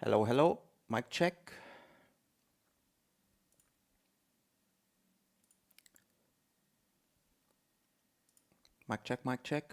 Hello, hello. Mic check. Mic check, mic check.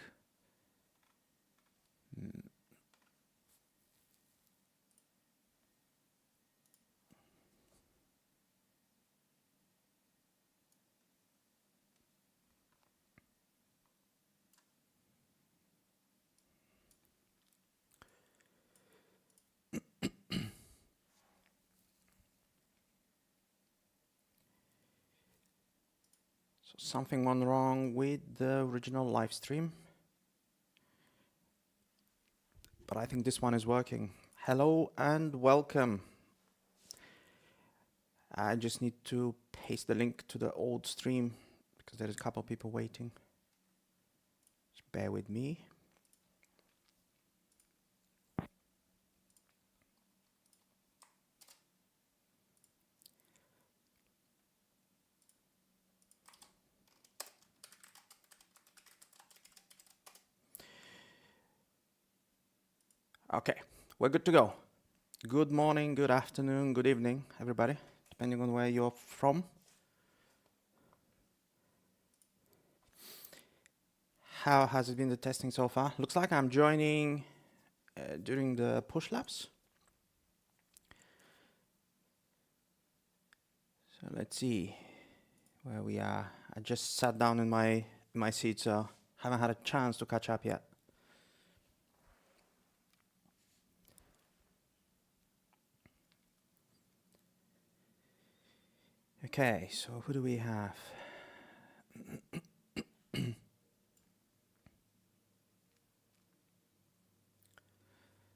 So something went wrong with the original live stream, but I think this one is working. Hello and welcome. I just need to paste the link to the old stream because there is a couple of people waiting. Just bear with me. Okay, we're good to go. Good morning, good afternoon, good evening, everybody, depending on where you're from. How has it been the testing so far? Looks like I'm joining during the push laps. So let's see where we are. I just sat down in my seat, so haven't had a chance to catch up yet. Okay, so who do we have?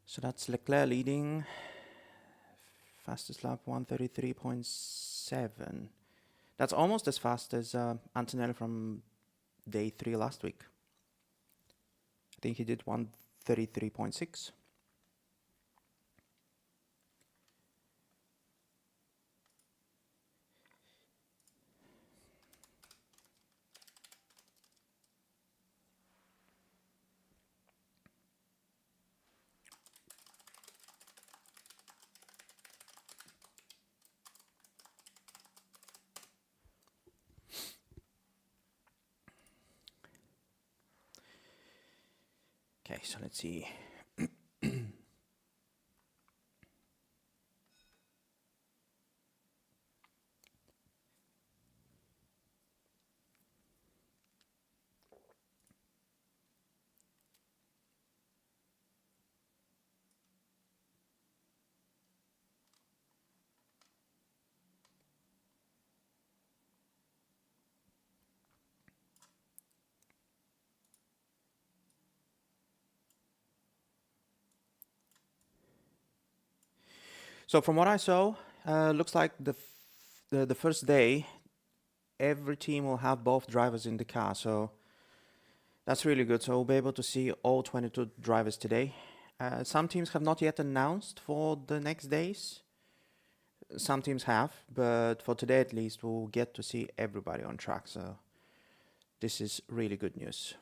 So that's Leclerc leading. Fastest lap 133.7. That's almost as fast as Antonelli from day 3 last week. I think he did 133.6. Okay, so let's see. So from what I saw, looks like the first day, every team will have both drivers in the car. So that's really good. So we'll be able to see all 22 drivers today. Some teams have not yet announced for the next days. Some teams have, but for today at least, we'll get to see everybody on track. So this is really good news.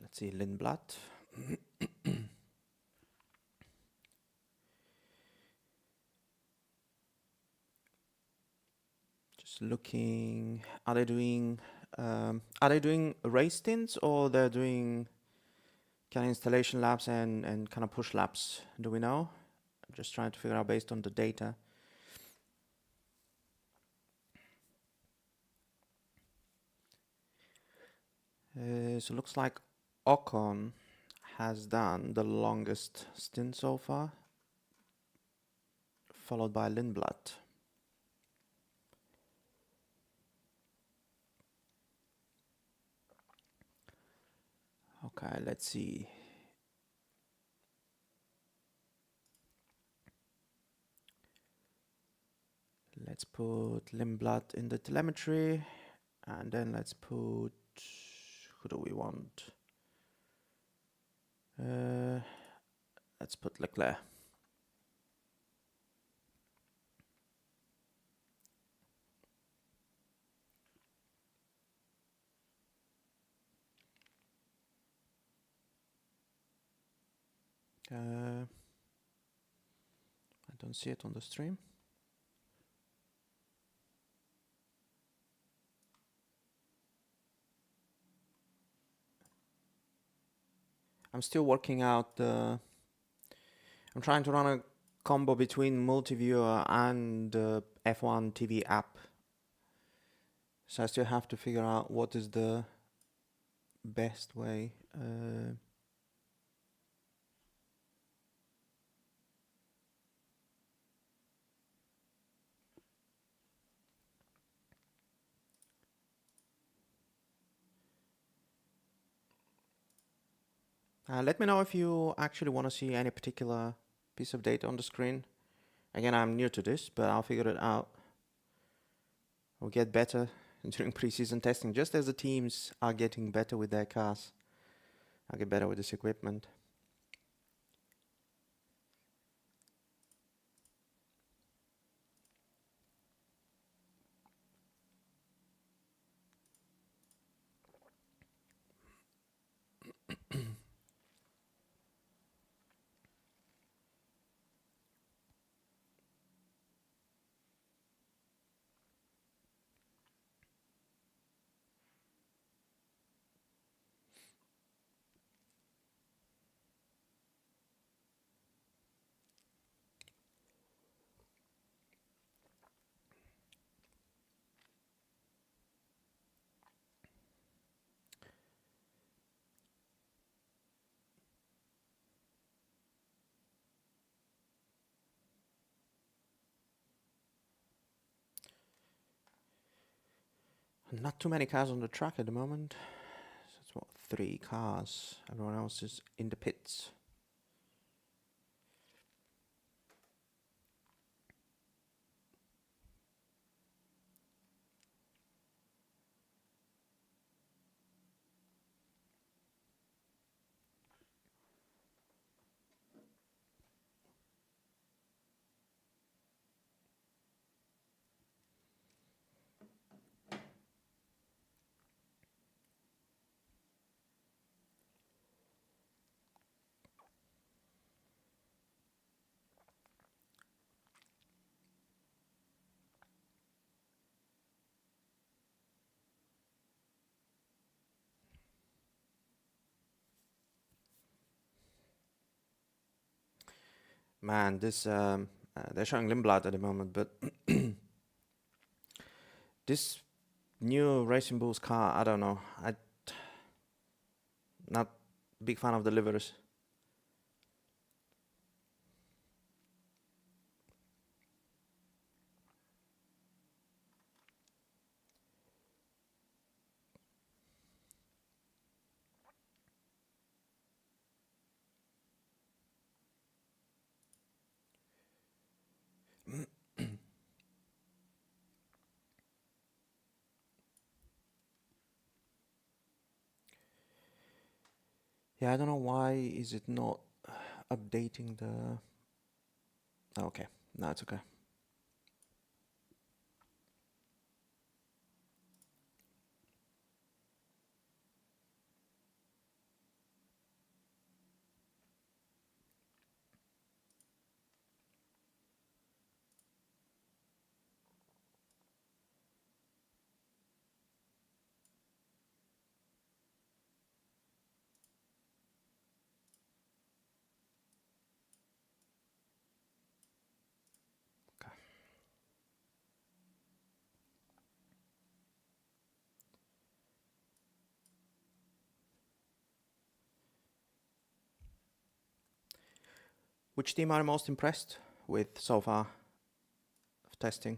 Let's see, Lindblad. Just looking, are they doing race stints, or they're doing kind of installation laps and kind of push laps? Do we know? I'm just trying to figure out based on the data. So it looks like Ocon has done the longest stint so far, followed by Lindblad. Okay, let's see. Let's put Limblad in the telemetry, and then let's put, who do we want? Let's put Leclerc. I don't see it on the stream. I'm still working out the. I'm trying to run a combo between multi-viewer and F1 TV app. So I still have to figure out what is the best way. Let me know if you actually want to see any particular piece of data on the screen. Again, I'm new to this, but I'll figure it out. We'll get better during preseason testing. Just as the teams are getting better with their cars, I'll get better with this equipment. Not too many cars on the track at the moment. So it's what, 3 cars. Everyone else is in the pits. Man, this they're showing Limblad at the moment, but this new Racing Bulls car, I don't know. I not big fan of the livers. Yeah, I don't know why is it not updating the. Oh, okay, no, it's okay. Which team are you most impressed with so far of testing?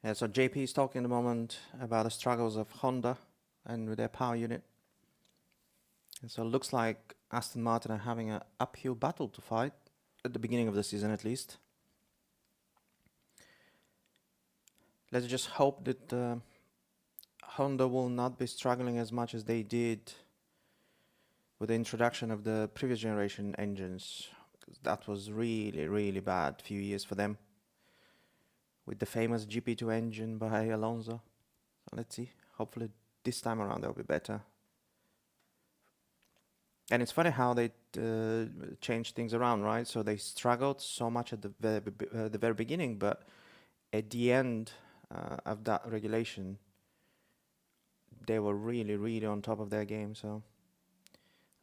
Yeah, so JP is talking at the moment about the struggles of Honda and with their power unit. And so it looks like Aston Martin are having an uphill battle to fight at the beginning of the season, at least. Let's just hope that Honda will not be struggling as much as they did with the introduction of the previous generation engines. That was really, really bad few years for them with the famous GP2 engine by Alonso. So let's see. Hopefully this time around they'll be better. And it's funny how they changed things around, right? So they struggled so much at the very beginning, but at the end of that regulation, they were really, really on top of their game. So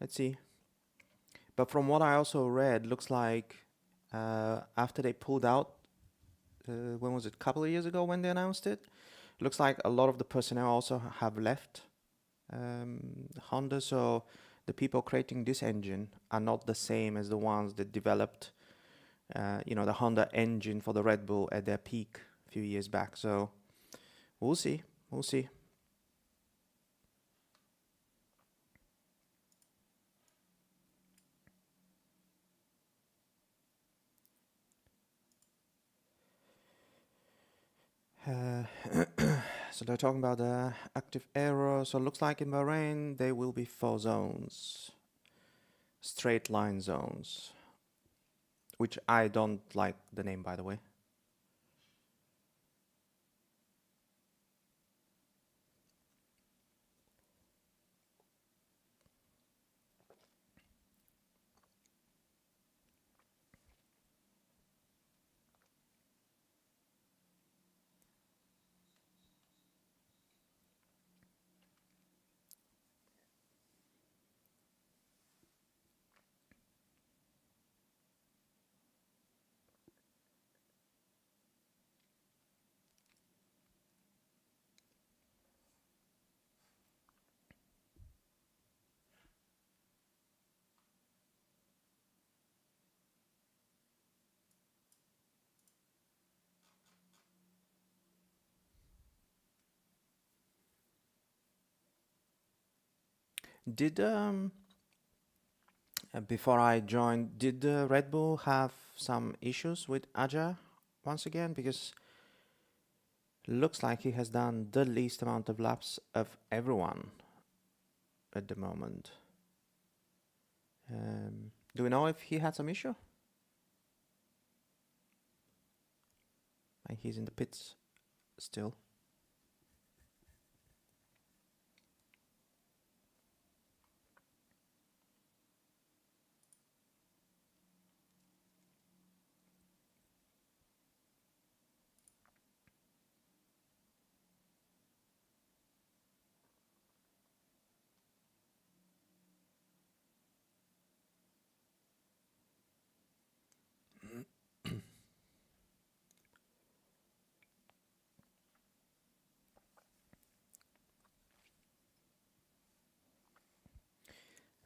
let's see. But from what I also read, looks like after they pulled out, when was it? A couple of years ago when they announced it. Looks like a lot of the personnel also have left Honda. So the people creating this engine are not the same as the ones that developed, the Honda engine for the Red Bull at their peak a few years back. So we'll see. We'll see. So they're talking about the active error. So it looks like in Bahrain there will be 4 zones, straight line zones, which I don't like the name, by the way. Did before I joined, did Red Bull have some issues with Aja once again? Because looks like he has done the least amount of laps of everyone at the moment. Do we know if he had some issue? He's in the pits still.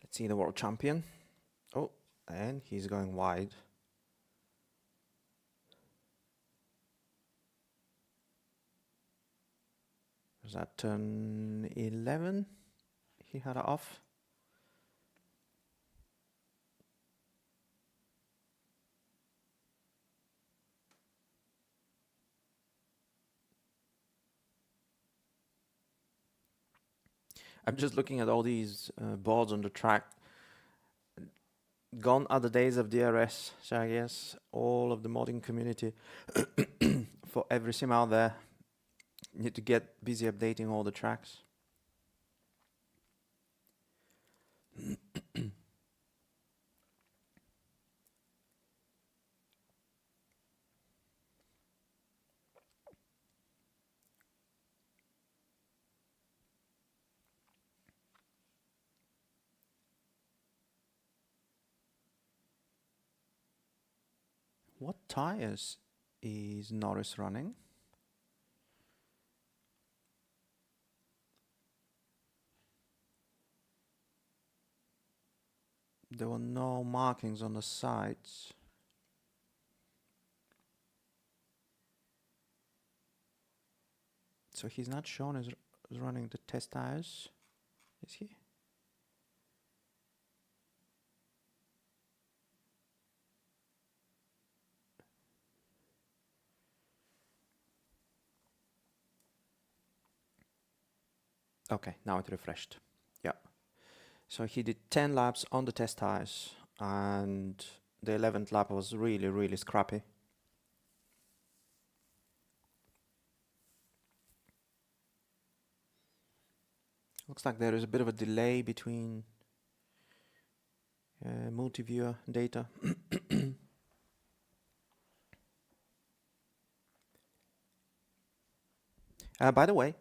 Let's see the world champion. Oh, and he's going wide. Was that turn 11? He had it off. I'm just looking at all these boards on the track. Gone are the days of DRS, so I guess all of the modding community, for every sim out there, need to get busy updating all the tracks. What tires is Norris running? There were no markings on the sides. So he's not shown as running the test tires, is he? Okay, now it refreshed. Yeah. So he did 10 laps on the test tires, and the 11th lap was really, really scrappy. Looks like there is a bit of a delay between multi-viewer data. By the way,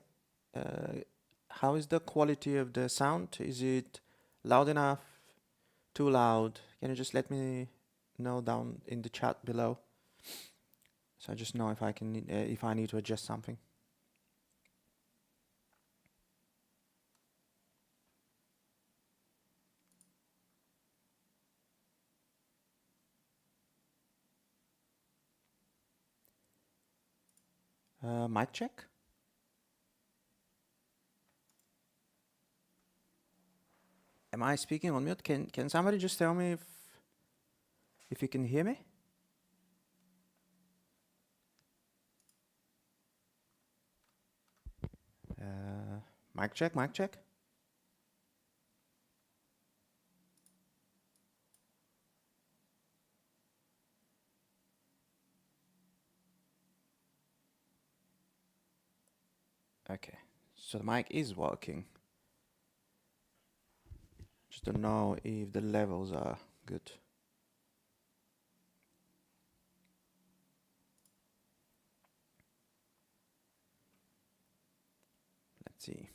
how is the quality of the sound? Is it loud enough? Too loud? Can you just let me know down in the chat below, so I just know if I can if I need to adjust something. Mic check. Am I speaking on mute? Can somebody just tell me if you can hear me? Mic check, mic check. Okay, so the mic is working. Just don't know if the levels are good. Let's see.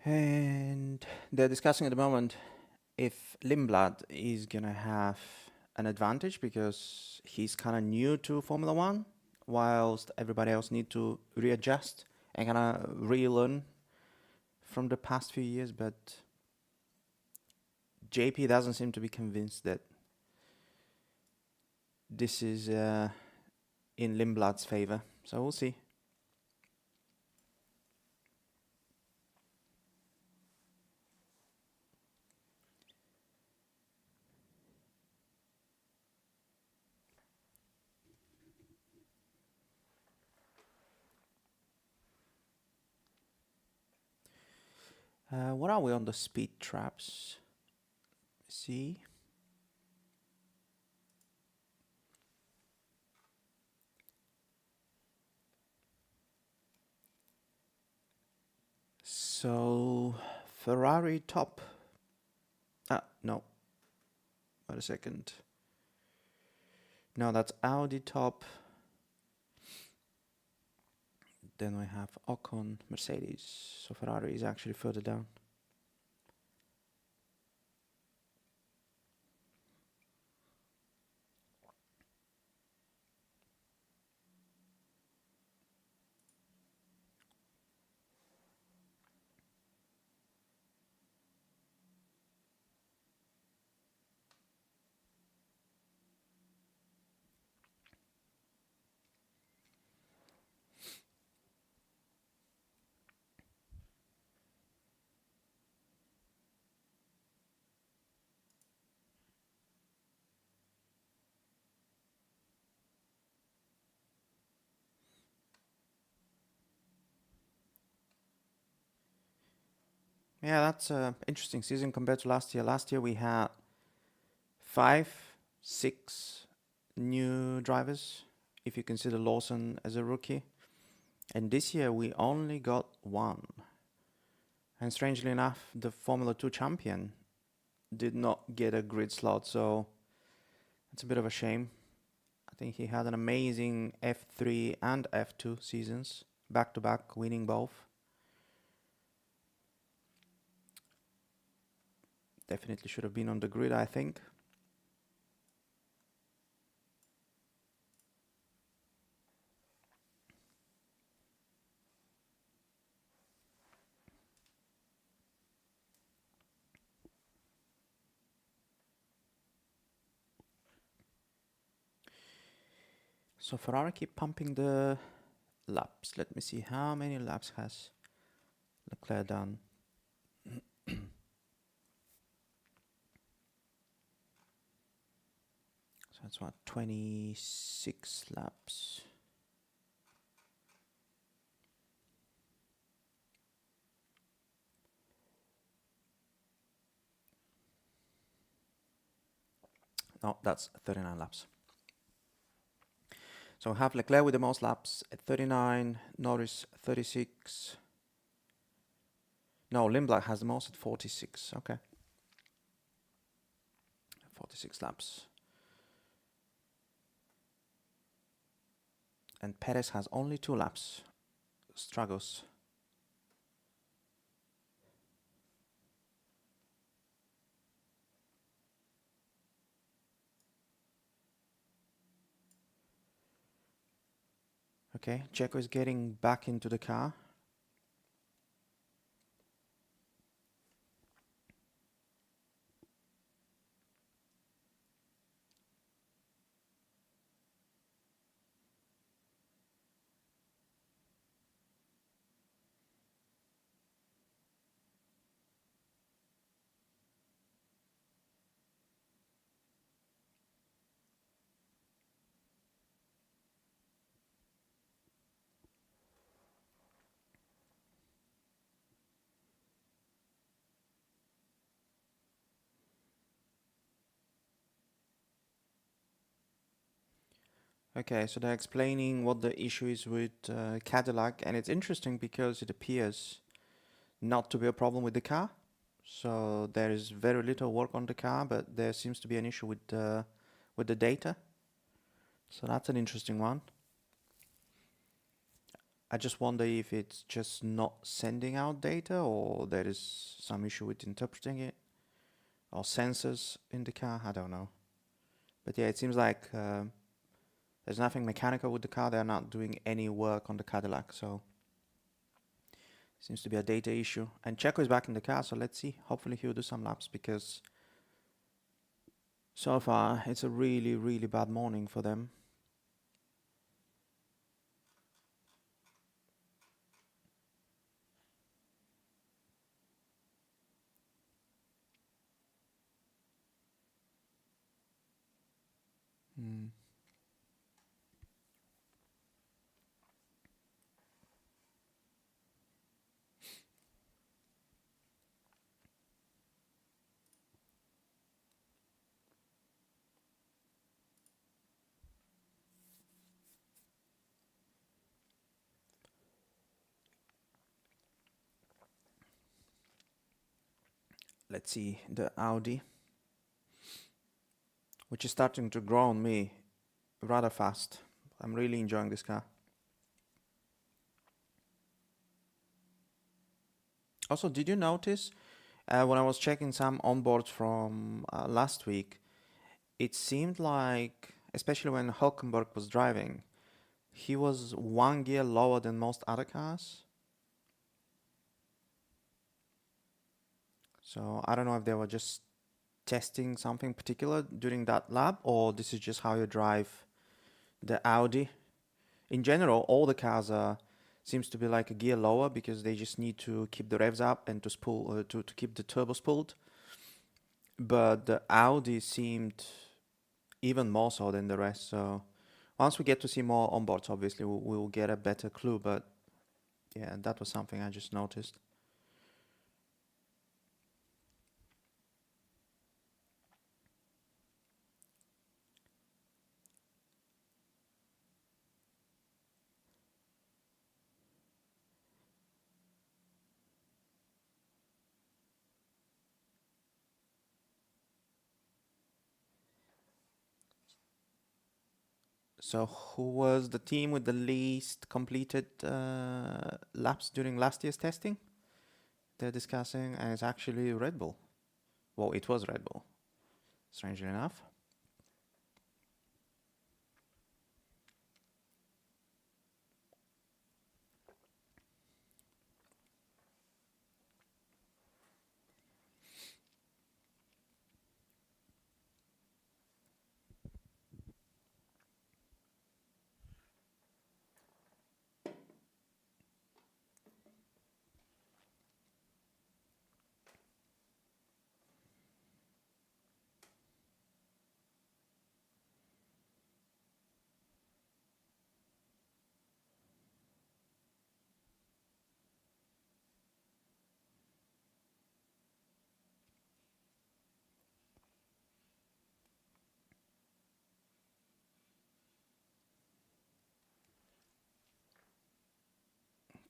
And they're discussing at the moment if Lindblad is gonna have an advantage because he's kind of new to Formula One, whilst everybody else need to readjust and kind of relearn from the past few years. But JP doesn't seem to be convinced that this is in Lindblad's favor. So we'll see. What are we on the speed traps? See. So Ferrari top. No. Wait a second. No, that's Audi top. Then we have Ocon, Mercedes. So Ferrari is actually further down. Yeah, that's an interesting season compared to last year. Last year we had 5, 6, new drivers, if you consider Lawson as a rookie. And this year we only got one. And strangely enough, the Formula 2 champion did not get a grid slot, so it's a bit of a shame. I think he had an amazing F3 and F2 seasons, back to back, winning both. Definitely should have been on the grid, I think. So Ferrari keep pumping the laps. Let me see how many laps has Leclerc done. So that's what, 26 laps. No, that's 39 laps. So we have Leclerc with the most laps at 39, Norris 36. No, Lindblad has the most at 46. Okay. 46 laps. And Perez has only 2 laps. Struggles. Okay, Checo is getting back into the car. Okay, so they're explaining what the issue is with Cadillac, and it's interesting because it appears not to be a problem with the car. So there is very little work on the car, but there seems to be an issue with the data. So that's an interesting one. I just wonder if it's just not sending out data, or there is some issue with interpreting it, or sensors in the car. I don't know. But yeah, it seems like there's nothing mechanical with the car. They're not doing any work on the Cadillac, so seems to be a data issue. And Checo is back in the car, so let's see. Hopefully he'll do some laps, because so far it's a really, really bad morning for them. Let's see the Audi, which is starting to grow on me rather fast. I'm really enjoying this car. Also, did you notice when I was checking some onboards from last week, it seemed like, especially when Hulkenberg was driving, he was 1 gear lower than most other cars. So I don't know if they were just testing something particular during that lap, or this is just how you drive the Audi. In general, all the cars seems to be like a gear lower, because they just need to keep the revs up and to spool to keep the turbo spooled. But the Audi seemed even more so than the rest. So once we get to see more onboards, obviously we'll get a better clue. But yeah, that was something I just noticed. So who was the team with the least completed laps during last year's testing? They're discussing, and it's actually Red Bull. Well, it was Red Bull, strangely enough.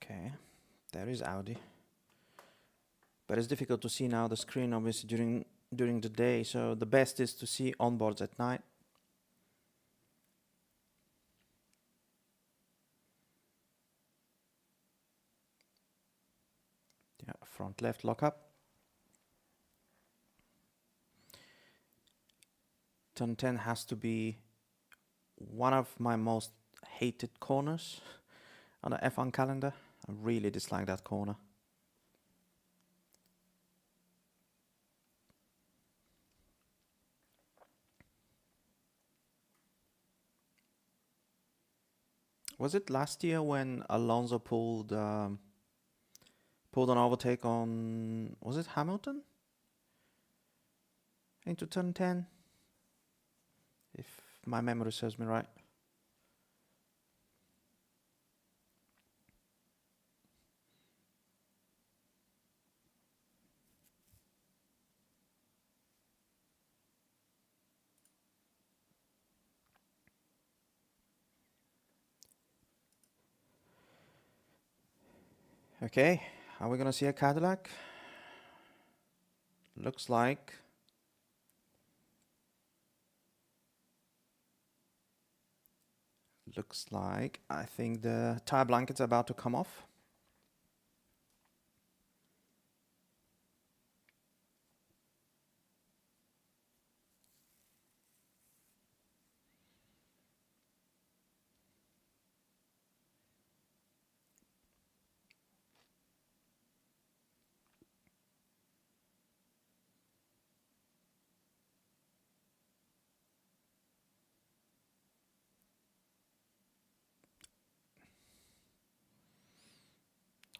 Okay, there is Audi. But it's difficult to see now the screen, obviously, during the day. So the best is to see onboards at night. Yeah, front left lockup. Turn 10 has to be one of my most hated corners on the F1 calendar. I really dislike that corner. Was it last year when Alonso pulled an overtake on, was it Hamilton? Into turn 10? If my memory serves me right. Okay, are we gonna see a Cadillac? Looks like. I think the tire blanket's about to come off.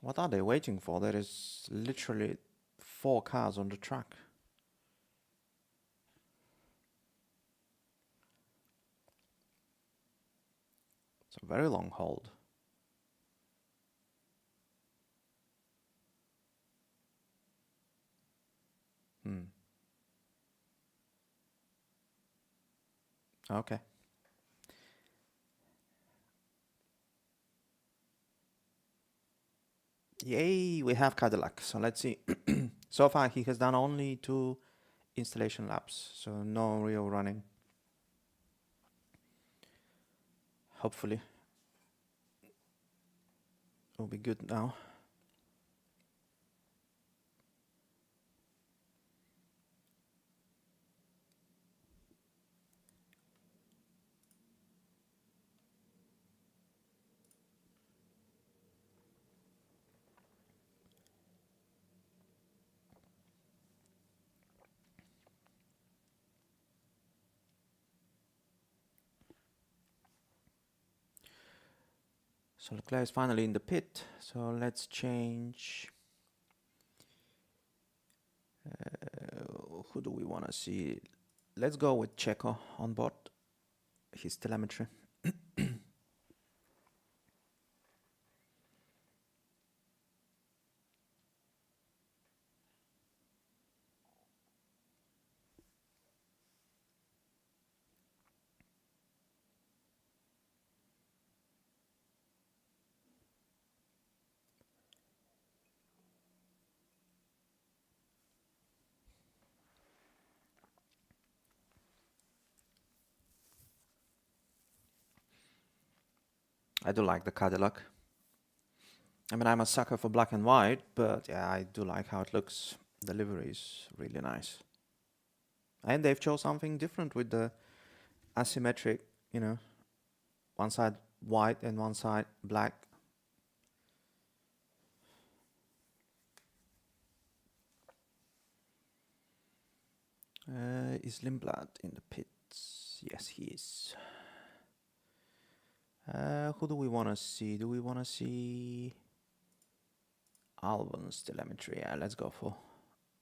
What are they waiting for? There is literally 4 cars on the track. It's a very long hold. Okay. Yay, we have Cadillac. So let's see. So far, he has done only 2 installation laps, so no real running. Hopefully, it'll be good now. So Leclerc is finally in the pit. So let's change. Who do we want to see? Let's go with Checo on board. His telemetry. I do like the Cadillac. I mean, I'm a sucker for black and white, but yeah, I do like how it looks. The livery is really nice. And they've chose something different with the asymmetric, you know, one side white and one side black. Is Lindblad in the pits? Yes, he is. Who do we want to see? Do we want to see Albon's telemetry? Yeah, let's go for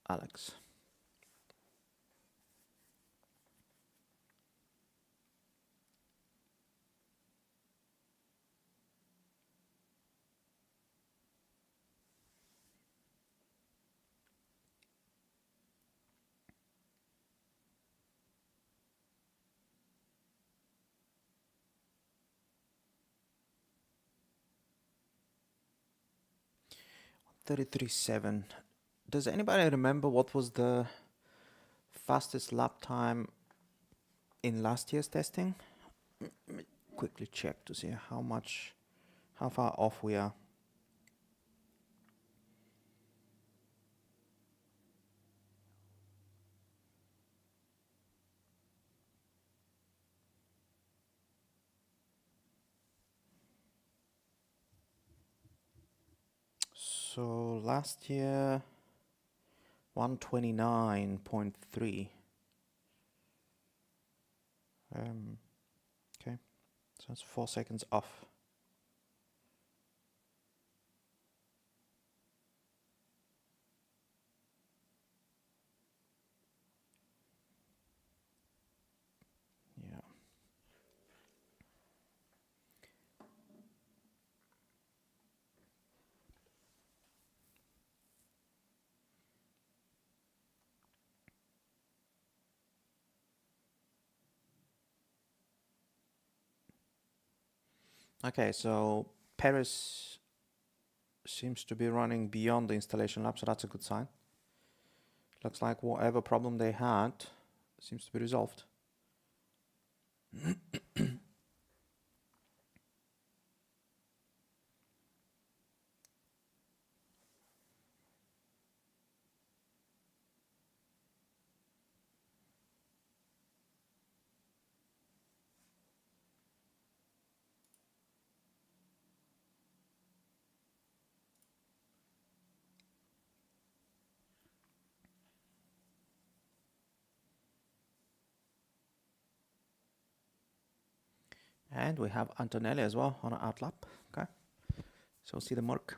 Alex. .33.7. Does anybody remember what was the fastest lap time in last year's testing? Let me quickly check to see how far off we are. So last year, 129.3. Okay, so that's 4 seconds off. Yeah. Okay, so Paris seems to be running beyond the installation lap, so that's a good sign. Looks like whatever problem they had seems to be resolved. And we have Antonelli as well on an out lap. Okay, so we'll see the mark.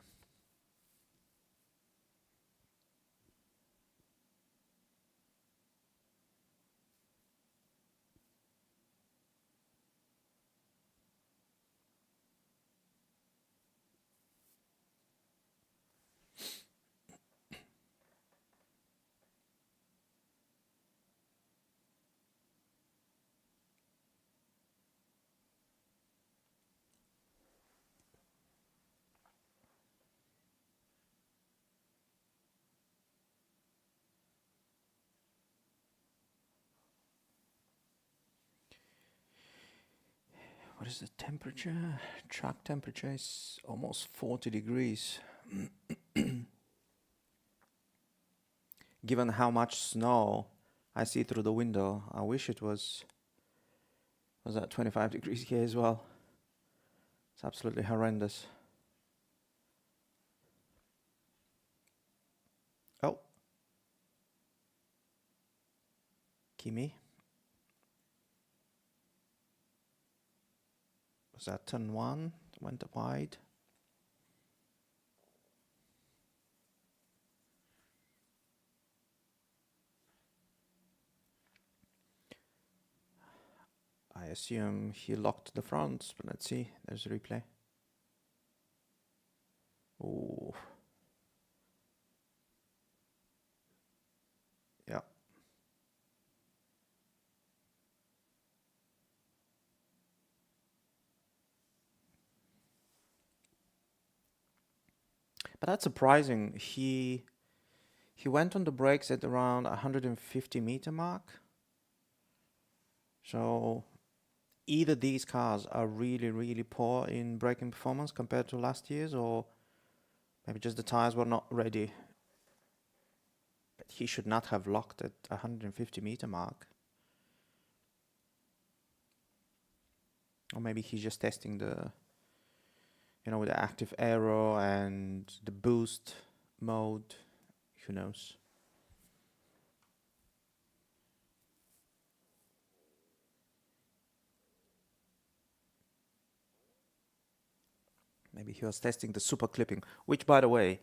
What is the temperature? Track temperature is almost 40 degrees. Given how much snow I see through the window, I wish it was at 25 degrees here as well. It's absolutely horrendous. Oh, Kimi. Was that turn one? Went wide. I assume he locked the fronts, but let's see. There's a replay. Ooh. Yeah. But that's surprising. He went on the brakes at around 150 meter mark. So either these cars are really, really poor in braking performance compared to last year's, or maybe just the tires were not ready. But he should not have locked at 150-meter mark. Or maybe he's just testing the, with the active aero and the boost mode. Who knows? Maybe he was testing the super clipping, which, by the way,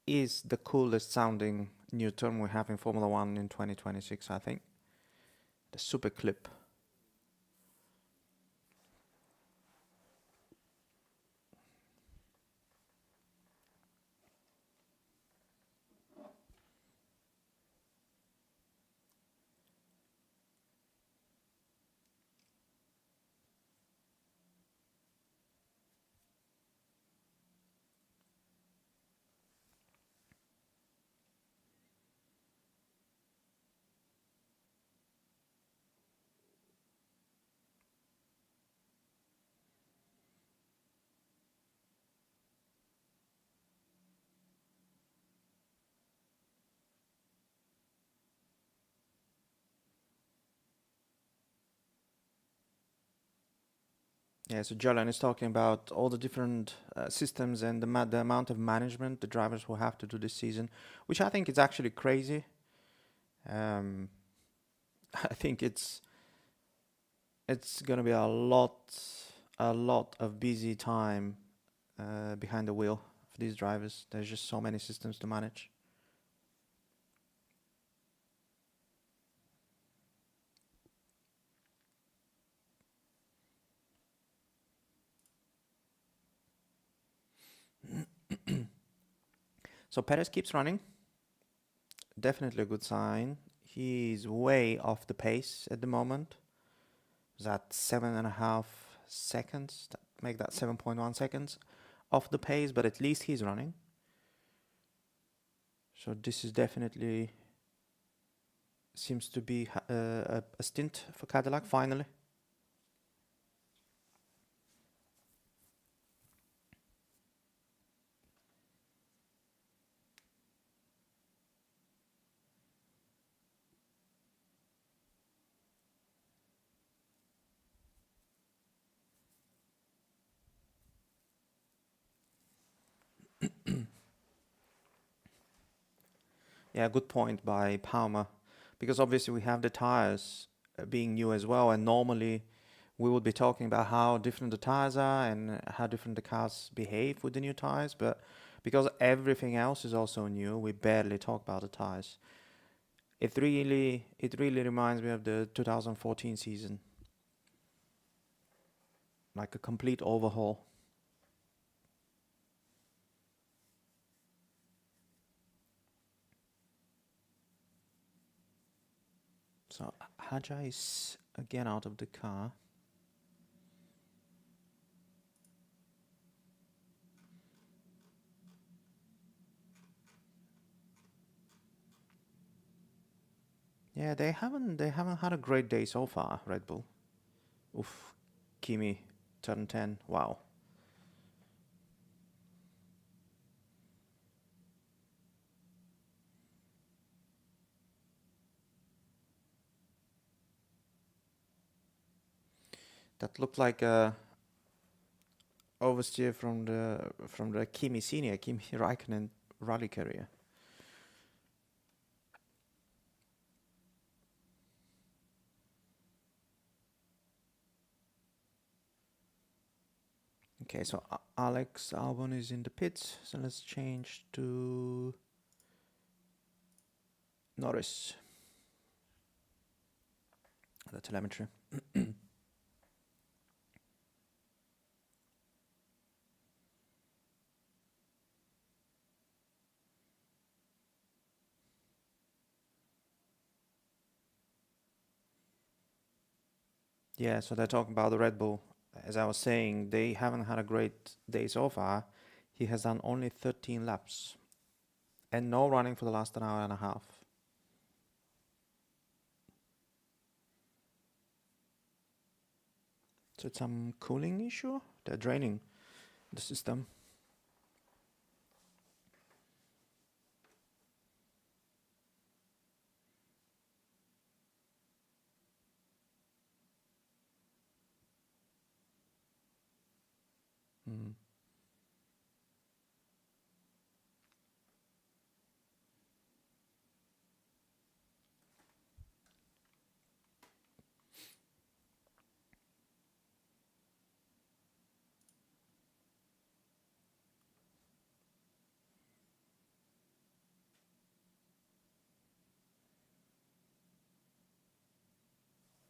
is the coolest sounding new term we have in Formula One in 2026, I think. The super clip. Yeah, so Julian is talking about all the different systems and the amount of management the drivers will have to do this season, which I think is actually crazy. Um, I think it's gonna be a lot of busy time behind the wheel for these drivers. There's just so many systems to manage. So Perez keeps running. Definitely a good sign. He's way off the pace at the moment. He's at 7.5 seconds. Make that 7.1 seconds off the pace, but at least he's running. So this is definitely seems to be a stint for Cadillac finally. Yeah, good point by Palmer, because obviously we have the tires being new as well, and normally we would be talking about how different the tires are and how different the cars behave with the new tires, but because everything else is also new, we barely talk about the tires. It really reminds me of the 2014 season, like a complete overhaul. So Haja is again out of the car. Yeah, they haven't had a great day so far, Red Bull. Oof, Kimi turn 10. Wow. That looked like a oversteer from the Kimi senior, Kimi Raikkonen rally career. Okay, so Alex Albon is in the pits, so let's change to Norris. The telemetry. Yeah, so they're talking about the Red Bull. As I was saying, they haven't had a great day so far. He has done only 13 laps and no running for the last an hour and a half. So it's some cooling issue. They're draining the system. Hmm.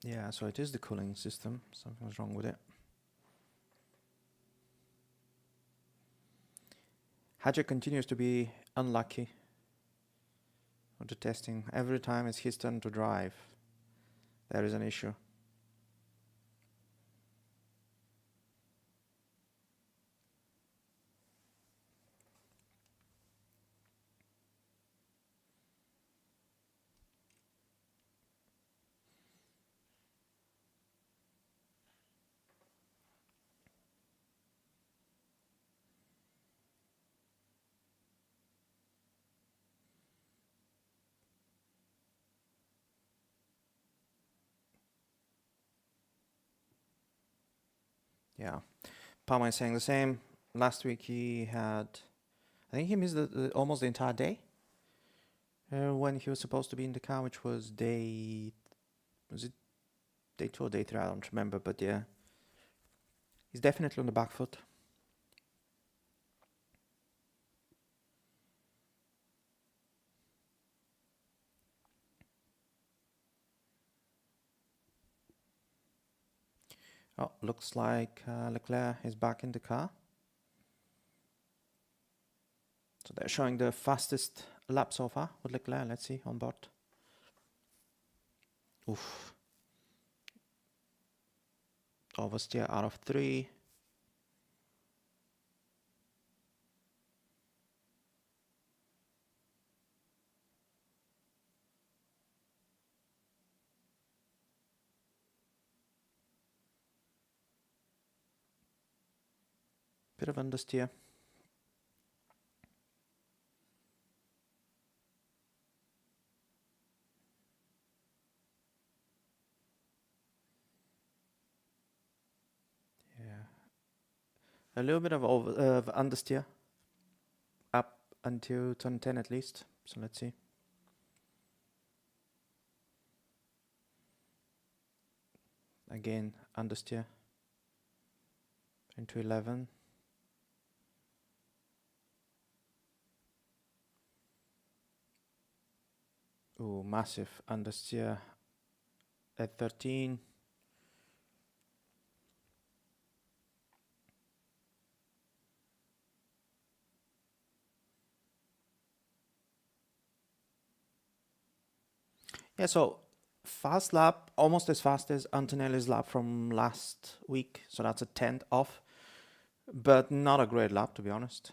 Yeah, so it is the cooling system. Something's wrong with it. Hadja continues to be unlucky with the testing. Every time it's his turn to drive, there is an issue. Yeah. Palmer is saying the same. Last week he had, I think he missed almost the entire day when he was supposed to be in the car, which was was it day 2 or day 3? I don't remember, but yeah. He's definitely on the back foot. Oh, looks like Leclerc is back in the car. So they're showing the fastest lap so far with Leclerc. Let's see on board. Oof. Oversteer out of 3. Bit of understeer. Yeah. A little bit of understeer up until turn 10 at least. So let's see. Again, understeer into 11. Ooh, massive understeer at 13. Yeah, so fast lap, almost as fast as Antonelli's lap from last week. So that's a 10th off, but not a great lap, to be honest.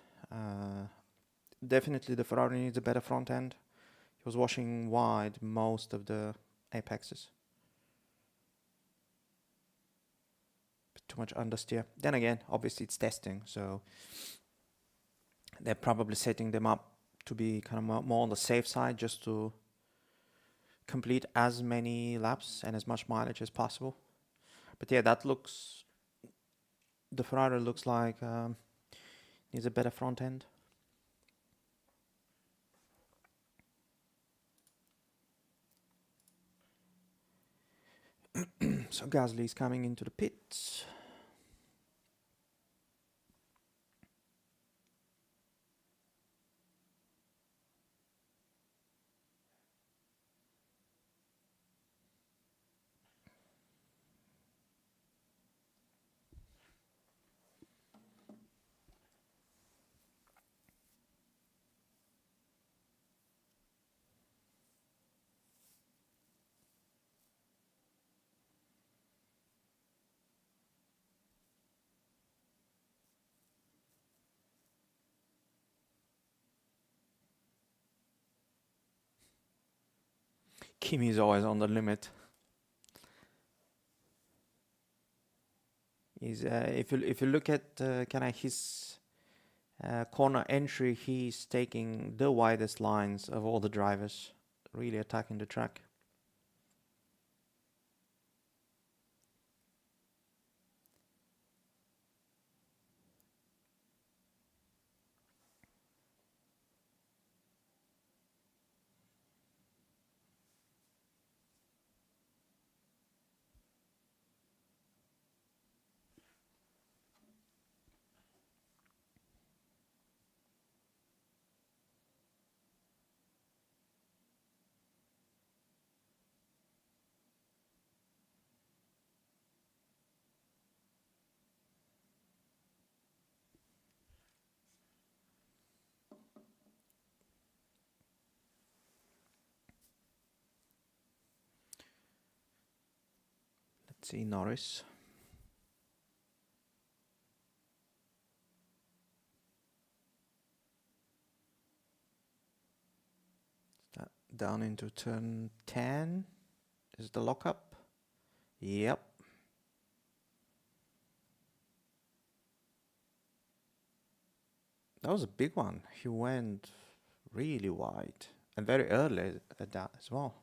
Definitely the Ferrari needs a better front end. He was washing wide most of the apexes. Too much understeer. Then again, obviously it's testing, so they're probably setting them up to be kind of more on the safe side, just to complete as many laps and as much mileage as possible. But yeah, the Ferrari looks like needs a better front end. So Gasly's coming into the pits. Kimi is always on the limit. He's if you look at kind of his corner entry, he's taking the widest lines of all the drivers, really attacking the track. Let's see Norris. Down into turn 10 is the lockup. Yep. That was a big one. He went really wide and very early at that as well.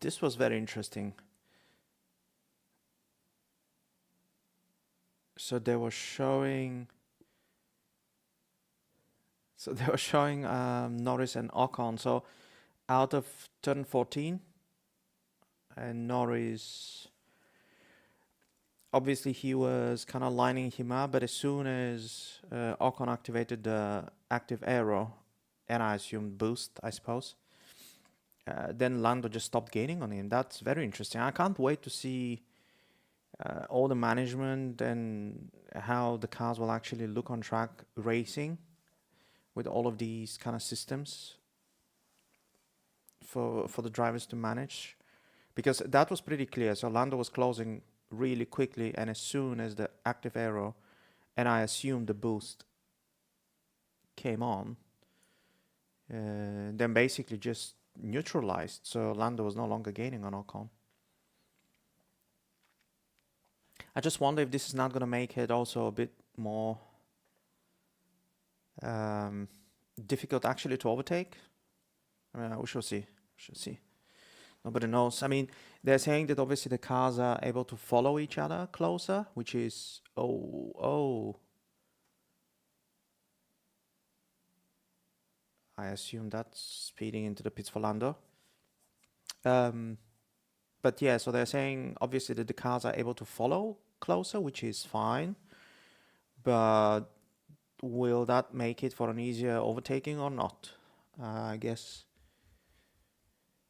This was very interesting. So they were showing Norris and Ocon. So out of turn 14, and Norris, obviously he was kind of lining him up, but as soon as Ocon activated the active aero, and I assumed boost, I suppose, then Lando just stopped gaining on him. That's very interesting. I can't wait to see all the management and how the cars will actually look on track racing with all of these kind of systems for the drivers to manage, because that was pretty clear. So Lando was closing really quickly, and as soon as the active aero, and I assume the boost, came on, then basically just neutralized. So Lando was no longer gaining on Ocon. I just wonder if this is not going to make it also a bit more difficult actually to overtake. I mean, we shall see. Nobody knows. I mean, they're saying that obviously the cars are able to follow each other closer, which is I assume that's speeding into the pits for Lando. But yeah, so they're saying obviously that the cars are able to follow closer, which is fine. But will that make it for an easier overtaking or not? I guess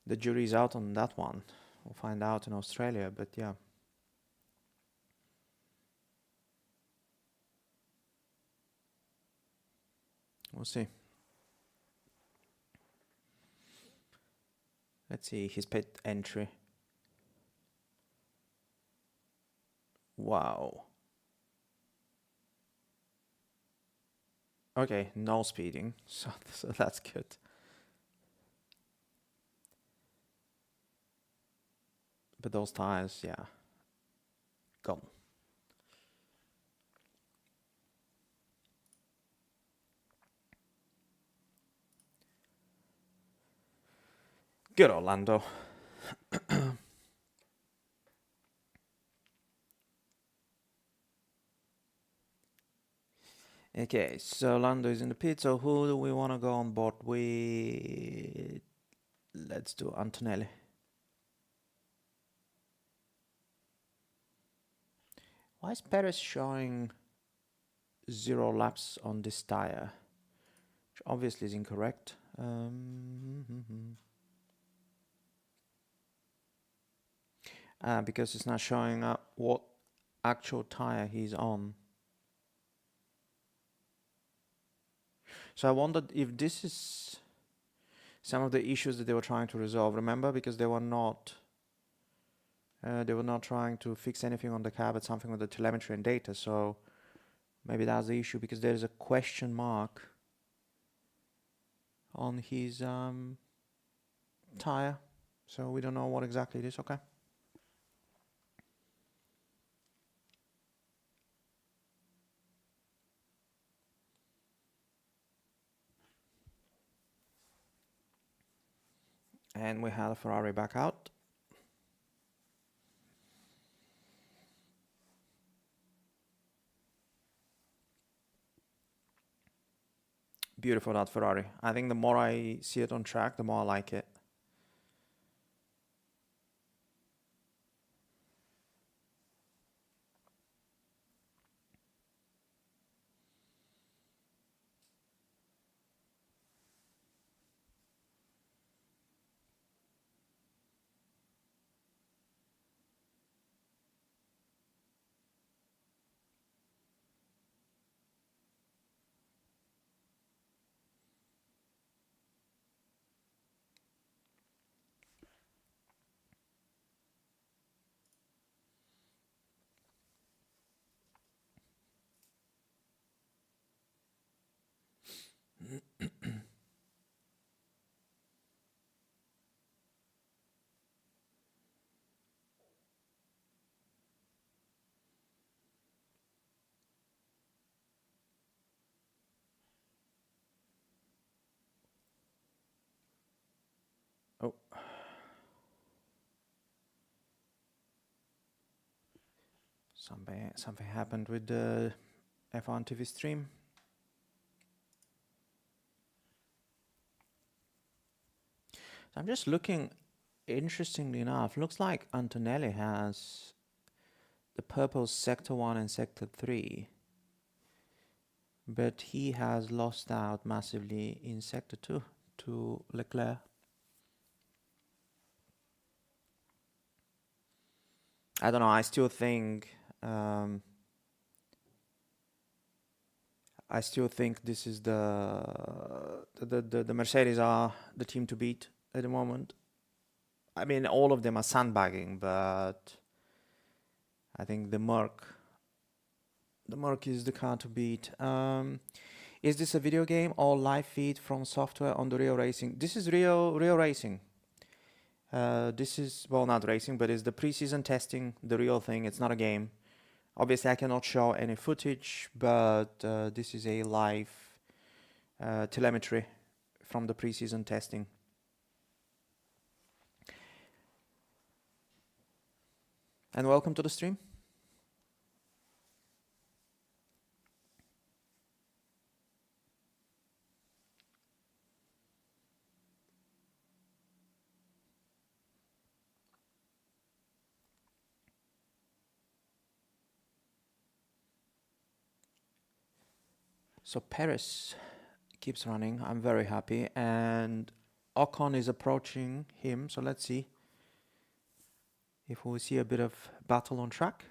the jury's out on that one. We'll find out in Australia, but yeah. We'll see. Let's see his pit entry. Wow. Okay, no speeding, so that's good. But those tires, yeah, gone. Good Orlando. Okay, so Lando is in the pit, so who do we want to go on board with? Let's do Antonelli. Why is Perez showing 0 laps on this tire? Which obviously is incorrect. Because it's not showing up what actual tire he's on. So I wondered if this is some of the issues that they were trying to resolve. Remember, because they were not They were not trying to fix anything on the car, but something with the telemetry and data. So maybe that's the issue, because there is a question mark on his tire. So we don't know what exactly it is. Okay. And we had a Ferrari back out. Beautiful, that Ferrari. I think the more I see it on track, the more I like it. Oh. Something happened with the F1 TV stream. So I'm just looking, interestingly enough, looks like Antonelli has the purple Sector 1 and Sector 3, but he has lost out massively in Sector 2 to Leclerc. I don't know, I still think this is the Mercedes are the team to beat at the moment. I mean, all of them are sandbagging, but I think the Merc is the car to beat. Is this a video game or live feed from software on the Real Racing? This is Real Racing. This is, well, not racing, but it's the pre-season testing, the real thing. It's not a game. Obviously, I cannot show any footage, but this is a live telemetry from the pre-season testing. And welcome to the stream. So Perez keeps running. I'm very happy. And Ocon is approaching him. So let's see if we'll see a bit of battle on track.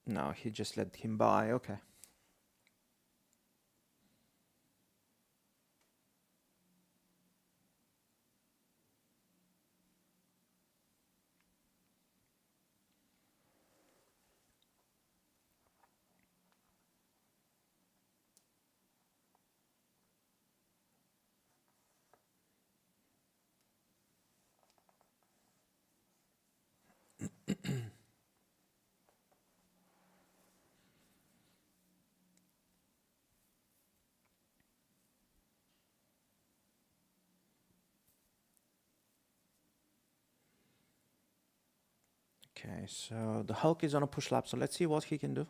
No, he just let him by. Okay. Okay, so the Hulk is on a push lap, so let's see what he can do.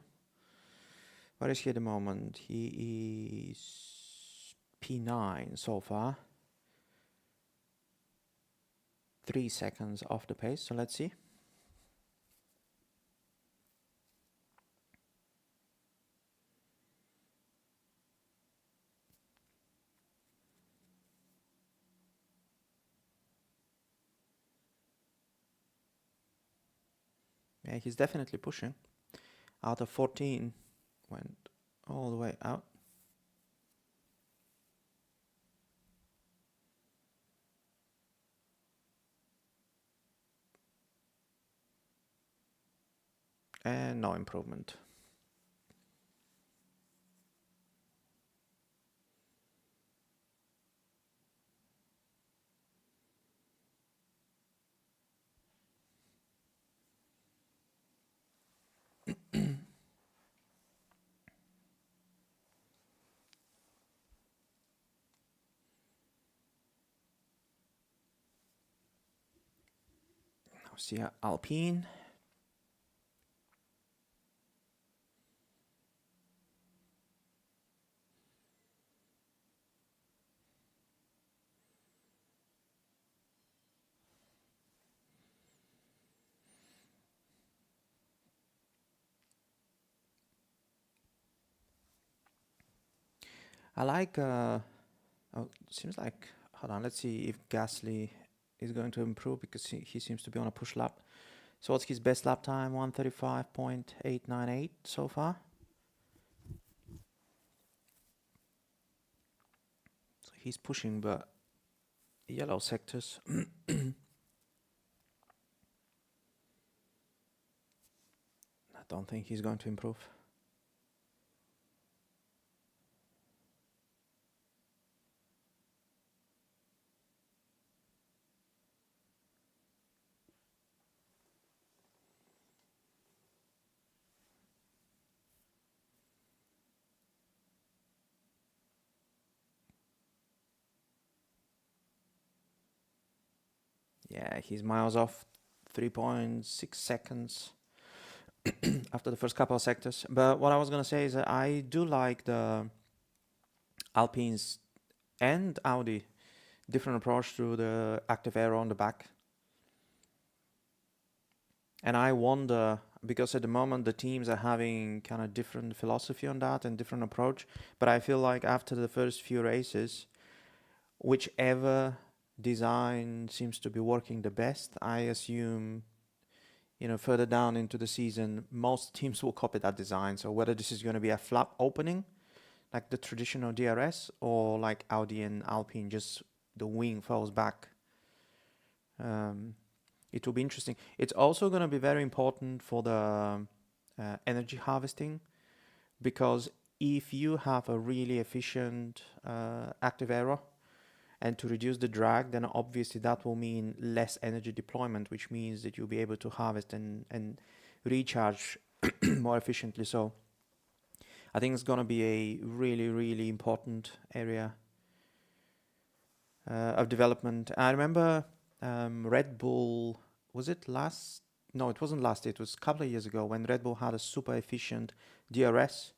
Where is he at the moment? He is P9 so far. 3 seconds off the pace, so let's see. Yeah, he's definitely pushing. Out of 14, went all the way out. and no improvement. Now see Alpine. I like, oh, seems like, hold on, let's see if Gasly is going to improve because he seems to be on a push lap. So what's his best lap time? 1:35.898 so far. So he's pushing, but yellow sectors. I don't think he's going to improve. Yeah, he's miles off, 3.6 seconds after the first couple of sectors. But what I was going to say is that I do like the Alpines and Audi different approach to the active aero on the back. And I wonder, because at the moment the teams are having kind of different philosophy on that and different approach, but I feel like after the first few races, whichever design seems to be working the best, I assume, further down into the season, most teams will copy that design. So whether this is going to be a flap opening, like the traditional DRS, or like Audi and Alpine, just the wing falls back. It will be interesting. It's also going to be very important for the energy harvesting, because if you have a really efficient active aero and to reduce the drag, then obviously that will mean less energy deployment, which means that you'll be able to harvest and recharge more efficiently. So I think it's going to be a really, really important area of development. I remember Red Bull, was it last? No, it wasn't last. It was a couple of years ago when Red Bull had a super efficient DRS.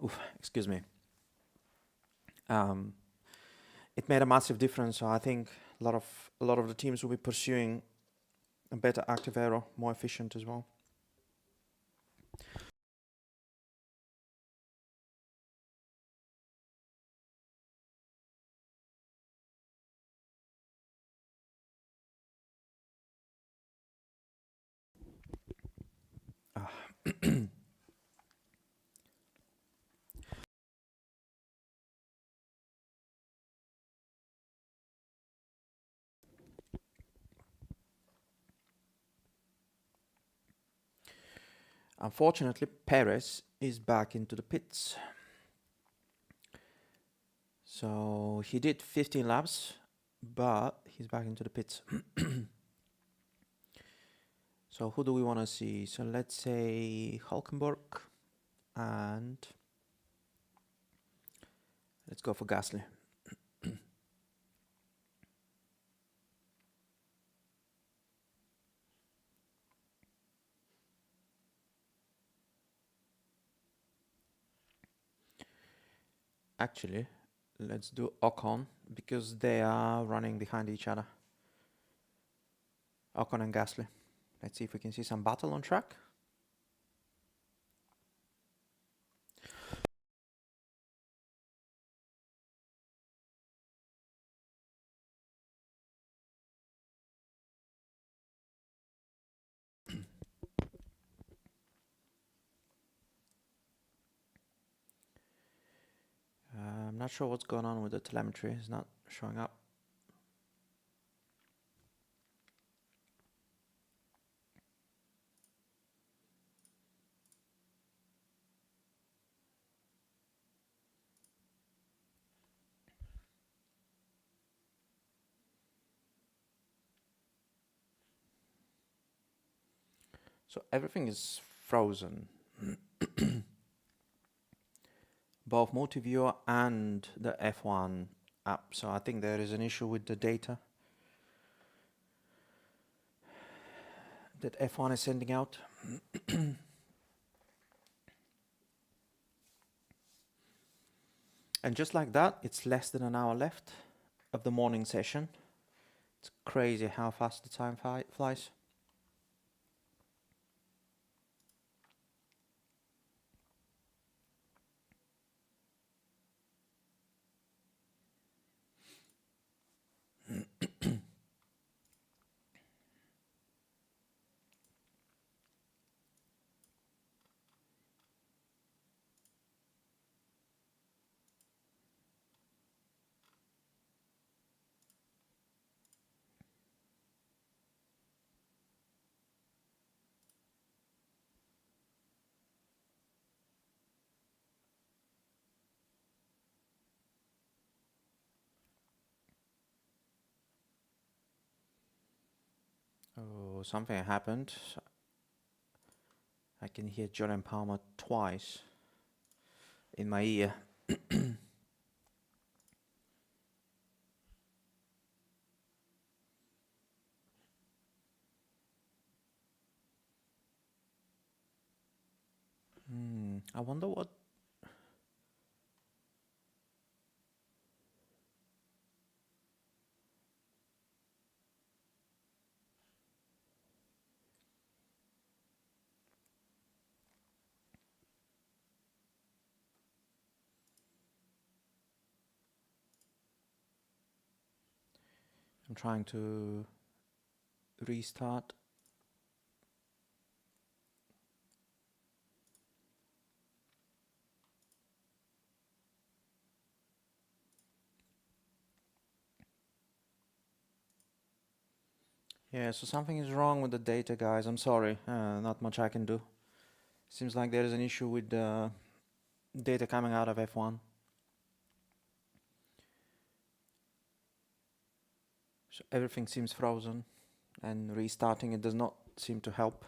Oof, excuse me. It made a massive difference. So I think a lot of the teams will be pursuing a better active aero, more efficient as well. Ah. Unfortunately, Perez is back into the pits. So he did 15 laps, but he's back into the pits. So who do we want to see? So let's say Hulkenberg, and let's go for Gasly. Actually, let's do Ocon, because they are running behind each other. Ocon and Gasly. Let's see if we can see some battle on track. I'm not sure what's going on with the telemetry. It's not showing up. So everything is frozen. Both Multiviewer and the F1 app. So I think there is an issue with the data that F1 is sending out. And just like that, it's less than an hour left of the morning session. It's crazy how fast the time flies. Oh, something happened. I can hear John and Palmer twice in my ear. I wonder what. I'm trying to restart. Yeah, so something is wrong with the data, guys. I'm sorry. Not much I can do. Seems like there is an issue with the data coming out of F1. So everything seems frozen, and restarting it does not seem to help.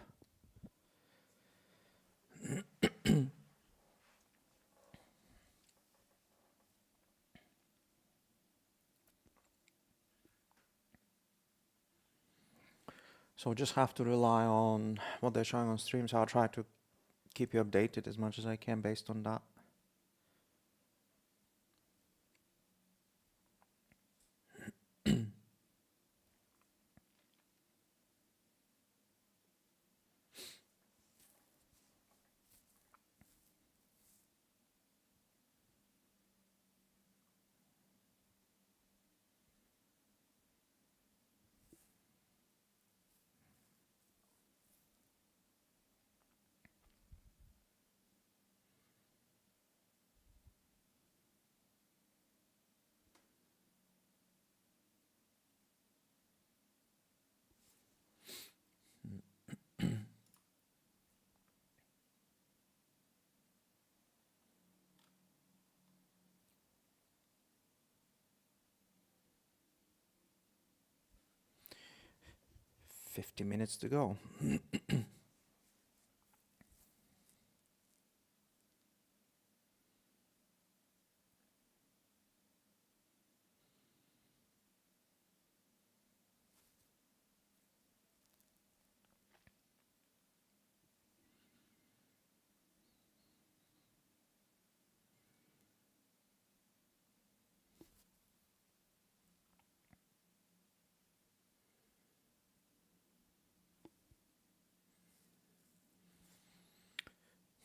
So we just have to rely on what they're showing on stream. So I'll try to keep you updated as much as I can based on that. Mm. 50 minutes to go.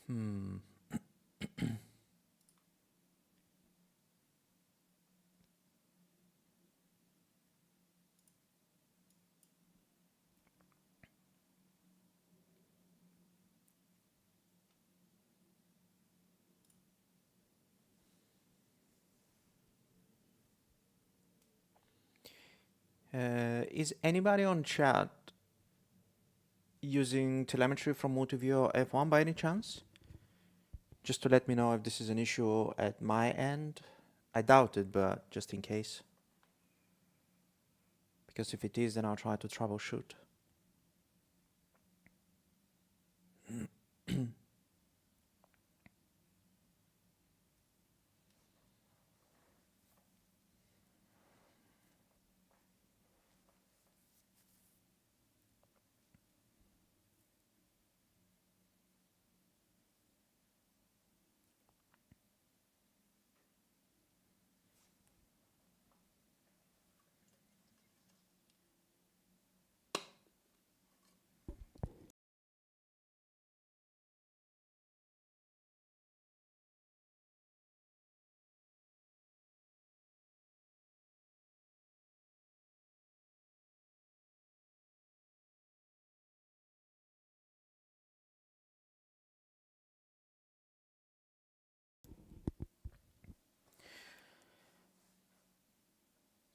Hmm. Is anybody on chat using telemetry from Multiview or F1 by any chance? Just to let me know if this is an issue at my end. I doubt it, but just in case. Because if it is, then I'll try to troubleshoot.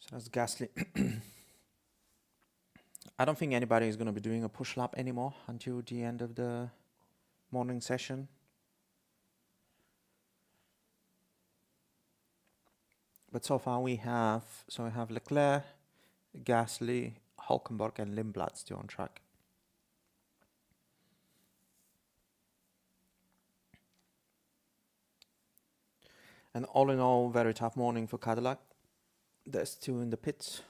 So that's Gasly. I don't think anybody is going to be doing a push lap anymore until the end of the morning session. But so far we have Leclerc, Gasly, Hulkenberg and Lindblad still on track. And all in all, very tough morning for Cadillac. They're still in the pits.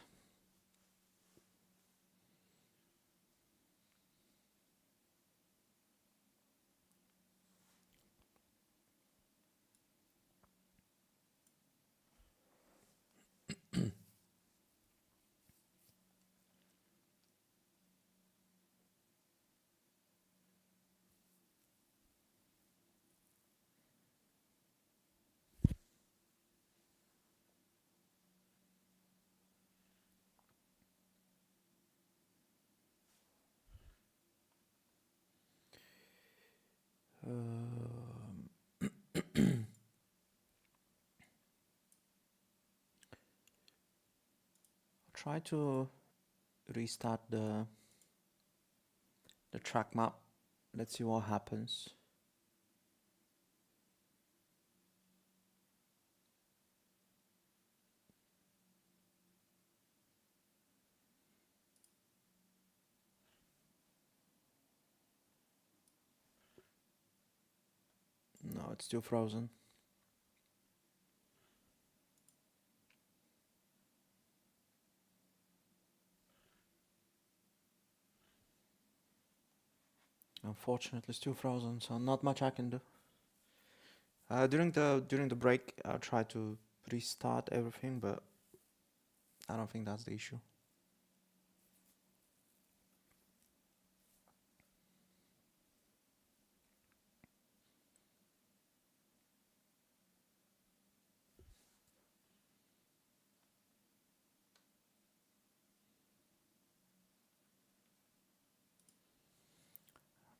Try to restart the track map. Let's see what happens. No, it's still frozen. Unfortunately, still frozen, so not much I can do. During the break, I'll try to restart everything, but I don't think that's the issue.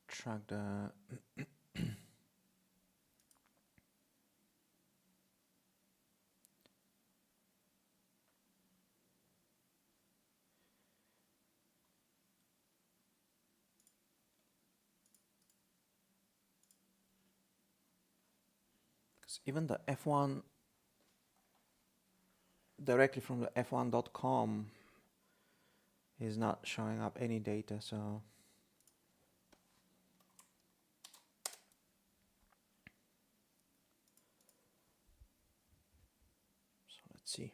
Track the even the F1 directly from the F1.com is not showing up any data, so let's see.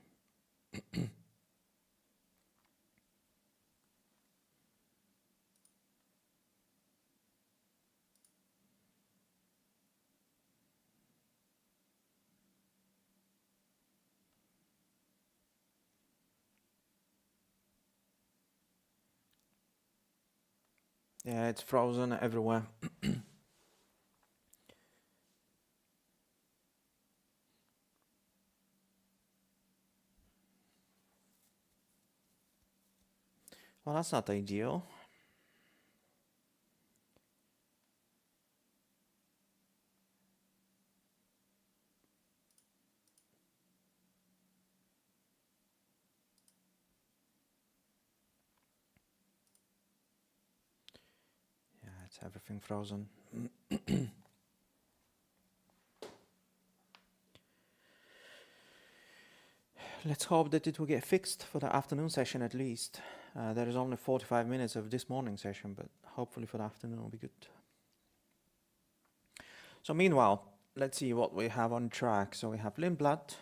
Yeah, it's frozen everywhere. Well, that's not ideal. Yeah, it's everything frozen. Let's hope that it will get fixed for the afternoon session at least. There is only 45 minutes of this morning session, but hopefully for the afternoon will be good. So meanwhile, let's see what we have on track. So we have Lindblad.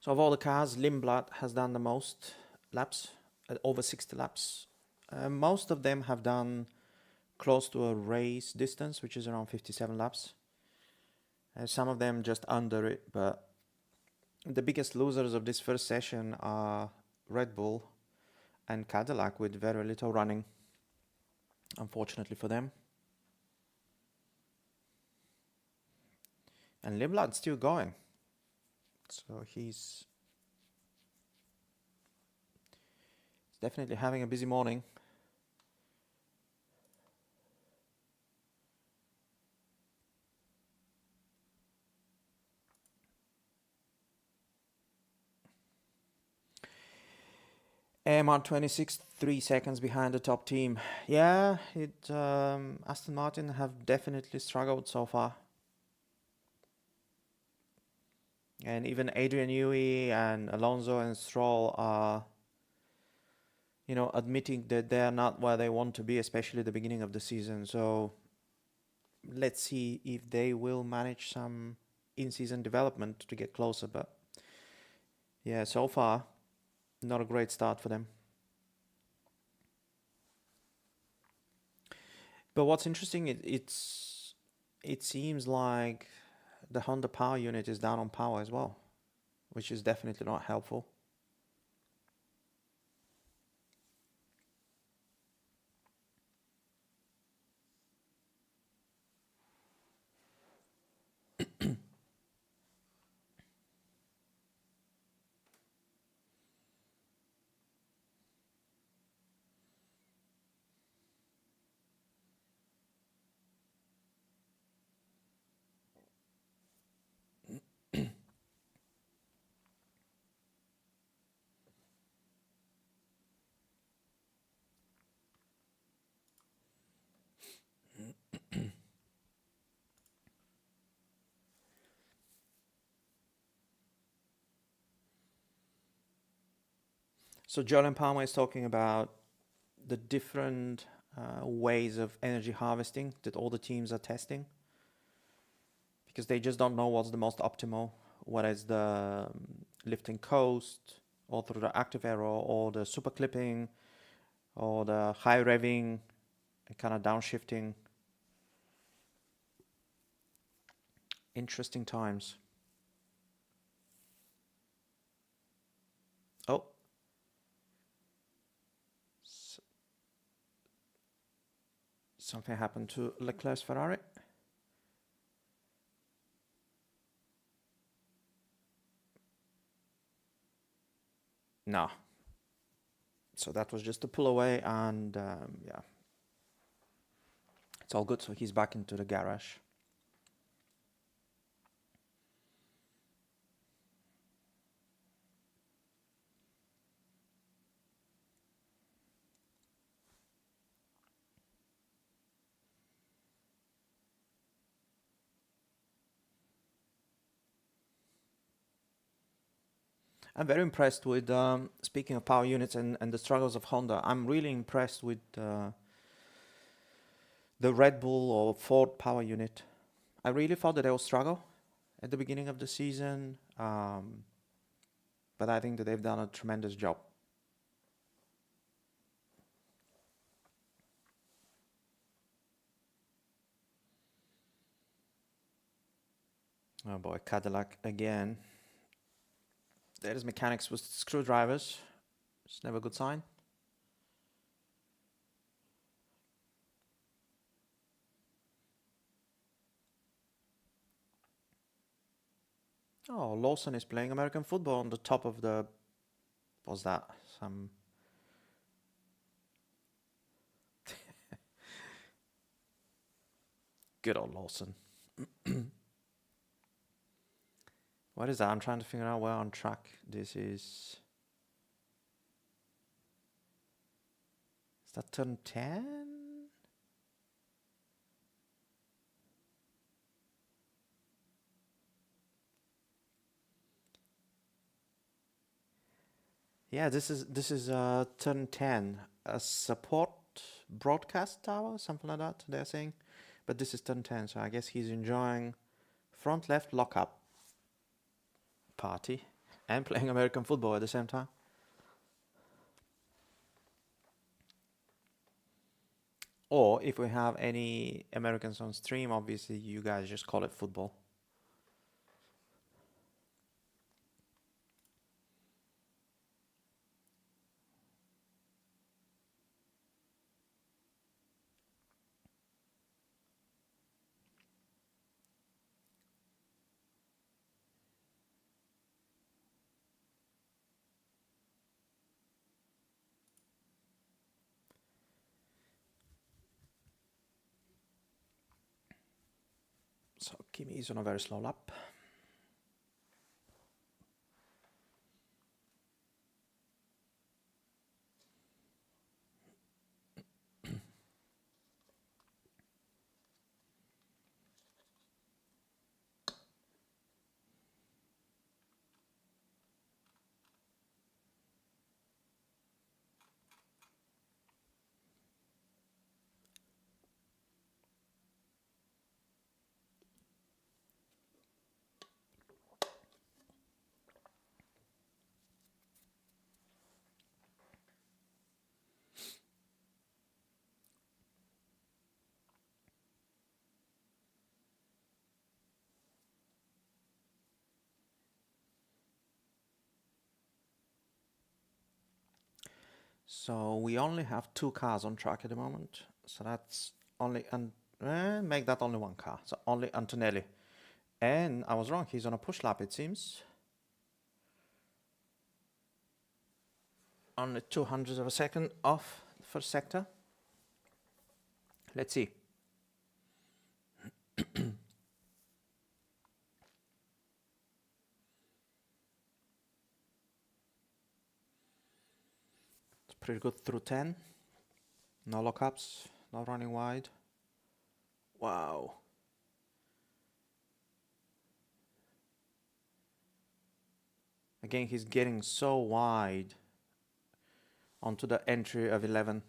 So of all the cars, Lindblad has done the most laps, over 60 laps. Most of them have done close to a race distance, which is around 57 laps. Some of them just under it, but the biggest losers of this first session are Red Bull and Cadillac with very little running, unfortunately for them. And Lindblad's still going. So he's definitely having a busy morning. AMR26, 3 seconds behind the top team. Yeah, Aston Martin have definitely struggled so far. And even Adrian Newey and Alonso and Stroll are, admitting that they're not where they want to be, especially at the beginning of the season. So let's see if they will manage some in-season development to get closer. But yeah, so far, not a great start for them. But what's interesting, it seems like the Honda power unit is down on power as well, which is definitely not helpful. So Jolyon Palmer is talking about the different ways of energy harvesting that all the teams are testing, because they just don't know what's the most optimal, whether it's the lift and coast, or through the active aero, or the super clipping, or the high revving and kind of downshifting. Interesting times. Oh, something happened to Leclerc's Ferrari. No. So that was just a pull away, and yeah, it's all good. So he's back into the garage. I'm very impressed with, speaking of power units and the struggles of Honda, I'm really impressed with the Red Bull or Ford power unit. I really thought that they would struggle at the beginning of the season, but I think that they've done a tremendous job. Oh boy, Cadillac again. There's mechanics with screwdrivers. It's never a good sign. Oh, Lawson is playing American football on the top of the... What's that? Some... Good old Lawson. What is that? I'm trying to figure out where on track this is. Is that turn 10? Yeah, this is turn 10, a support broadcast tower, something like that. They're saying, but this is turn 10, so I guess he's enjoying front left lockup party, and playing American football at the same time. Or if we have any Americans on stream, obviously you guys just call it football. So Kimi is on a very slow lap. So we only have 2 cars on track at the moment. So that's only, and make that only 1 car. So only Antonelli. And I was wrong, he's on a push lap it seems. Only 200 of a second off the first sector. Let's see. It's pretty good through 10. No lockups, no running wide. Wow. Again, he's getting so wide onto the entry of 11.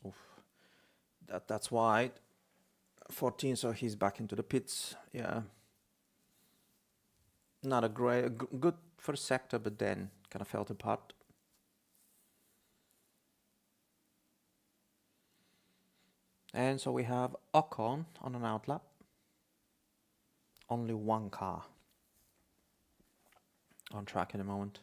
Oof. That's wide. 14, so he's back into the pits. Yeah. Not a great, good first sector, but then kind of fell apart. And so we have Ocon on an outlap. Only 1 car on track at the moment.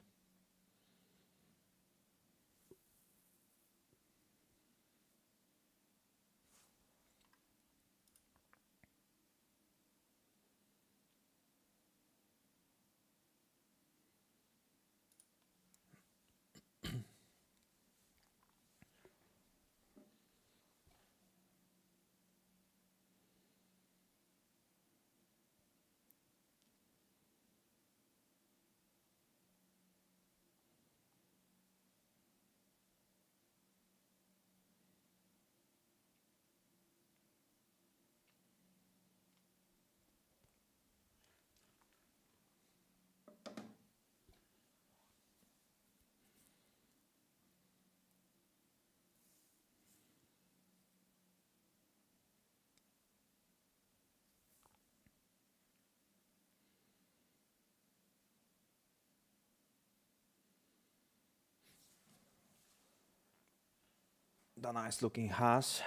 The nice looking Haas.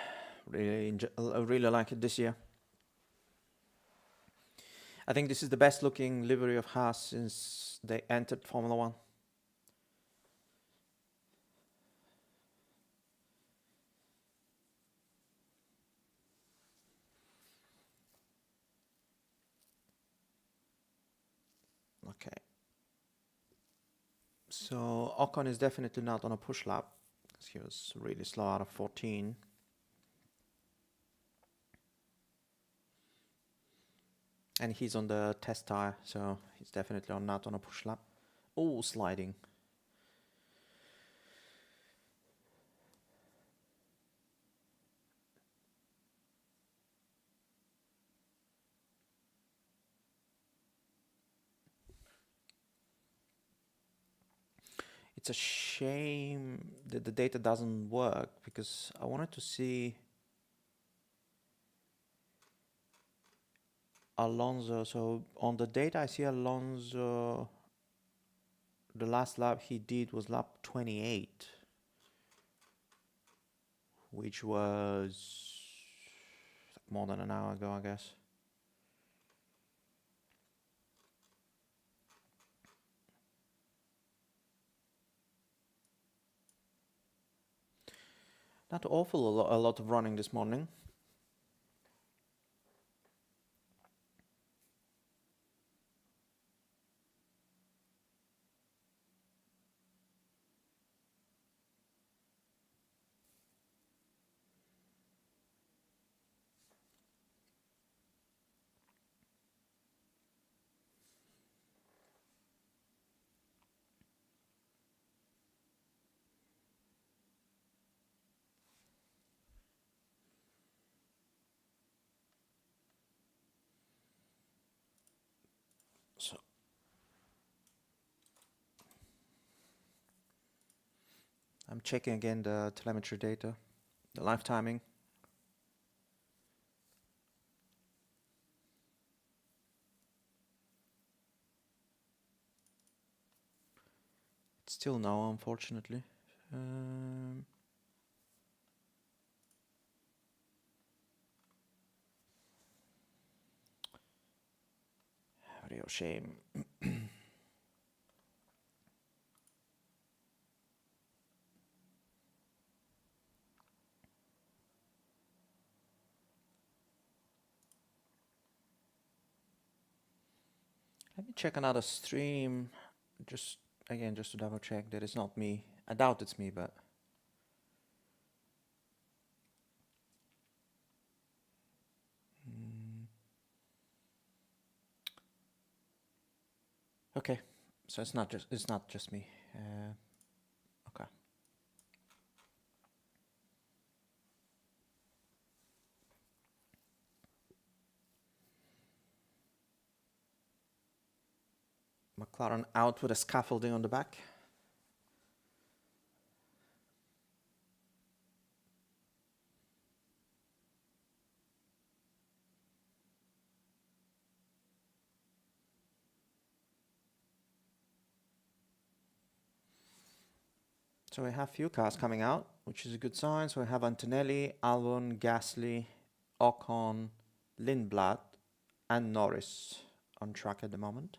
Really like it this year. I think this is the best looking livery of Haas since they entered Formula 1. Okay. So Ocon is definitely not on a push lap because he was really slow out of 14. And he's on the test tire, so he's definitely not on a push lap. Oh, sliding. It's a shame that the data doesn't work because I wanted to see Alonso. So on the data I see Alonso, the last lap he did was lap 28, which was more than an hour ago, I guess. Not awful a lot of running this morning. So I'm checking again the telemetry data, the live timing. It's still no, unfortunately. Real shame. Let me check another stream, just again, just to double check that it's not me. I doubt it's me, but okay. So it's not just me. Okay. McLaren out with a scaffolding on the back. So we have few cars coming out, which is a good sign. So we have Antonelli, Albon, Gasly, Ocon, Lindblad, and Norris on track at the moment.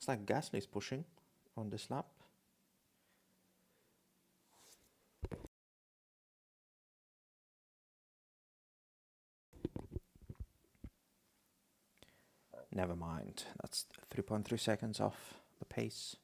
Looks like Gasly is pushing on this lap. Never mind. That's 3.3 seconds off the pace.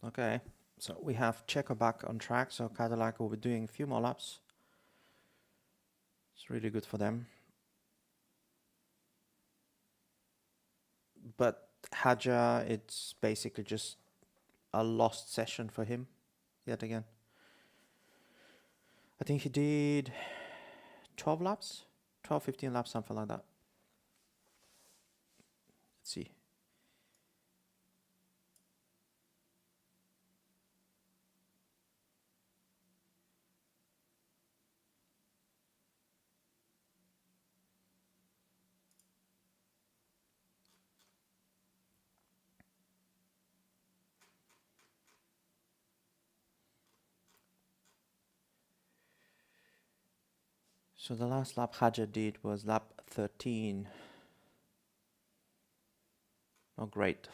Okay, so we have Checo back on track, so Cadillac will be doing a few more laps. It's really good for them. But Hadja, it's basically just a lost session for him yet again. I think he did 12 laps, 12, 15 laps, something like that. Let's see. So the last lap Hajar did was lap 13. Oh, great.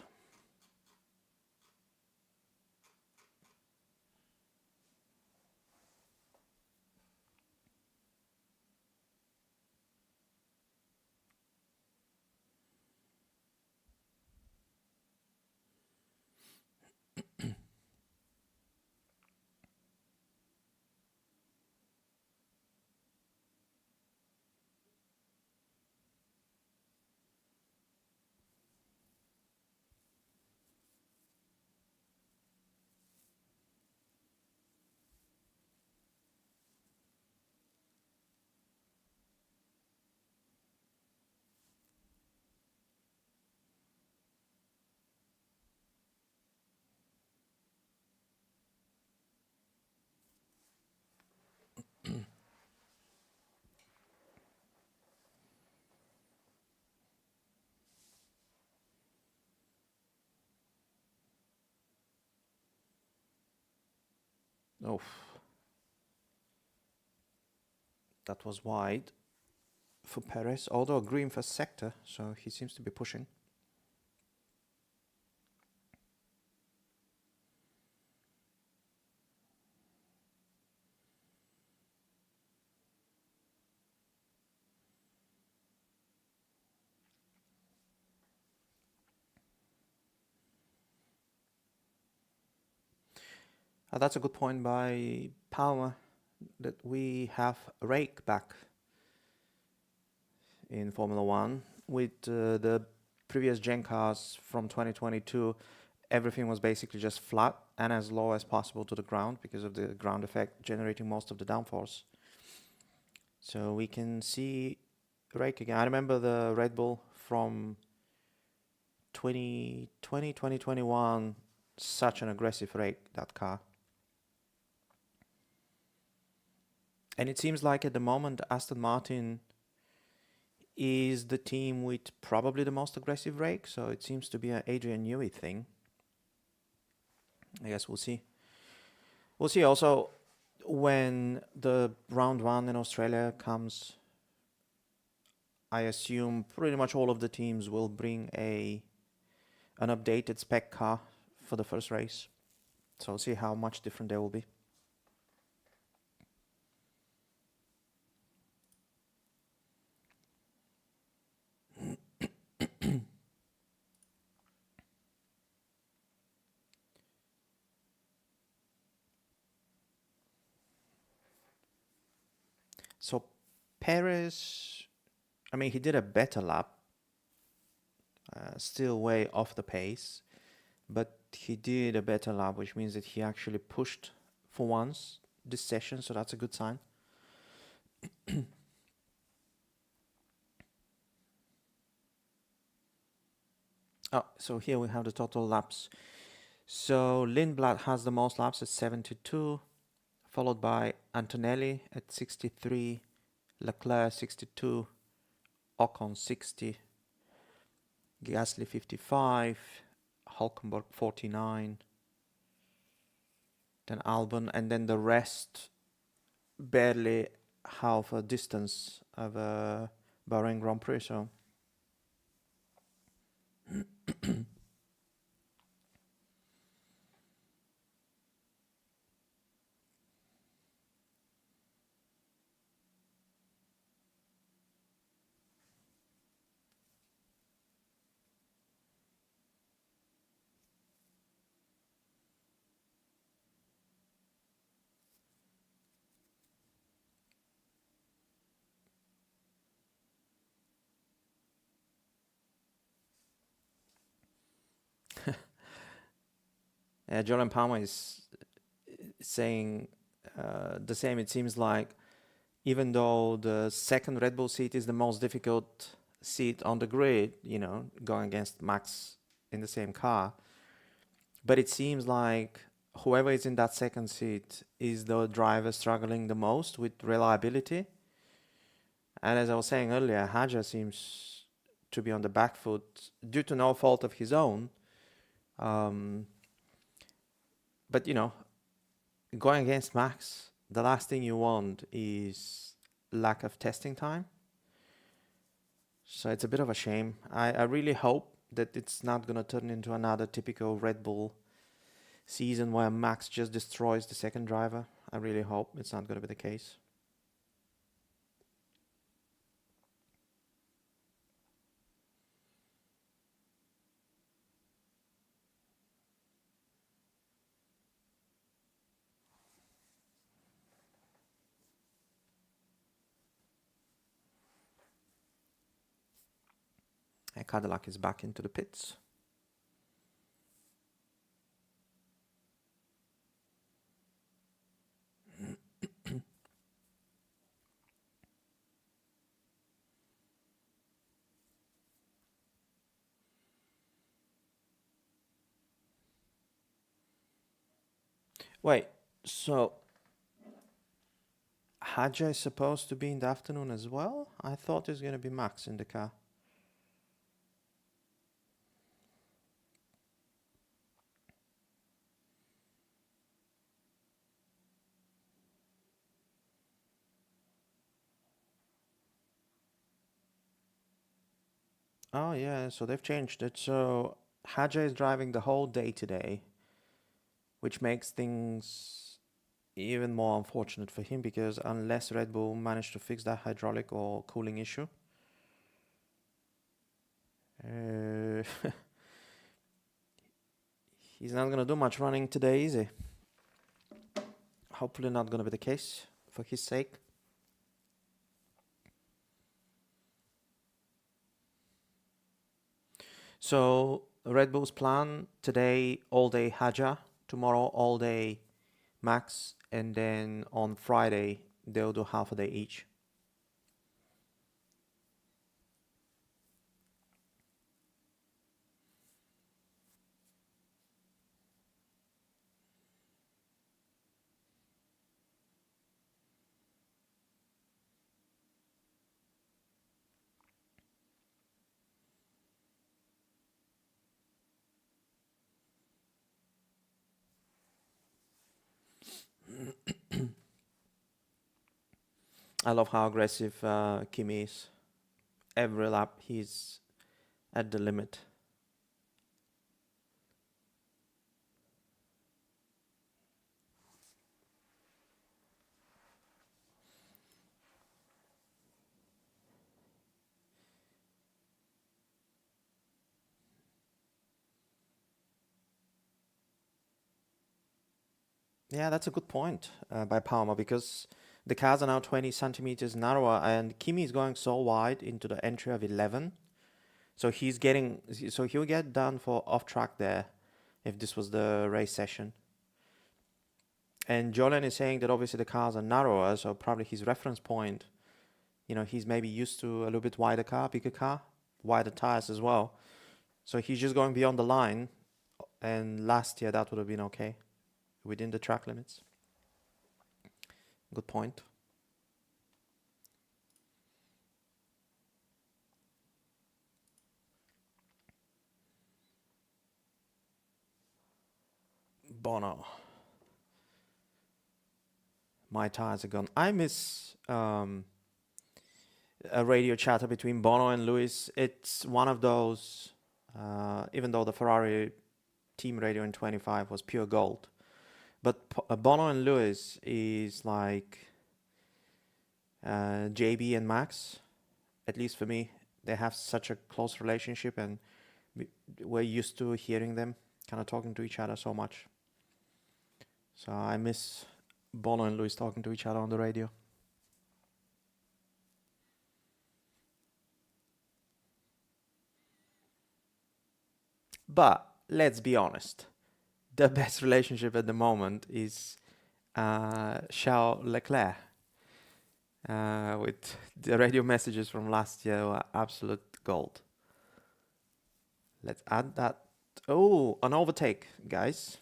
Oh, that was wide for Perez, although green for sector, so he seems to be pushing. That's a good point by Palmer, that we have Rake back in Formula One. With the previous Gen cars from 2022, everything was basically just flat and as low as possible to the ground because of the ground effect generating most of the downforce. So we can see Rake again. I remember the Red Bull from 2020, 2021, such an aggressive Rake, that car. And it seems like at the moment Aston Martin is the team with probably the most aggressive rake, so it seems to be an Adrian Newey thing. I guess we'll see. We'll see also when the round one in Australia comes. I assume pretty much all of the teams will bring an updated spec car for the first race. So we'll see how much different they will be. So Perez, I mean, he did a better lap, still way off the pace, but he did a better lap, which means that he actually pushed for once this session, so that's a good sign. Oh, so here we have the total laps. So Lindblad has the most laps at 72, followed by Antonelli at 63, Leclerc 62, Ocon 60, Gasly 55, Hulkenberg 49, then Albon, and then the rest barely half a distance of a Bahrain Grand Prix. So Jordan Palmer is saying the same. It seems like even though the second Red Bull seat is the most difficult seat on the grid, going against Max in the same car, but it seems like whoever is in that second seat is the driver struggling the most with reliability. And as I was saying earlier, Haja seems to be on the back foot due to no fault of his own. Um, but going against Max, the last thing you want is lack of testing time. So it's a bit of a shame. I really hope that it's not going to turn into another typical Red Bull season where Max just destroys the second driver. I really hope it's not going to be the case. And Cadillac is back into the pits. Wait, so Hadja is supposed to be in the afternoon as well? I thought it's going to be Max in the car. Oh yeah, so they've changed it. So Hadja is driving the whole day today, which makes things even more unfortunate for him because unless Red Bull managed to fix that hydraulic or cooling issue, he's not going to do much running today, is he? Hopefully not going to be the case for his sake. So Red Bull's plan today, all day Hadja, tomorrow all day Max, and then on Friday they'll do half a day each. I love how aggressive Kimi is. Every lap he's at the limit. Yeah, that's a good point by Palmer because the cars are now 20 centimeters narrower and Kimi is going so wide into the entry of 11. So he'll get done for off track there if this was the race session. And Jolien is saying that obviously the cars are narrower, so probably his reference point, he's maybe used to a little bit wider car, bigger car, wider tires as well. So he's just going beyond the line. And last year that would have been okay within the track limits. Good point. Bono. My tires are gone. I miss a radio chatter between Bono and Lewis. It's one of those, even though the Ferrari team radio in 25 was pure gold, but Bono and Lewis is like JB and Max, at least for me. They have such a close relationship and we're used to hearing them kind of talking to each other so much. So I miss Bono and Lewis talking to each other on the radio. But let's be honest, the best relationship at the moment is Charles Leclerc. With the radio messages from last year were absolute gold. Let's add that. Oh, an overtake, guys.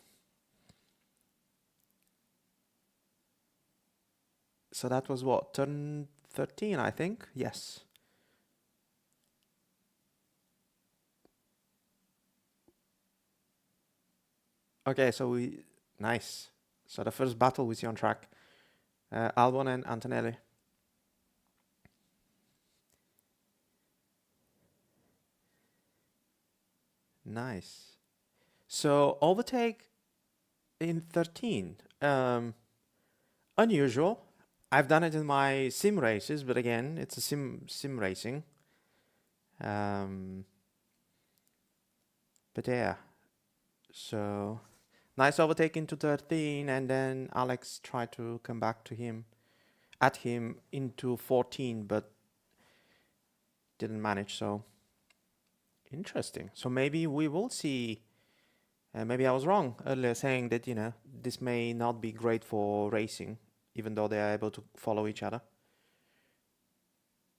So that was what, turn 13, I think? Yes. Okay, so nice. So the first battle we see on track, Albon and Antonelli. Nice. So overtake in 13. Unusual. I've done it in my sim races, but again, it's a sim racing. But yeah, so nice overtake into 13, and then Alex tried to come back to him, at him into 14, but didn't manage. So interesting. So maybe we will see. Maybe I was wrong earlier saying that, this may not be great for racing, even though they are able to follow each other.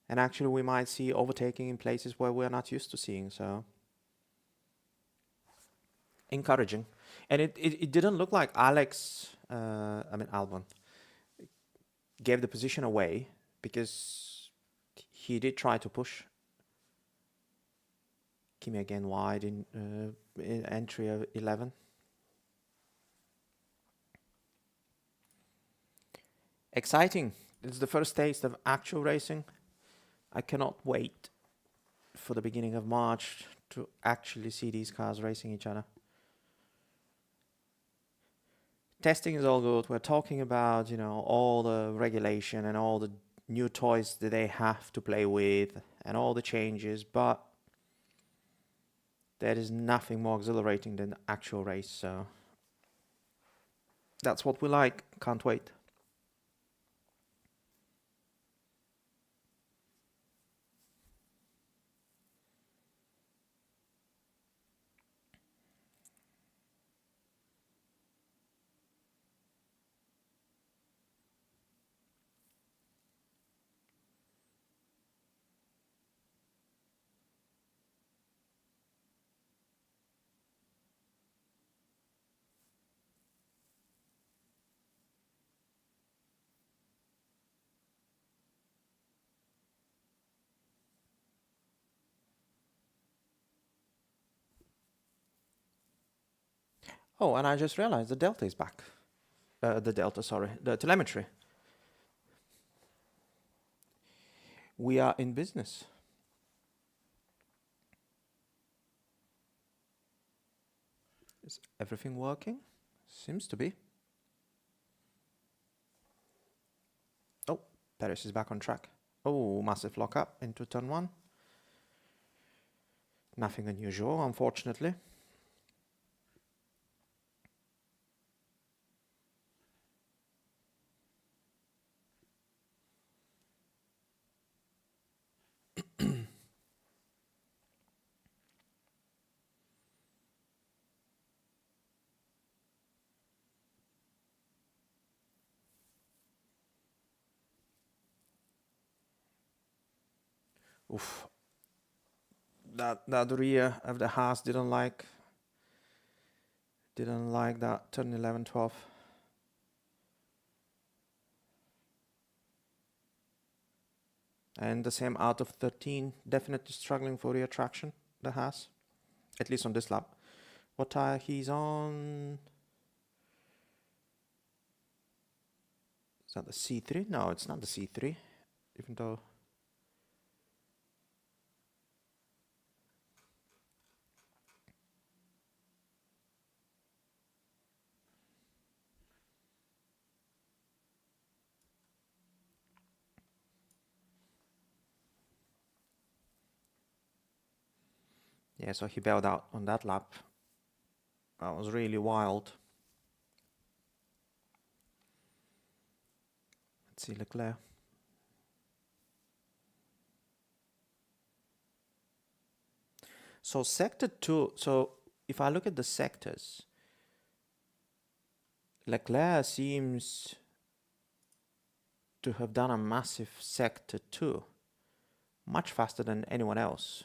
And actually, we might see overtaking in places where we're not used to seeing. So encouraging. And it didn't look like Albon, gave the position away, because he did try to push Kimi again wide in entry of 11. Exciting. It's the first taste of actual racing. I cannot wait for the beginning of March to actually see these cars racing each other. Testing is all good. We're talking about, all the regulation and all the new toys that they have to play with and all the changes, but there is nothing more exhilarating than the actual race. So that's what we like. Can't wait. Oh, and I just realized the Delta is back. The telemetry. We are in business. Is everything working? Seems to be. Oh, Paris is back on track. Oh, massive lock up into turn 1. Nothing unusual, unfortunately. Oof. That rear of the Haas didn't like that turn 11, 12. And the same out of 13, definitely struggling for rear traction, the Haas, at least on this lap. What tire he's on? Is that the C3? No, it's not the C3, even though... Yeah, so he bailed out on that lap. That was really wild. Let's see Leclerc. So sector 2, so if I look at the sectors, Leclerc seems to have done a massive sector 2, much faster than anyone else.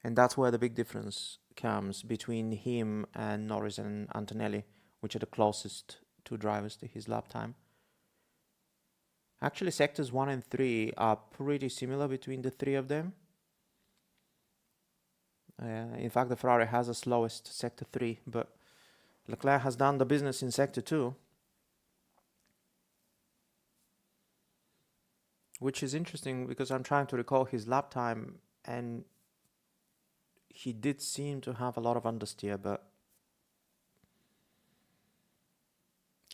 And that's where the big difference comes between him and Norris and Antonelli, which are the closest two drivers to his lap time. Actually, sectors 1 and 3 are pretty similar between the three of them. In fact, the Ferrari has the slowest sector 3, but Leclerc has done the business in sector 2, which is interesting because I'm trying to recall his lap time, and he did seem to have a lot of understeer, but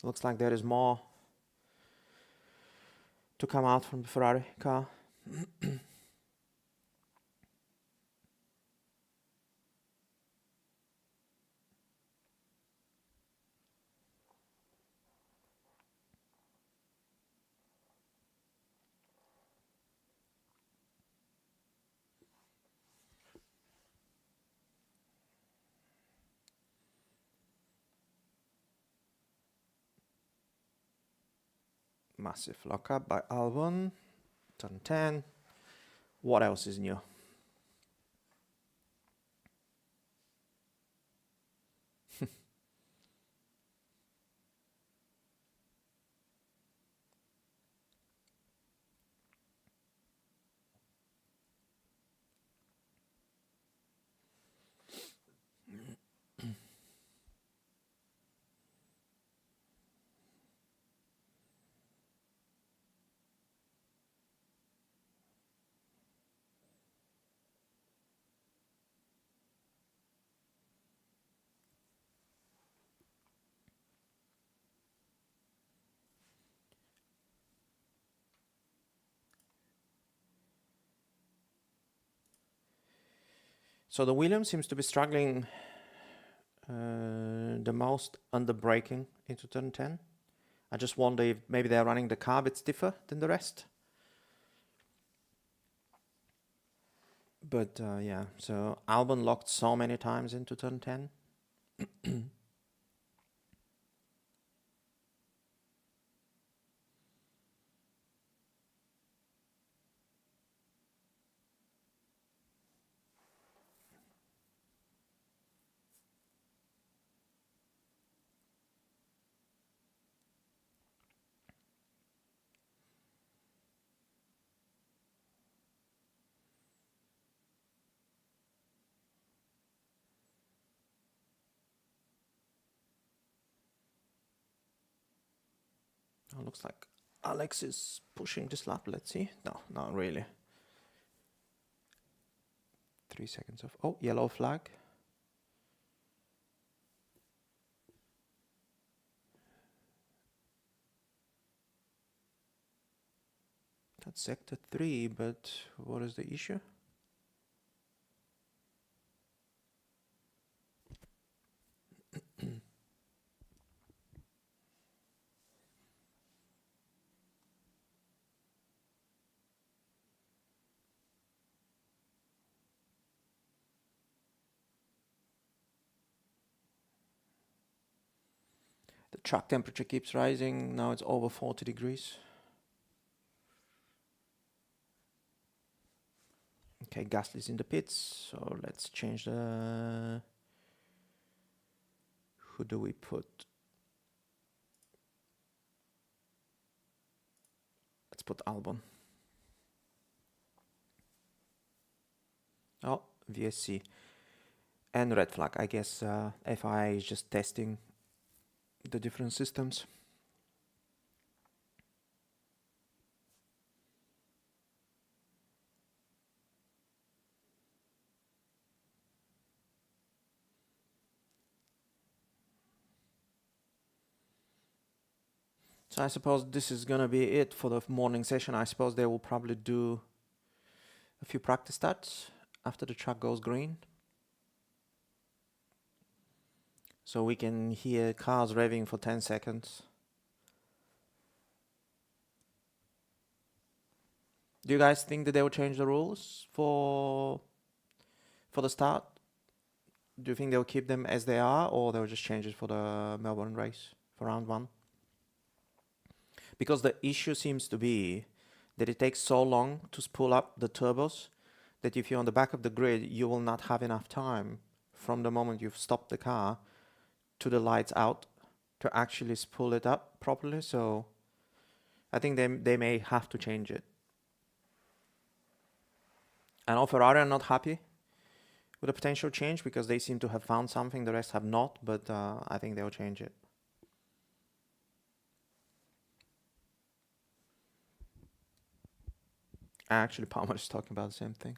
looks like there is more to come out from the Ferrari car. Massive lockup by Albon, turn 10. What else is new? So the Williams seems to be struggling the most under braking into turn 10. I just wonder if maybe they're running the car a bit stiffer than the rest. But yeah, so Albon locked so many times into turn 10. Oh, looks like Alex is pushing this lap. Let's see. No, not really. 3 seconds off. Oh, yellow flag. That's sector 3, but what is the issue? The track temperature keeps rising. Now it's over 40 degrees. Okay, Gasly's in the pits, so let's change the... Who do we put? Let's put Albon. Oh, VSC. And red flag. I guess FIA is just testing the different systems. So I suppose this is gonna be it for the morning session. I suppose they will probably do a few practice starts after the track goes green. So we can hear cars revving for 10 seconds. Do you guys think that they will change the rules for the start? Do you think they'll keep them as they are, or they'll just change it for the Melbourne race for round one? Because the issue seems to be that it takes so long to spool up the turbos that if you're on the back of the grid, you will not have enough time from the moment you've stopped the car to the lights out to actually spool it up properly. So I think they may have to change it. I know Ferrari are not happy with a potential change because they seem to have found something the rest have not, but I think they'll change it. Actually, Palmer is talking about the same thing.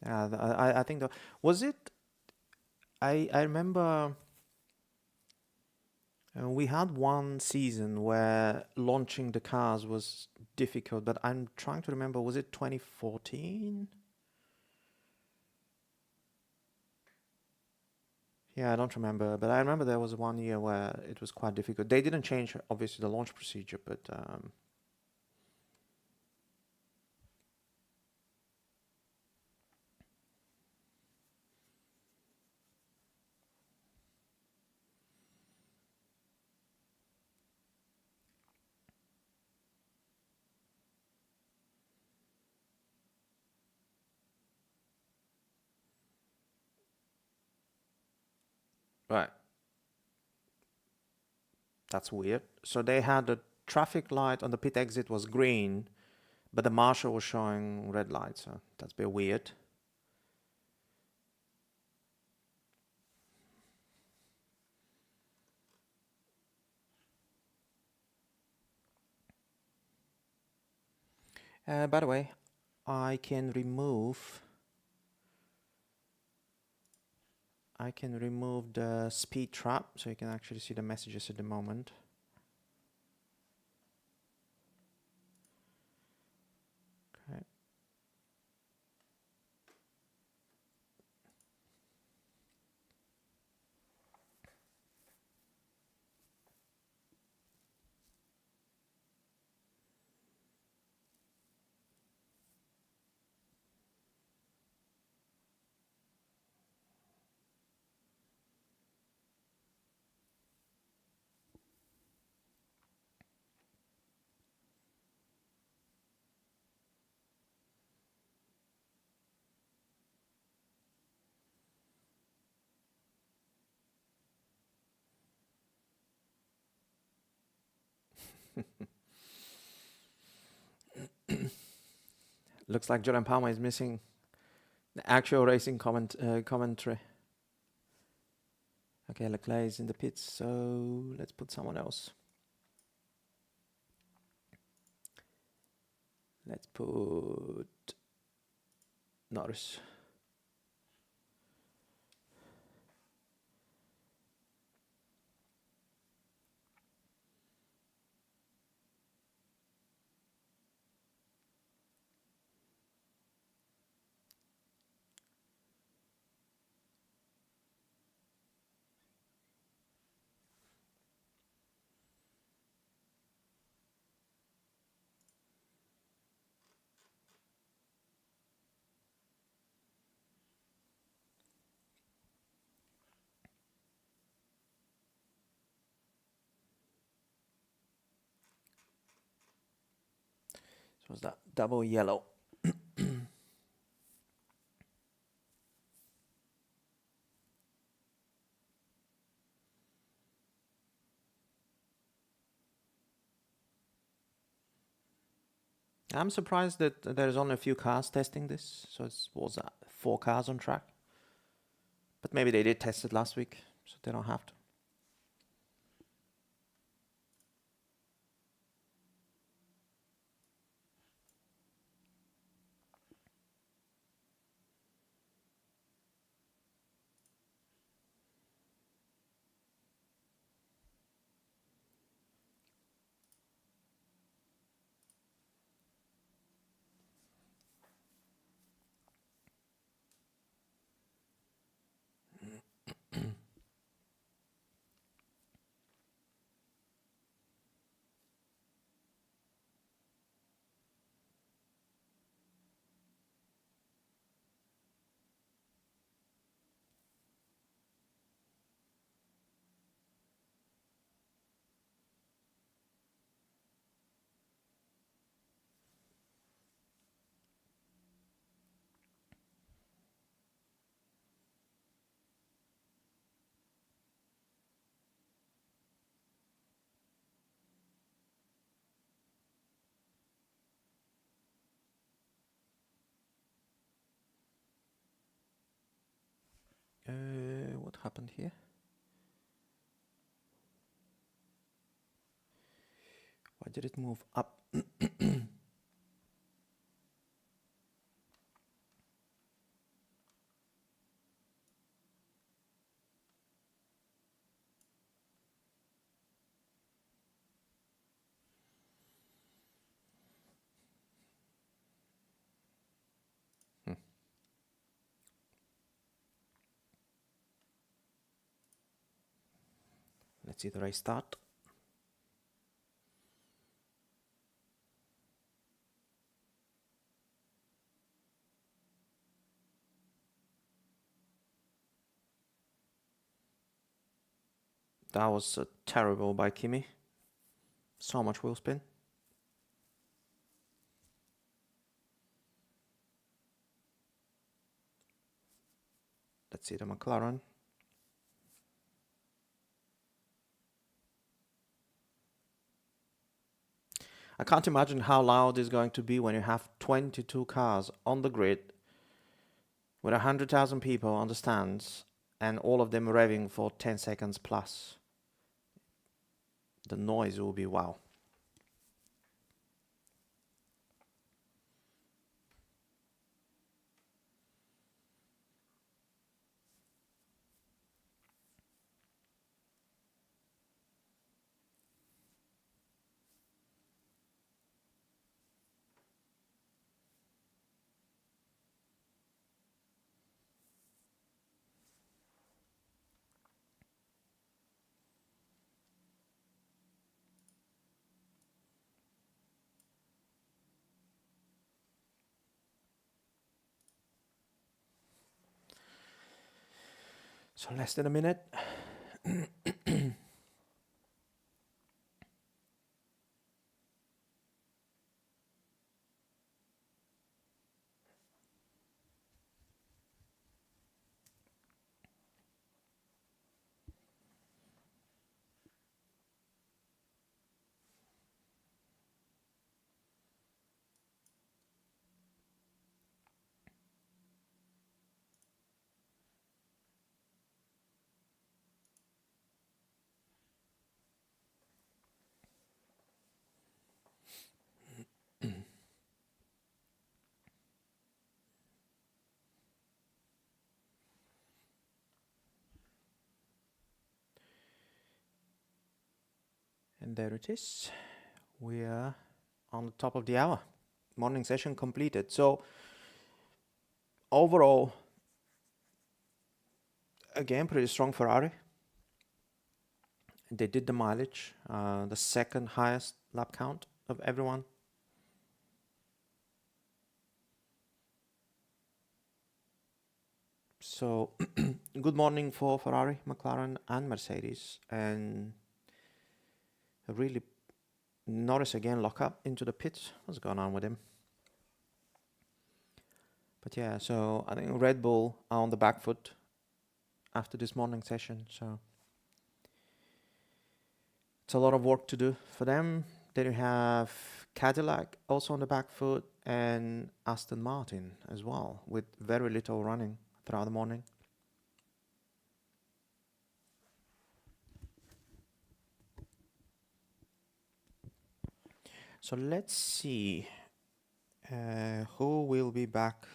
Yeah, I think was it? I remember we had one season where launching the cars was difficult, but I'm trying to remember, was it 2014? Yeah, I don't remember, but I remember there was one year where it was quite difficult. They didn't change, obviously, the launch procedure, but right. That's weird. So they had the traffic light on the pit exit was green, but the marshal was showing red light. So that's a bit weird. By the way, I can remove the speed trap, so you can actually see the messages at the moment. Okay. Looks like Jordan Palmer is missing the actual racing commentary. Okay, Leclerc is in the pits, so let's put someone else. Let's put Norris. So was that double yellow? I'm surprised that there's only a few cars testing this. So it was 4 cars on track. But maybe they did test it last week, so they don't have to. happened here? Why did it move up? Let's see the race start. That was terrible by Kimi. So much wheel spin. Let's see the McLaren. I can't imagine how loud it's going to be when you have 22 cars on the grid with 100,000 people on the stands and all of them revving for 10 seconds plus. The noise will be wow. So less than a minute. And there it is. We are on the top of the hour. Morning session completed. So overall, again, pretty strong Ferrari. They did the mileage, the second highest lap count of everyone. So good morning for Ferrari, McLaren and Mercedes. And really, Norris again lock up into the pits. What's going on with him? But yeah, so I think Red Bull are on the back foot after this morning session. So it's a lot of work to do for them. Then you have Cadillac also on the back foot and Aston Martin as well, with very little running throughout the morning. So let's see who will be back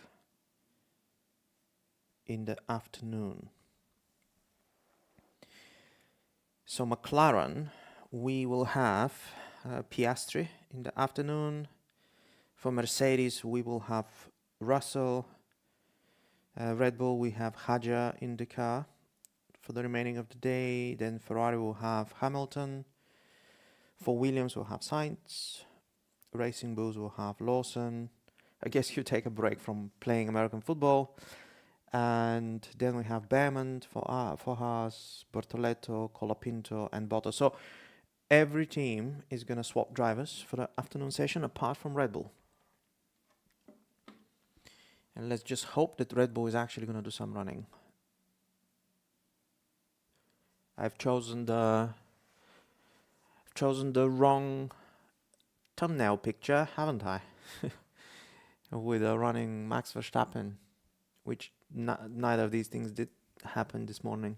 in the afternoon. So McLaren, we will have Piastri in the afternoon. For Mercedes, we will have Russell. Red Bull, we have Hadjar in the car for the remaining of the day. Then Ferrari will have Hamilton. For Williams, we'll have Sainz. Racing Bulls will have Lawson. I guess you take a break from playing American football. And then we have Behrman for Haas, Bortoleto, Colapinto, and Bottas. So every team is going to swap drivers for the afternoon session apart from Red Bull. And let's just hope that Red Bull is actually going to do some running. I've chosen the wrong thumbnail picture, haven't I? With a running Max Verstappen, which neither of these things did happen this morning.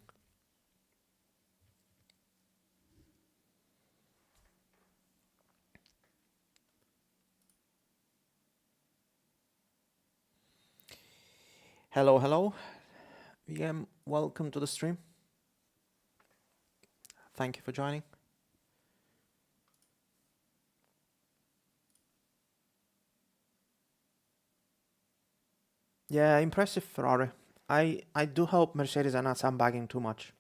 Hello, hello. VM, welcome to the stream. Thank you for joining. Yeah, impressive Ferrari. I do hope Mercedes are not sandbagging too much.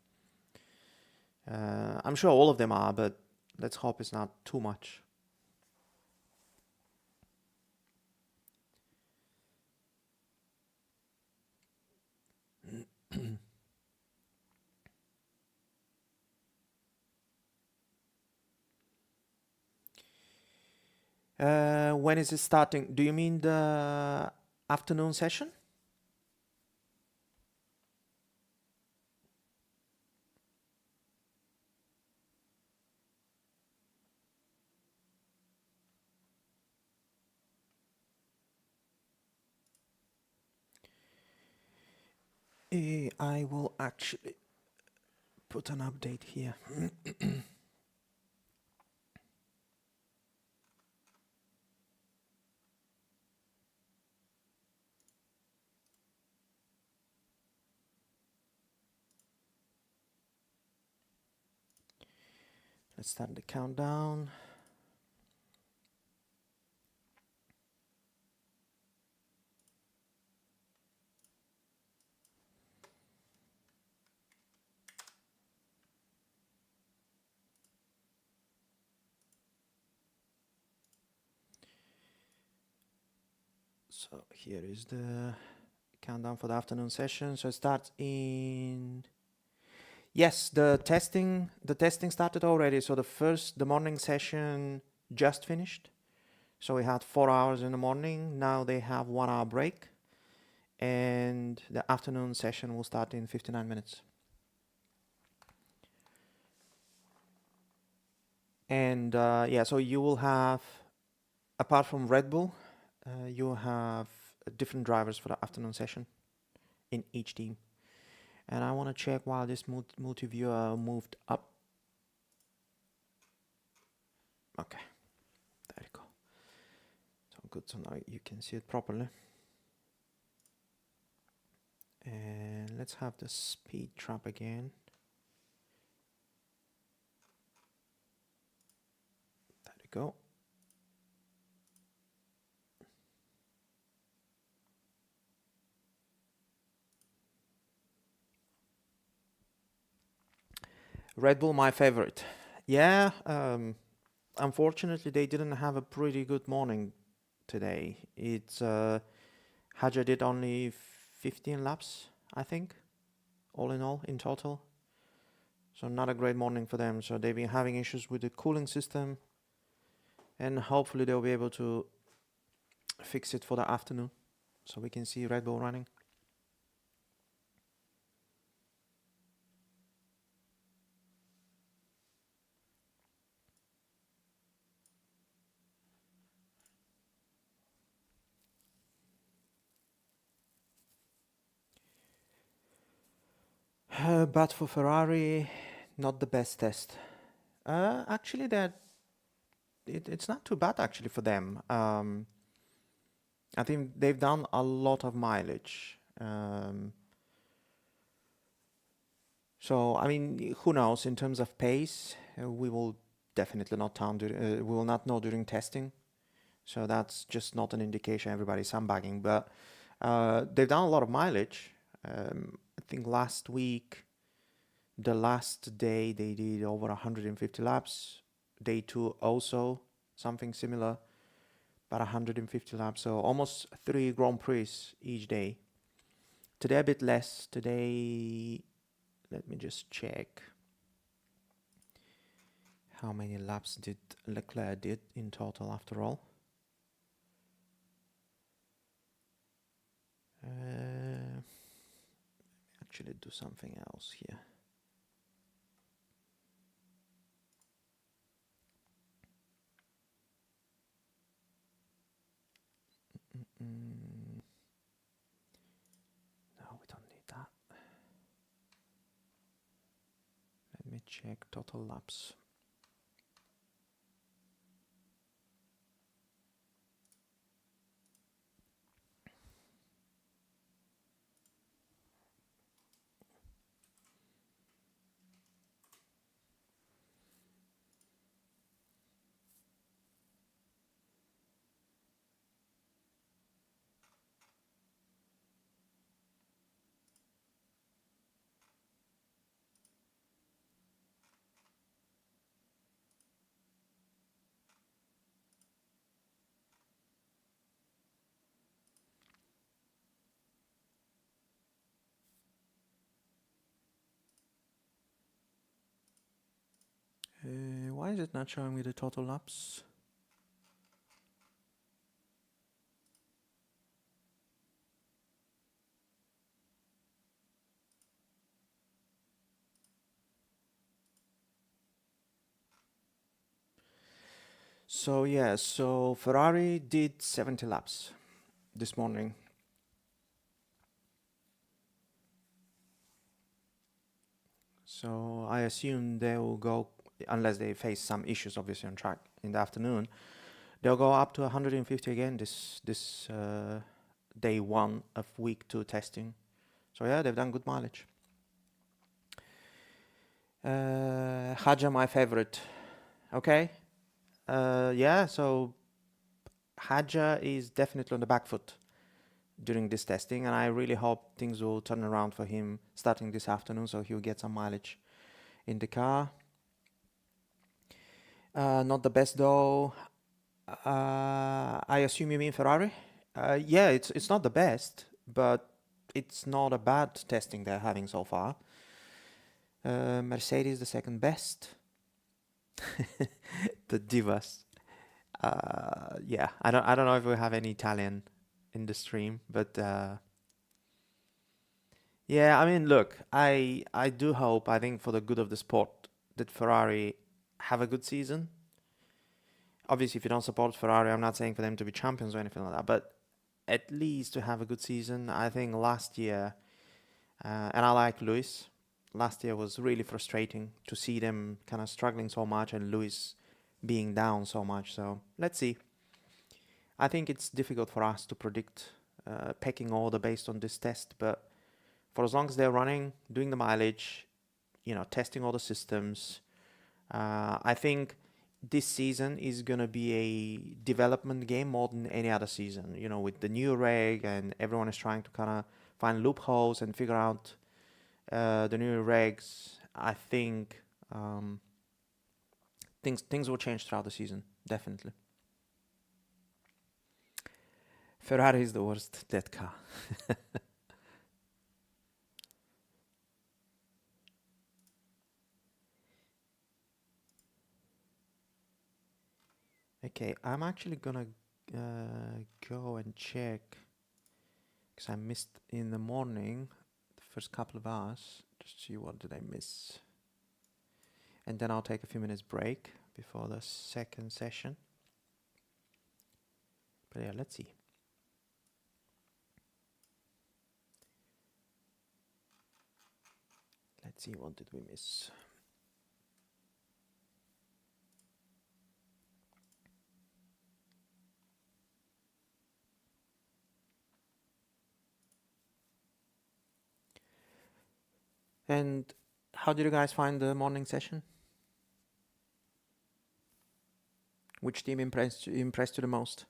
I'm sure all of them are, but let's hope it's not too much. When is it starting? Do you mean the afternoon session? I will actually put an update here. Let's start the countdown. So here is the countdown for the afternoon session. So it starts in... Yes, the testing started already. So the morning session just finished. So we had 4 hours in the morning. Now they have 1 hour break, and the afternoon session will start in 59 minutes. And yeah, so you will have, apart from Red Bull, you have different drivers for the afternoon session in each team. And I want to check while this multi-viewer moved up. Okay, there you go. So good, so now you can see it properly. And let's have the speed trap again. There you go. Red Bull, my favorite. Yeah, unfortunately, they didn't have a pretty good morning today. It's Haja did only 15 laps, I think, all in all, in total. So not a great morning for them. So they've been having issues with the cooling system, and hopefully they'll be able to fix it for the afternoon, so we can see Red Bull running. But for Ferrari, not the best test. Actually, it's not too bad actually for them. I think they've done a lot of mileage. So I mean, who knows in terms of pace? We will definitely not we will not know during testing. So that's just not an indication everybody's sandbagging. But they've done a lot of mileage. I think last week, the last day, they did over 150 laps. Day 2 also something similar, about 150 laps. So almost 3 Grand Prix each day. Today a bit less. Today, let me just check. How many laps did Leclerc did in total after all? Actually do something else here. No, we don't need that. Let me check total laps. Why is it not showing me the total laps? So yeah, so Ferrari did 70 laps this morning. So I assume they will go, unless they face some issues obviously on track in the afternoon, they'll go up to 150 again this day one of week two testing. So yeah, they've done good mileage. Hadja, my favorite. Okay. Yeah, so Hadja is definitely on the back foot during this testing, and I really hope things will turn around for him starting this afternoon, so he'll get some mileage in the car. Not the best though. I assume you mean Ferrari? Yeah, it's not the best, but it's not a bad testing they're having so far. Mercedes the second best. The divas. Yeah, I don't know if we have any Italian in the stream, but yeah, I mean, look, I do hope, I think for the good of the sport, that Ferrari have a good season. Obviously, if you don't support Ferrari, I'm not saying for them to be champions or anything like that, but at least to have a good season. I think last year, and I like Lewis. Last year was really frustrating to see them kind of struggling so much and Lewis being down so much. So let's see. I think it's difficult for us to predict pecking order based on this test, but for as long as they're running, doing the mileage, testing all the systems, I think this season is going to be a development game more than any other season, with the new reg and everyone is trying to kind of find loopholes and figure out the new regs. I think things will change throughout the season, definitely. Ferrari is the worst dead car. Okay, I'm actually gonna go and check because I missed in the morning the first couple of hours. Just see what did I miss, and then I'll take a few minutes break before the second session. But yeah, let's see. Let's see, what did we miss? And how did you guys find the morning session? Which team impressed you the most?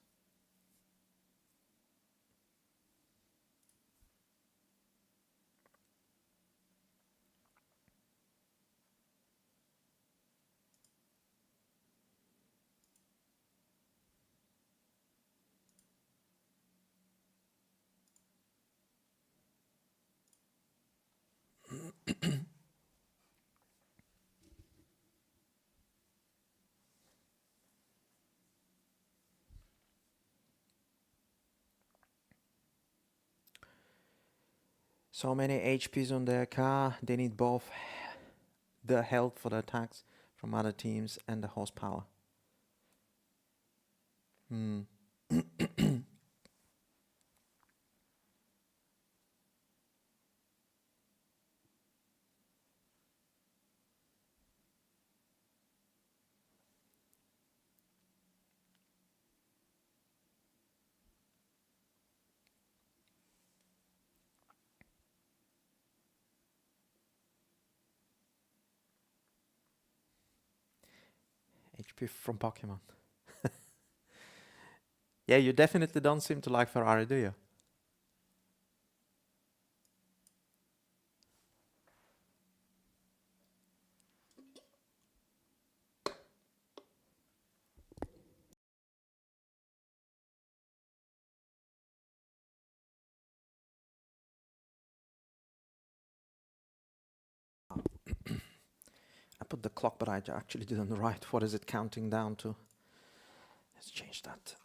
So many HPs on their car. They need both the health for the attacks from other teams and the horsepower. HP from Pokemon. Yeah, you definitely don't seem to like Ferrari, do you? put the clock, but I actually didn't write what is it counting down to. Let's change that.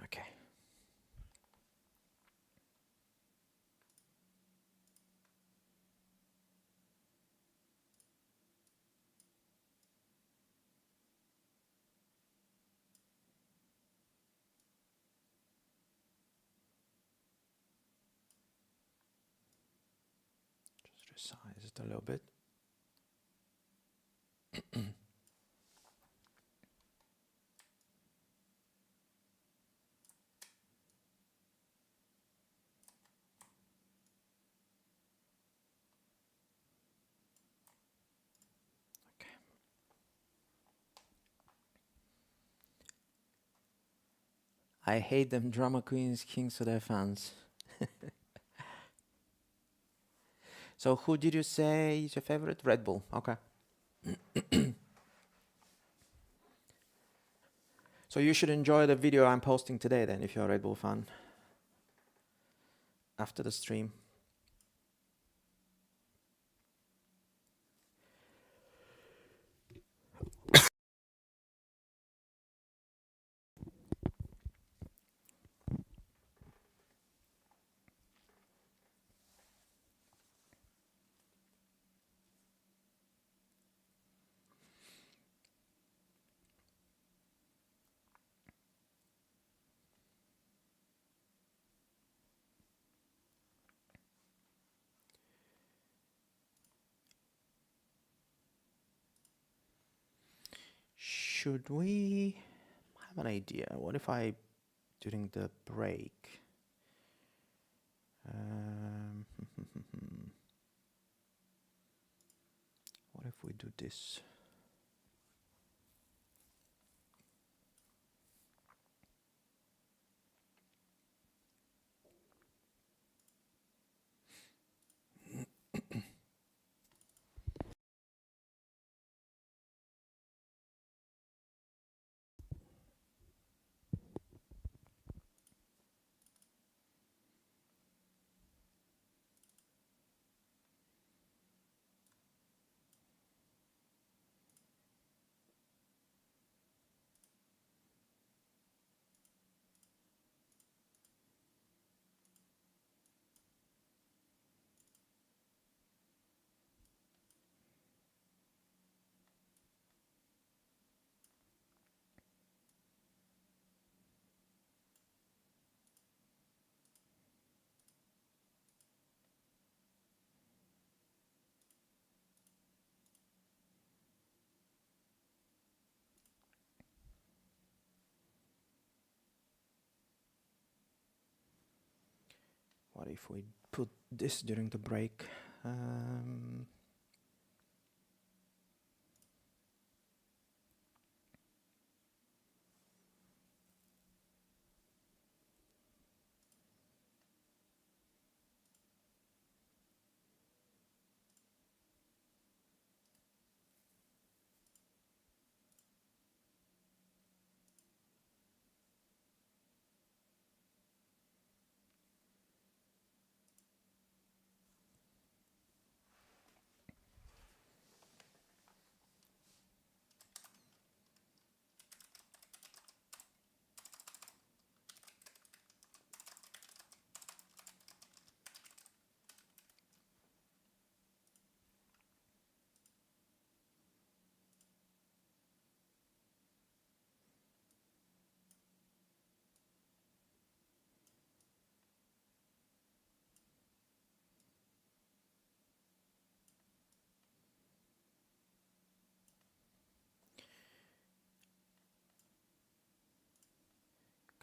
Okay. Just resize it a little bit. I hate them drama queens, kings to their fans. So who did you say is your favorite? Red Bull. Okay. So you should enjoy the video I'm posting today then, if you're a Red Bull fan. After the stream. Should we have an idea? What if I, during the break, what if we do this? What if we put this during the break?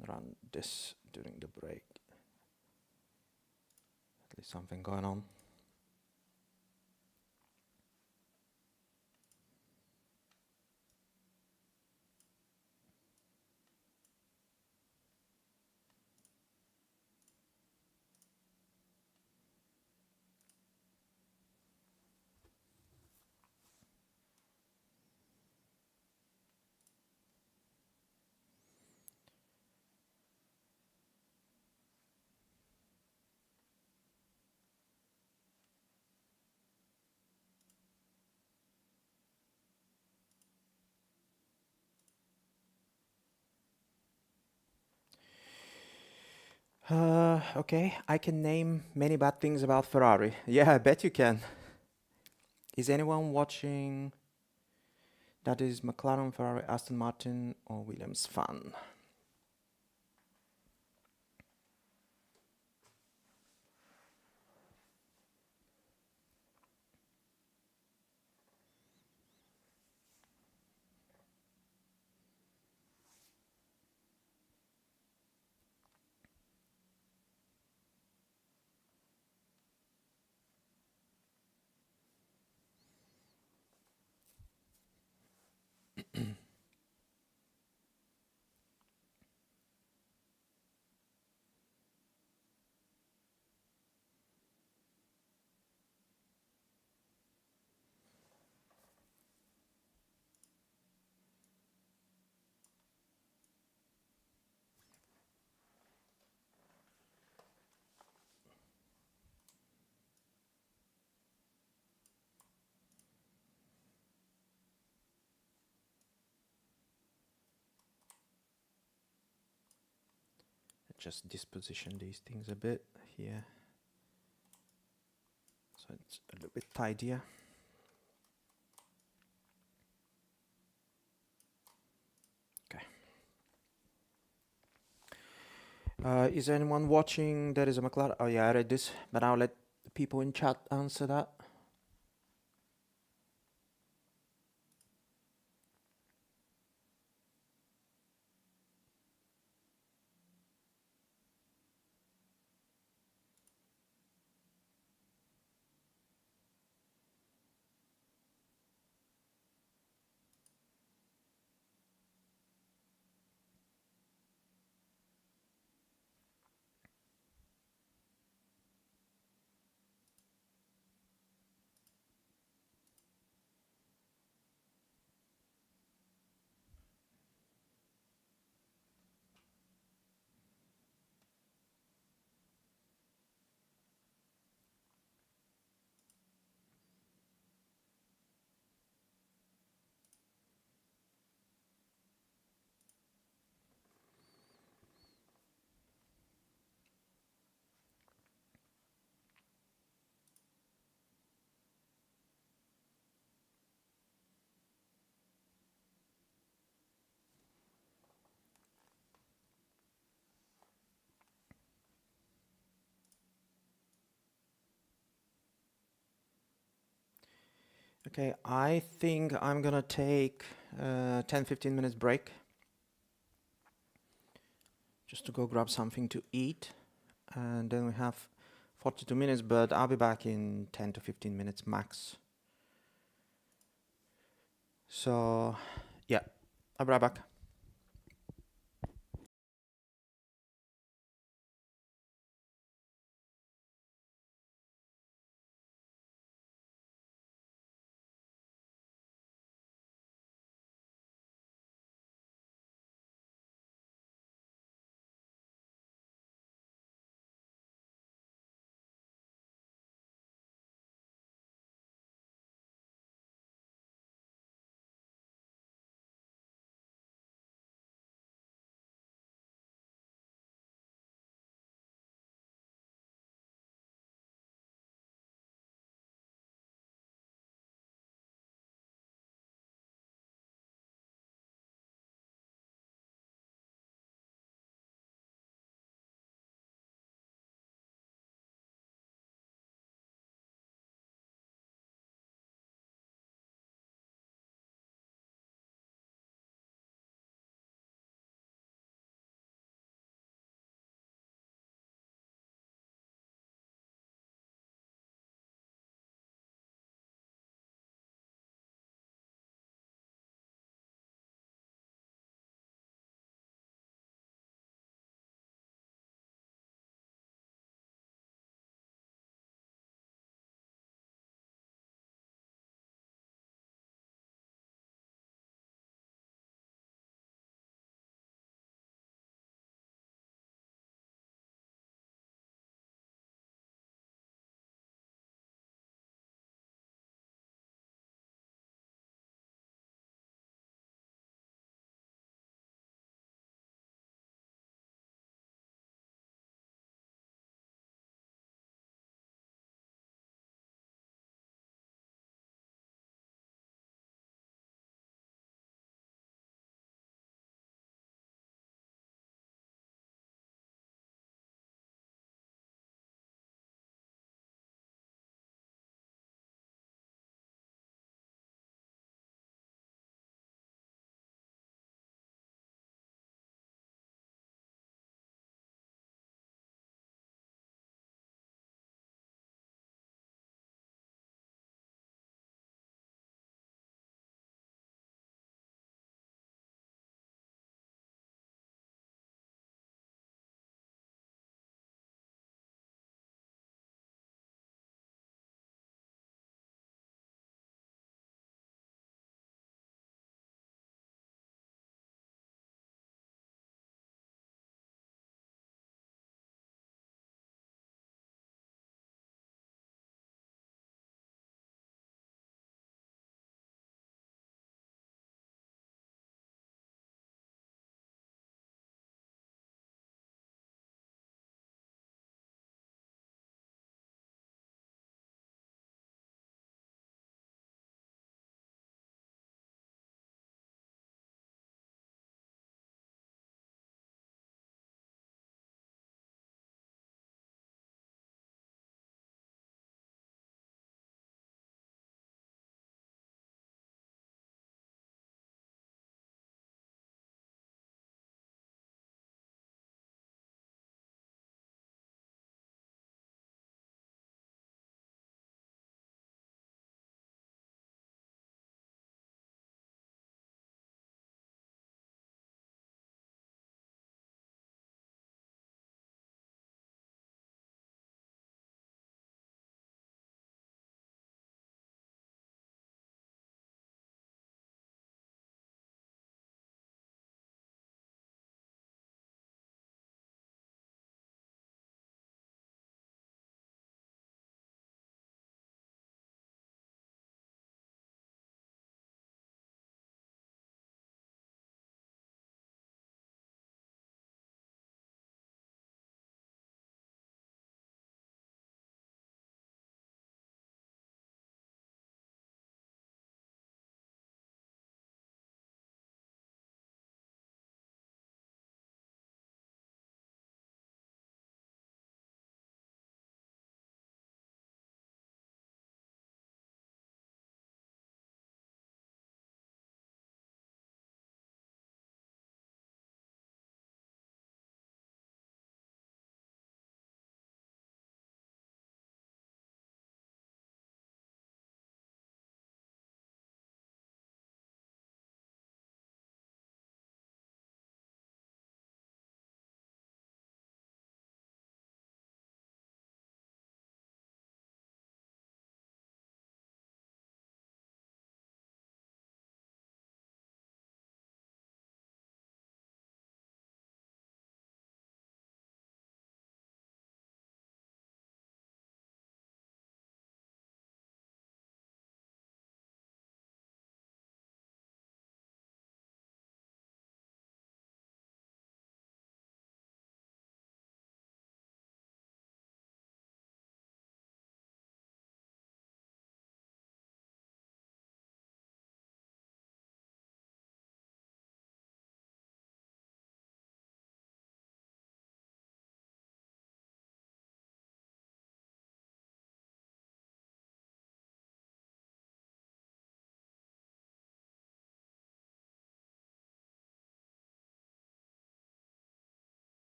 can run this during the break. At least something going on. Okay, I can name many bad things about Ferrari. Yeah, I bet you can. Is anyone watching that is McLaren, Ferrari, Aston Martin, or Williams fan? Just disposition these things a bit here, so it's a little bit tidier. Okay. Is anyone watching that is a McLaren? Oh yeah, I read this, but I'll let the people in chat answer that. Okay, I think I'm gonna take 10-15 minutes break just to go grab something to eat, and then we have 42 minutes, but I'll be back in 10 to 15 minutes max. So yeah, I'll be right back.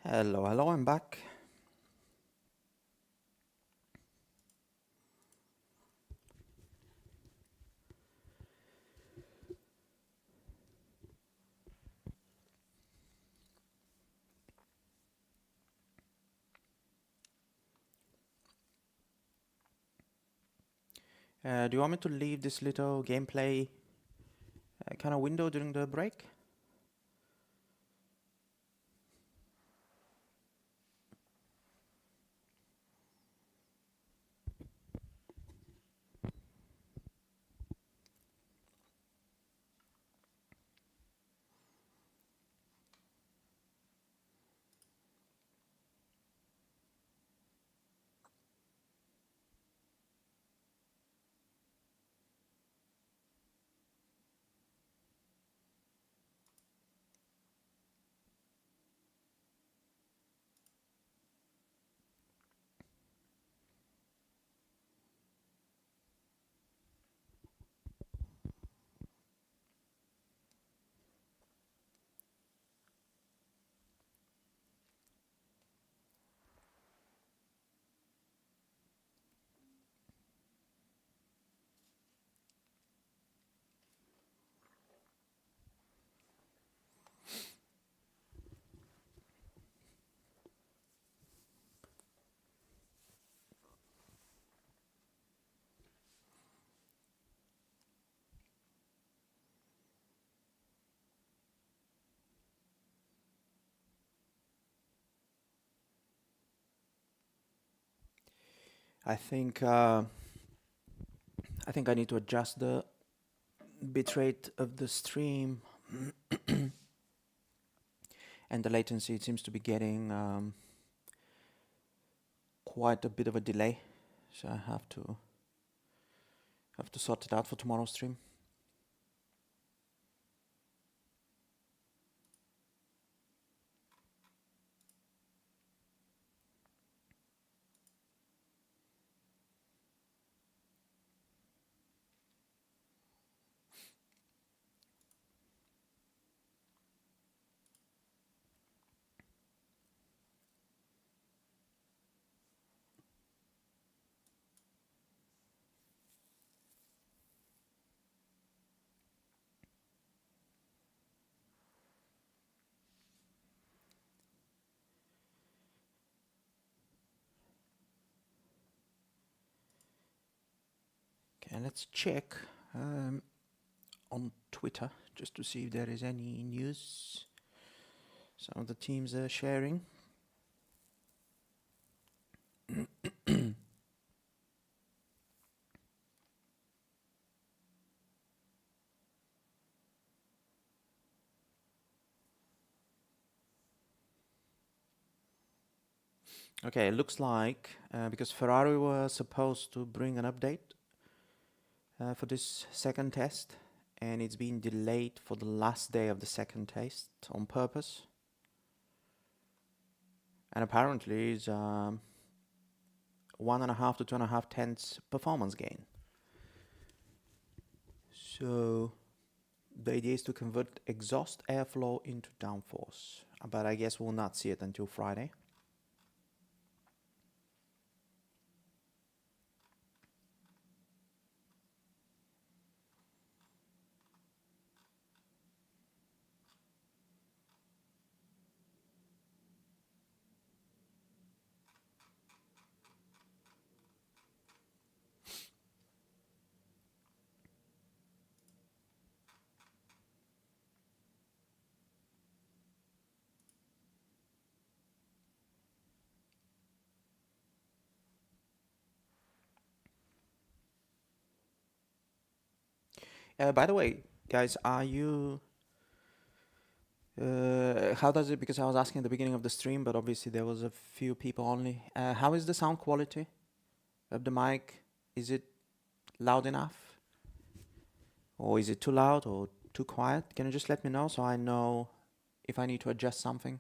Hello, hello, I'm back. Do you want me to leave this little gameplay kind of window during the break? I think I need to adjust the bitrate of the stream and the latency. It seems to be getting quite a bit of a delay, so I have to sort it out for tomorrow's stream. Okay, let's check on Twitter just to see if there is any news. Some of the teams are sharing. Okay, it looks like because Ferrari was supposed to bring an update for this second test, and it's been delayed for the last day of the second test on purpose. And apparently it's 1.5 to 2.5 tenths performance gain. So the idea is to convert exhaust airflow into downforce, but I guess we'll not see it until Friday. By the way, guys, are you... how does it, because I was asking at the beginning of the stream, but obviously there was a few people only. How is the sound quality of the mic? Is it loud enough? Or is it too loud or too quiet? Can you just let me know so I know if I need to adjust something?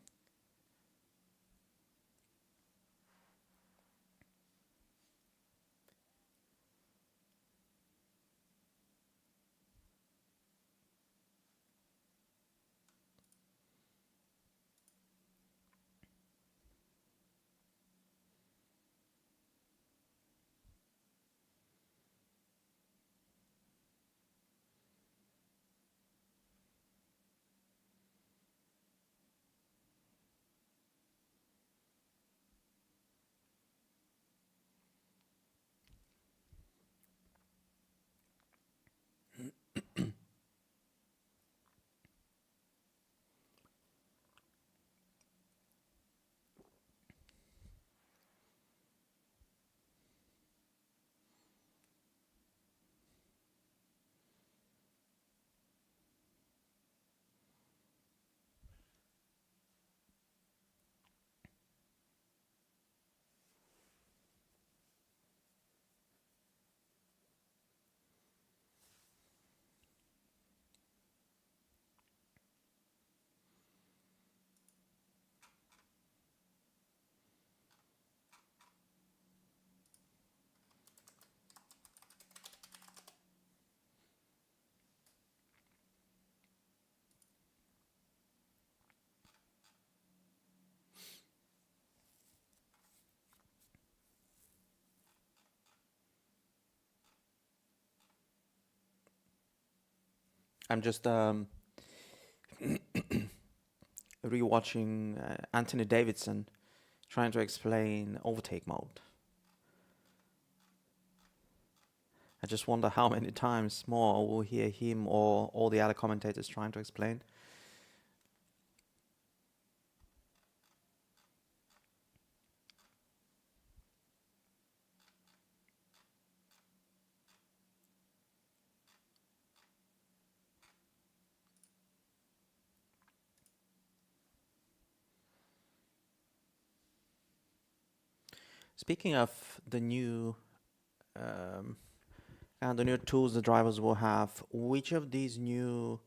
I'm just rewatching Anthony Davidson trying to explain overtake mode. I just wonder how many times more we'll hear him or all the other commentators trying to explain. Speaking of the new um, and the new tools the drivers will have, which of these new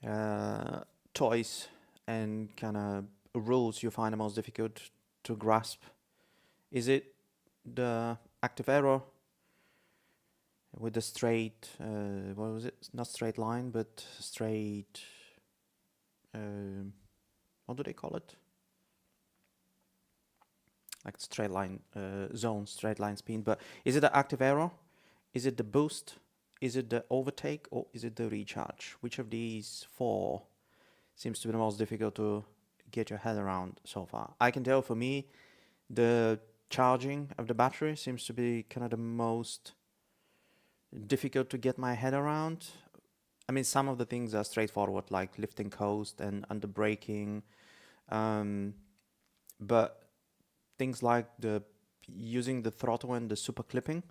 uh, toys and kind of rules you find the most difficult to grasp? Is it the active error with the straight, what was it? Not straight line, but straight, what do they call it? Like straight line zone, straight line speed. But is it the active error? Is it the boost? Is it the overtake? Or is it the recharge? Which of these four seems to be the most difficult to get your head around so far? I can tell for me, the charging of the battery seems to be kind of the most difficult to get my head around. I mean, some of the things are straightforward, like lifting coast and under braking, but things like the using the throttle and the super clipping,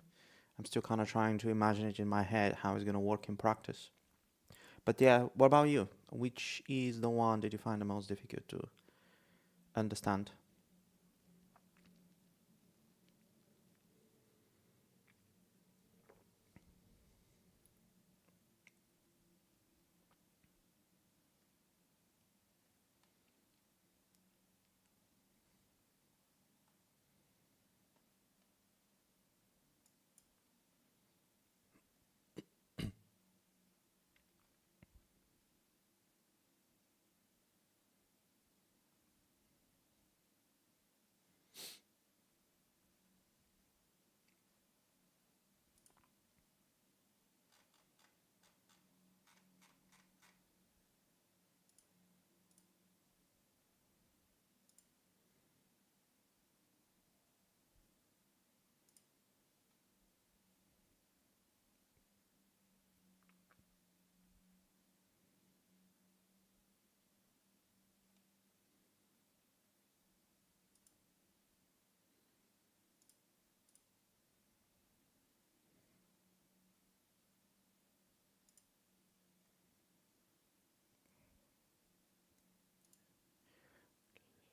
I'm still kind of trying to imagine it in my head how it's going to work in practice. But yeah, what about you? Which is the one that you find the most difficult to understand?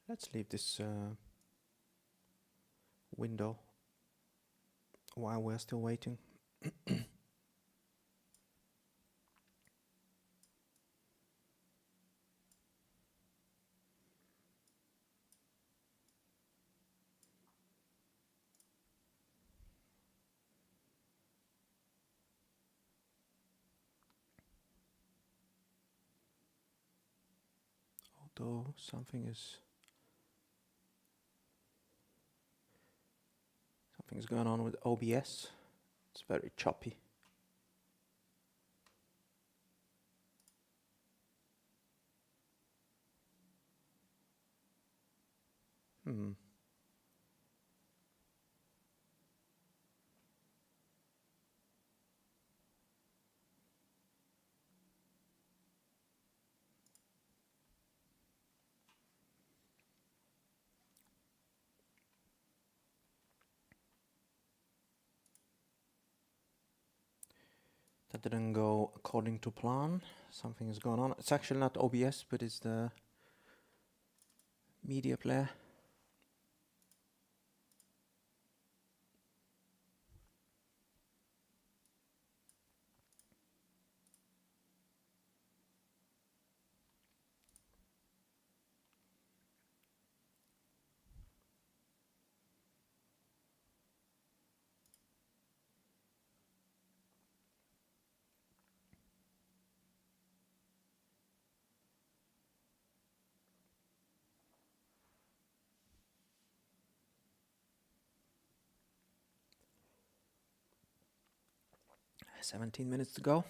Let's leave this window while we're still waiting. Although something's going on with OBS. It's very choppy. Hmm. That didn't go according to plan. Something is going on. It's actually not OBS, but it's the media player. .17 minutes to go.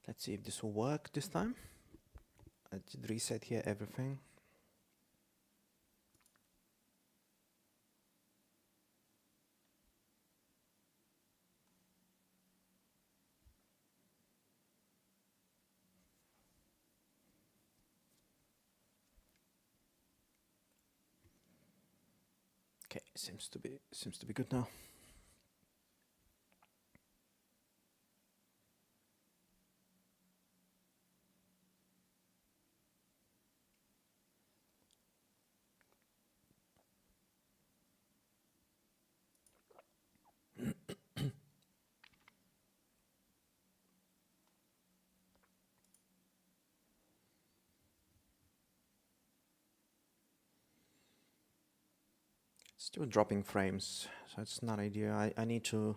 Let's see if this will work this time. I did reset here everything. Okay, seems to be good now. Still dropping frames, so it's not ideal. I need to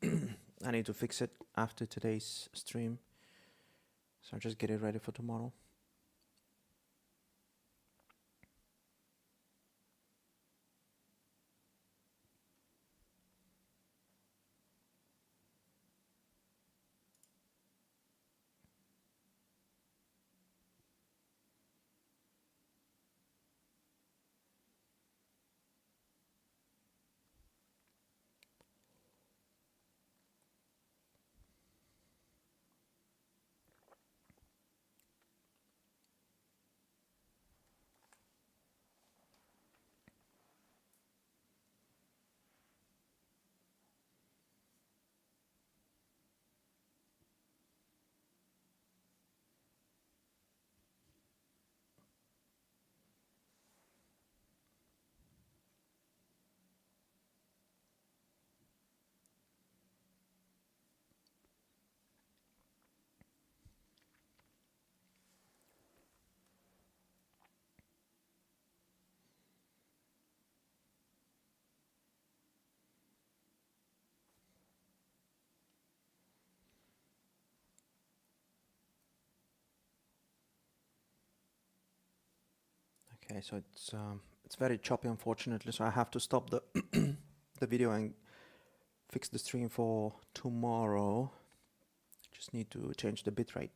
I need to fix it after today's stream. So I'll just get it ready for tomorrow. Okay, so it's very choppy, unfortunately. So I have to stop the the video and fix the stream for tomorrow. Just need to change the bitrate.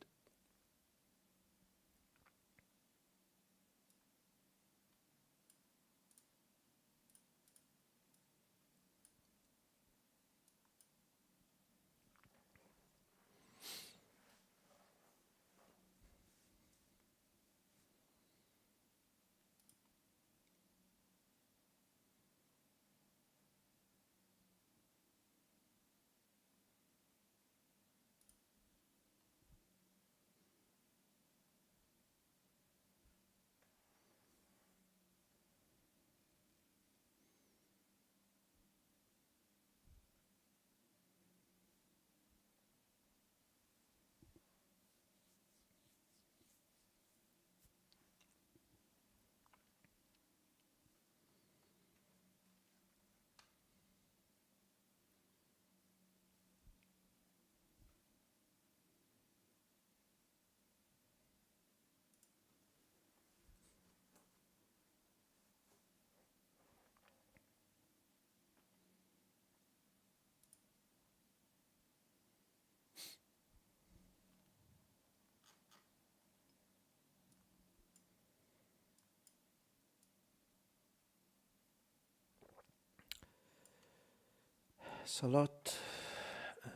It's a lot.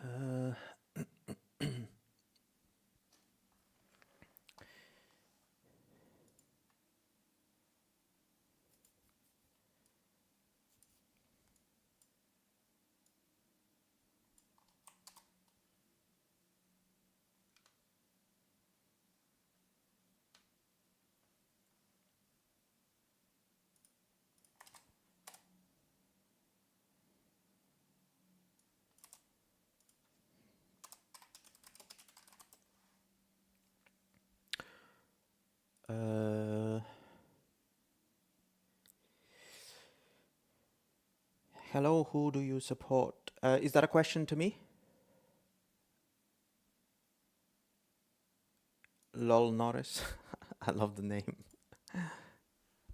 Uh, Hello, who do you support? Is that a question to me? Lol Norris. I love the name.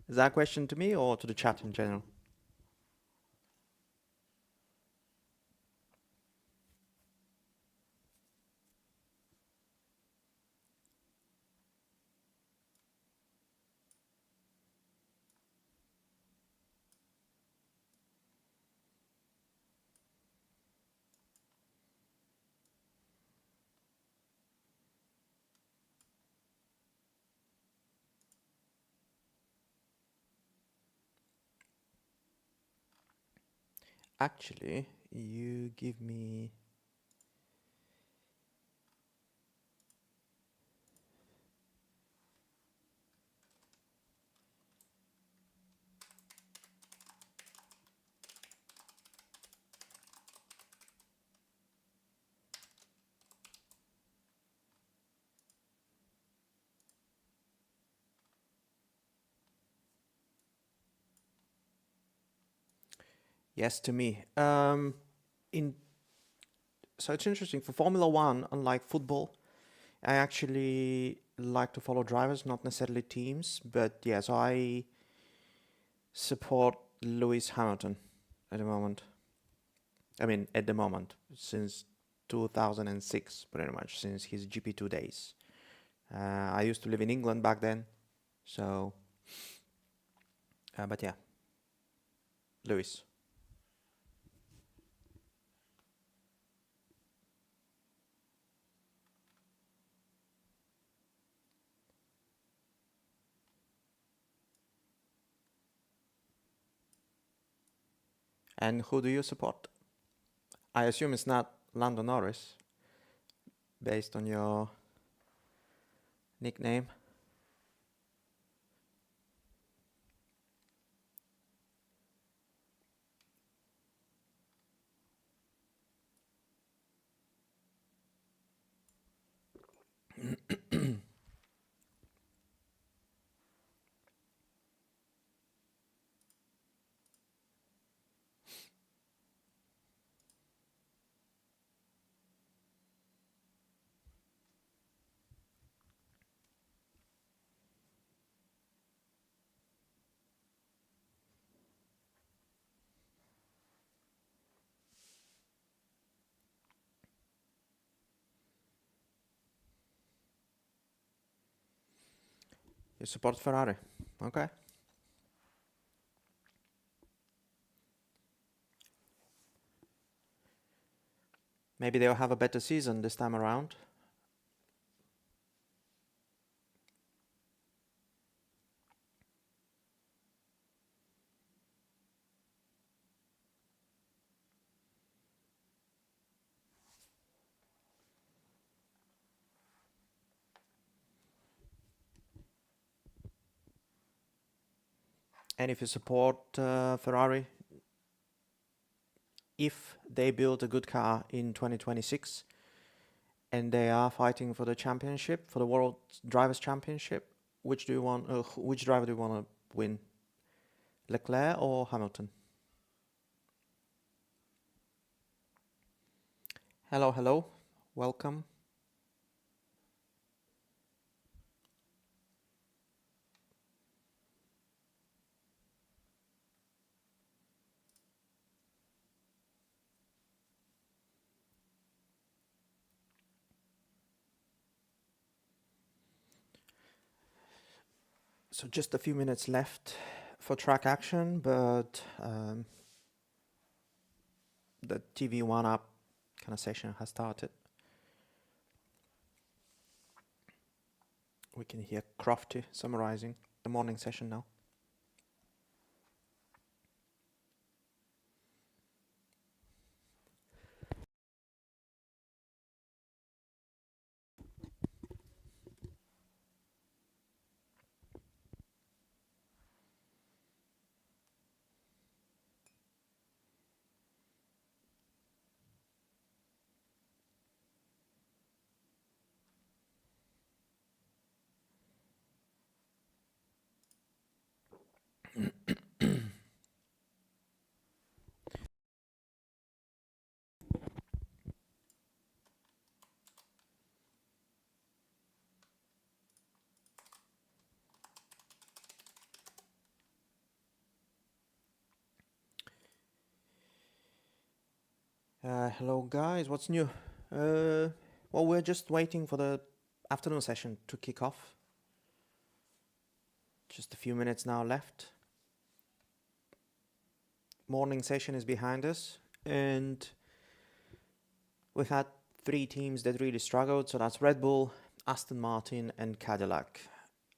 Is that a question to me or to the chat in general? Actually, you give me... Yes, to me. In So it's interesting. For Formula One, unlike football, I actually like to follow drivers, not necessarily teams. But yes, I support Lewis Hamilton at the moment. I mean, at the moment, since 2006, pretty much, since his GP2 days. I used to live in England back then, so, but yeah, Lewis. And who do you support? I assume it's not Lando Norris, based on your nickname. You support Ferrari, okay? Maybe they'll have a better season this time around. And if you support Ferrari, if they build a good car in 2026 and they are fighting for the championship, for the World Drivers' Championship, which driver do you want to win? Leclerc or Hamilton? Hello, hello. Welcome. So just a few minutes left for track action, but the TV One Up kind of session has started. We can hear Crofty summarizing the morning session now. Hello guys, what's new? Well, we're just waiting for the afternoon session to kick off. Just a few minutes now left. Morning session is behind us, and we've had three teams that really struggled. So that's Red Bull, Aston Martin, and Cadillac.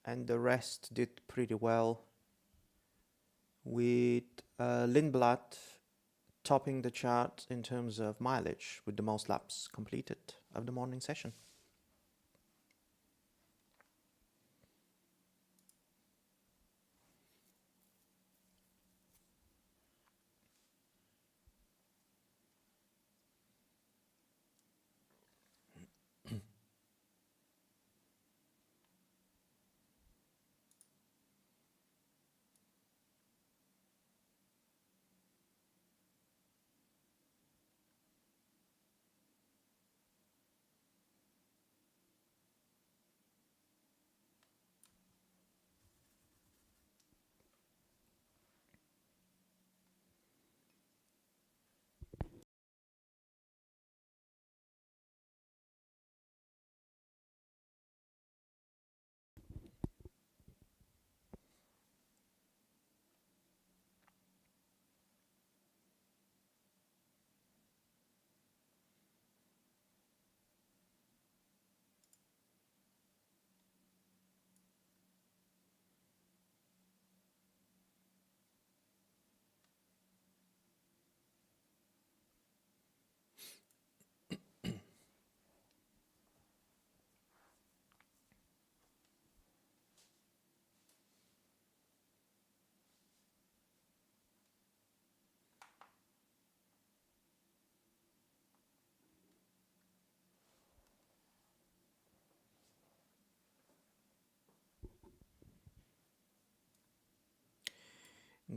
And the rest did pretty well, with Lindblad topping the chart in terms of mileage with the most laps completed of the morning session.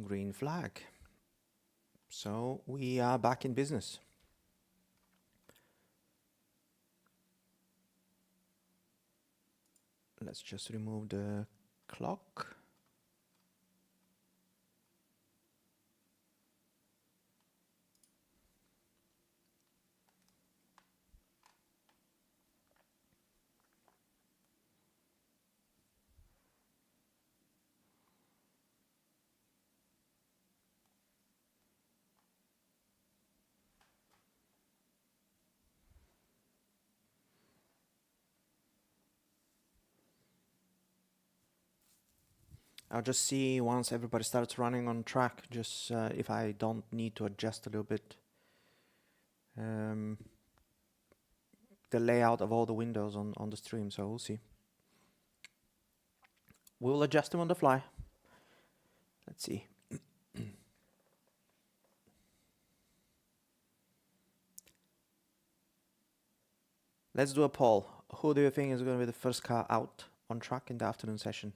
Green flag. So we are back in business. Let's just remove the clock. I'll just see once everybody starts running on track, just if I don't need to adjust a little bit the layout of all the windows on the stream, so we'll see. We'll adjust them on the fly. Let's see. Let's do a poll. Who do you think is going to be the first car out on track in the afternoon session?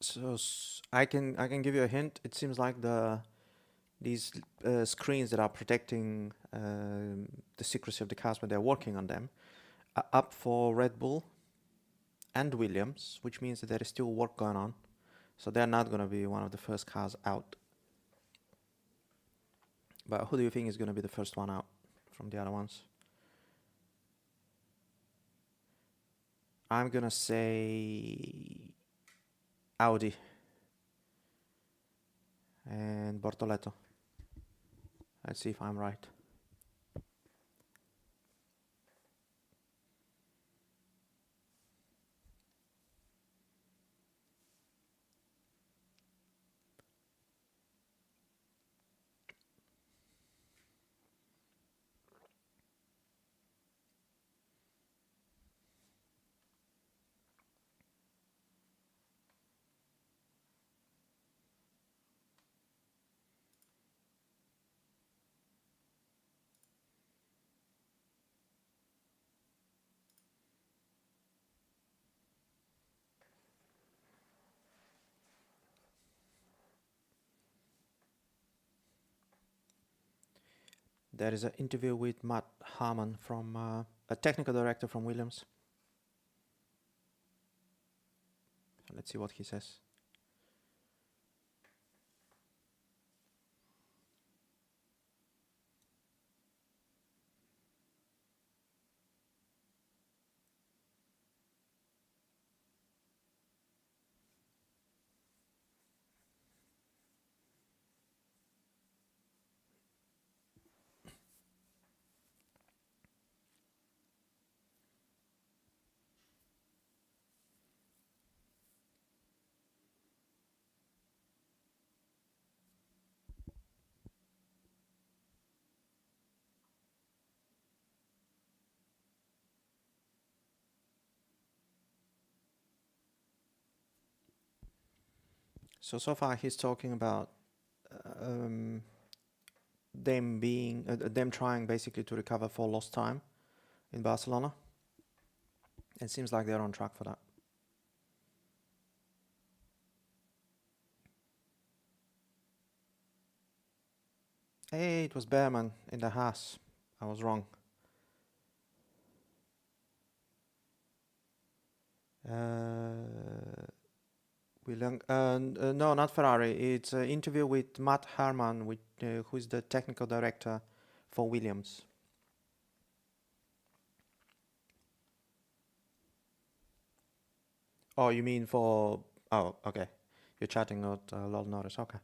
So I can give you a hint. It seems like these screens that are protecting the secrecy of the cars when they're working on them are up for Red Bull and Williams, which means that there is still work going on. So they're not going to be one of the first cars out. But who do you think is going to be the first one out from the other ones? I'm going to say Audi and Bortoleto. Let's see if I'm right. There is an interview with Matt Harmon from a technical director from Williams. Let's see what he says. So far he's talking about um, them trying basically to recover for lost time in Barcelona. It seems like they're on track for that. Hey, it was Behrman in the Haas. I was wrong. Uh, no, not Ferrari. It's an interview with Matt Harman, who is the technical director for Williams. Oh, you mean for... Oh, okay. You're chatting not Lord Norris. Okay.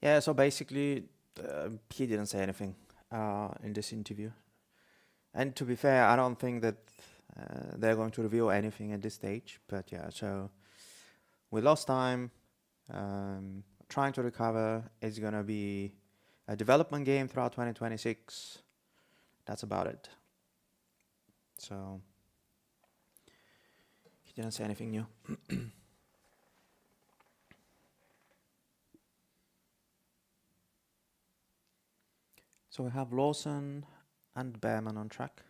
Yeah, so basically, he didn't say anything in this interview. And to be fair, I don't think that they're going to reveal anything at this stage. But yeah, so we lost time, trying to recover. It's going to be a development game throughout 2026. That's about it. So he didn't say anything new. So we have Lawson and Behrman on track.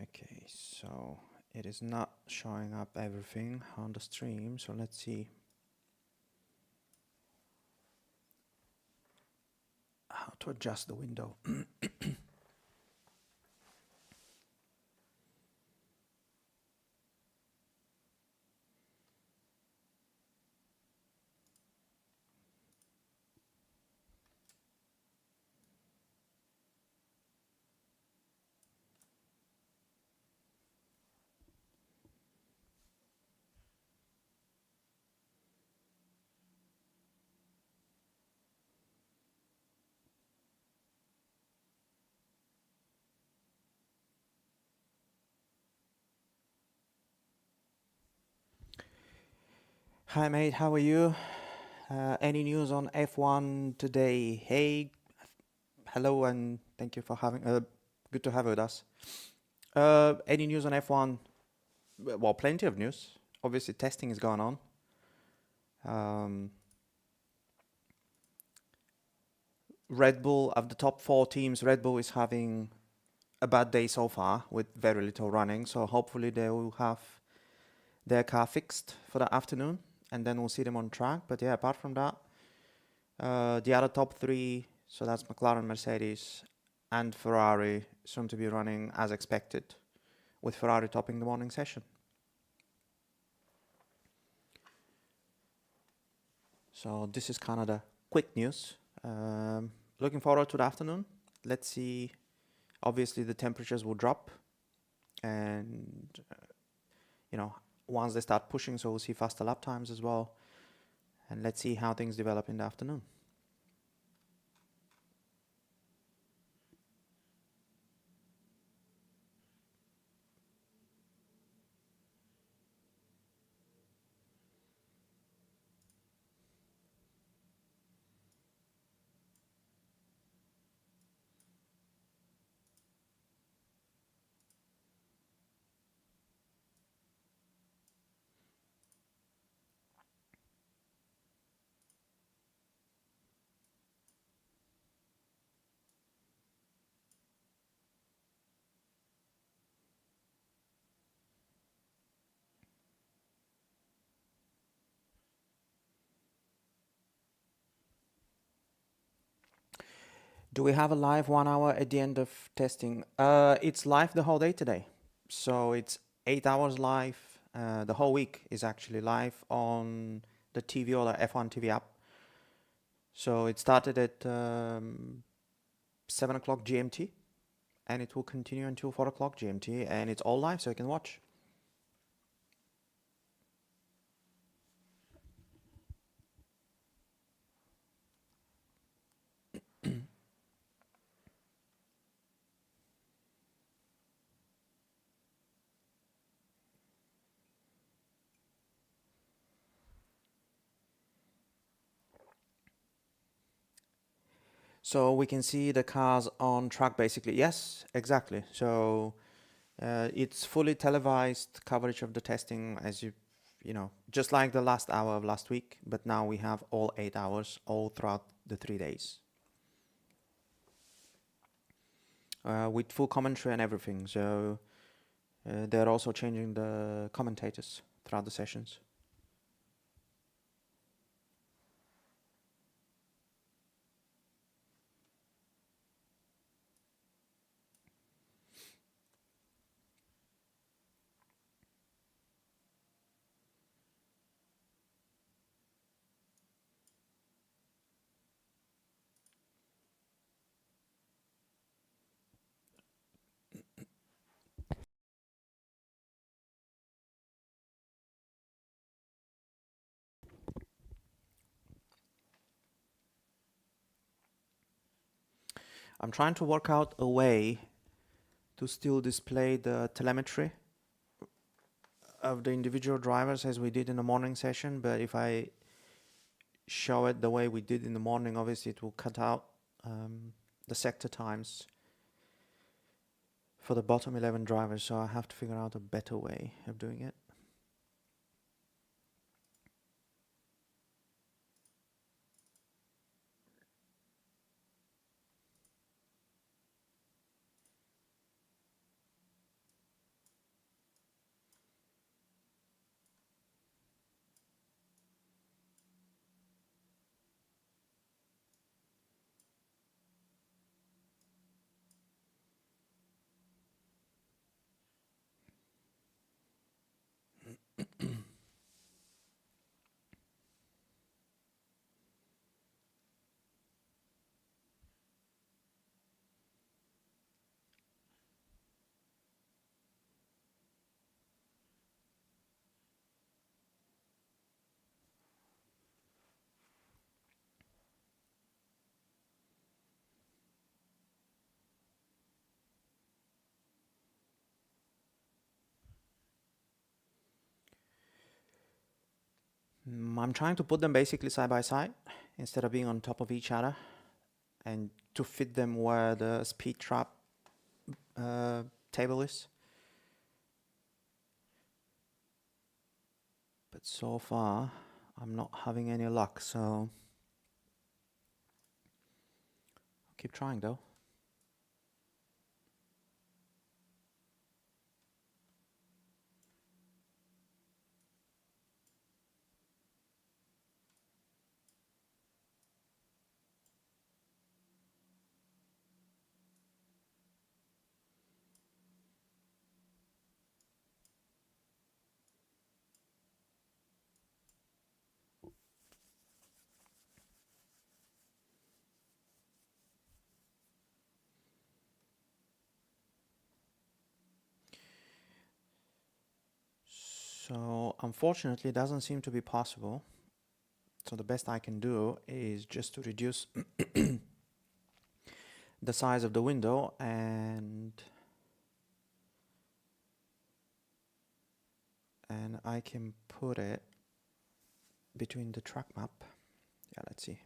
Okay, so it is not showing up everything on the stream, so let's see how to adjust the window. Hi mate, how are you? Any news on F1 today? Hey, hello and thank you for having, good to have you with us. Any news on F1? Well, plenty of news. Obviously testing is going on. Red Bull, of the top 4 teams, Red Bull is having a bad day so far with very little running. So hopefully they will have their car fixed for the afternoon and then we'll see them on track. But yeah, apart from that, the other top 3, so that's McLaren, Mercedes and Ferrari, soon to be running as expected, with Ferrari topping the morning session. So this is kind of the quick news. Looking forward to the afternoon. Let's see. Obviously, the temperatures will drop, and once they start pushing, so we'll see faster lap times as well. And let's see how things develop in the afternoon. Do we have a live 1 hour at the end of testing? It's live the whole day today. So it's 8 hours live. The whole week is actually live on the TV or the F1 TV app. So it started at 7 o'clock GMT and it will continue until 4 o'clock GMT, and it's all live so you can watch. So we can see the cars on track basically. Yes, exactly. So it's fully televised coverage of the testing, as you know, just like the last hour of last week, but now we have all 8 hours all throughout the 3 days. With full commentary and everything. So they're also changing the commentators throughout the sessions. I'm trying to work out a way to still display the telemetry of the individual drivers as we did in the morning session, but if I show it the way we did in the morning, obviously it will cut out the sector times for the bottom 11 drivers, so I have to figure out a better way of doing it. I'm trying to put them basically side by side instead of being on top of each other, and to fit them where the speed trap table is. But so far I'm not having any luck, so I'll keep trying though. So unfortunately it doesn't seem to be possible. So the best I can do is just to reduce the size of the window, and I can put it between the track map. Yeah, let's see.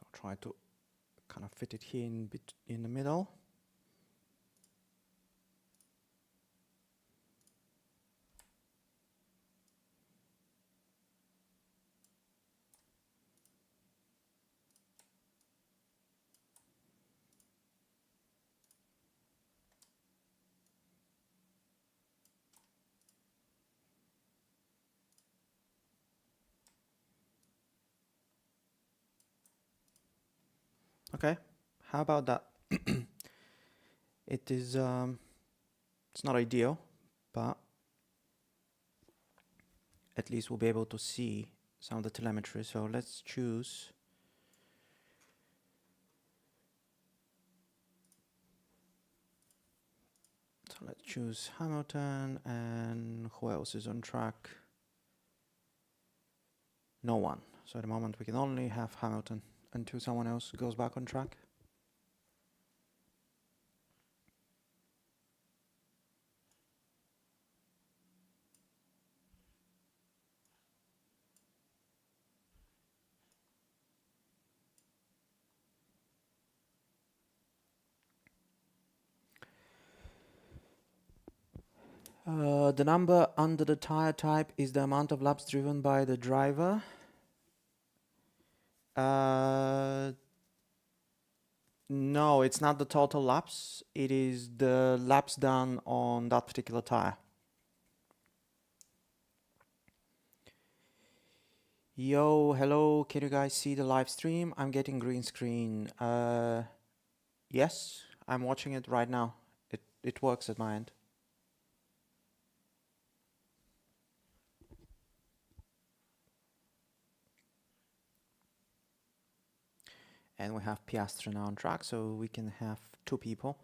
So try to kind of fit it here in the middle. Okay, how about that? It is, it's not ideal, but at least we'll be able to see some of the telemetry. So let's choose. So let's choose Hamilton, and who else is on track? No one. So at the moment we can only have Hamilton until someone else goes back on track. The number under the tire type is the amount of laps driven by the driver. No, it's not the total laps. It is the laps done on that particular tire. Yo, hello, can you guys see the live stream? I'm getting green screen. Yes, I'm watching it right now. It works at my end. And we have Piastri now on track, so we can have two people.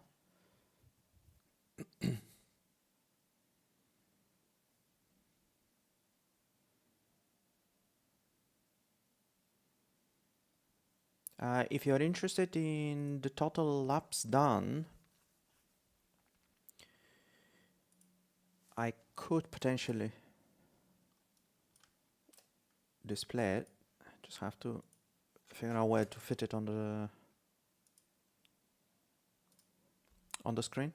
If you're interested in the total laps done, I could potentially display it. Just have to figure out where to fit it on the screen.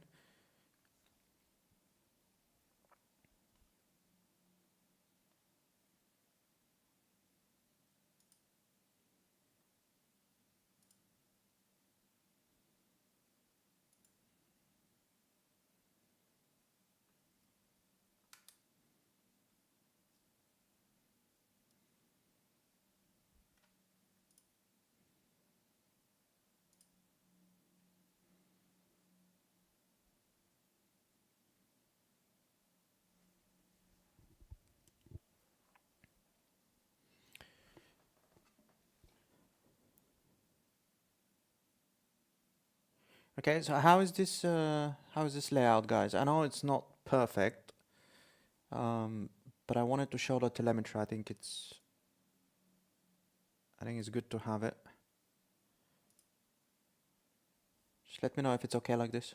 Okay, so how is this layout, guys? I know it's not perfect, but I wanted to show the telemetry. I think it's good to have it. Just let me know if it's okay like this.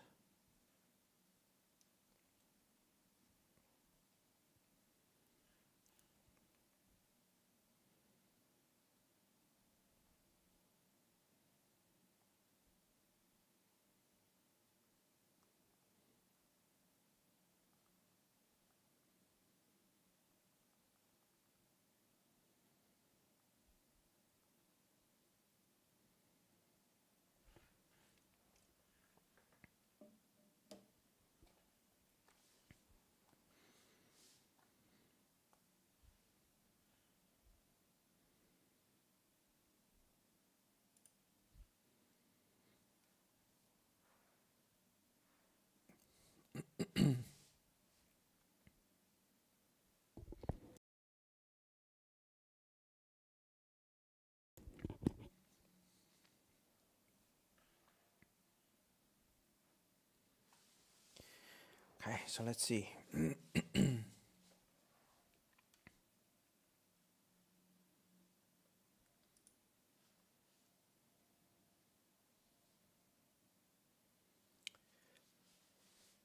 Okay, so let's see.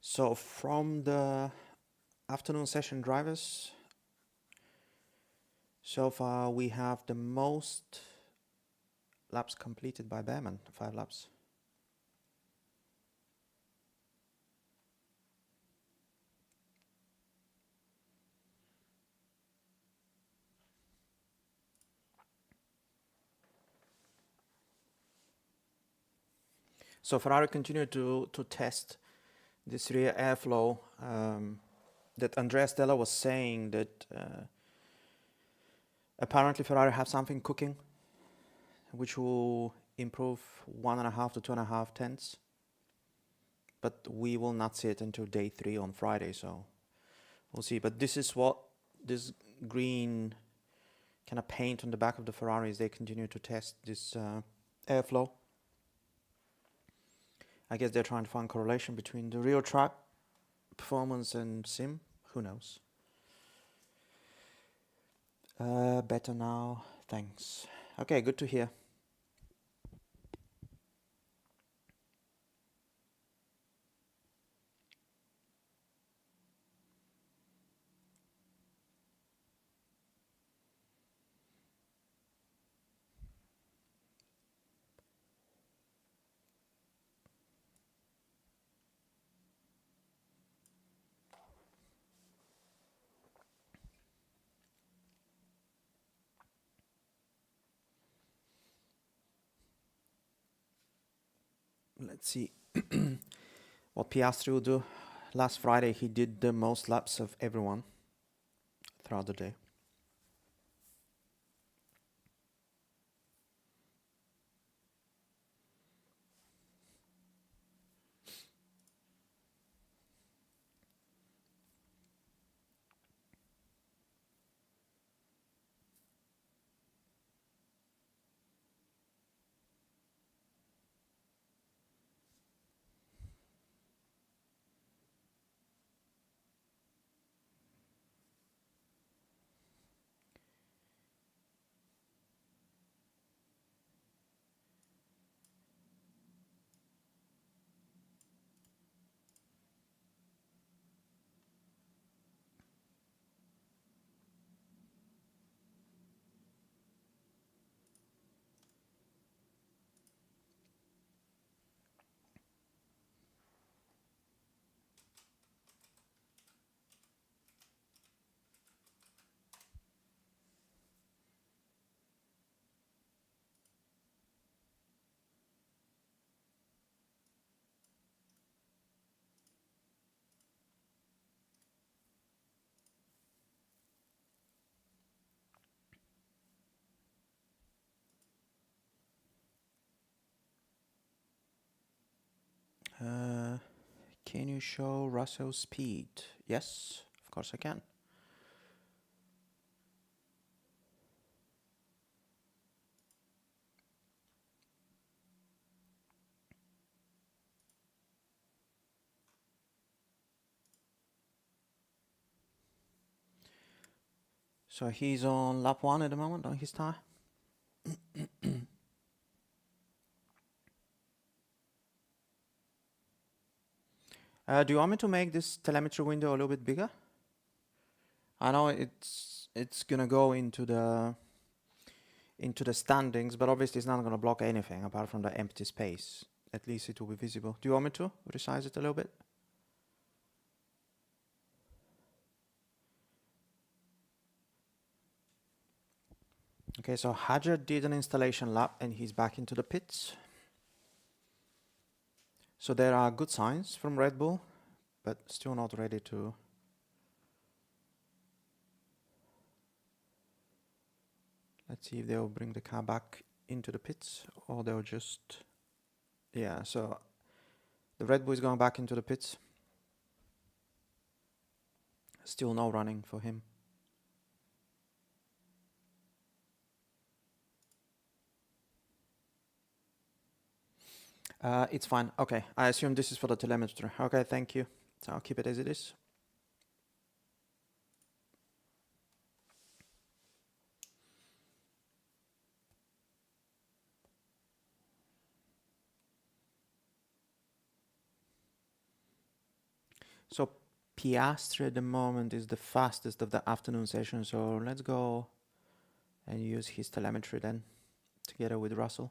So from the afternoon session drivers, so far we have the most laps completed by Behrman, 5 laps. So Ferrari continued to test this rear airflow that Andrea Stella was saying that apparently Ferrari have something cooking which will improve 1.5 to 2.5 tenths, but we will not see it until day 3 on Friday, so we'll see. But this is what this green kind of paint on the back of the Ferraris, they continue to test this airflow. I guess they're trying to find correlation between the real track performance and sim. Who knows? Better now. Thanks. Okay, good to hear. Let's see what Piastri will do. Last Friday he did the most laps of everyone throughout the day. Can you show Russell's speed? Yes, of course I can. So he's on lap 1 at the moment on his tire. Do you want me to make this telemetry window a little bit bigger? I know it's gonna go into the standings, but obviously it's not gonna block anything apart from the empty space. At least it will be visible. Do you want me to resize it a little bit? Okay, so Hajar did an installation lap and he's back into the pits. So there are good signs from Red Bull, but still not ready to. Let's see if they'll bring the car back into the pits or they'll just. Yeah, so the Red Bull is going back into the pits. Still no running for him. It's fine. Okay, I assume this is for the telemetry. Okay, thank you. So I'll keep it as it is. So Piastri at the moment is the fastest of the afternoon session. So let's go and use his telemetry then, together with Russell.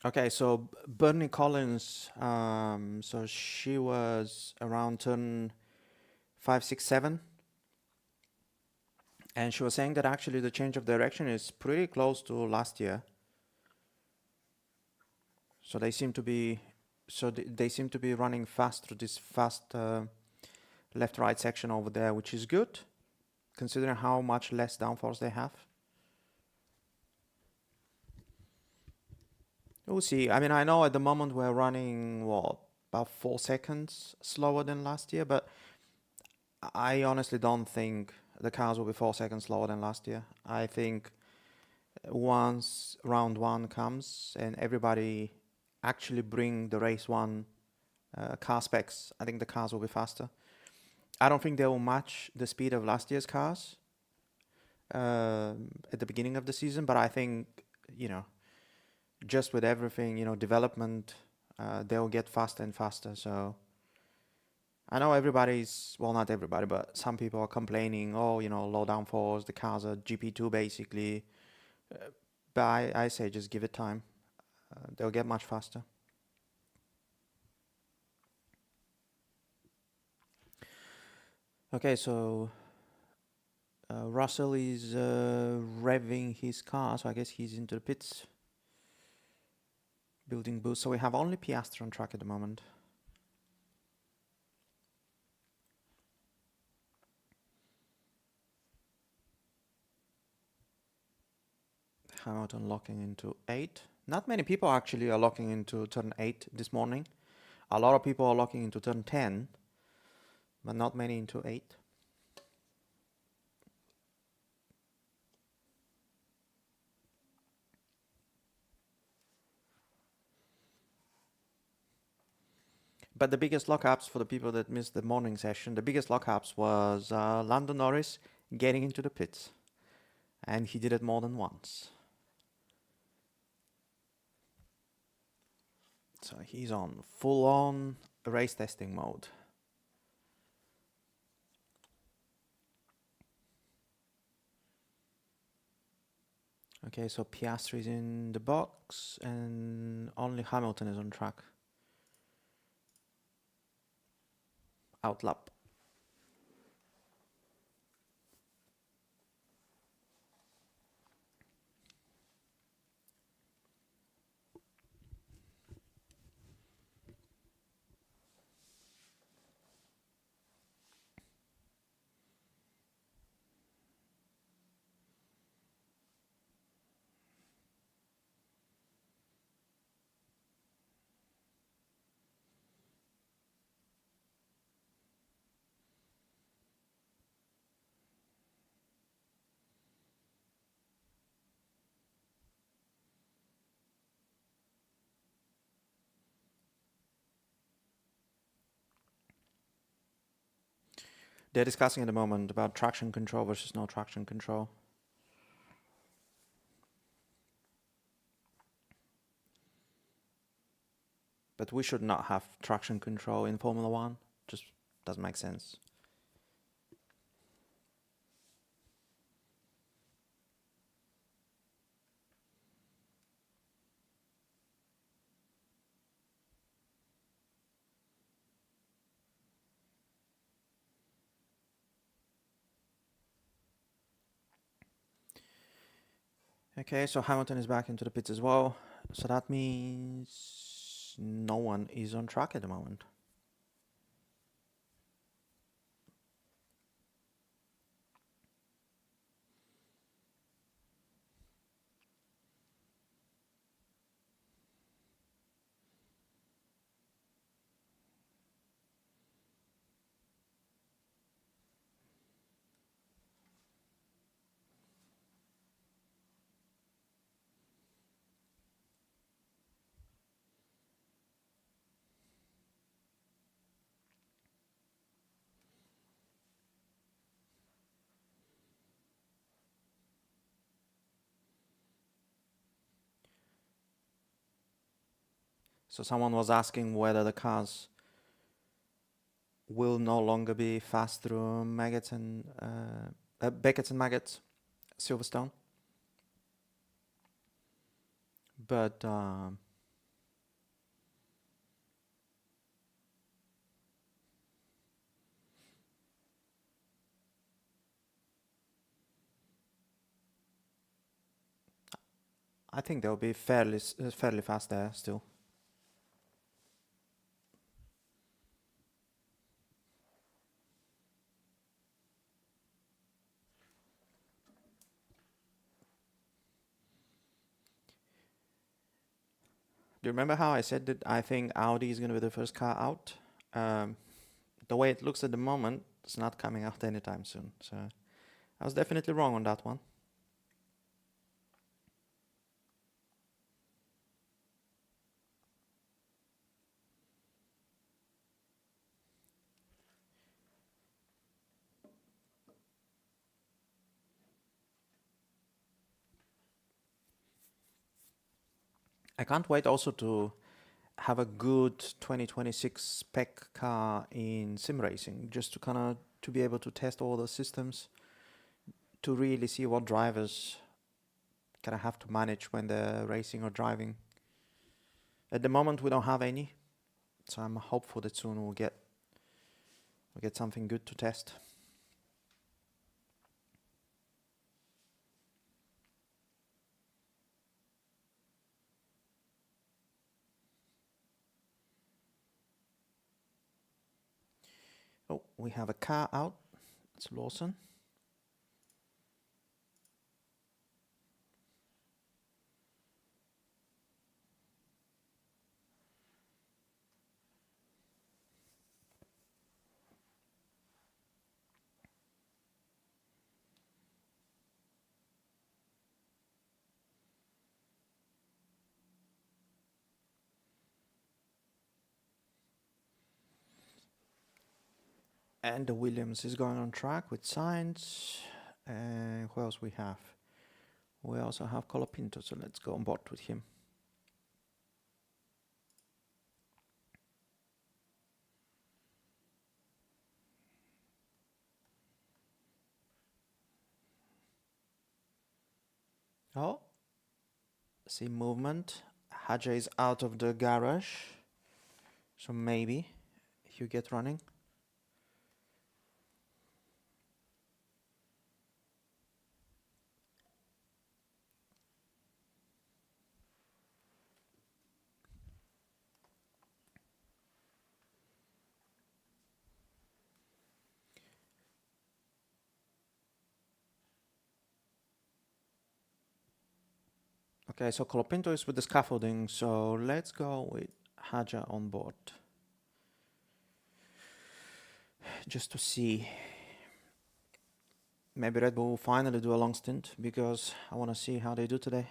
Okay, so Bernie Collins, so she was around turn 5, 6, 7, and she was saying that actually the change of direction is pretty close to last year. So they seem to be, they seem to be running fast through this fast left-right section over there, which is good, considering how much less downforce they have. We'll see. I mean, I know at the moment we're running, what, about 4 seconds slower than last year, but I honestly don't think the cars will be 4 seconds slower than last year. I think once round one comes and everybody actually bring the race one car specs, I think the cars will be faster. I don't think they will match the speed of last year's cars at the beginning of the season, but I think, you know, just with everything, you know, development, they'll get faster and faster. So I know everybody's, well, not everybody, but some people are complaining, oh, you know, low downforce, the cars are GP2 basically. But I say just give it time. They'll get much faster. Okay, so Russell is revving his car, so I guess he's into the pits, building boost. So we have only Piastri on track at the moment. Hamilton locking into 8. Not many people actually are locking into turn 8 this morning. A lot of people are locking into turn 10, but not many into 8. But the biggest lockups for the people that missed the morning session, the biggest lockups was Lando Norris getting into the pits. And he did it more than once. So he's on full-on race testing mode. Okay, so Piastri is in the box and only Hamilton is on track. Outlap. They're discussing at the moment about traction control versus no traction control. But we should not have traction control in Formula One. Just doesn't make sense. Okay, so Hamilton is back into the pits as well. So that means no one is on track at the moment. So someone was asking whether the cars will no longer be fast through Beckett's and Maggots, Silverstone. But I think they'll be fairly fast there still. Do you remember how I said that I think Audi is going to be the first car out? The way it looks at the moment, it's not coming out anytime soon. So I was definitely wrong on that one. I can't wait also to have a good 2026 spec car in sim racing, just to kind of to be able to test all the systems, to really see what drivers kind of have to manage when they're racing or driving. At the moment, we don't have any, so I'm hopeful that soon we'll get something good to test. Oh, we have a car out. It's Lawson. And the Williams is going on track with Sainz. And who else we have? We also have Colapinto, so let's go on board with him. Oh, see movement. Haja is out of the garage, so maybe you get running. Okay, so Colapinto is with the scaffolding, so let's go with Haja on board. Just to see. Maybe Red Bull will finally do a long stint, because I want to see how they do today.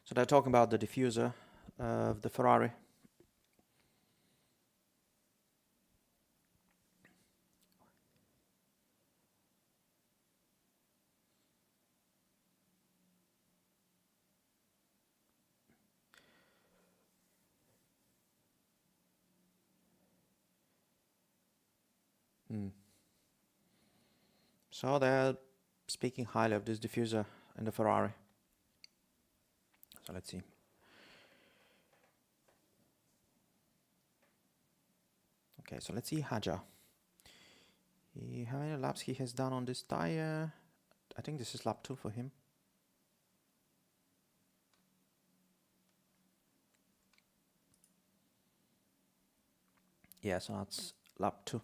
So they're talking about the diffuser of the Ferrari. So they're speaking highly of this diffuser in the Ferrari. So let's see. Okay, so let's see Haja. How many laps he has done on this tire? I think this is lap 2 for him. Yeah, so that's lap 2.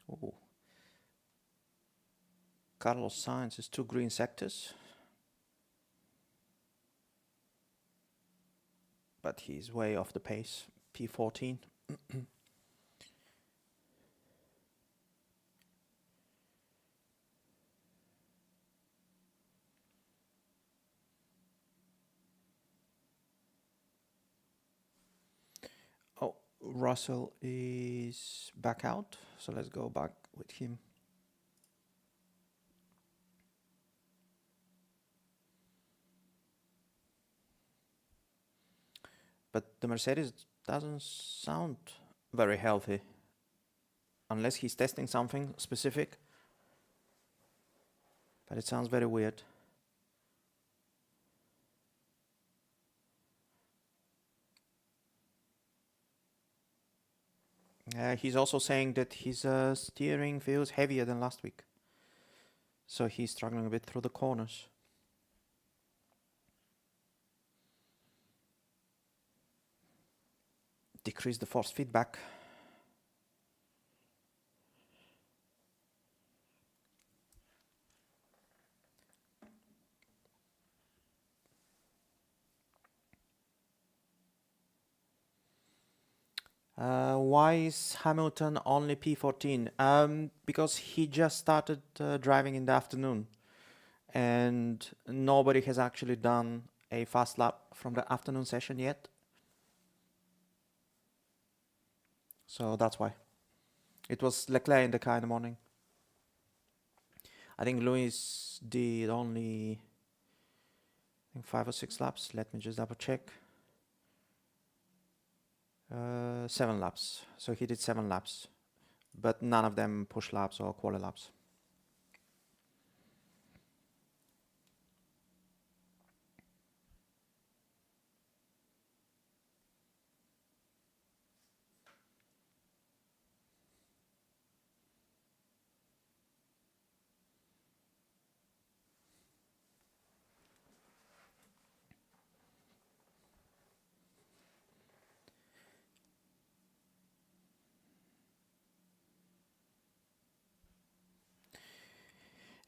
Oh. Carlos Sainz is 2 green sectors. But he's way off the pace. P14. Oh, Russell is back out. So let's go back with him. But the Mercedes doesn't sound very healthy. Unless he's testing something specific. But it sounds very weird. He's also saying that his steering feels heavier than last week. So he's struggling a bit through the corners. Decrease the force feedback. Why is Hamilton only P14? Because he just started driving in the afternoon. And nobody has actually done a fast lap from the afternoon session yet. So that's why. It was Leclerc in the car in the morning. I think Lewis did only 5 or 6 laps. Let me just double check. 7 laps. So he did 7 laps. But none of them push laps or quali laps.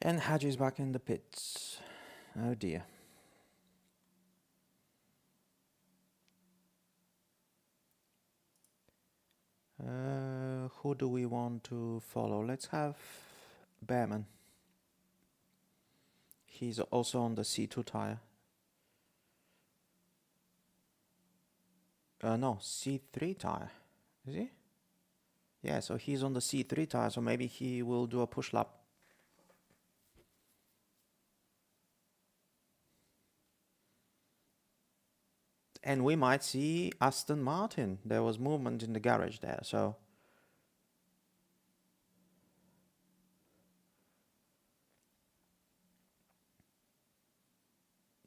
And Haji is back in the pits. Oh dear. Who do we want to follow? Let's have Behrman. He's also on the C2 tire. No, C3 tire. Is he? Yeah, so he's on the C3 tire, so maybe he will do a push lap. And we might see Aston Martin. There was movement in the garage there, so...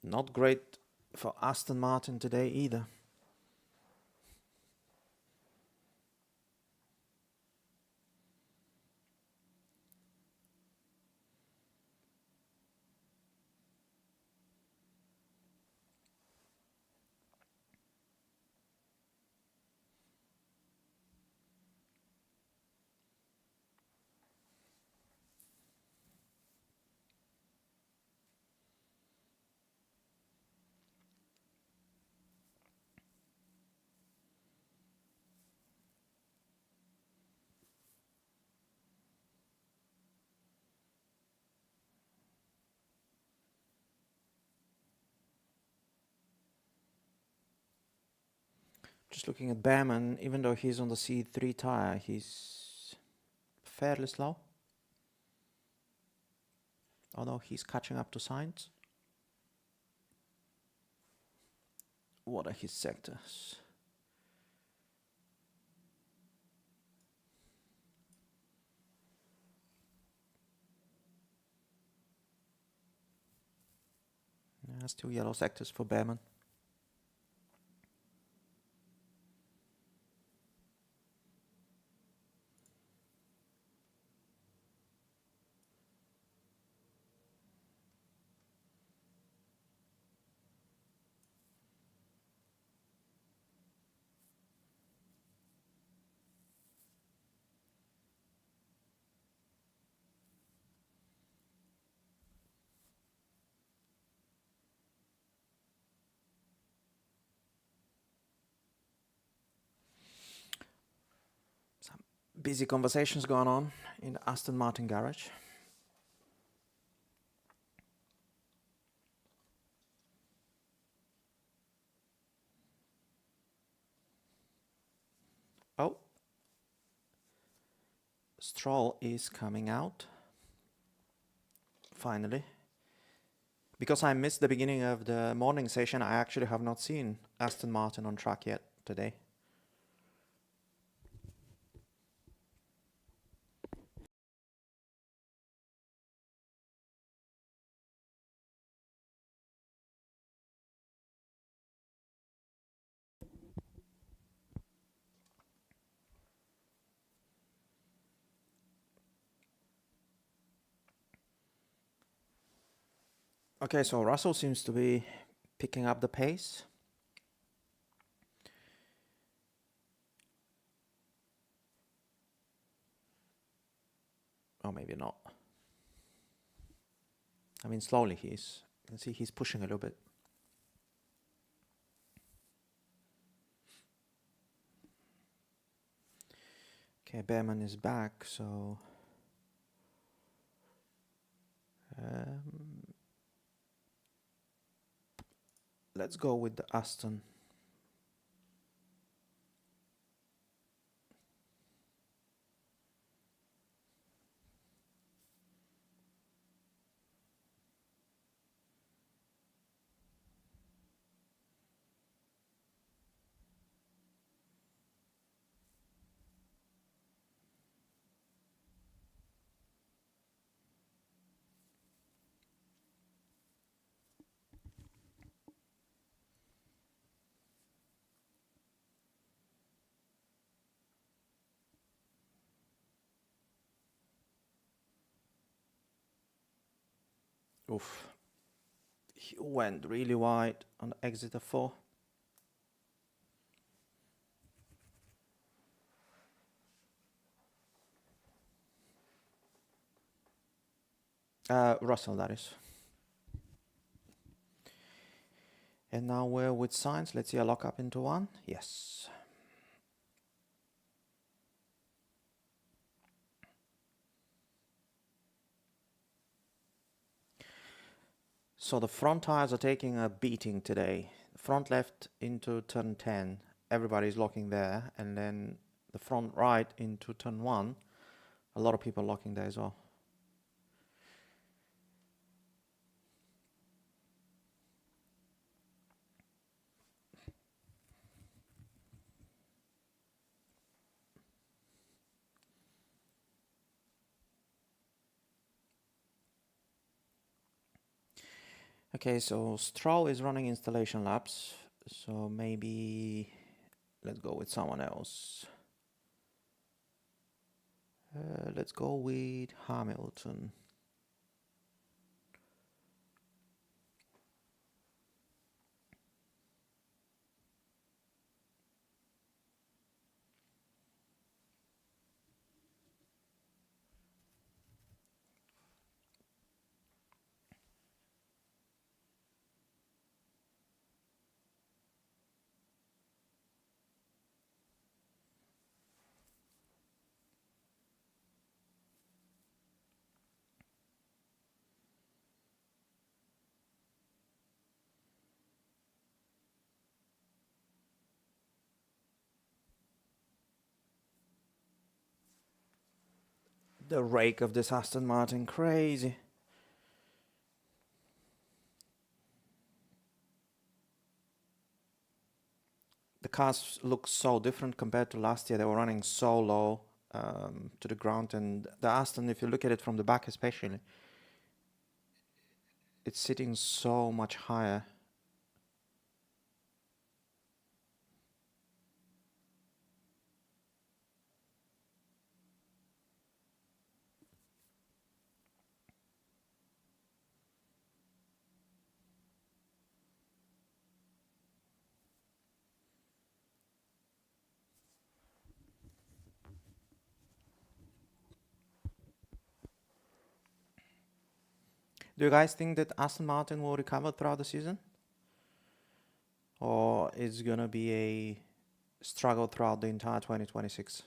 Not great for Aston Martin today either. Just looking at Behrman, even though he's on the C3 tire, he's fairly slow. Although he's catching up to Sainz. What are his sectors? Yeah, still yellow sectors for Behrman. Some busy conversations going on in the Aston Martin garage. Oh, Stroll is coming out. Finally. Because I missed the beginning of the morning session, I actually have not seen Aston Martin on track yet today. Okay, so Russell seems to be picking up the pace. Or maybe not. I mean, slowly he's, you can see he's pushing a little bit. Okay, Behrman is back, so let's go with the Aston. Oof. He went really wide on the exit of 4. Russell, that is. And now we're with Sainz. Let's see a lock up into 1. Yes. So the front tires are taking a beating today. Front left into turn 10, everybody's locking there, and then the front right into turn 1, a lot of people locking there as well. Okay, so Stroll is running installation laps, so maybe let's go with someone else. Let's go with Hamilton. The rake of this Aston Martin, crazy. The cars look so different compared to last year. They were running so low to the ground, and the Aston, if you look at it from the back especially, it's sitting so much higher. Do you guys think that Aston Martin will recover throughout the season? Or it's gonna be a struggle throughout the entire 2026?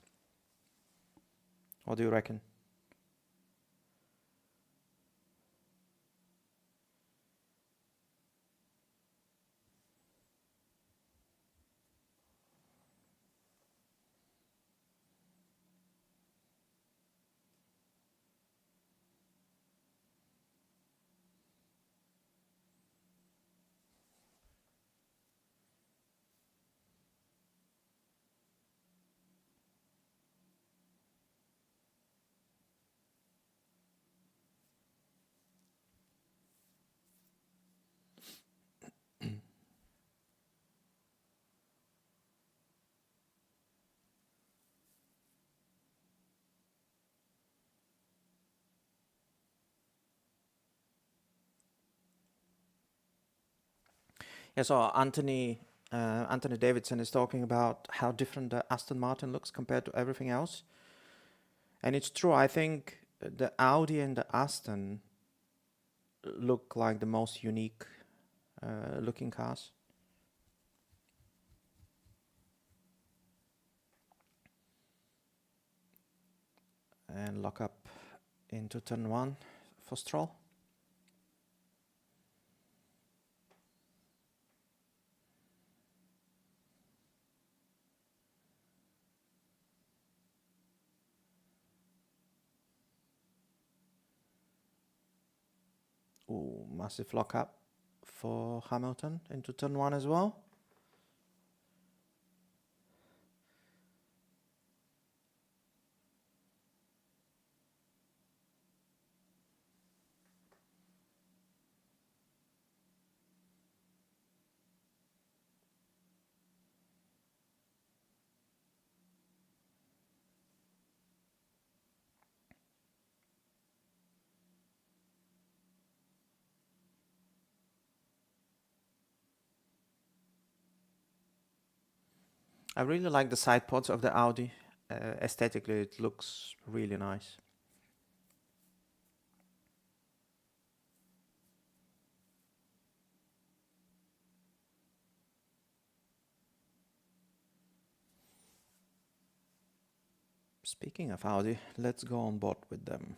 What do you reckon? Yeah, so Anthony Davidson is talking about how different the Aston Martin looks compared to everything else. And it's true, I think the Audi and the Aston look like the most unique looking cars. And lock up into turn one for Stroll. Ooh, massive lock up for Hamilton into turn one as well. I really like the side pods of the Audi. Aesthetically, it looks really nice. Speaking of Audi, let's go on board with them.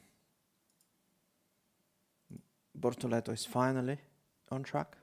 Bortoleto is finally on track.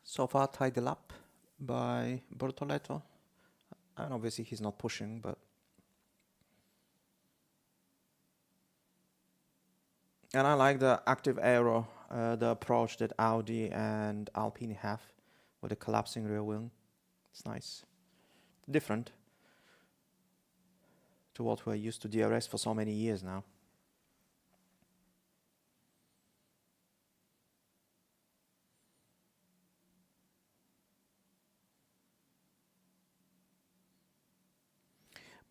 So far tied up by Bortoleto. And obviously he's not pushing, but... And I like the active aero, the approach that Audi and Alpine have with a collapsing rear wing. It's nice. Different to what we're used to DRS for so many years now.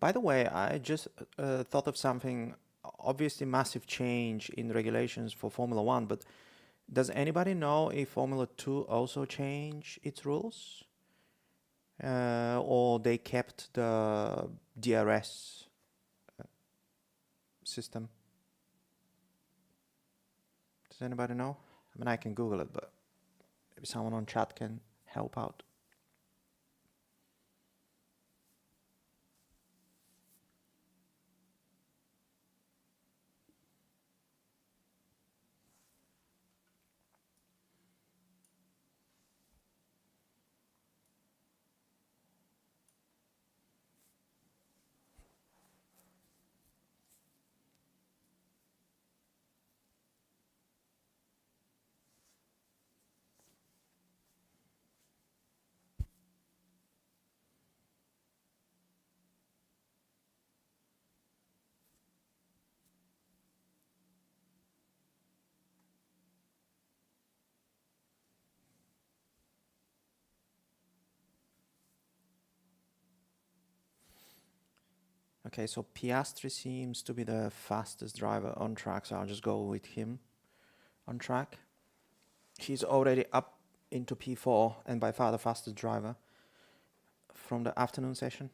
By the way, I just thought of something, obviously massive change in regulations for Formula One, but does anybody know if Formula 2 also changed its rules? Or they kept the DRS system? Does anybody know? I mean, I can Google it, but maybe someone on chat can help out. Okay, so Piastri seems to be the fastest driver on track, so I'll just go with him on track. He's already up into P4 and by far the fastest driver from the afternoon session.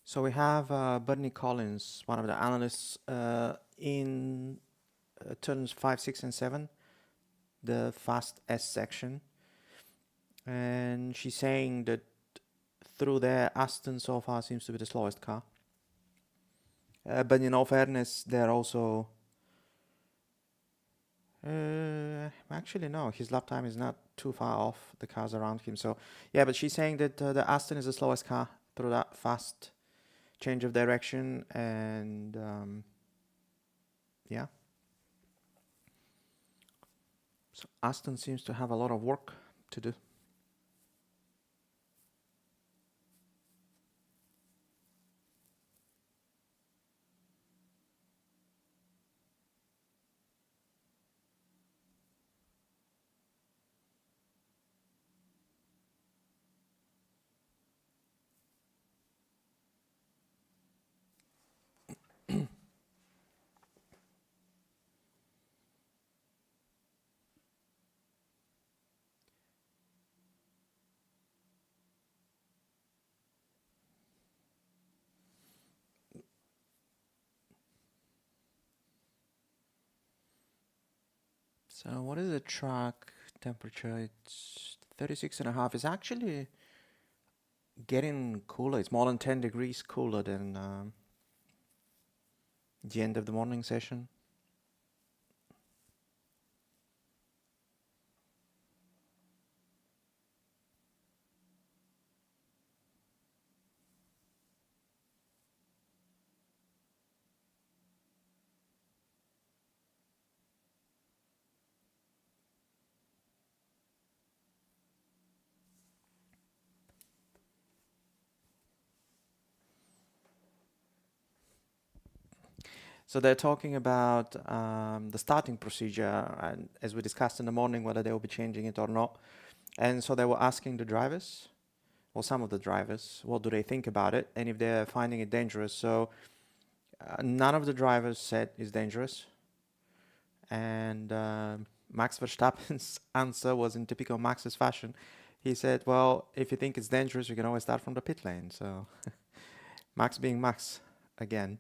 So we have Bernie Collins, one of the analysts, in turns 5, 6, and 7, the fast S section. And she's saying that through there, Aston so far seems to be the slowest car. But in all fairness, they're also... actually, no, his lap time is not too far off the cars around him. So, yeah, but she's saying that the Aston is the slowest car through that fast change of direction. And, yeah. So Aston seems to have a lot of work to do. So what is the track temperature? It's 36.5. It's actually getting cooler. It's more than 10 degrees cooler than the end of the morning session. So they're talking about the starting procedure, and as we discussed in the morning, whether they will be changing it or not. And so they were asking the drivers, or some of the drivers, what do they think about it, and if they're finding it dangerous. So none of the drivers said it's dangerous. And Max Verstappen's answer was in typical Max's fashion. He said, well, if you think it's dangerous, you can always start from the pit lane. So Max being Max again.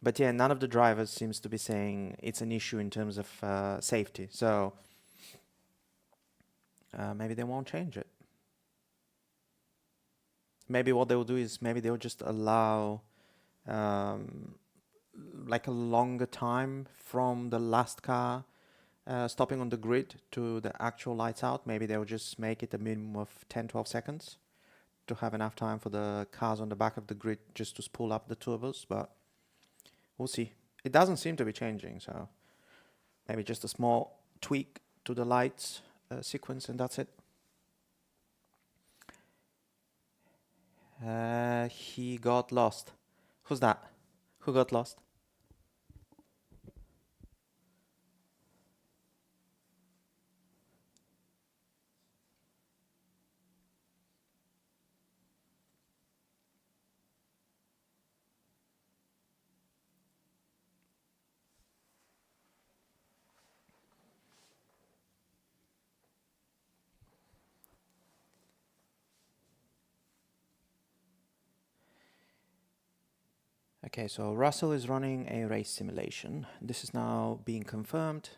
But yeah, none of the drivers seems to be saying it's an issue in terms of safety. So maybe they won't change it. Maybe what they'll do is maybe they'll just allow um, like a longer time from the last car stopping on the grid to the actual lights out. Maybe they'll just make it a minimum of 10-12 seconds to have enough time for the cars on the back of the grid just to spool up the turbos, but we'll see. It doesn't seem to be changing, so maybe just a small tweak to the lights sequence and that's it. He got lost. Who's that? Who got lost? Okay, so Russell is running a race simulation. This is now being confirmed.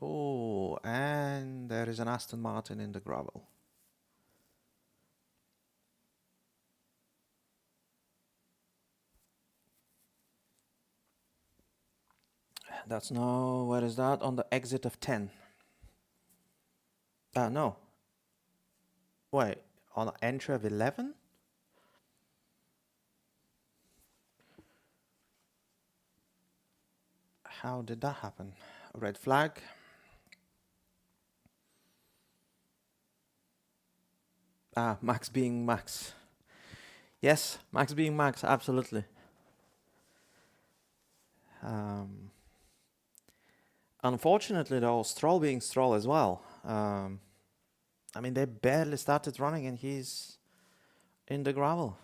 Oh, and there is an Aston Martin in the gravel. That's no, where is that? On the exit of 10. No. Wait, on the entry of 11? How did that happen? Red flag. Max being Max. Yes, Max being Max, absolutely. Unfortunately, though, Stroll being Stroll as well. I mean, they barely started running and he's in the gravel.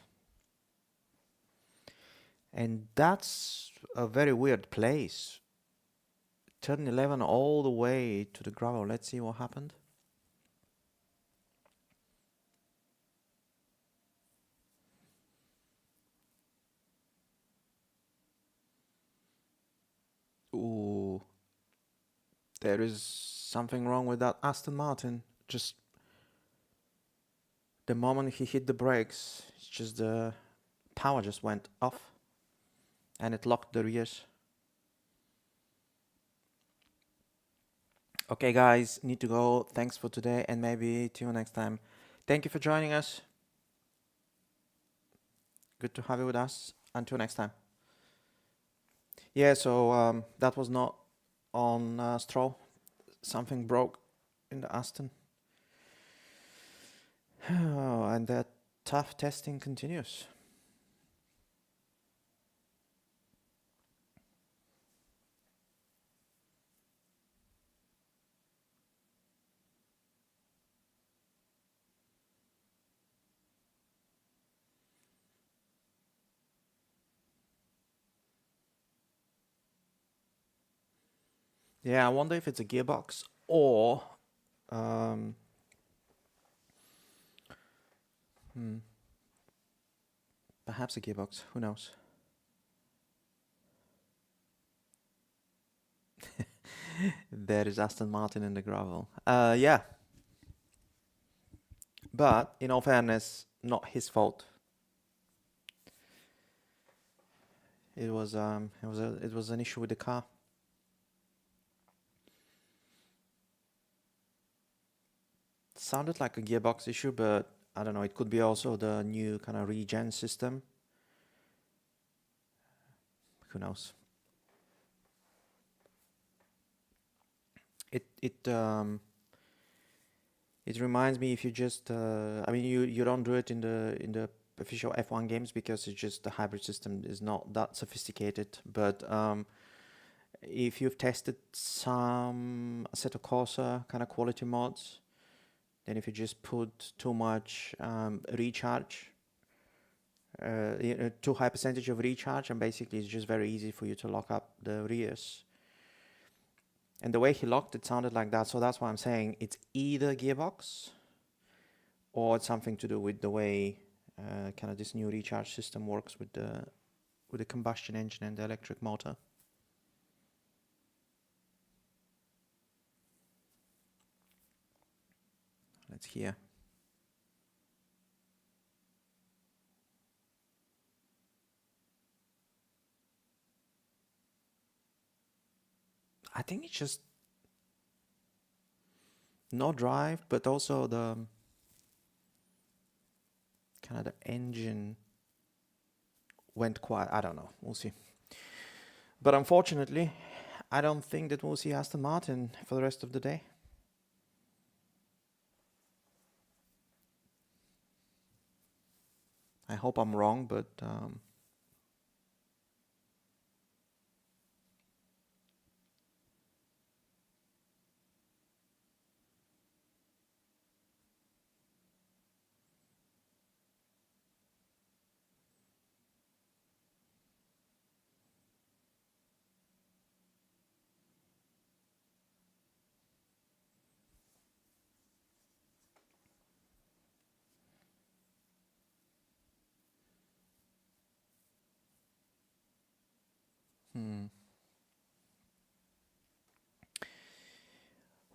And that's a very weird place. Turn 11 all the way to the gravel. Let's see what happened. Ooh. There is something wrong with that Aston Martin. Just the moment he hit the brakes, it's just the power just went off and it locked the rears. Okay, guys, need to go. Thanks for today and maybe till next time. Thank you for joining us. Good to have you with us. Until next time. Yeah, so that was not on Stroll. Something broke in the Aston. And that tough testing continues. Yeah, I wonder if it's a gearbox or um, perhaps a gearbox. Who knows? There is Aston Martin in the gravel. Yeah, but in all fairness, not his fault. It was an issue with the car. sounded like a gearbox issue, but I don't know. It could be also the new kind of regen system. Who knows? It reminds me if you just I mean you don't do it in the official F1 games because it's just the hybrid system is not that sophisticated. But if you've tested some Assetto Corsa kind of quality mods, then if you just put too much recharge, too high percentage of recharge, and basically it's just very easy for you to lock up the rears. And the way he locked it sounded like that, so that's why I'm saying it's either gearbox or it's something to do with the way kind of this new recharge system works with the combustion engine and the electric motor. Let's hear. I think it's just no drive, but also the kind of the engine went quiet. I don't know. We'll see. But unfortunately, I don't think that we'll see Aston Martin for the rest of the day. I hope I'm wrong, but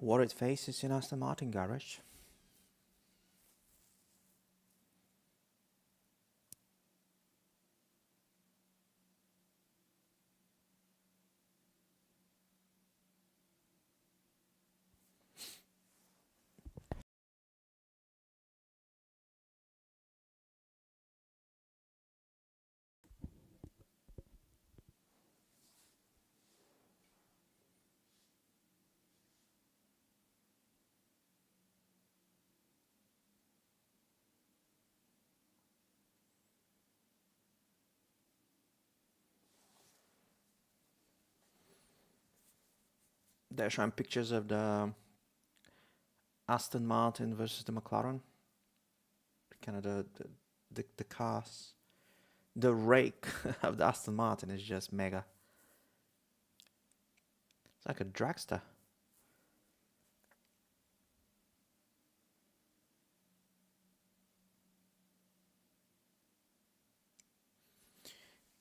worried faces in Aston Martin garage. They're showing pictures of the Aston Martin versus the McLaren. Kind of the cars. The rake of the Aston Martin is just mega. It's like a dragster.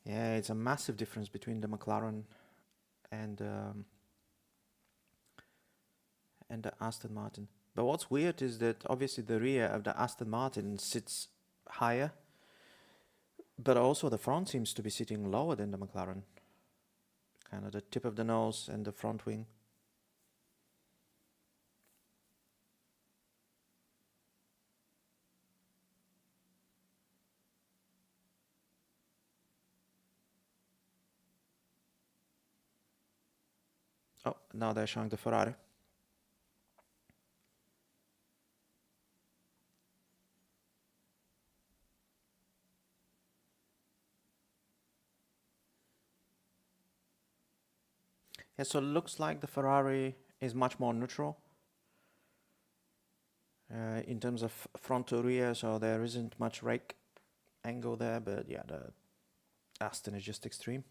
Yeah, it's a massive difference between the McLaren and the Aston Martin. But what's weird is that obviously the rear of the Aston Martin sits higher, but also the front seems to be sitting lower than the McLaren. Kind of the tip of the nose and the front wing. Oh, now they're showing the Ferrari. Yeah, so it looks like the Ferrari is much more neutral in terms of front to rear, so there isn't much rake angle there, but yeah, the Aston is just extreme.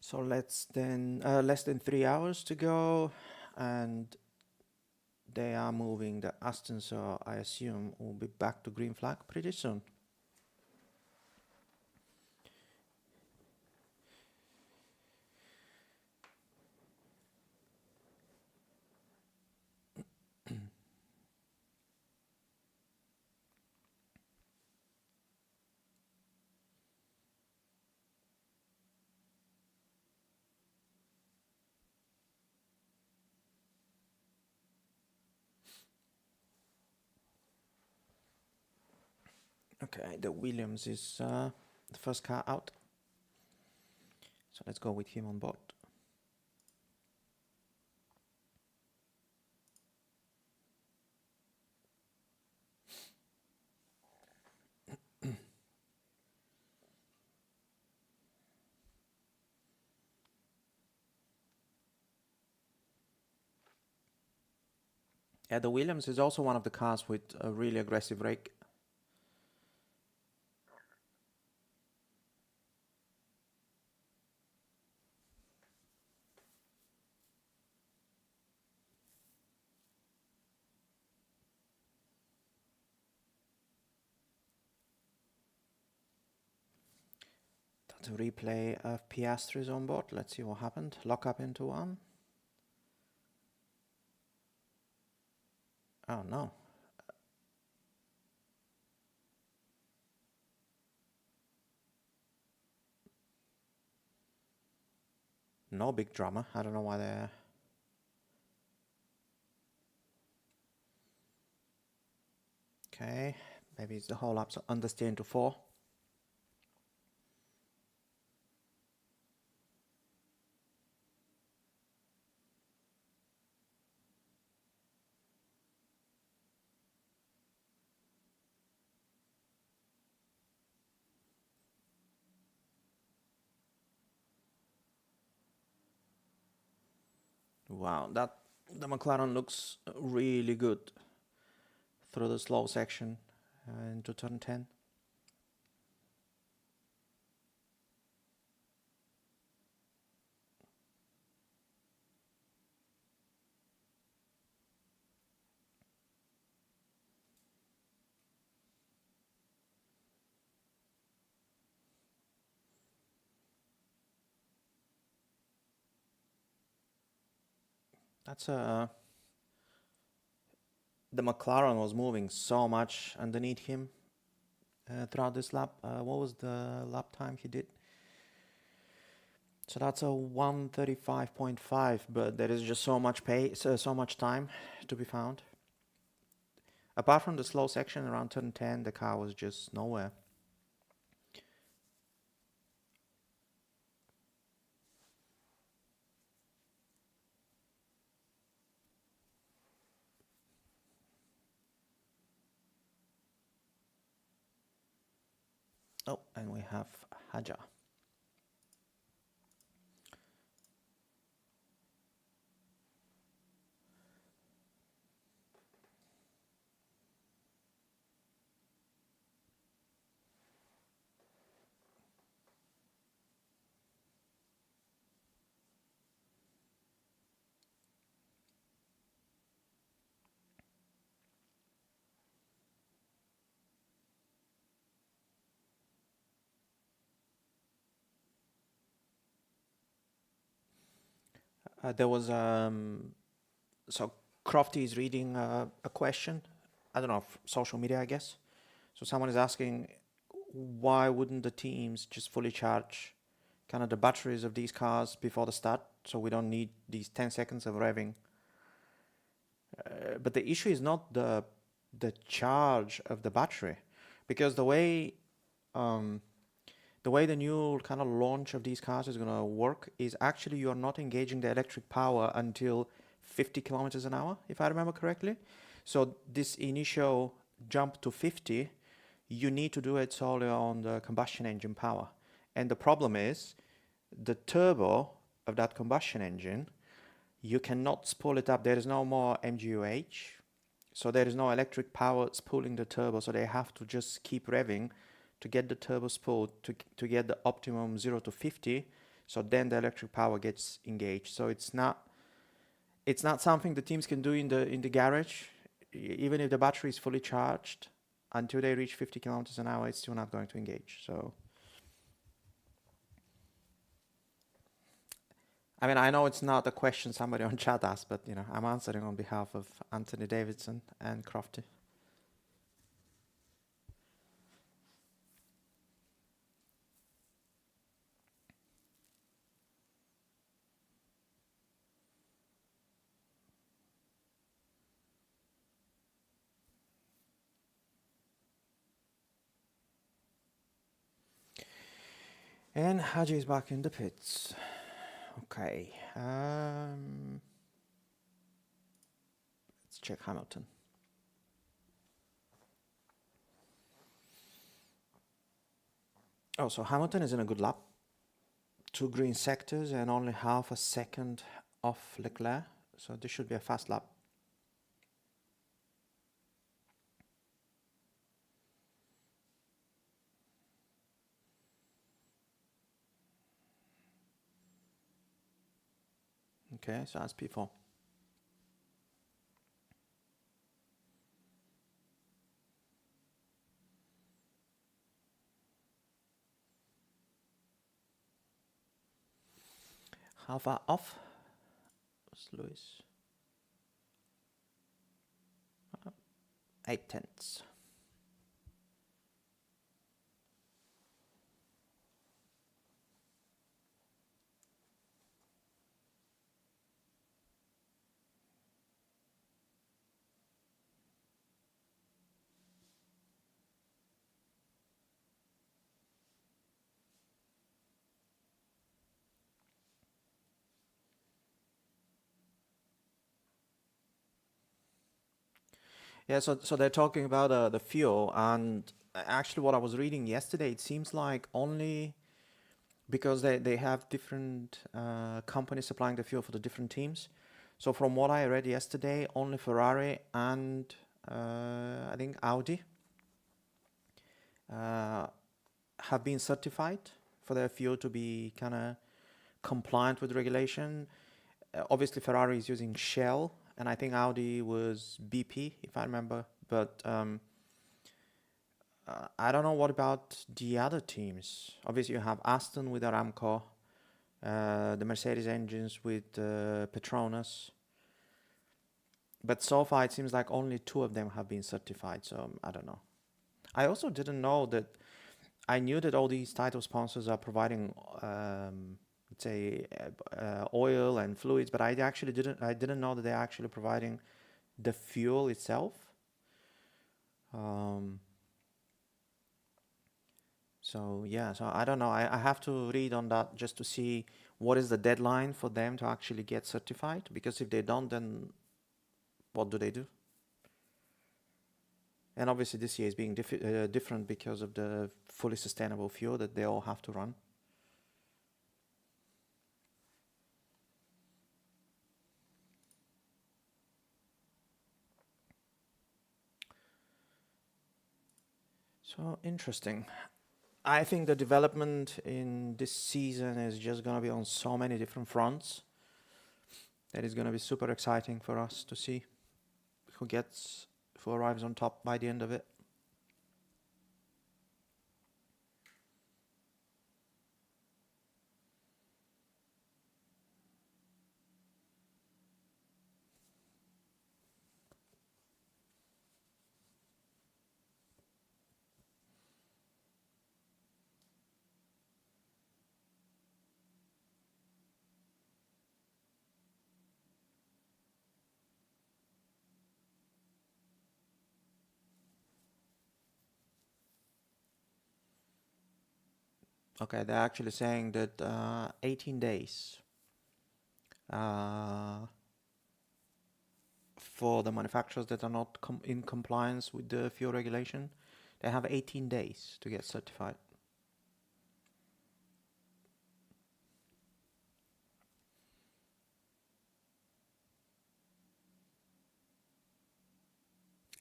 So less than 3 hours to go, and they are moving the Aston, so I assume we'll be back to green flag pretty soon. Okay, the Williams is the first car out. So let's go with him on board. Yeah, the Williams is also one of the cars with a really aggressive rake. That's a replay of Piastri's on board. Let's see what happened. Lock up into one. Oh no. No big drama. I don't know why they're... Okay, maybe it's the whole lap, so understeer into 4. Wow, the McLaren looks really good through the slow section into turn 10. That's the McLaren was moving so much underneath him throughout this lap. What was the lap time he did? So that's a 1:35.5, but there is just so much pace, so much time to be found. Apart from the slow section around turn 10, the car was just nowhere. Oh, and we have Haja. There was so Crofty is reading a question. I don't know, social media, I guess. So someone is asking, why wouldn't the teams just fully charge kind of the batteries of these cars before the start, so we don't need these 10 seconds of revving? But the issue is not the charge of the battery, because the way the new kind of launch of these cars is going to work is actually you're not engaging the electric power until 50 kilometers an hour, if I remember correctly. So this initial jump to 50, you need to do it solely on the combustion engine power. And the problem is the turbo of that combustion engine, you cannot spool it up. There is no more MGUH. So there is no electric power spooling the turbo. So they have to just keep revving to get the turbo spool to get the optimum 0 to 50 So then the electric power gets engaged. So it's not something the teams can do in the garage. Even if the battery is fully charged, until they reach 50 kilometers an hour, it's still not going to engage. So, I mean, I know it's not a question somebody on chat asked, but I'm answering on behalf of Anthony Davidson and Crofty. And Haji is back in the pits. Okay. Let's check Hamilton. Oh, so Hamilton is in a good lap. 2 green sectors and only half a second off Leclerc. So this should be a fast lap. Okay, so that's P4. How far off was Lewis? 8/10. Yeah, so they're talking about the fuel, and actually what I was reading yesterday, it seems like only because they have different companies supplying the fuel for the different teams. So from what I read yesterday, only Ferrari and I think Audi have been certified for their fuel to be kind of compliant with regulation. Obviously, Ferrari is using Shell, and I think Audi was BP, if I remember. But I don't know what about the other teams. Obviously, you have Aston with Aramco, the Mercedes engines with Petronas. But so far, it seems like only 2 of them have been certified. So I don't know. I also didn't know that. I knew that all these title sponsors are providing, let's say, oil and fluids, but I actually didn't. I didn't know that they're actually providing the fuel itself. So yeah, so I don't know. I have to read on that just to see what is the deadline for them to actually get certified. Because if they don't, then what do they do? And obviously this year is being different because of the fully sustainable fuel that they all have to run. So interesting. I think the development in this season is just going to be on so many different fronts that it's going to be super exciting for us to see who arrives on top by the end of it. Okay, they're actually saying that 18 days for the manufacturers that are not in compliance with the fuel regulation. They have 18 days to get certified.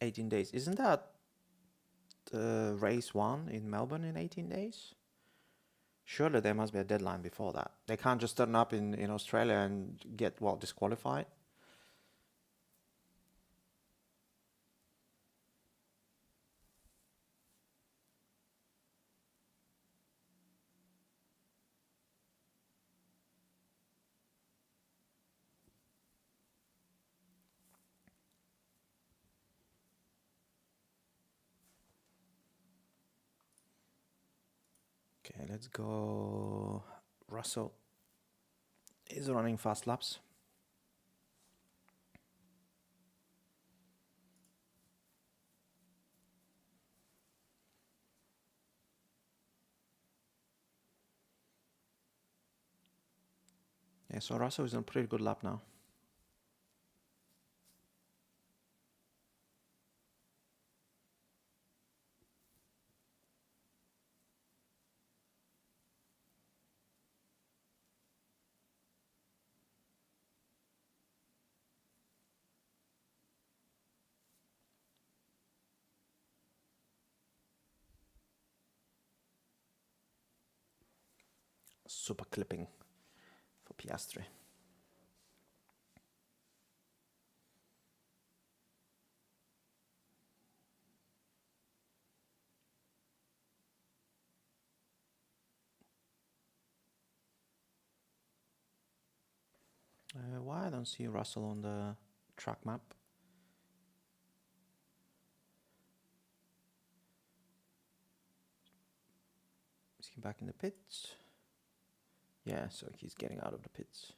$18. Isn't that race 1 in Melbourne in 18 days? Surely there must be a deadline before that. They can't just turn up in Australia and get, well, disqualified. Okay, let's go. Russell is running fast laps. Yeah, so Russell is on a pretty good lap now. Super clipping for Piastri. Why I don't see Russell on the track map? Is he back in the pits? Yeah, so he's getting out of the pits.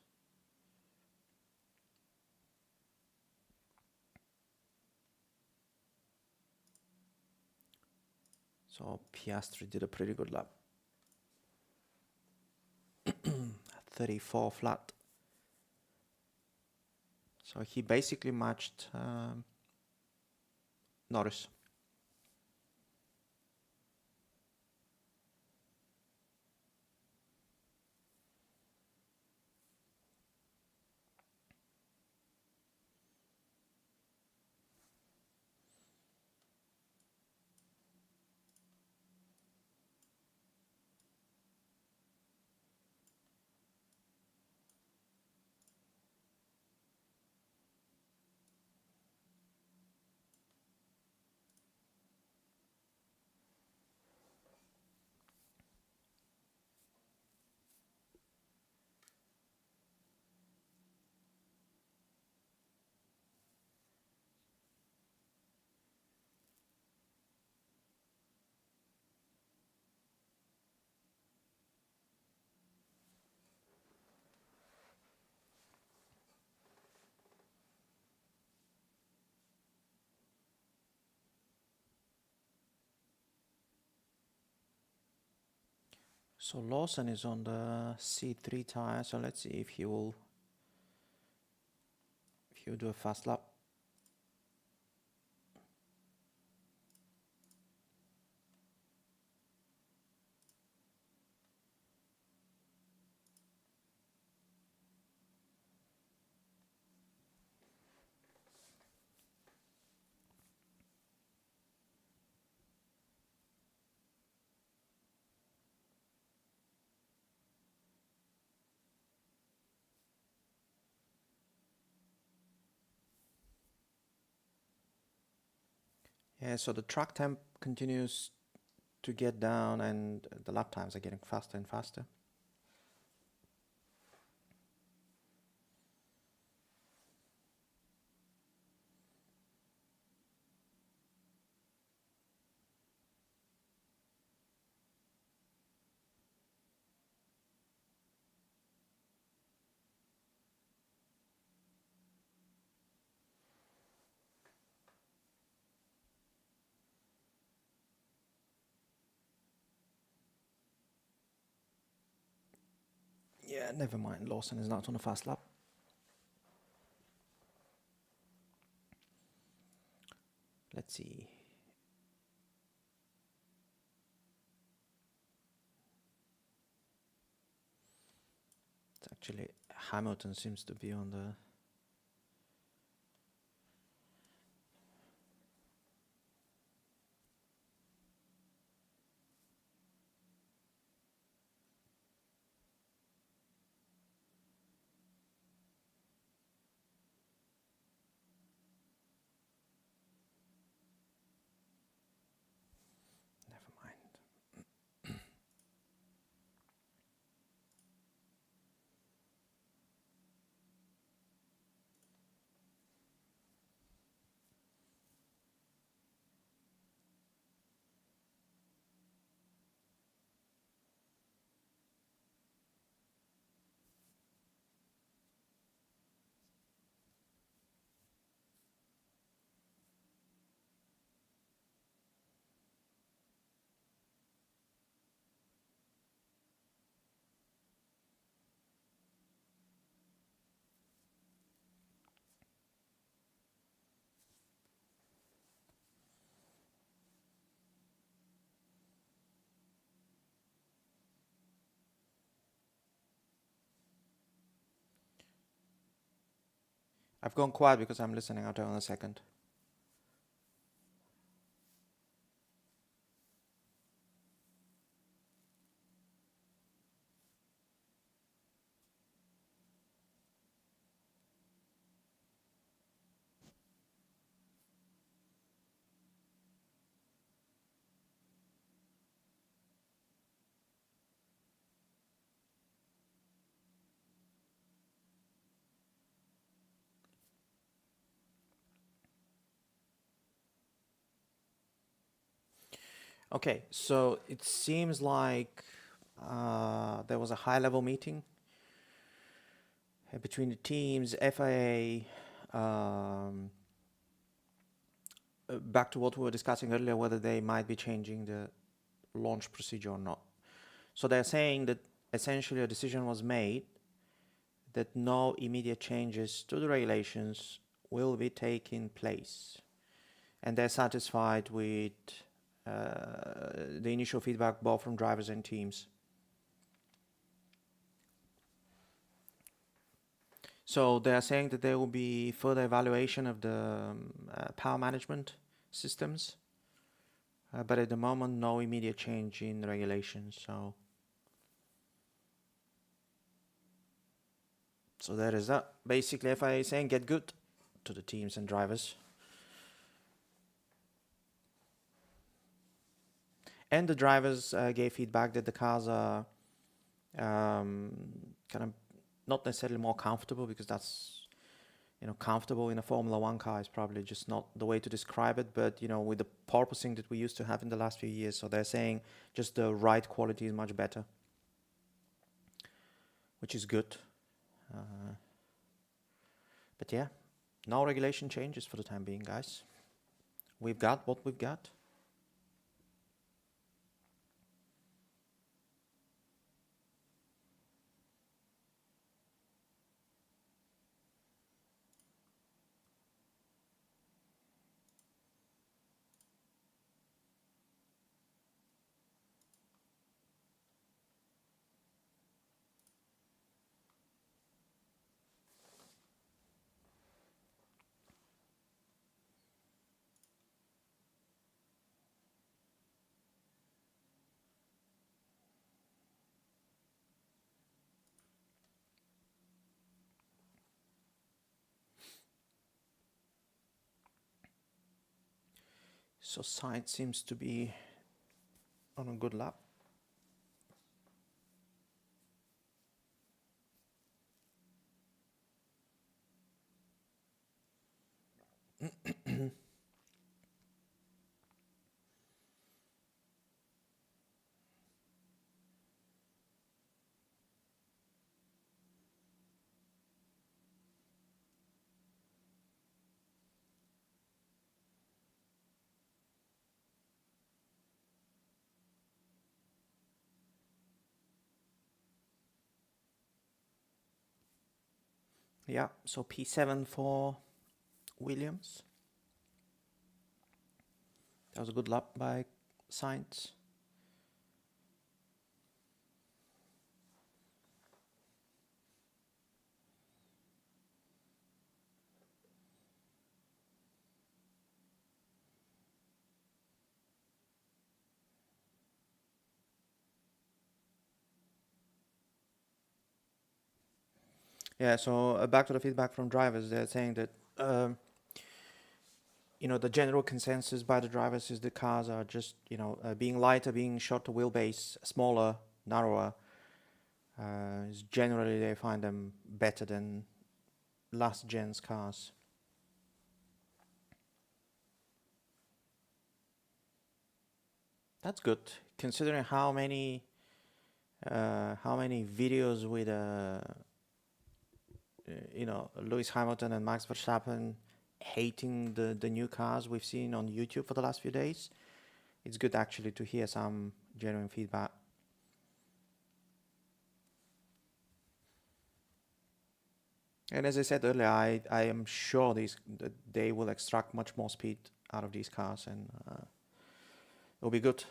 So Piastri did a pretty good lap. 34 flat. So he basically matched Norris. So Lawson is on the C3 tire, so let's see if he will do a fast lap. Yeah, so the track temp continues to get down and the lap times are getting faster and faster. Yeah, never mind, Lawson is not on a fast lap. Let's see. It's actually Hamilton seems to be on the... I've gone quiet because I'm listening. I'll tell you in a second. Okay, so it seems like there was a high-level meeting between the teams, FIA, back to what we were discussing earlier, whether they might be changing the launch procedure or not. So they're saying that essentially a decision was made that no immediate changes to the regulations will be taking place. And they're satisfied with the initial feedback both from drivers and teams. So they are saying that there will be further evaluation of the power management systems, but at the moment, no immediate change in regulations. So that is that. Basically, FIA is saying get good to the teams and drivers. And the drivers gave feedback that the cars are kind of not necessarily more comfortable, because that's, comfortable in a Formula One car is probably just not the way to describe it, but, with the porpoising that we used to have in the last few years. So they're saying just the ride quality is much better, which is good. But yeah, no regulation changes for the time being, guys. We've got what we've got. So Sainz seems to be on a good lap. Yeah, so P7 for Williams. That was a good lap by Sainz. Yeah, so back to the feedback from drivers, they're saying that, the general consensus by the drivers is the cars are just, being lighter, being shorter wheelbase, smaller, narrower. Generally, they find them better than last gen's cars. That's good, considering how many videos with Lewis Hamilton and Max Verstappen hating the new cars we've seen on YouTube for the last few days. It's good actually to hear some genuine feedback. And as I said earlier, I am sure that they will extract much more speed out of these cars, and it'll be good.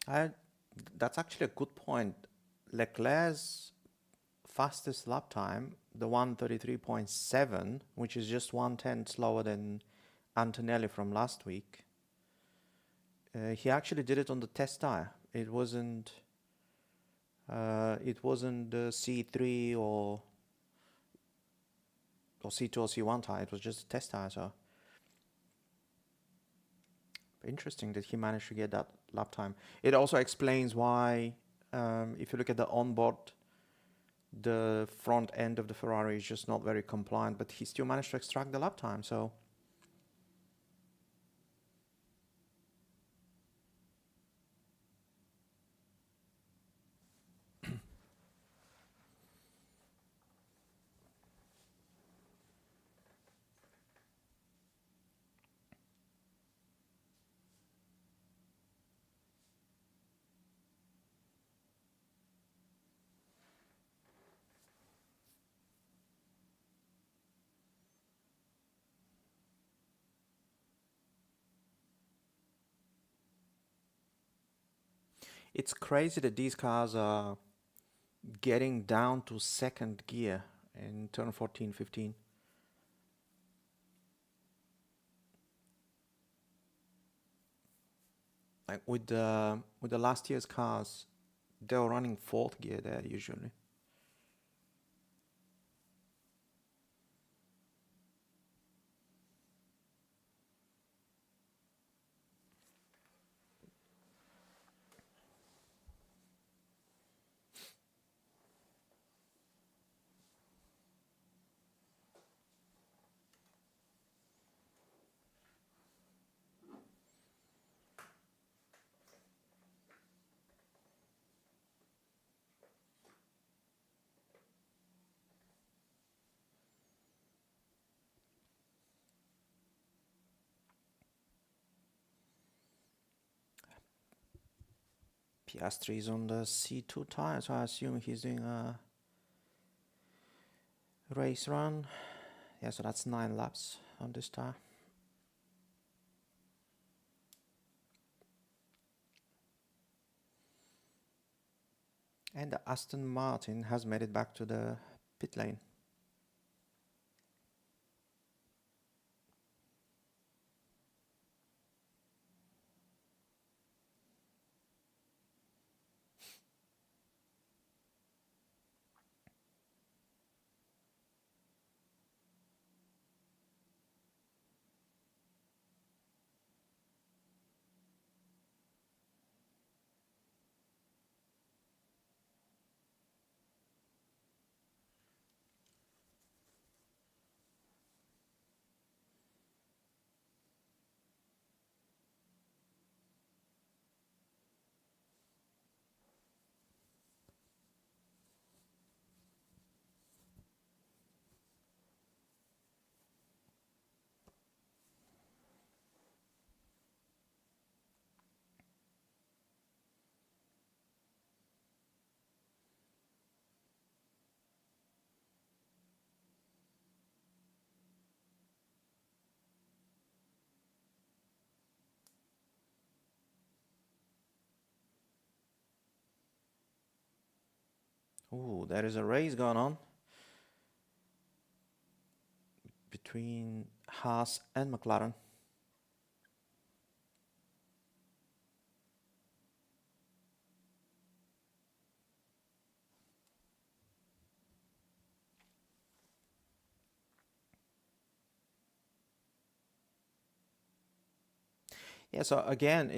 I, that's actually a good point. Leclerc's fastest lap time, the 1:33.7, which is just 1/10 slower than Antonelli from last week. He actually did it on the test tire. It wasn't the C3 or C2 or C1 tire. It was just a test tire. So interesting that he managed to get that lap time. It also explains why, if you look at the onboard, the front end of the Ferrari is just not very compliant, but he still managed to extract the lap time. So it's crazy that these cars are getting down to second gear in turn 14, 15. Like with the last year's cars, they were running fourth gear there usually. Piastri is on the C2 tire, so I assume he's doing a race run. Yeah, so that's 9 laps on this tire. And the Aston Martin has made it back to the pit lane. Ooh, there is a race going on between Haas and McLaren. Yeah, so again,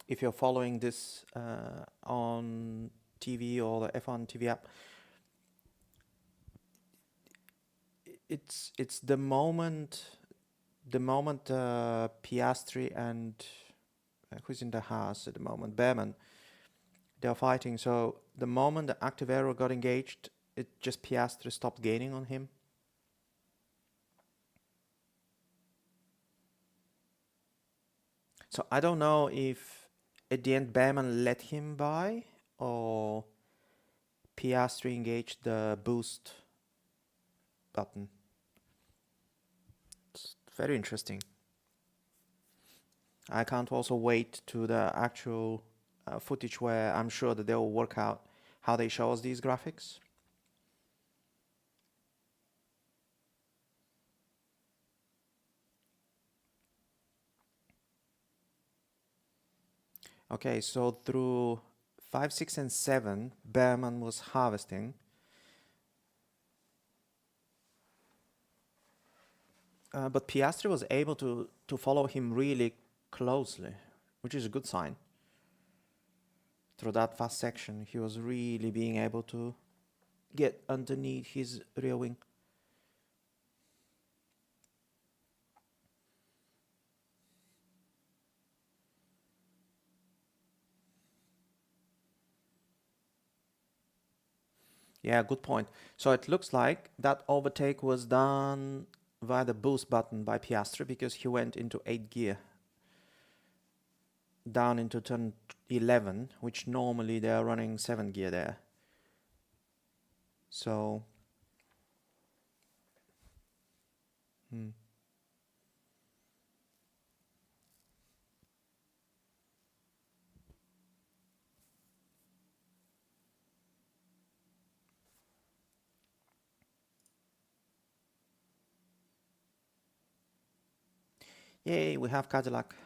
if you're following this on TV or the F1 TV app, it's the moment Piastri and who's in the Haas at the moment, Behrman, they're fighting. So the moment the active aero got engaged, it just Piastri stopped gaining on him. So I don't know if at the end Behrman let him by or Piastri engaged the boost button. It's very interesting. I can't also wait to the actual footage where I'm sure that they'll work out how they show us these graphics. Okay, so through 5, 6, and 7, Behrman was harvesting. But Piastri was able to follow him really closely, which is a good sign. Through that fast section, he was really being able to get underneath his rear wing. Yeah, good point. So it looks like that overtake was done via the boost button by Piastri because he went into 8th gear down into turn 11, which normally they are running 7th gear there. So yay, we have Cadillac.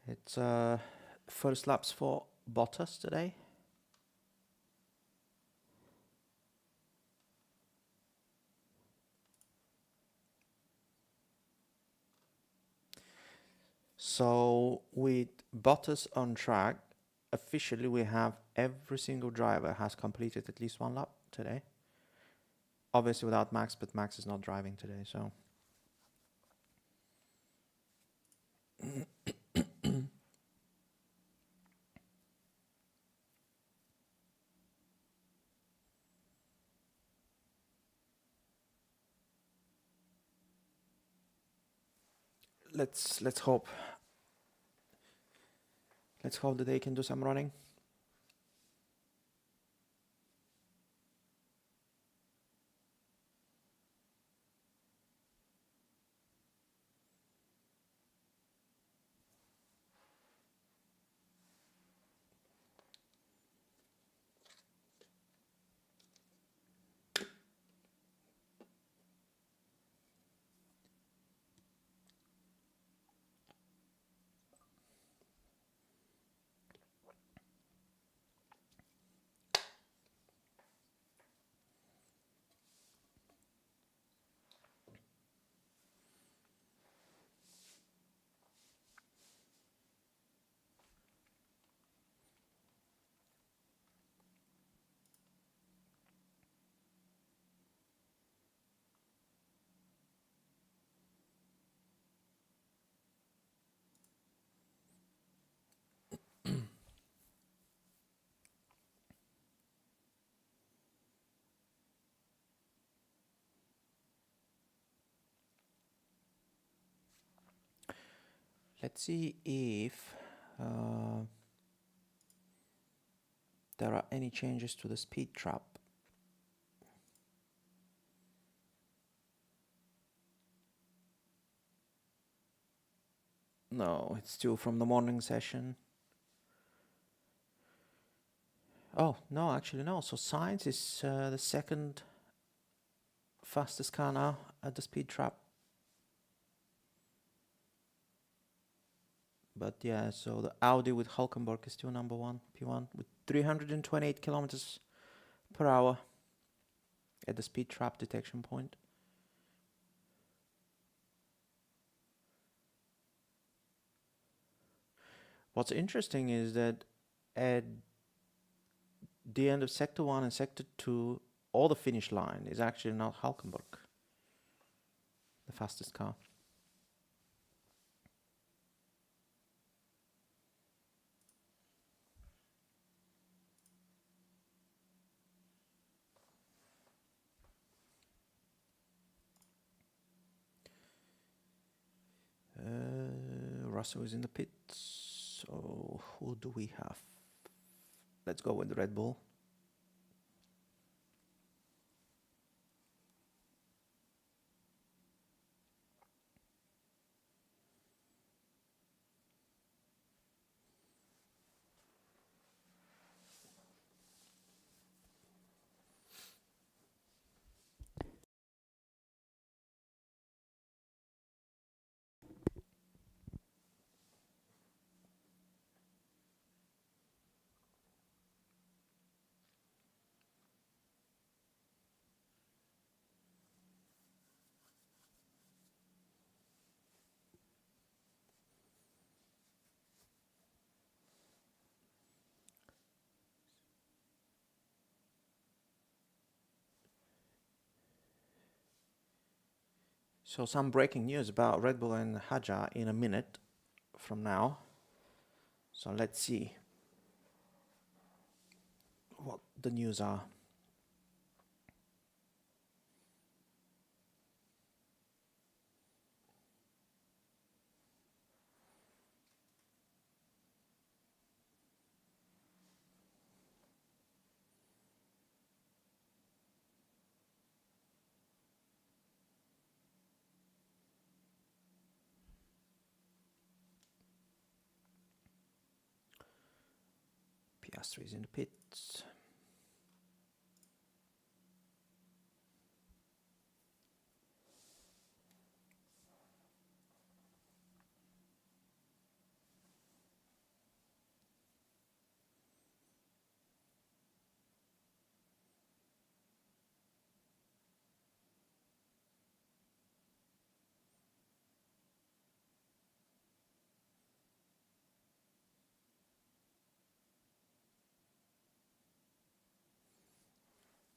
It's first laps for Bottas today. So with Bottas on track, officially we have every single driver has completed at least one lap today. Obviously without Max, but Max is not driving today, so. Let's hope. Let's hope that they can do some running. Let's see if there are any changes to the speed trap. No, it's still from the morning session. Oh, no, actually no. So Sainz is the second fastest car now at the speed trap. But yeah, so the Audi with Hulkenberg is still number one, P1, with 328 kilometers per hour at the speed trap detection point. What's interesting is that at the end of Sector 1 and Sector 2, all the finish line is actually not Hulkenberg, the fastest car. Russell is in the pits. So who do we have? Let's go with the Red Bull. So some breaking news about Red Bull and Haja in a minute from now. So let's see what the news are. Piastri is in the pits.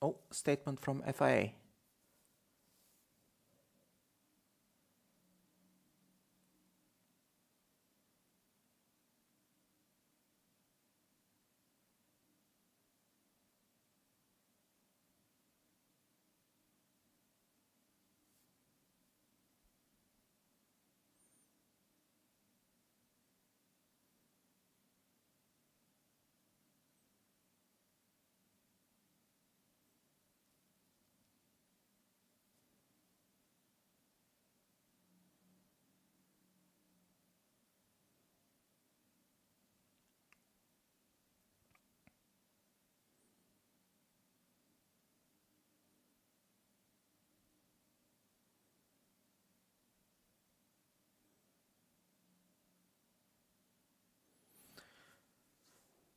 Oh, statement from FIA.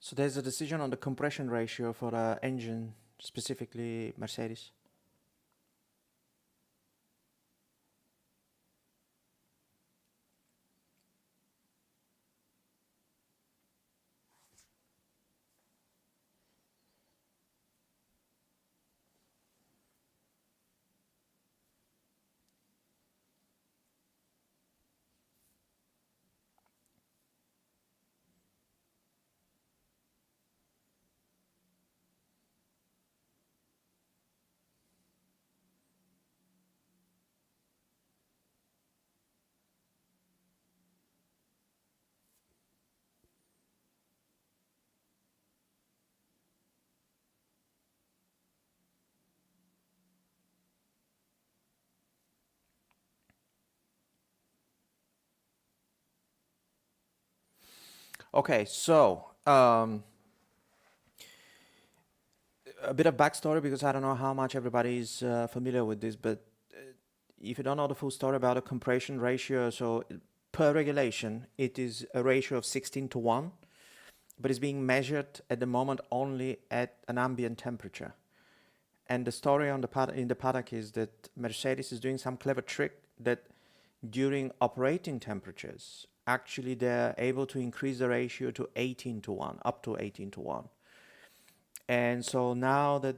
So there's a decision on the compression ratio for the engine, specifically Mercedes. Okay, so a bit of backstory because I don't know how much everybody is familiar with this, but if you don't know the full story about a compression ratio, so per regulation, it is a ratio of 16 to 1, but it's being measured at the moment only at an ambient temperature. And the story on in the paddock is that Mercedes is doing some clever trick that during operating temperatures, actually they're able to increase the ratio to 18 to 1, up to 18 to 1. And so now that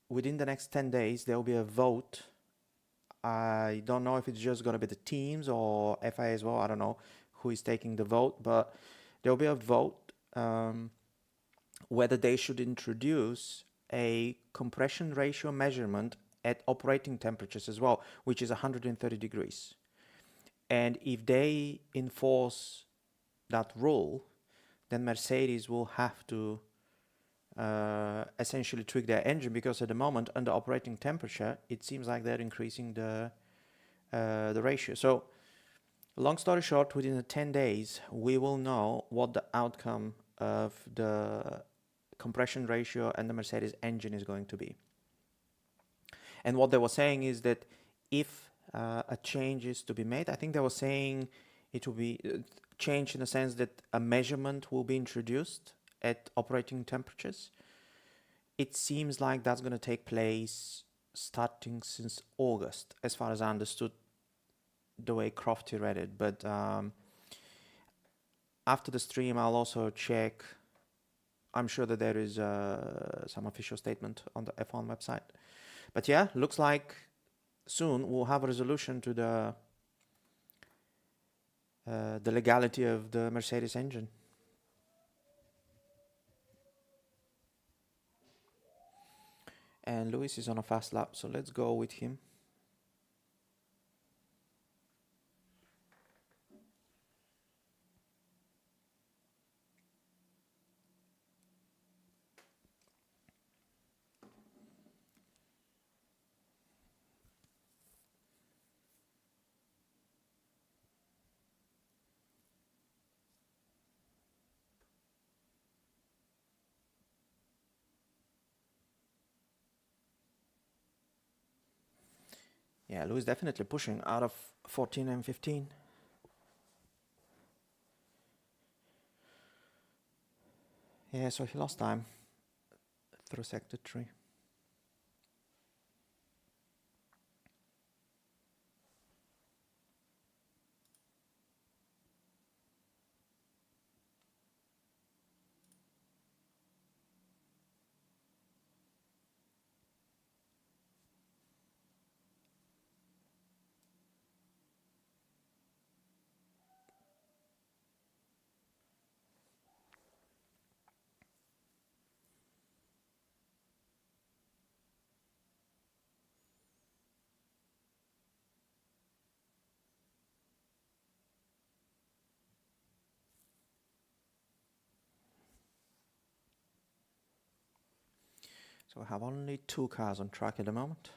within the next 10 days, there will be a vote. I don't know if it's just going to be the teams or FIA as well. I don't know who is taking the vote, but there will be a vote whether they should introduce a compression ratio measurement at operating temperatures as well, which is 130 degrees. And if they enforce that rule, then Mercedes will have to essentially tweak their engine, because at the moment, under operating temperature, it seems like they're increasing the ratio. So, long story short, within the 10 days, we will know what the outcome of the compression ratio and the Mercedes engine is going to be. And what they were saying is that if a change is to be made, I think they were saying it will be changed in the sense that a measurement will be introduced at operating temperatures. It seems like that's going to take place starting since August, as far as I understood the way Crofty read it. But after the stream, I'll also check. I'm sure that there is some official statement on the F1 website. But yeah, looks like soon we'll have a resolution to the legality of the Mercedes engine. And Lewis is on a fast lap, so let's go with him. Yeah, Lewis definitely pushing out of 14 and 15. Yeah, so he lost time through sector 3. So we have only 2 cars on track at the moment.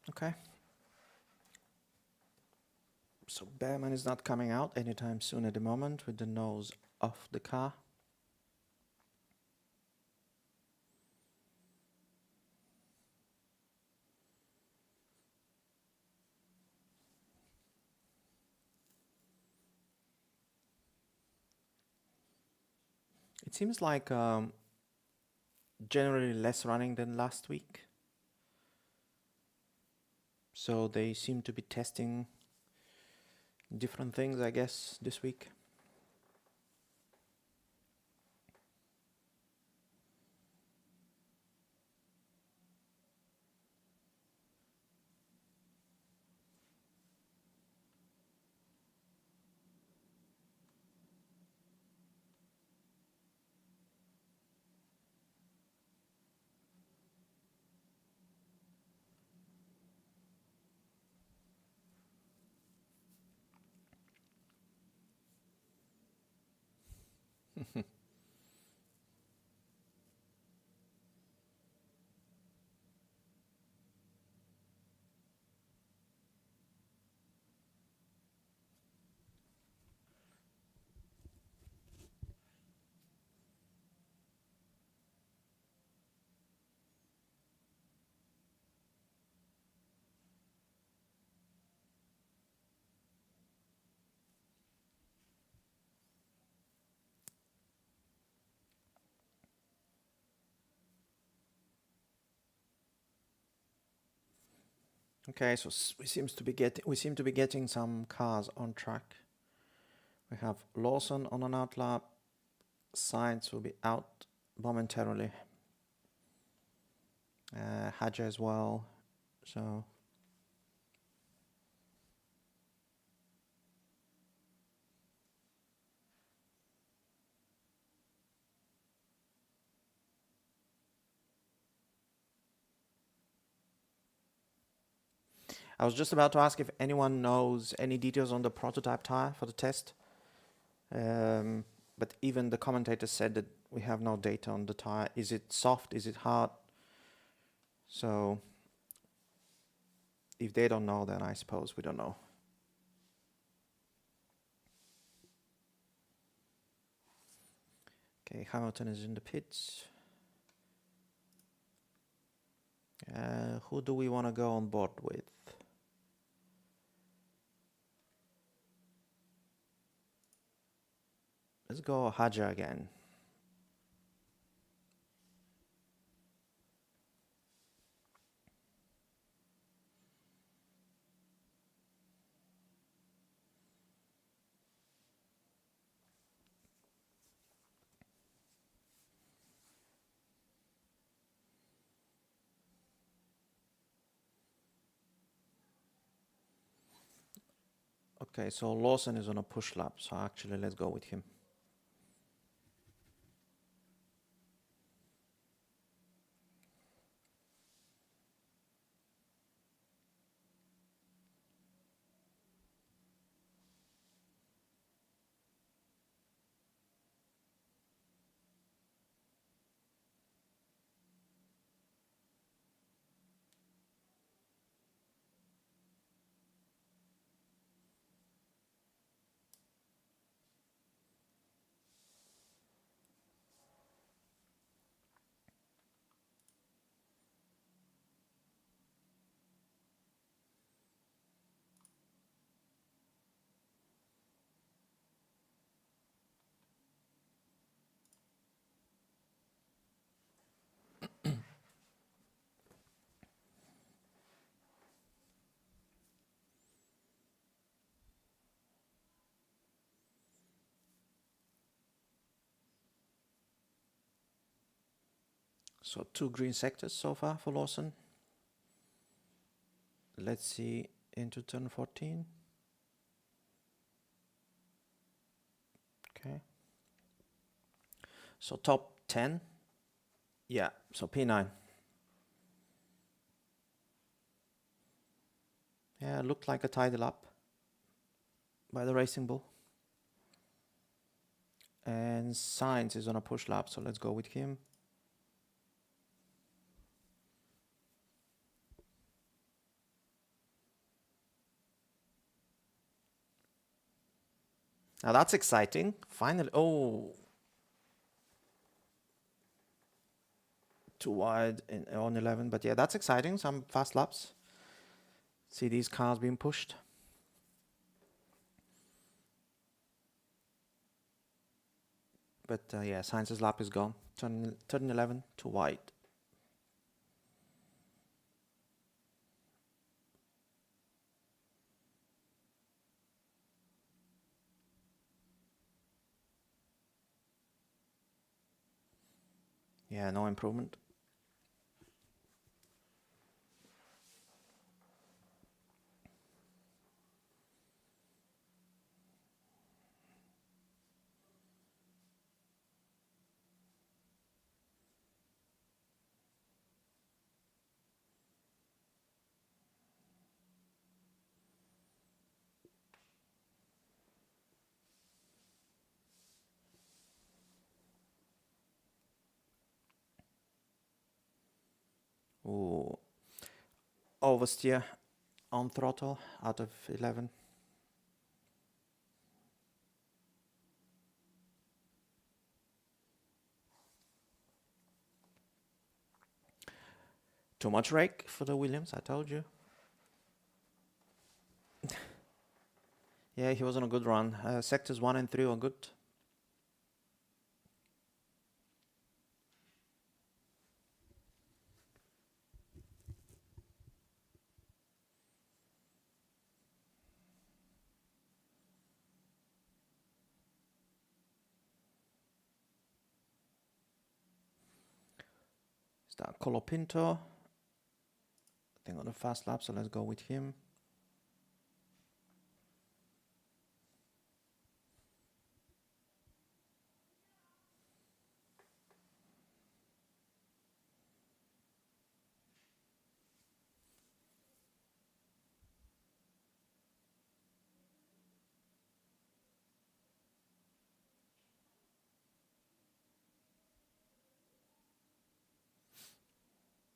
Okay. So Behrman is not coming out anytime soon at the moment with the nose off the car. It seems like generally less running than last week. So they seem to be testing different things, I guess, this week. Okay, so we seem to be getting some cars on track. We have Lawson on an outlap. Sainz will be out momentarily. Hadja as well. So I was just about to ask if anyone knows any details on the prototype tire for the test. But even the commentator said that we have no data on the tire. Is it soft? Is it hard? So if they don't know, then I suppose we don't know. Okay, Hamilton is in the pits. Who do we want to go on board with? Let's go Hadja again. Okay, so Lawson is on a push lap, so actually let's go with him. So 2 green sectors so far for Lawson. Let's see into turn 14. Okay. So top 10. Yeah, so P9. Yeah, looked like a tidy lap by the Racing Bull. And Sainz is on a push lap, so let's go with him. Now that's exciting. Finally, oh, too wide on 11, but yeah, that's exciting. Some fast laps. See these cars being pushed. But yeah, Sainz's lap is gone. Turn 11, too wide. Yeah, no improvement. Ooh, oversteer on throttle out of 11. Too much rake for the Williams, I told you. Yeah, he was on a good run. Sectors 1 and 3 were good. Is that Colopinto? I think on a fast lap, so let's go with him.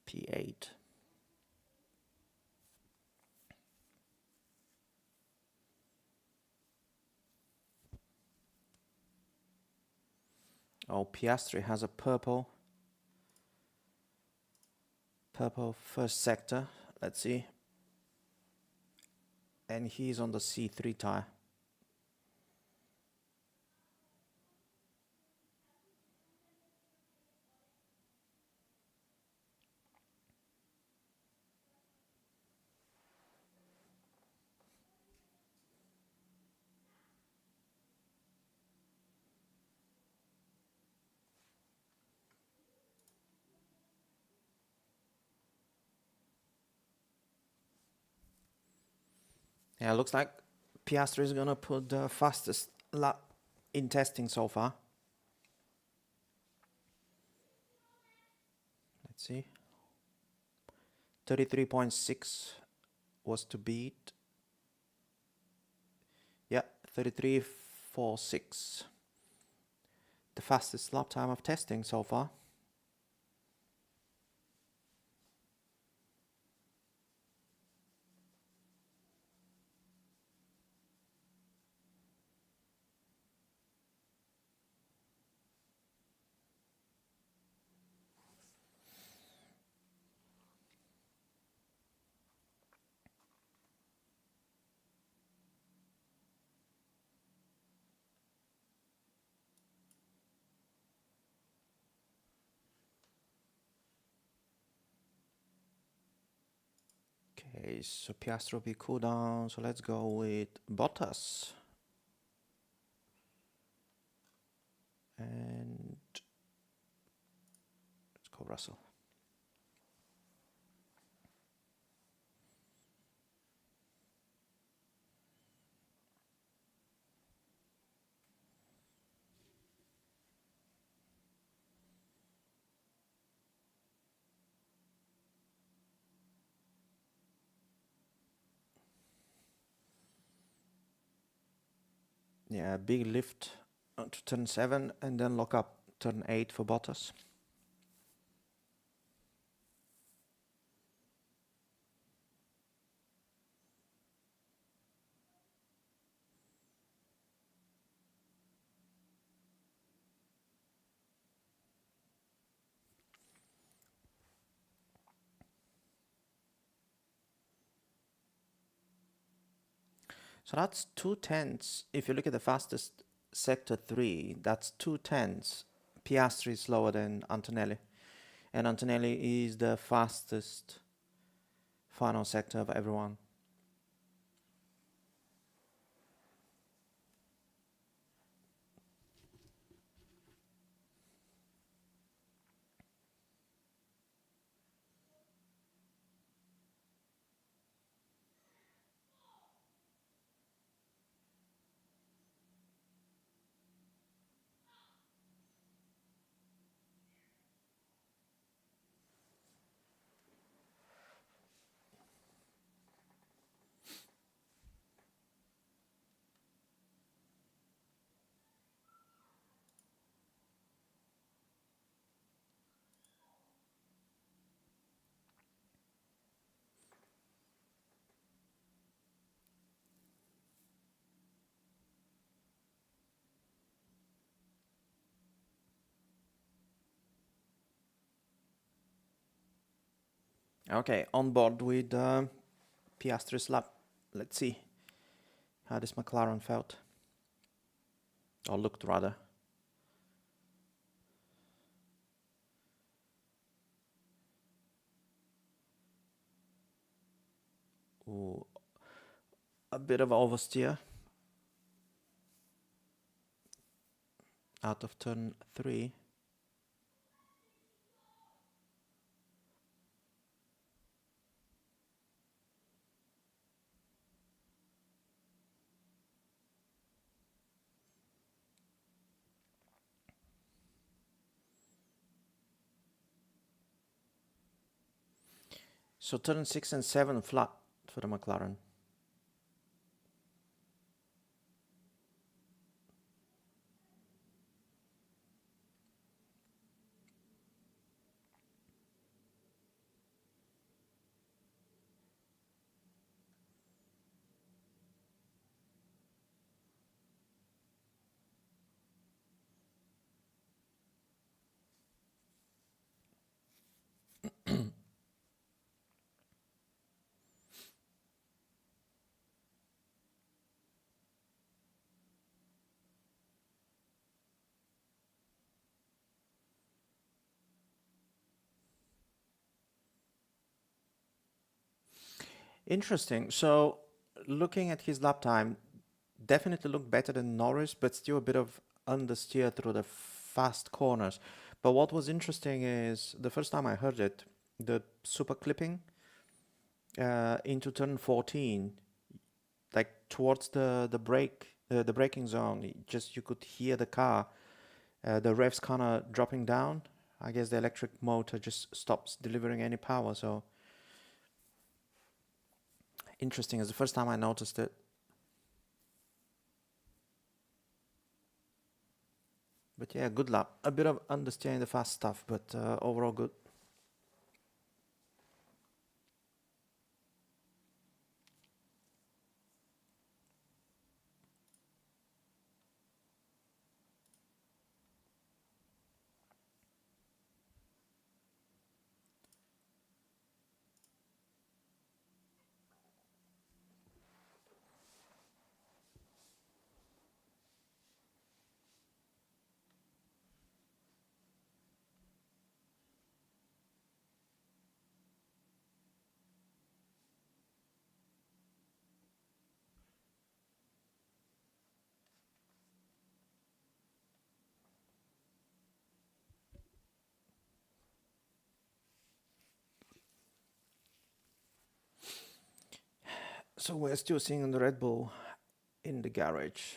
P8. Oh, Piastri has a purple first sector. Let's see. And he's on the C3 tire. Yeah, looks like Piastri is gonna put the fastest lap in testing so far. Let's see. 33.6 was to beat. Yeah, 33.46. The fastest lap time of testing so far. Okay, so Piastri will be cool down. So let's go with Bottas. And let's go Russell. Yeah, big lift to turn 7 and then lock up turn 8 for Bottas. So that's 2 tenths. If you look at the fastest sector 3, that's 2 tenths. Piastri is slower than Antonelli. And Antonelli is the fastest final sector of everyone. Okay, on board with Piastri's lap. Let's see how this McLaren felt, or looked rather. Ooh, a bit of oversteer out of turn 3. So turn 6 and 7 flat for the McLaren. Interesting. So looking at his lap time, definitely looked better than Norris, but still a bit of understeer through the fast corners. But what was interesting is the first time I heard it, the super clipping into turn 14, like towards the braking zone, just you could hear the car, the revs kind of dropping down. I guess the electric motor just stops delivering any power. So interesting. It's the first time I noticed it. But yeah, good lap. A bit of understeer in the fast stuff, but overall good. So we're still seeing the Red Bull in the garage.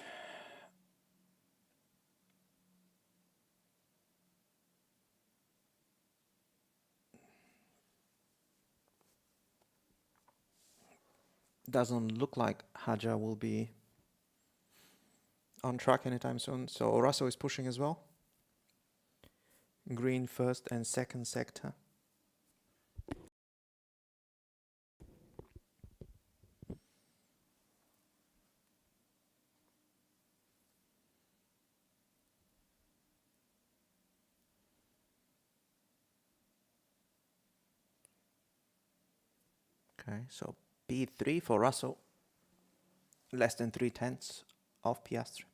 Doesn't look like Haja will be on track anytime soon. So Russell is pushing as well. Green first and second sector. Okay, so P3 for Russell. Less than 3/10 of Piastri.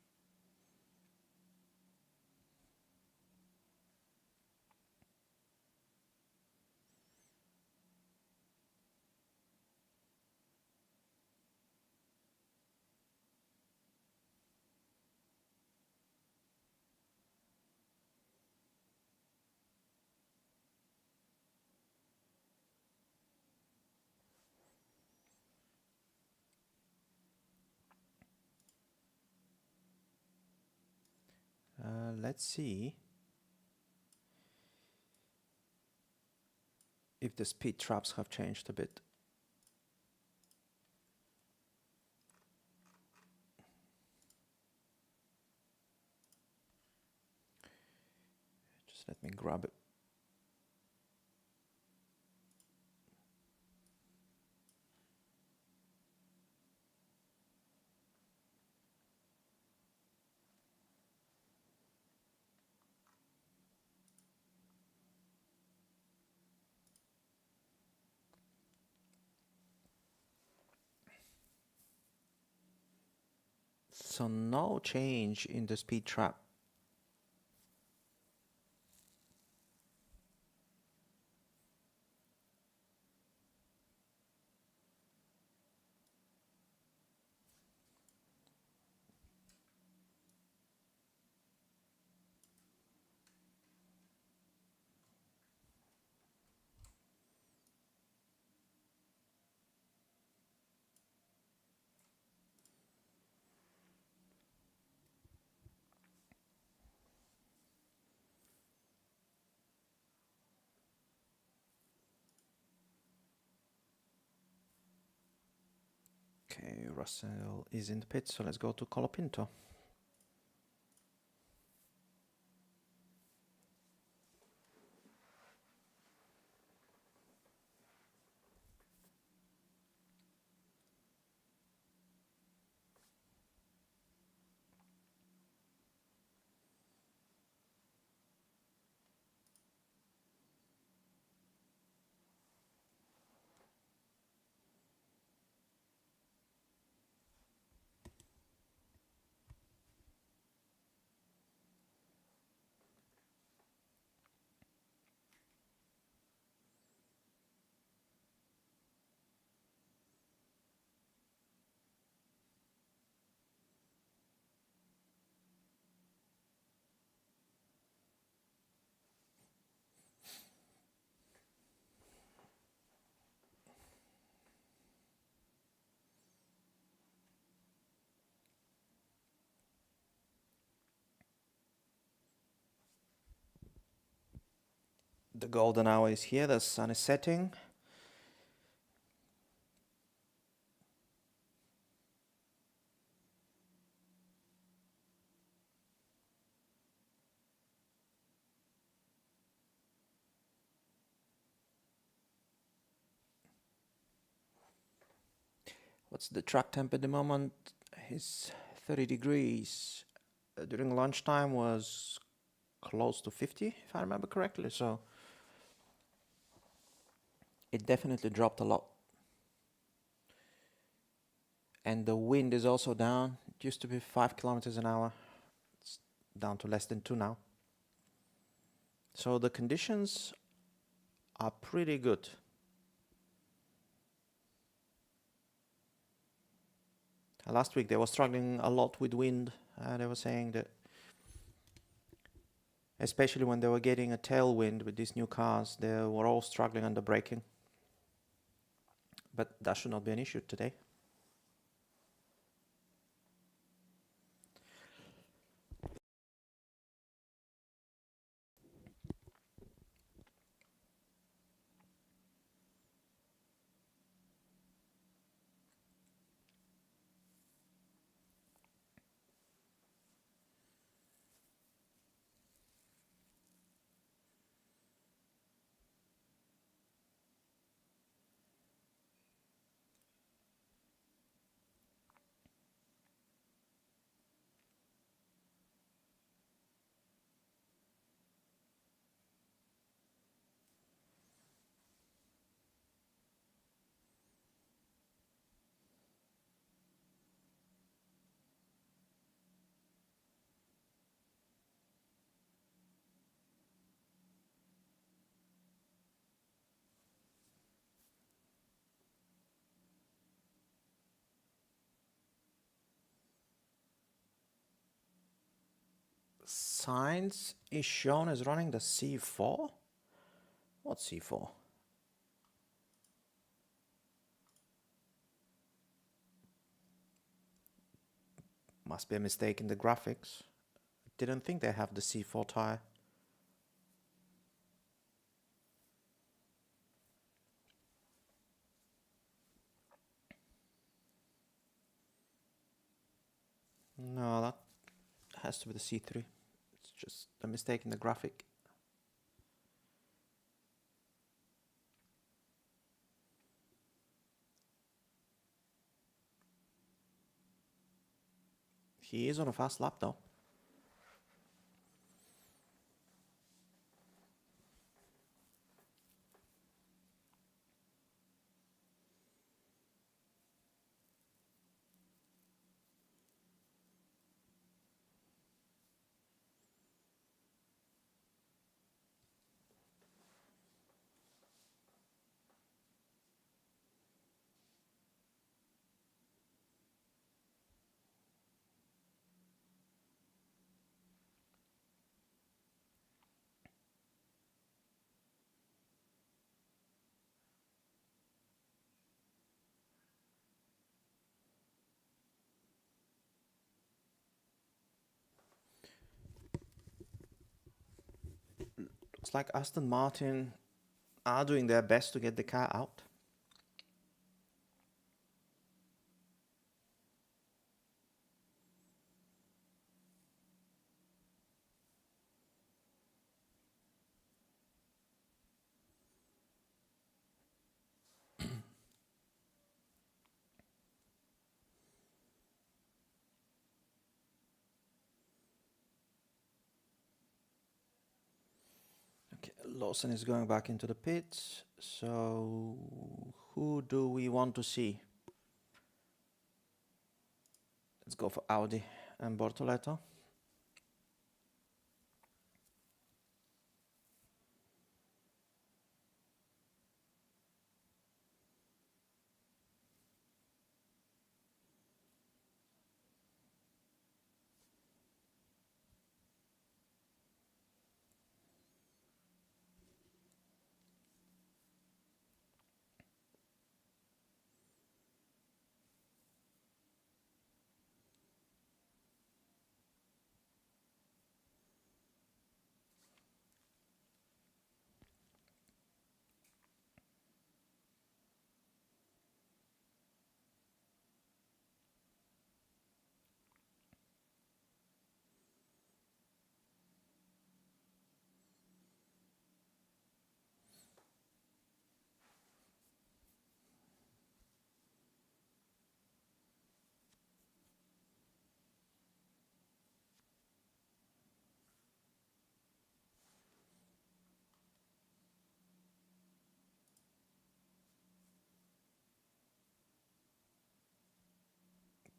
Let's see if the speed traps have changed a bit. Just let me grab it. so no change in the speed trap. Okay, Russell is in the pit, so let's go to Colapinto. The golden hour is here, the sun is setting. What's the track temp at the moment? It's 30 degrees. During lunchtime was close to 50, if I remember correctly, so it definitely dropped a lot. And the wind is also down. It used to be 5 kilometers an hour. It's down to less than 2 now. So the conditions are pretty good. Last week they were struggling a lot with wind. They were saying that especially when they were getting a tailwind with these new cars, they were all struggling under braking. But that should not be an issue today. Sainz is shown as running the C4. What's C4? Must be a mistake in the graphics. Didn't think they have the C4 tire. No, that has to be the C3. It's just a mistake in the graphic. He is on a fast lap though. looks like Aston Martin are doing their best to get the car out. Okay, Lawson is going back into the pits. So who do we want to see? Let's go for Audi and Bortoleto.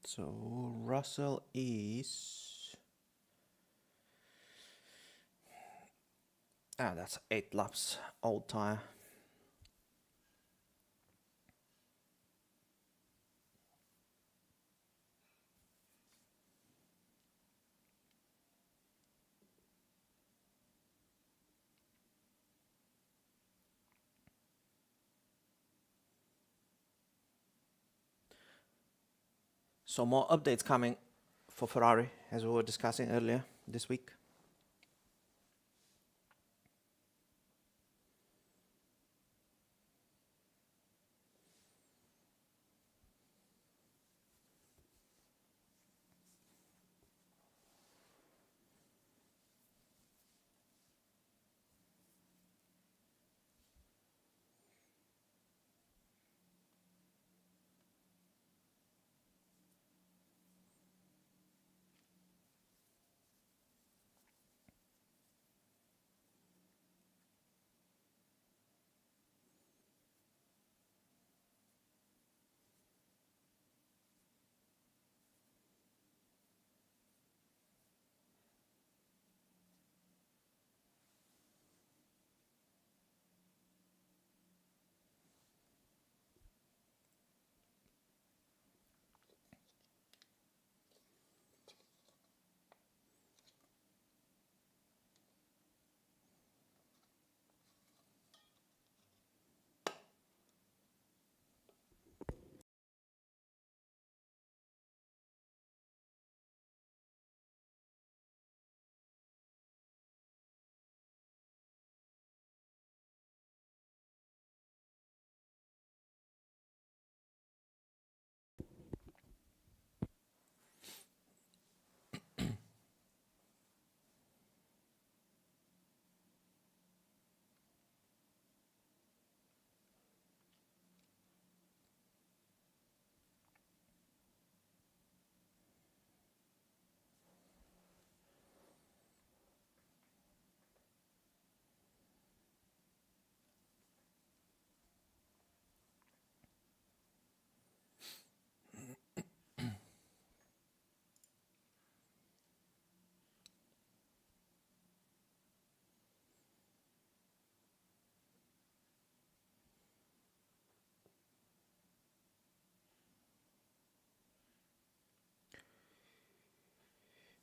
So Russell is... that's 8 laps, old tire. So more updates coming for Ferrari, as we were discussing earlier this week.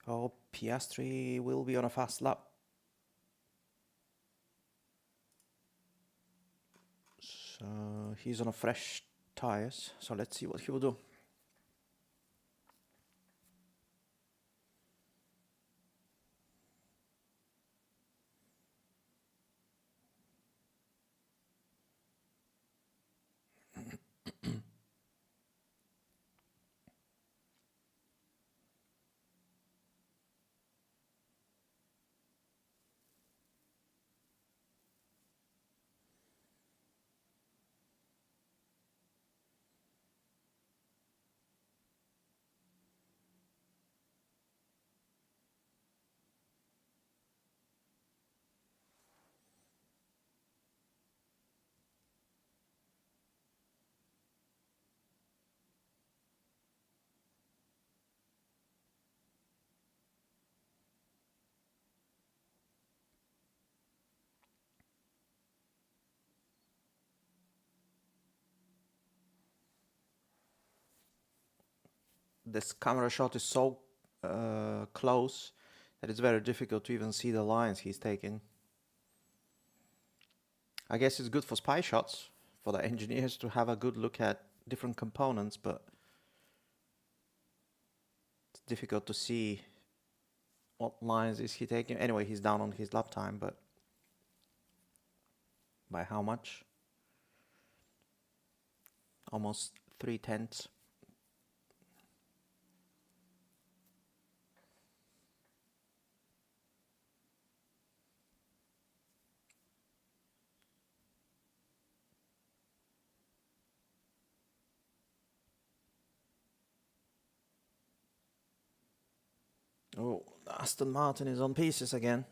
Oh, Piastri will be on a fast lap. So he's on a fresh tires. So let's see what he will do. this camera shot is so close that it's very difficult to even see the lines he's taking. I guess it's good for spy shots, for the engineers to have a good look at different components, but it's difficult to see what lines is he taking. Anyway, he's down on his lap time, but by how much? Almost 3/10. Oh, Aston Martin is on pieces again.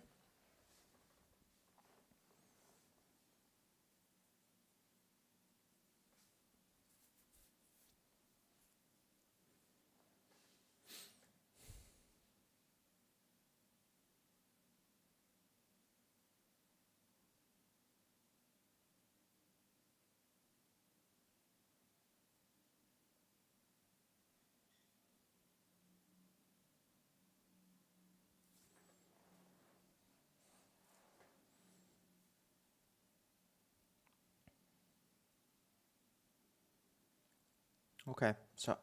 Okay, so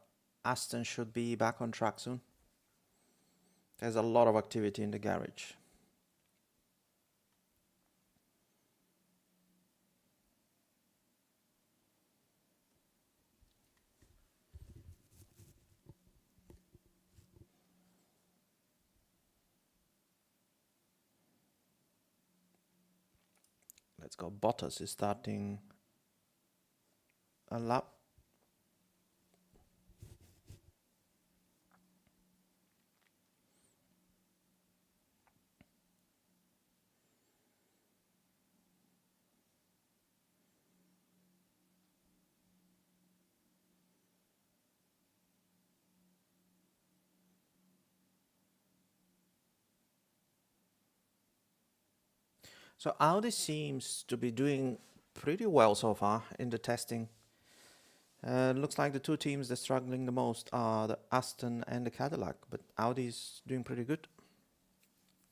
Aston should be back on track soon. There's a lot of activity in the garage. Let's go. Bottas is starting a lap. So Audi seems to be doing pretty well so far in the testing. Looks like the two teams that are struggling the most are the Aston and the Cadillac, but Audi's doing pretty good,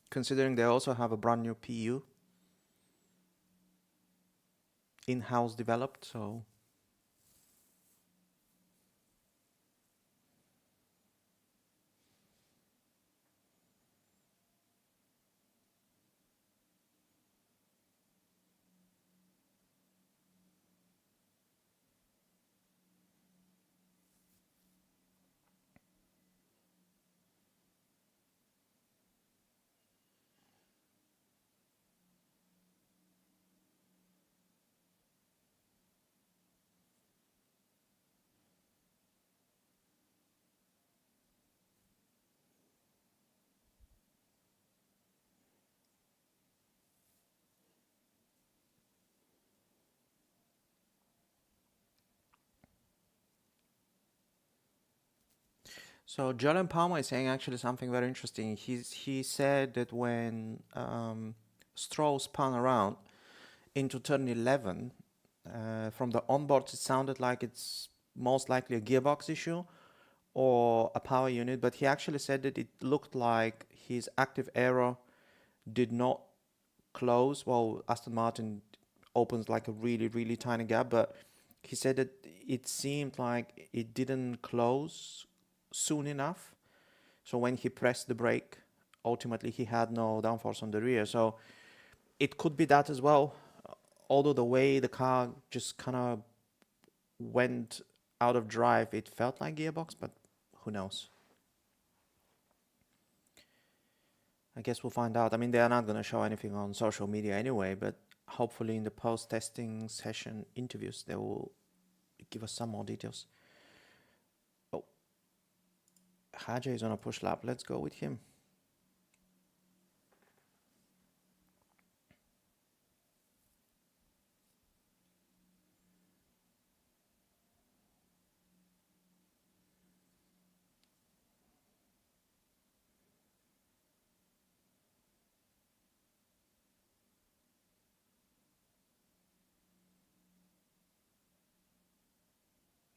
considering they also have a brand new PU in-house developed, so Jalen Palmer is saying actually something very interesting. He said that when Stroll spun around into turn 11, from the onboard it sounded like it's most likely a gearbox issue or a power unit, but he actually said that it looked like his active aero did not close. Well, Aston Martin opens like a really, really tiny gap, but he said that it seemed like it didn't close soon enough. So when he pressed the brake, ultimately he had no downforce on the rear. So it could be that as well. Although the way the car just kind of went out of drive, it felt like gearbox, but who knows? I guess we'll find out. I mean, they are not going to show anything on social media anyway, but hopefully in the post-testing session interviews, they will give us some more details. Oh, Haja is on a push lap. Let's go with him.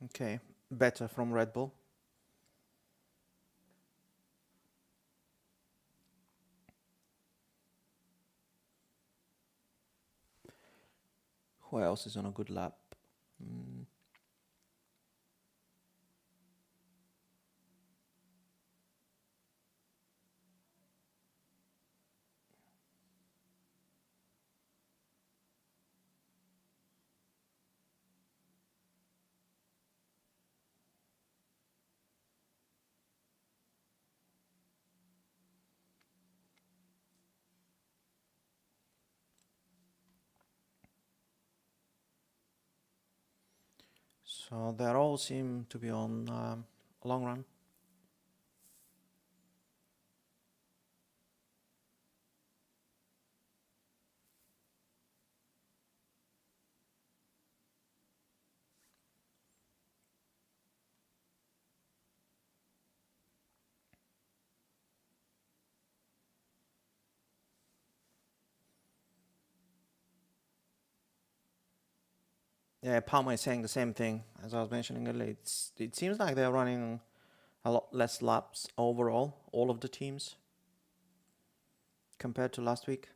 Okay, better from Red Bull. Who else is on a good lap? Mm. So they all seem to be on a long run. Yeah, Palmer is saying the same thing as I was mentioning earlier. It seems like they're running a lot less laps overall, all of the teams, compared to last week.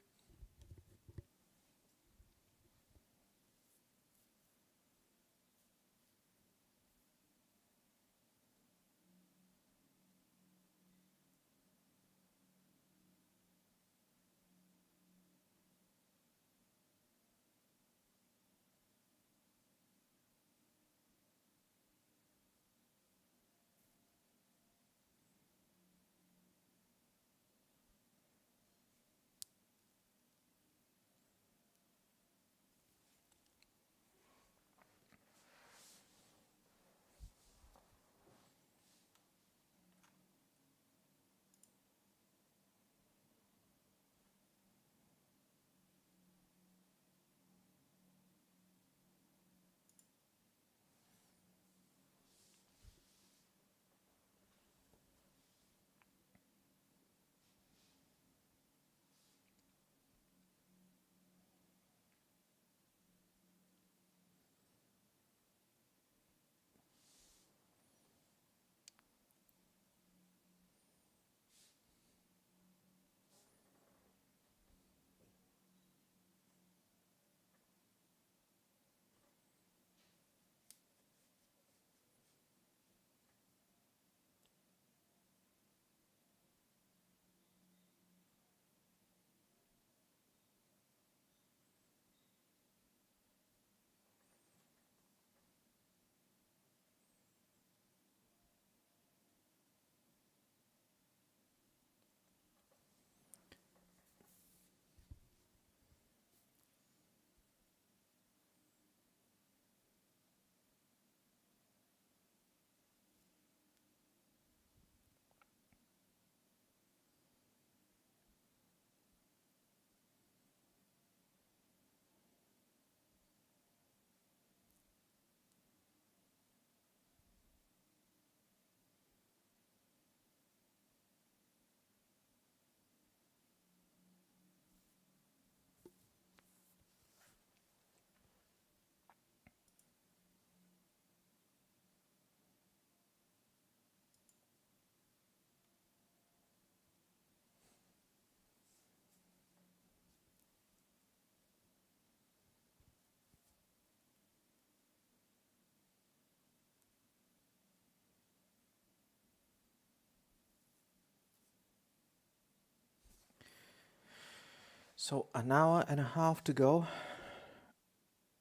So an hour and a half to go,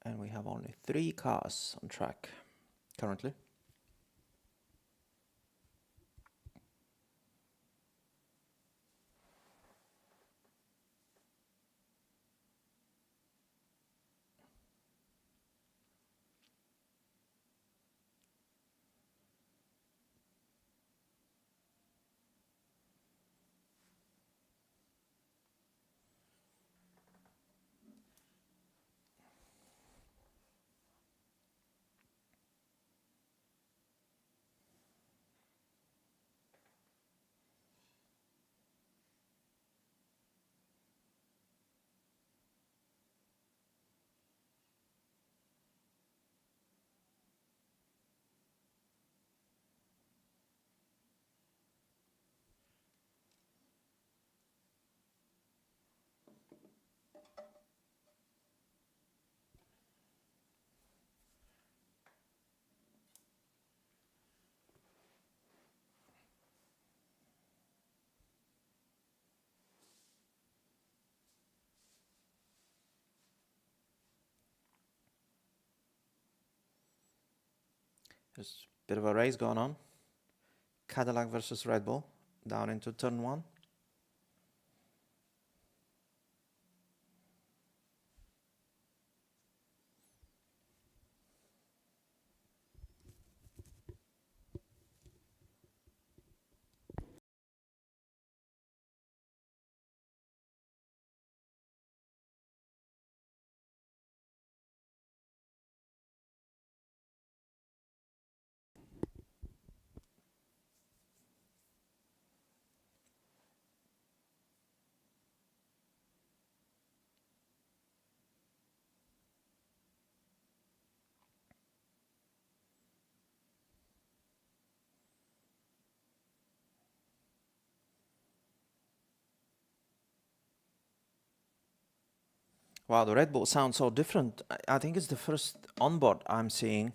and we have only 3 cars on track currently. There's a bit of a race going on. Cadillac versus Red Bull down into turn one. Wow, the Red Bull sounds so different. I think it's the first onboard I'm seeing.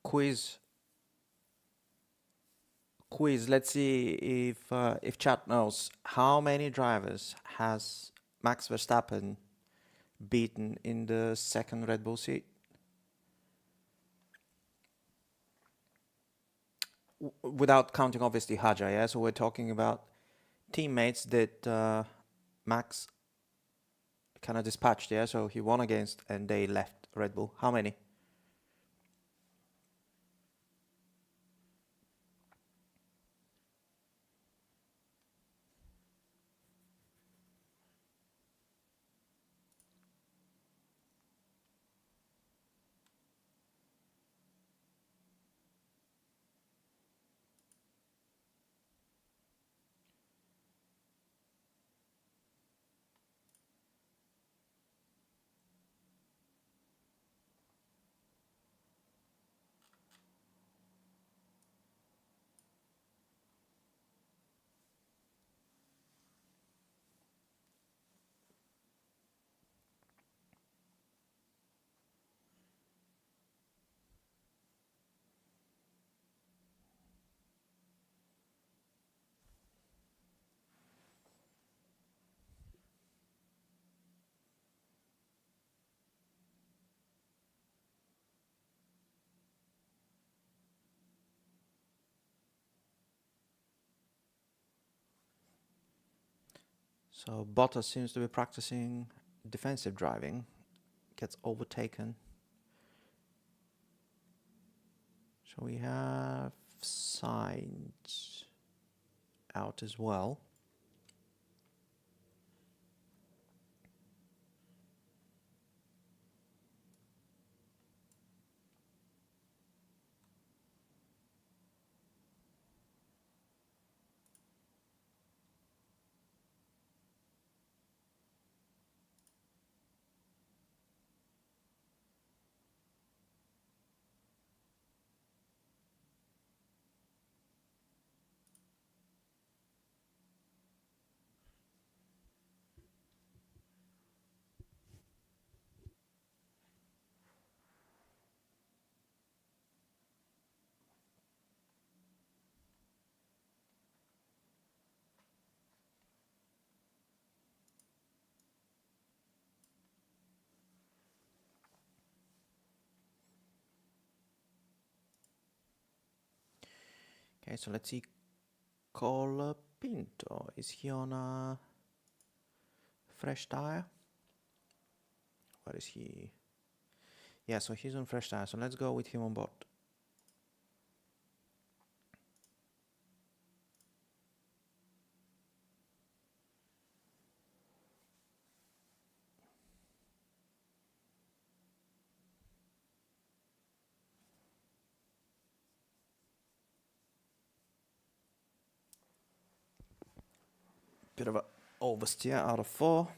Quiz, quiz. Let's see if chat knows how many drivers has Max Verstappen beaten in the second Red Bull seat, without counting obviously Haja. Yeah, so we're talking about teammates that Max kind of dispatched. Yeah, so he won against and they left Red Bull. How many? So Bottas seems to be practicing defensive driving, gets overtaken. So we have signs out as well. Okay, so let's see. Colapinto, is he on a fresh tire? What is he? Yeah, so he's on fresh tire, so let's go with him on board. Bit of a oversteer out of 4.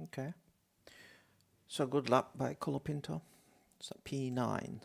Okay. So good luck by Colapinto. It's a P9.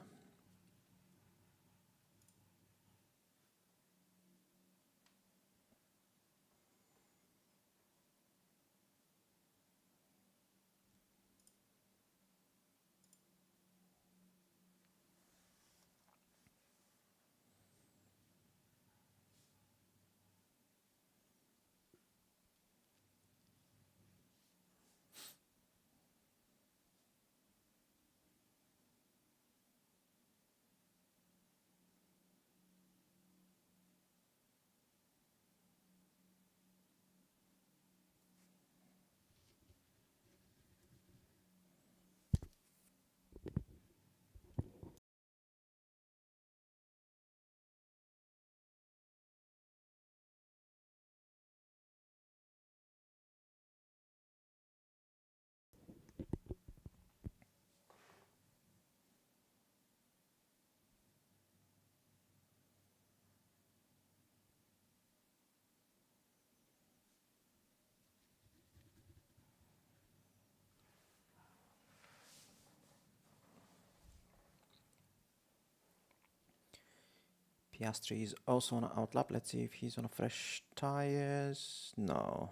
Piastri is also on an outlap. Let's see if he's on a fresh tires. No.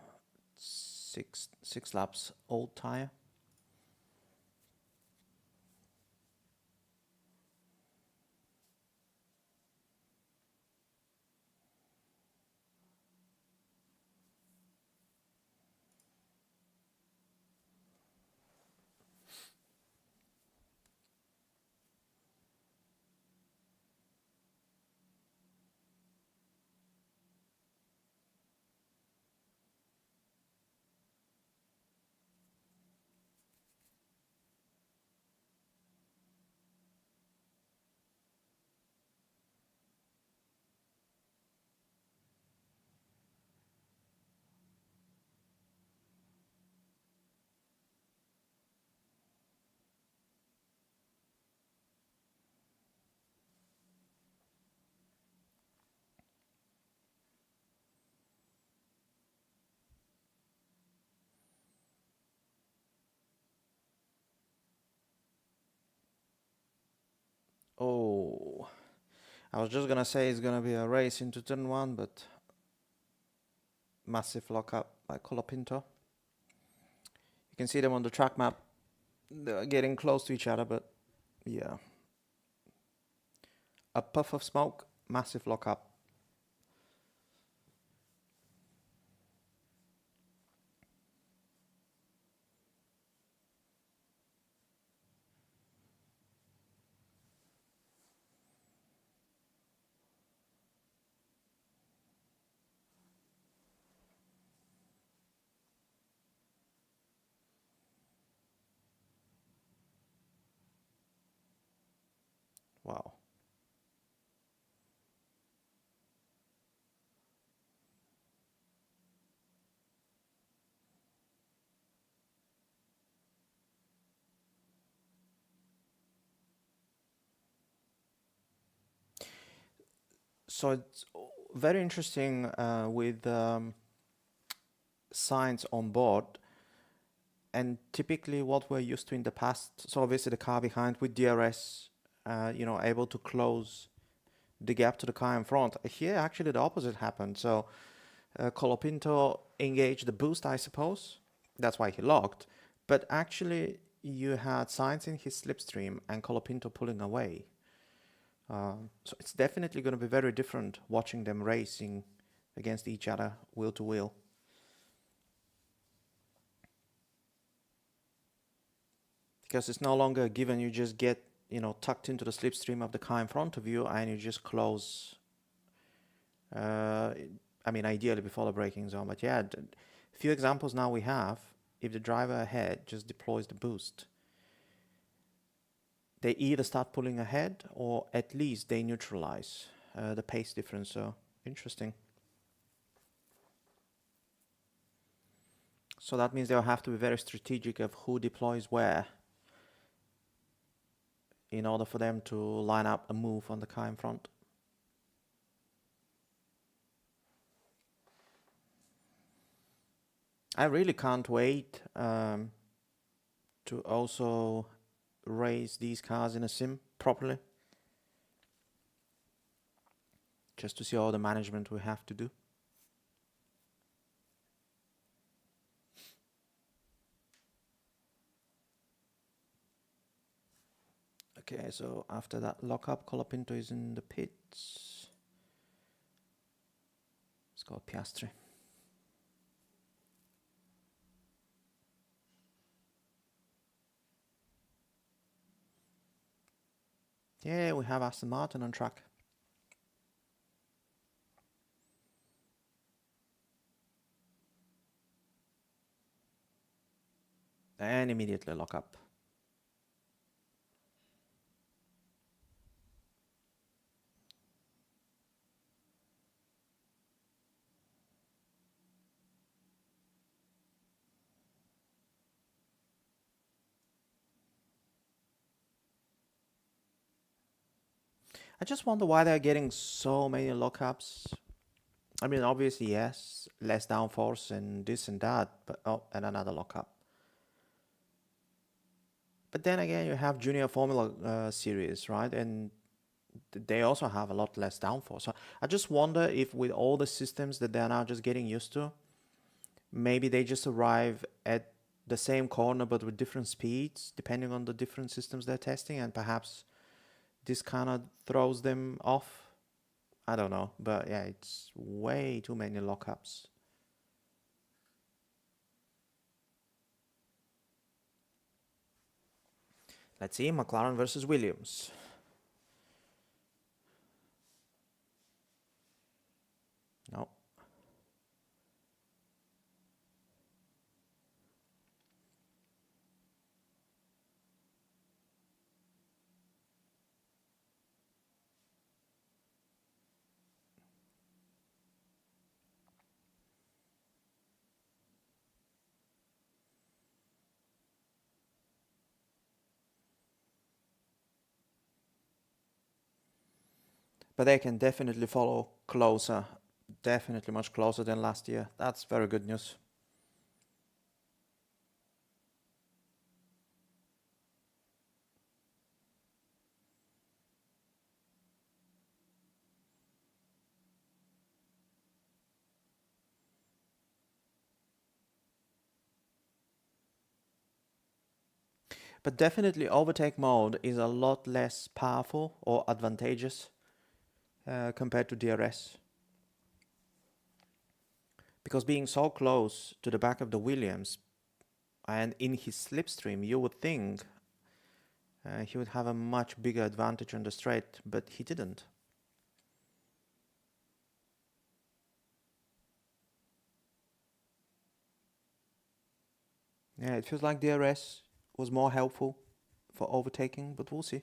Six laps old tire. Oh, I was just gonna say it's gonna be a race into turn 1, but massive lockup by Colapinto. You can see them on the track map. They're getting close to each other, but yeah. A puff of smoke, massive lockup. So it's very interesting with science on board, and typically what we're used to in the past. So obviously the car behind with DRS, able to close the gap to the car in front. Here, actually, the opposite happened. So Colapinto engaged the boost, I suppose. That's why he locked. But actually, you had Sainz in his slipstream and Colapinto pulling away. So it's definitely going to be very different watching them racing against each other, wheel to wheel. Because it's no longer a given you just get, tucked into the slipstream of the car in front of you and you just close. Ideally before the braking zone. But yeah, a few examples now we have. If the driver ahead just deploys the boost, they either start pulling ahead or at least they neutralize the pace difference. So interesting. So that means they'll have to be very strategic of who deploys where in order for them to line up a move on the car in front. I really can't wait to also race these cars in a sim properly. Just to see all the management we have to do. Okay, so after that lockup, Colapinto is in the pits. Let's go Piastri. Yeah, we have Aston Martin on track. And immediately lock up. I just wonder why they're getting so many lockups. I mean, obviously, yes, less downforce and this and that, but and another lockup. But then again, you have Junior Formula Series, right? And they also have a lot less downforce. So I just wonder if with all the systems that they're now just getting used to, maybe they just arrive at the same corner but with different speeds, depending on the different systems they're testing, and perhaps this kind of throws them off. I don't know, but yeah, it's way too many lockups. Let's see, McLaren versus Williams. No. But they can definitely follow closer, definitely much closer than last year. That's very good news. But definitely overtake mode is a lot less powerful or advantageous compared to DRS. Because being so close to the back of the Williams and in his slipstream, you would think he would have a much bigger advantage on the straight, but he didn't. Yeah, it feels like DRS was more helpful for overtaking, but we'll see.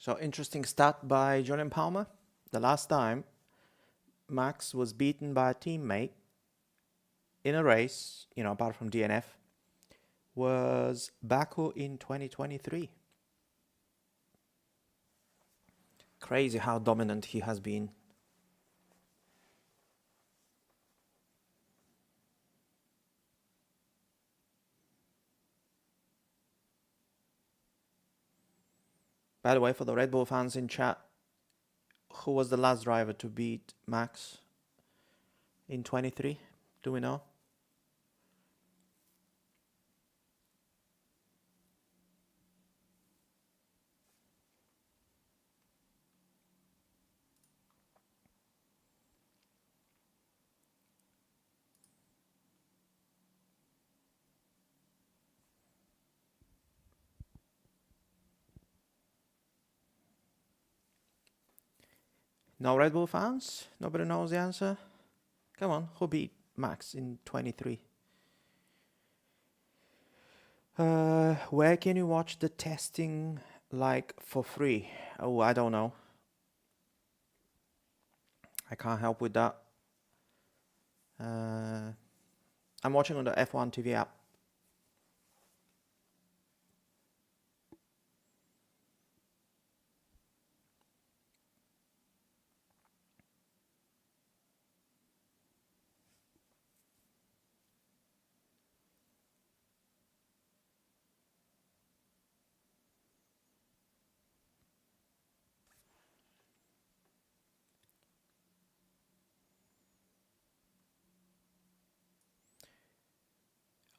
So interesting stat by Julian Palmer. The last time Max was beaten by a teammate in a race, apart from DNF, was Baku in 2023. Crazy how dominant he has been. By the way, for the Red Bull fans in chat, who was the last driver to beat Max in 23? Do we know? No Red Bull fans? Nobody knows the answer? Come on, who beat Max in 23? Where can you watch the testing for free? Oh, I don't know. I can't help with that. I'm watching on the F1 TV app.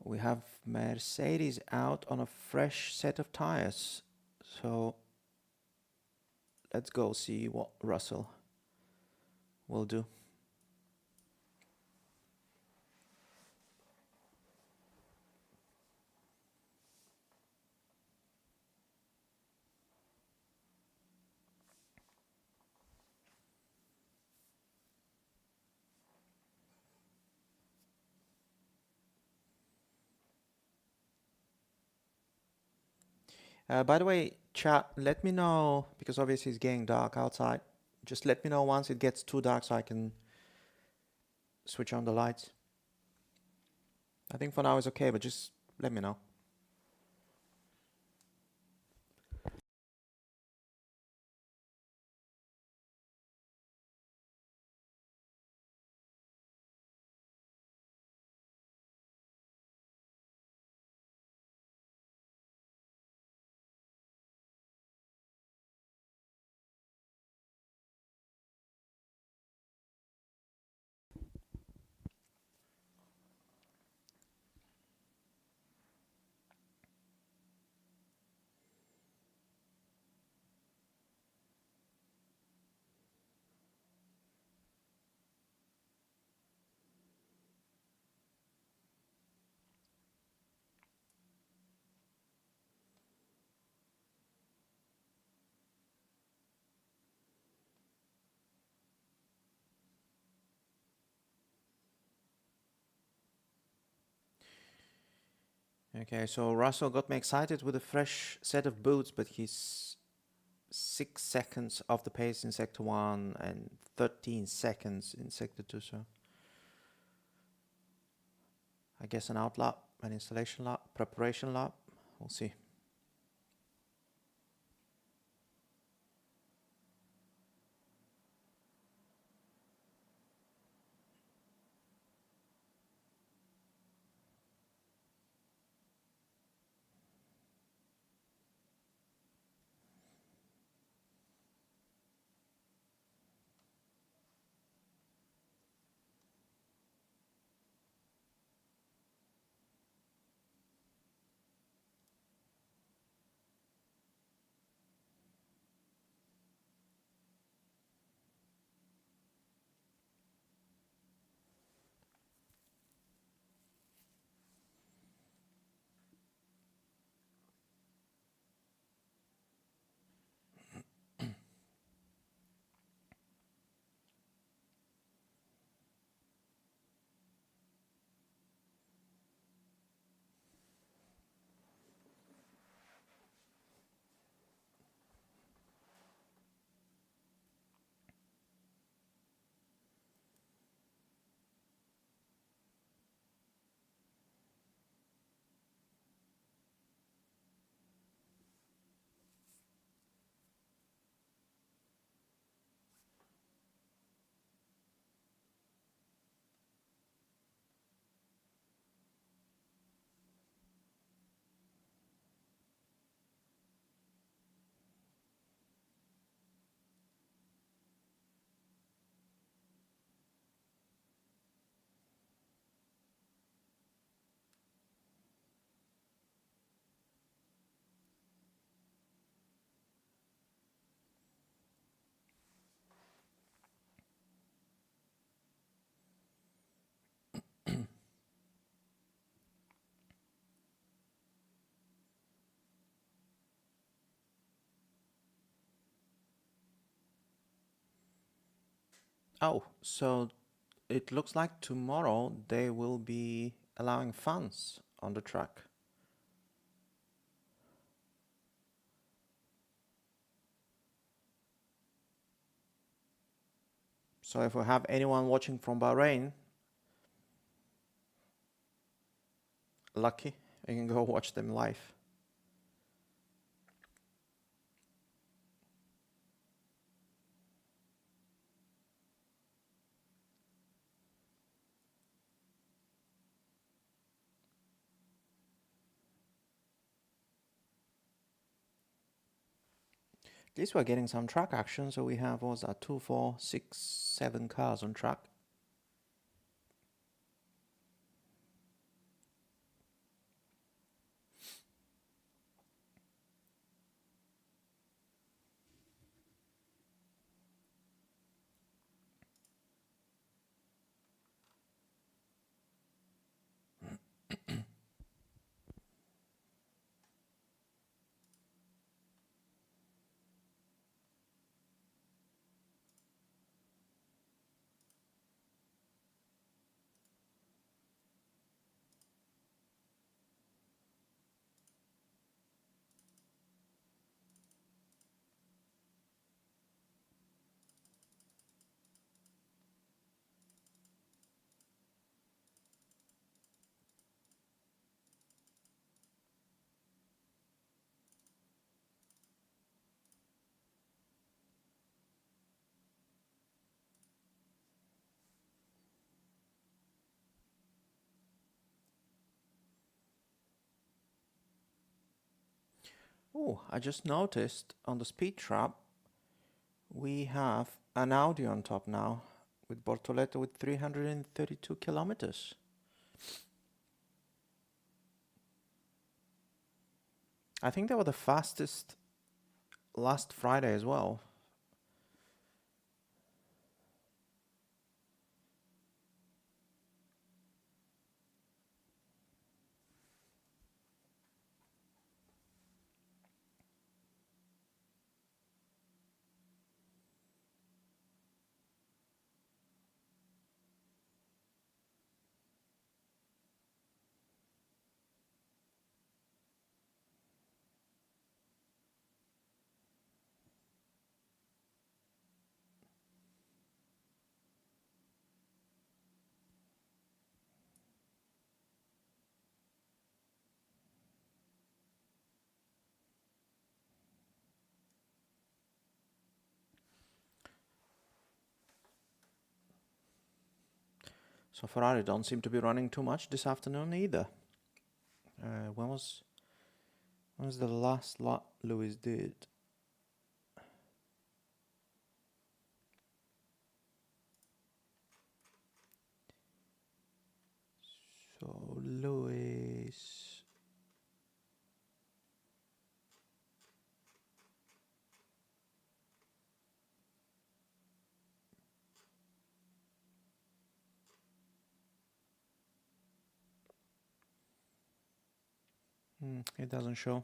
We have Mercedes out on a fresh set of tires. So let's go see what Russell will do. By the way, chat, let me know, because obviously it's getting dark outside. Just let me know once it gets too dark so I can switch on the lights. I think for now it's okay, but just let me know. Okay, so Russell got me excited with a fresh set of boots, but he's 6 seconds off the pace in Sector 1 and 13 seconds in Sector 2, so I guess an out lap, an installation lap, preparation lap, we'll see. Oh, so it looks like tomorrow they will be allowing fans on the track. So if we have anyone watching from Bahrain, lucky, you can go watch them live. At least we're getting some track action. So we have, what was that, 2, 4, 6, 7 cars on track. Oh, I just noticed on the speed trap we have an Audi on top now with Bortoleto with 332 kilometers. I think they were the fastest last Friday as well. So Ferrari don't seem to be running too much this afternoon either. When was the last lap Lewis did? So Lewis. It doesn't show.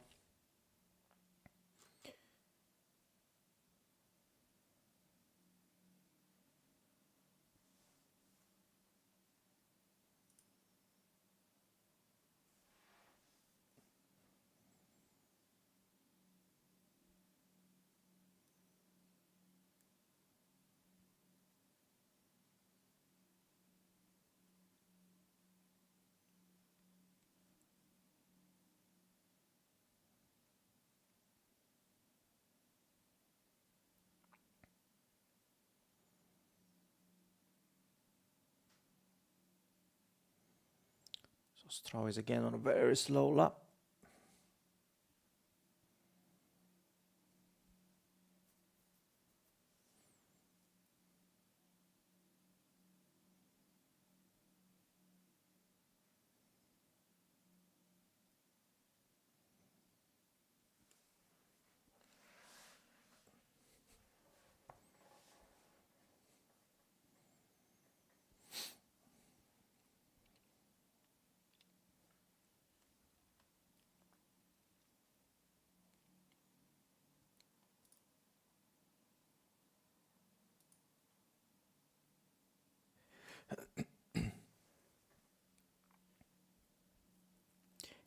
So Stroll is again on a very slow lap.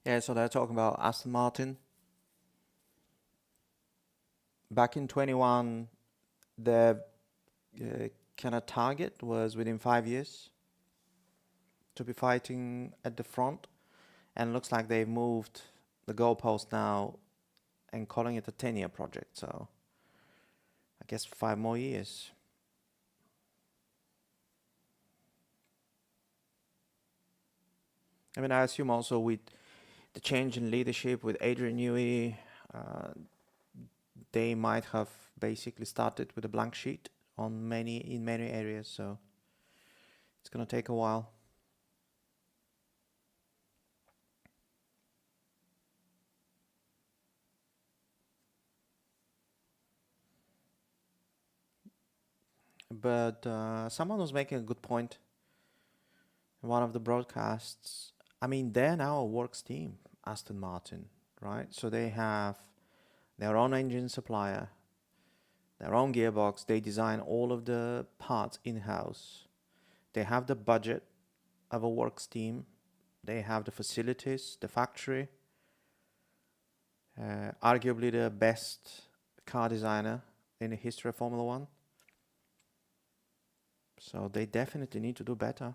Yeah, so they're talking about Aston Martin. Back in 21, their kind of target was within 5 years to be fighting at the front, and it looks like they've moved the goalpost now and calling it a 10-year project. So I guess 5 more years. I mean, I assume also with the change in leadership with Adrian Newey, uh, they might have basically started with a blank sheet on many areas. So it's gonna take a while. But someone was making a good point in one of the broadcasts. I mean, they're now a works team, Aston Martin, right? So they have their own engine supplier, their own gearbox. They design all of the parts in-house. They have the budget of a works team. They have the facilities, the factory, arguably the best car designer in the history of Formula One. So they definitely need to do better.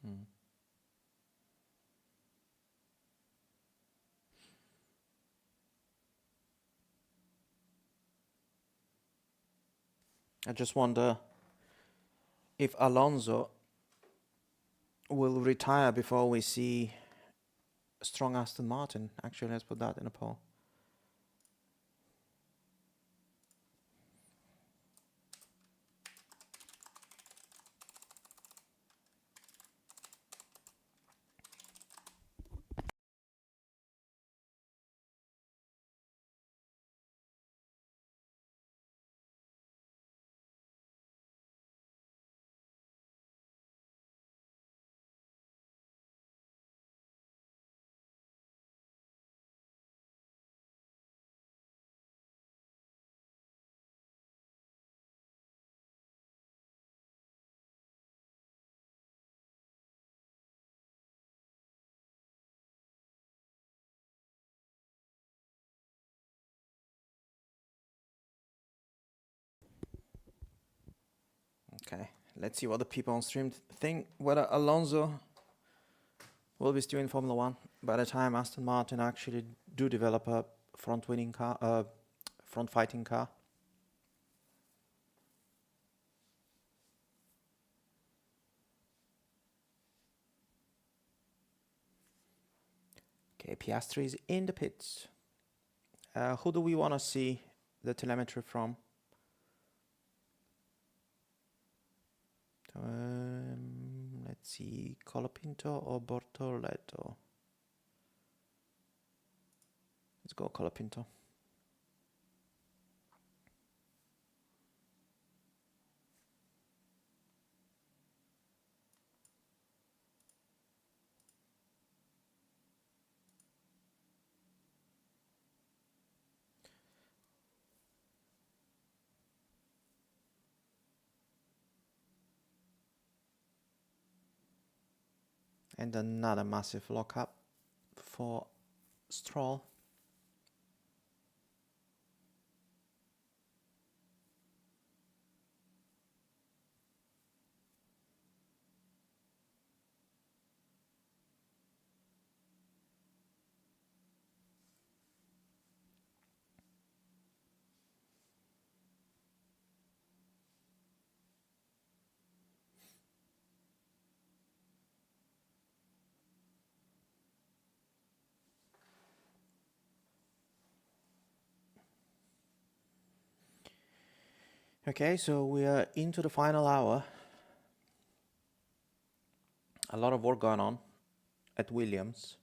Hmm. I just wonder if Alonso will retire before we see a strong Aston Martin. Actually, let's put that in a poll. Okay, let's see what the people on stream think. Whether Alonso will be still in Formula One by the time Aston Martin actually do develop a front-winning car, front-fighting car. Okay, Piastri is in the pits. Who do we want to see the telemetry from? Let's see, Colapinto or Bortoleto? Let's go Colapinto. And another massive lockup for Stroll. Okay, so we are into the final hour. A lot of work going on at Williams.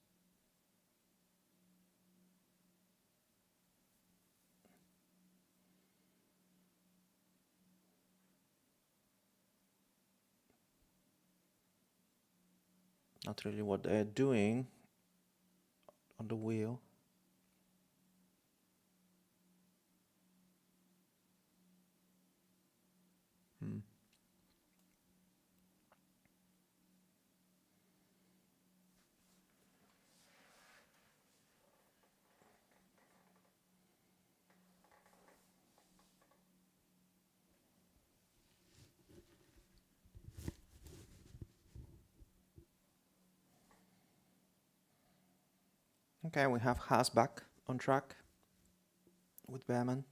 Not really what they're doing on the wheel. Hmm. Okay, we have Haas back on track with Behrman.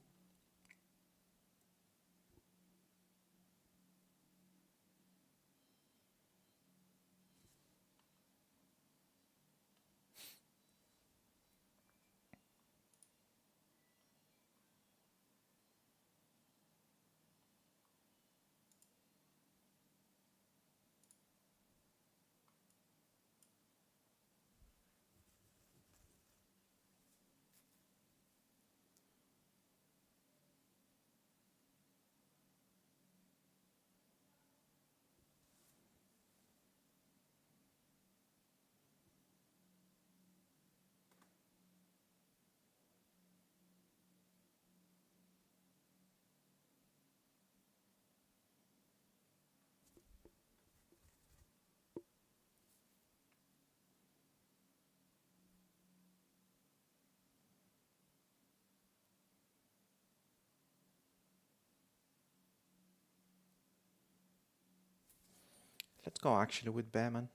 Let's go actually with Behrman.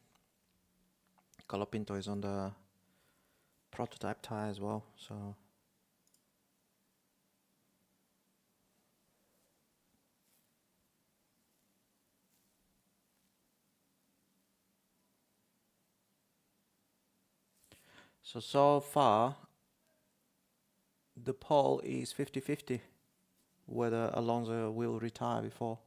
Colapinto is on the prototype tire as well, so far the poll is 50-50 whether Alonso will retire before.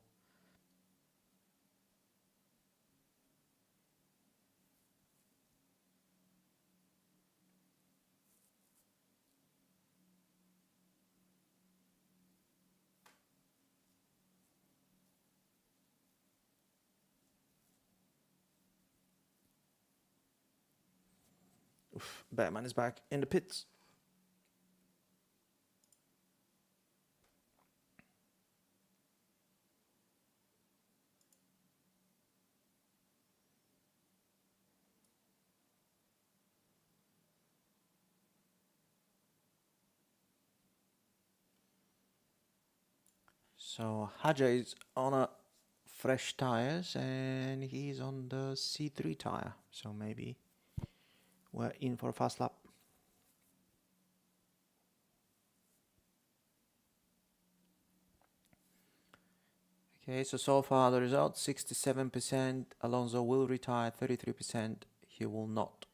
Oof, Batman is back in the pits. So Haja is on a fresh tires and he's on the C3 tire, so maybe we're in for a fast lap. Okay, so far the result 67%. Alonso will retire, 33%. He will not.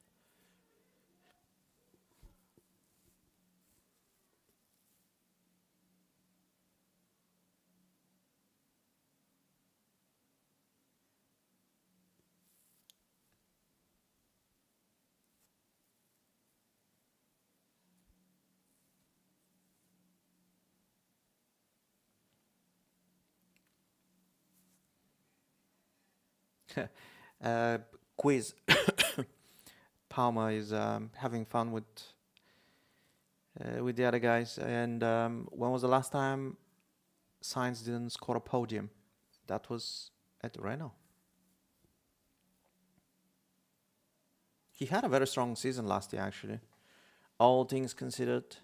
Quiz. Palmer is having fun with the other guys. And when was the last time Sainz didn't score a podium? That was at Renault. He had a very strong season last year, actually. All things considered,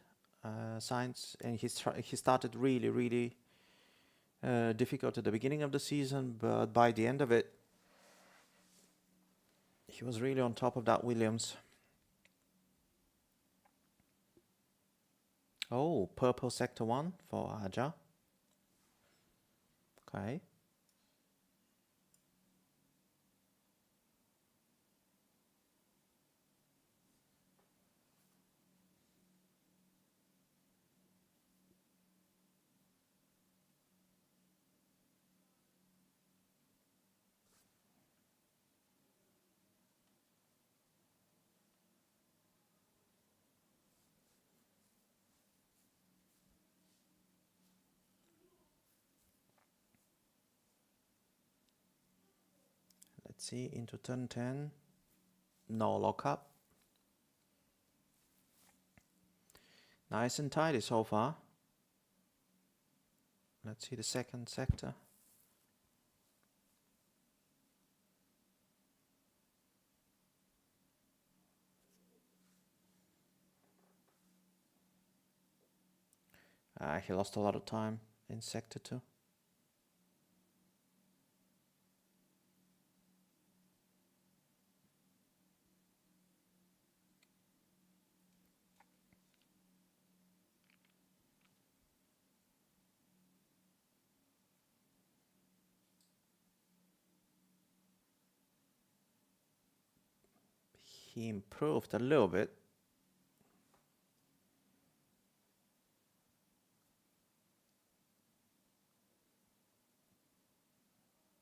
Sainz, and he started really difficult at the beginning of the season, but by the end of it, he was really on top of that Williams. Oh, purple sector 1 for Aja. Okay. Let's see, into turn 10. No lockup. Nice and tidy so far. Let's see the second sector. He lost a lot of time in sector 2. He improved a little bit.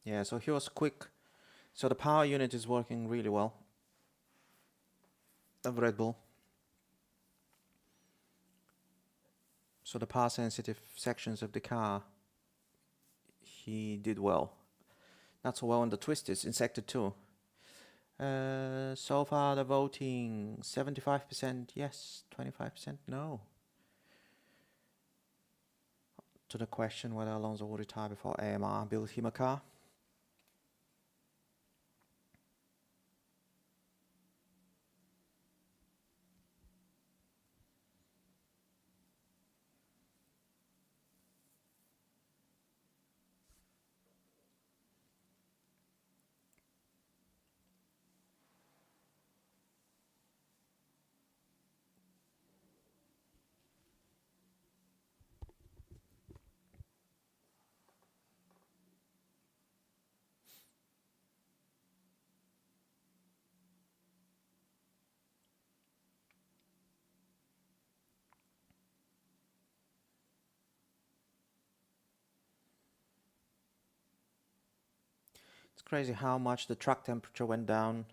Yeah, so he was quick. So the power unit is working really well of Red Bull. So the power sensitive sections of the car, he did well. Not so well on the twisters in sector 2. So far the voting 75% yes, 25% no. To the question whether Alonso will retire before AMR build him a car. It's crazy how much the track temperature went down.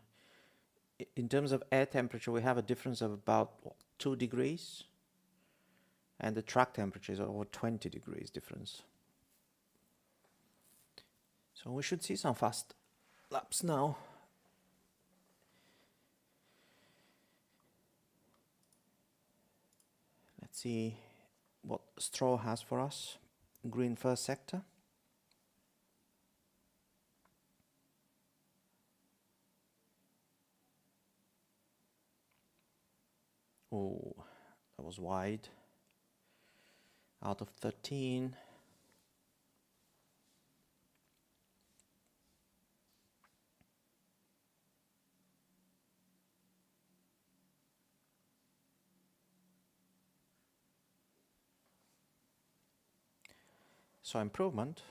In terms of air temperature, we have a difference of about 2 degrees. And the track temperature is over 20 degrees difference. So we should see some fast laps now. Let's see what Stroll has for us. Green first sector. Oh, that was wide. Out of 13. So improvement.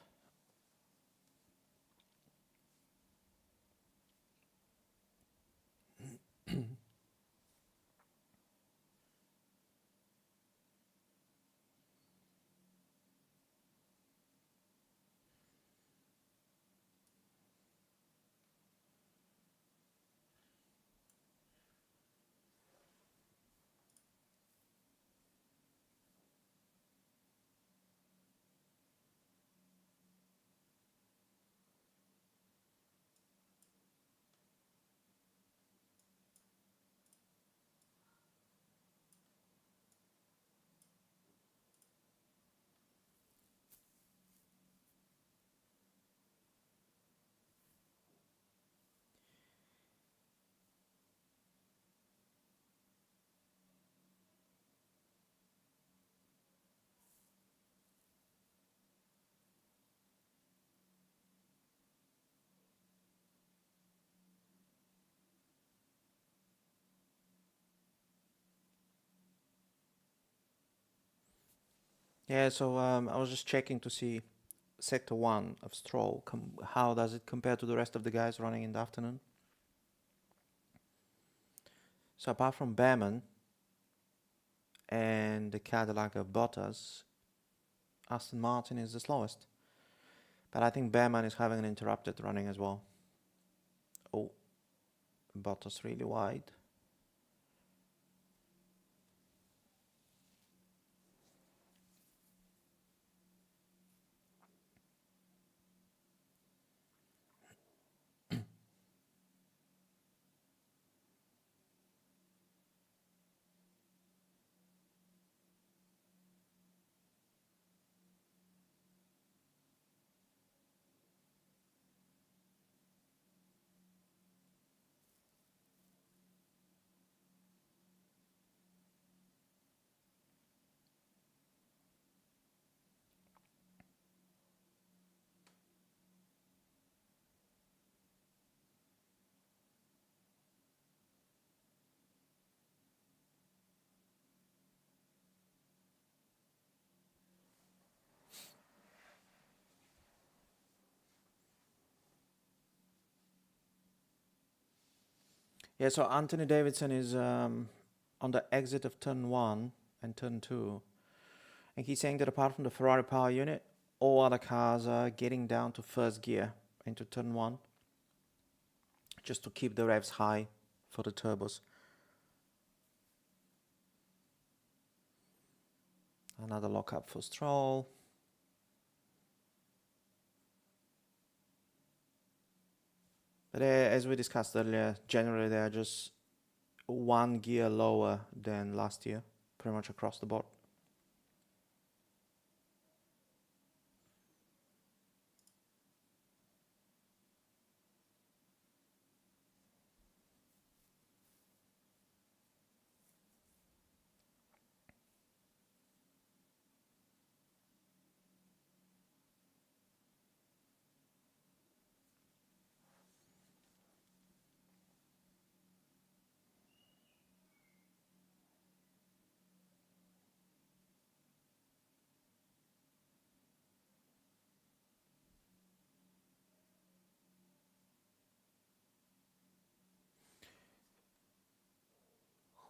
Yeah, so I was just checking to see sector 1 of Stroll. How does it compare to the rest of the guys running in the afternoon? So apart from Behrman and the Cadillac of Bottas, Aston Martin is the slowest. But I think Behrman is having an interrupted running as well. Oh, Bottas really wide. Yeah, so Anthony Davidson is on the exit of turn one and turn two. And he's saying that apart from the Ferrari power unit, all other cars are getting down to first gear into turn one just to keep the revs high for the turbos. Another lockup for Stroll. But as we discussed earlier, generally they are just one gear lower than last year, pretty much across the board.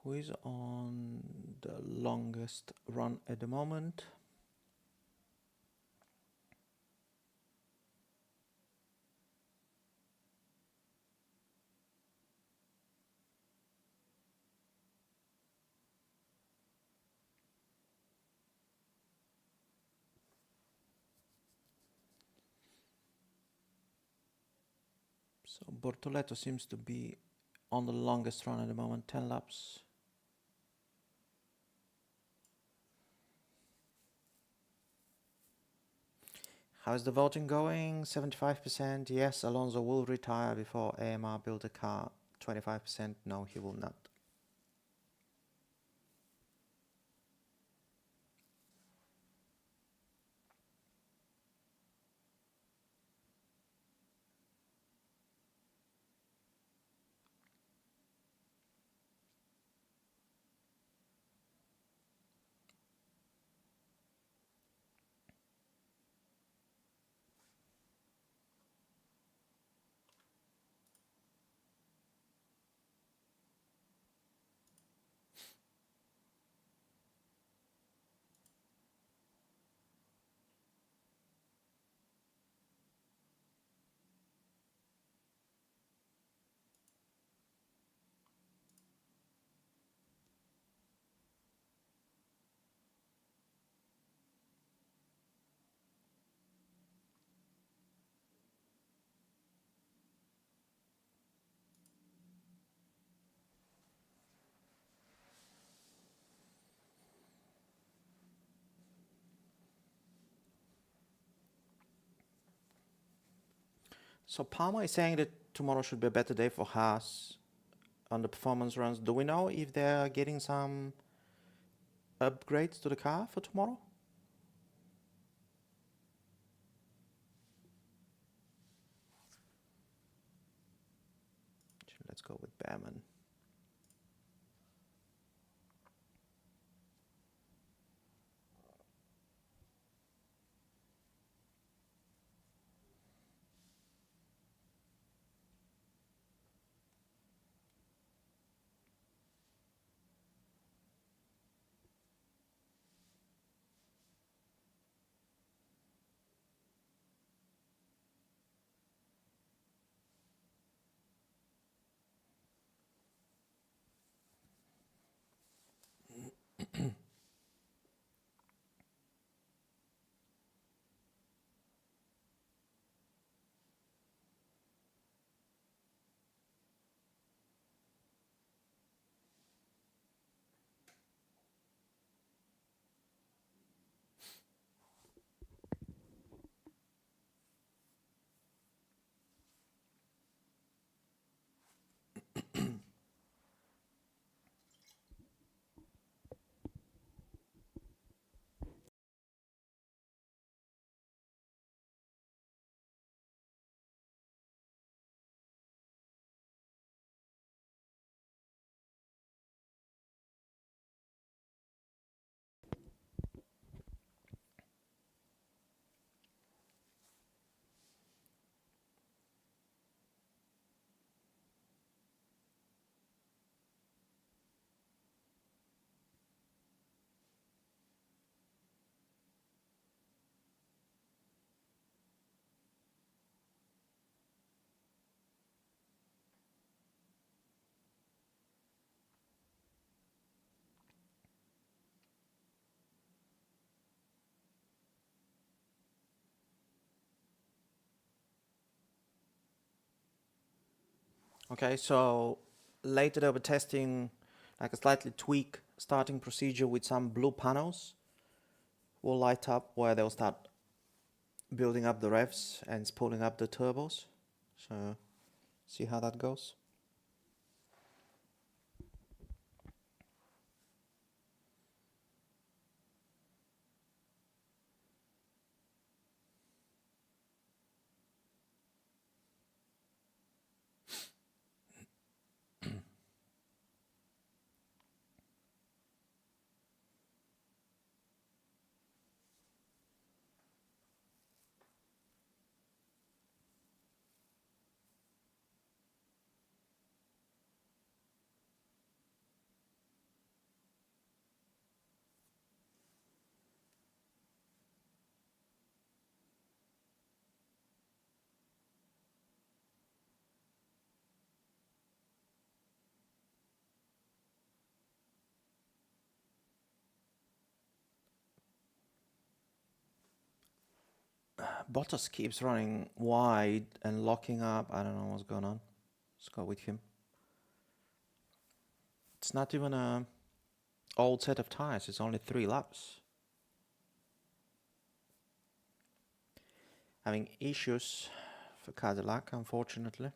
Who is on the longest run at the moment? So Bortoleto seems to be on the longest run at the moment, 10 laps. How is the voting going? 75% yes, Alonso will retire before AMR build a car. 25% no, he will not. So Palmer is saying that tomorrow should be a better day for Haas on the performance runs. Do we know if they're getting some upgrades to the car for tomorrow? Let's go with Behrman. Okay, so later they were testing like a slightly tweak starting procedure with some blue panels will light up where they'll start building up the revs and spooling up the turbos. So see how that goes. Bottas keeps running wide and locking up. I don't know what's going on. Let's go with him. It's not even a old set of tires. It's only 3 laps. Having issues for Cadillac, unfortunately.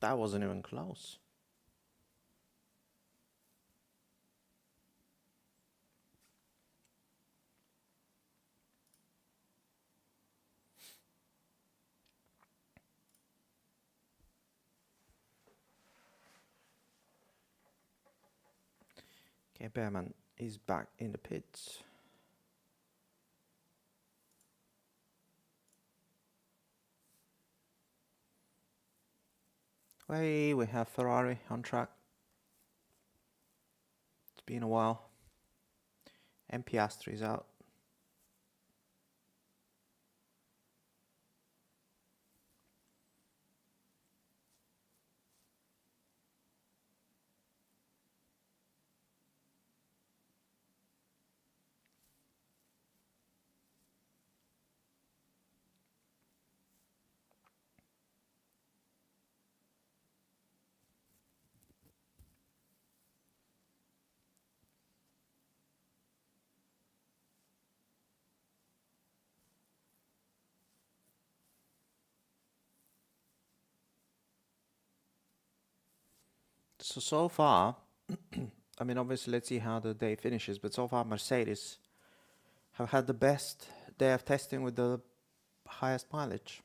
That wasn't even close. Okay, Behrman is back in the pits. Hey, we have Ferrari on track. It's been a while. And Piastri's out. So far, I mean, obviously, let's see how the day finishes, but so far, Mercedes have had the best day of testing with the highest mileage.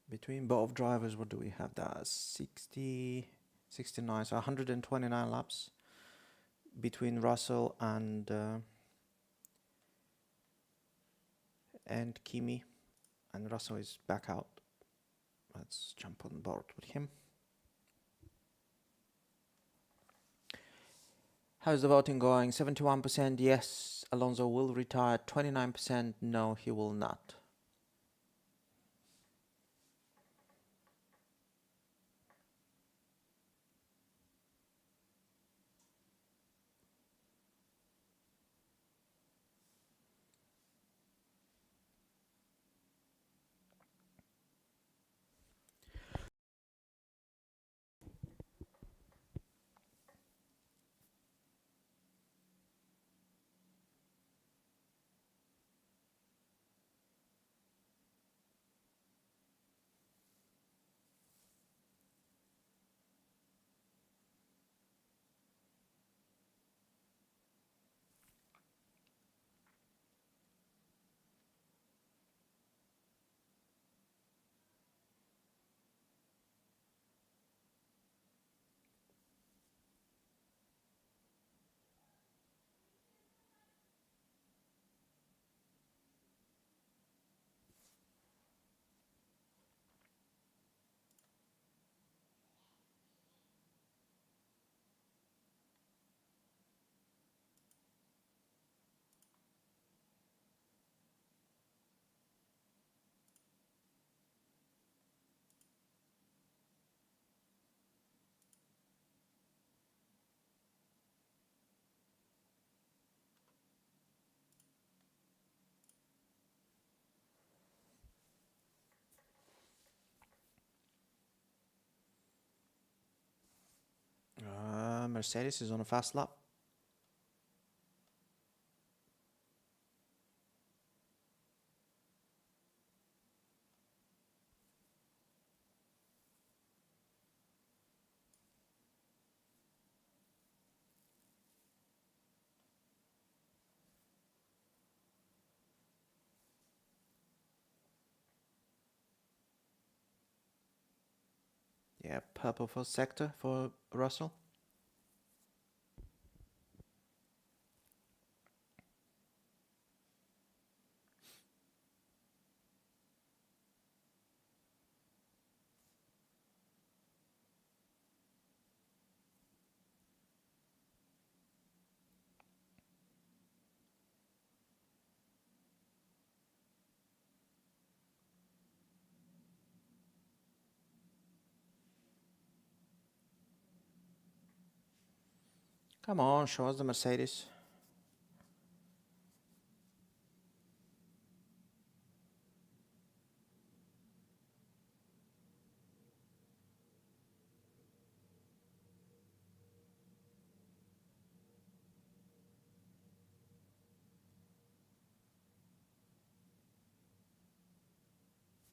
Between both drivers, what do we have? That 60, 69, so 129 laps between Russell and Kimi, and Russell is back out. Let's jump on board with him. How's the voting going? 71% yes, Alonso will retire. 29% no, he will not. Mercedes is on a fast lap. Yeah, purple for sector for Russell. Come on, show us the Mercedes.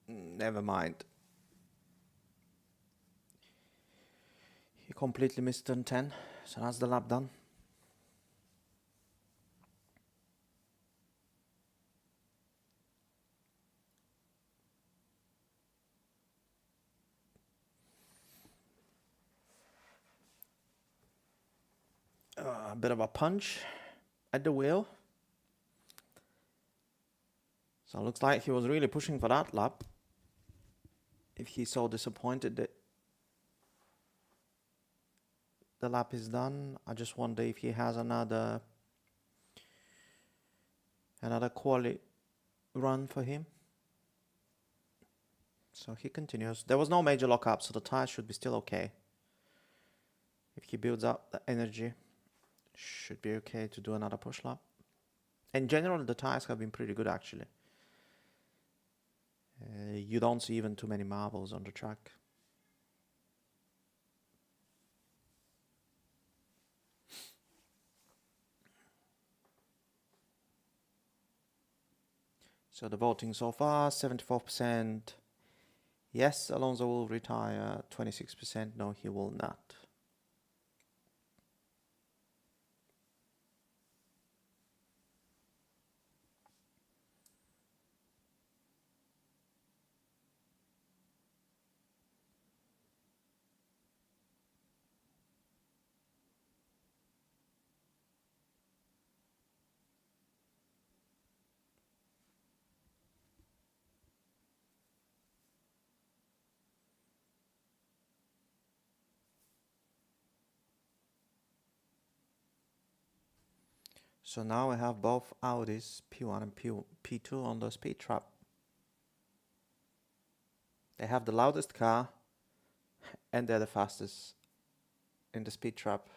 Never mind. He completely missed turn 10, so that's the lap done. A bit of a punch at the wheel. So it looks like he was really pushing for that lap. If he's so disappointed that the lap is done, I just wonder if he has another quali run for him. So he continues. There was no major lockup, so the tires should be still okay. If he builds up the energy, should be okay to do another push lap. In general, the tires have been pretty good actually. You don't see even too many marbles on the track. So the voting so far, 74%. Yes, Alonso will retire. 26%. No, he will not. So now we have both Audis, P1 and P2 on the speed trap. They have the loudest car and they're the fastest in the speed trap.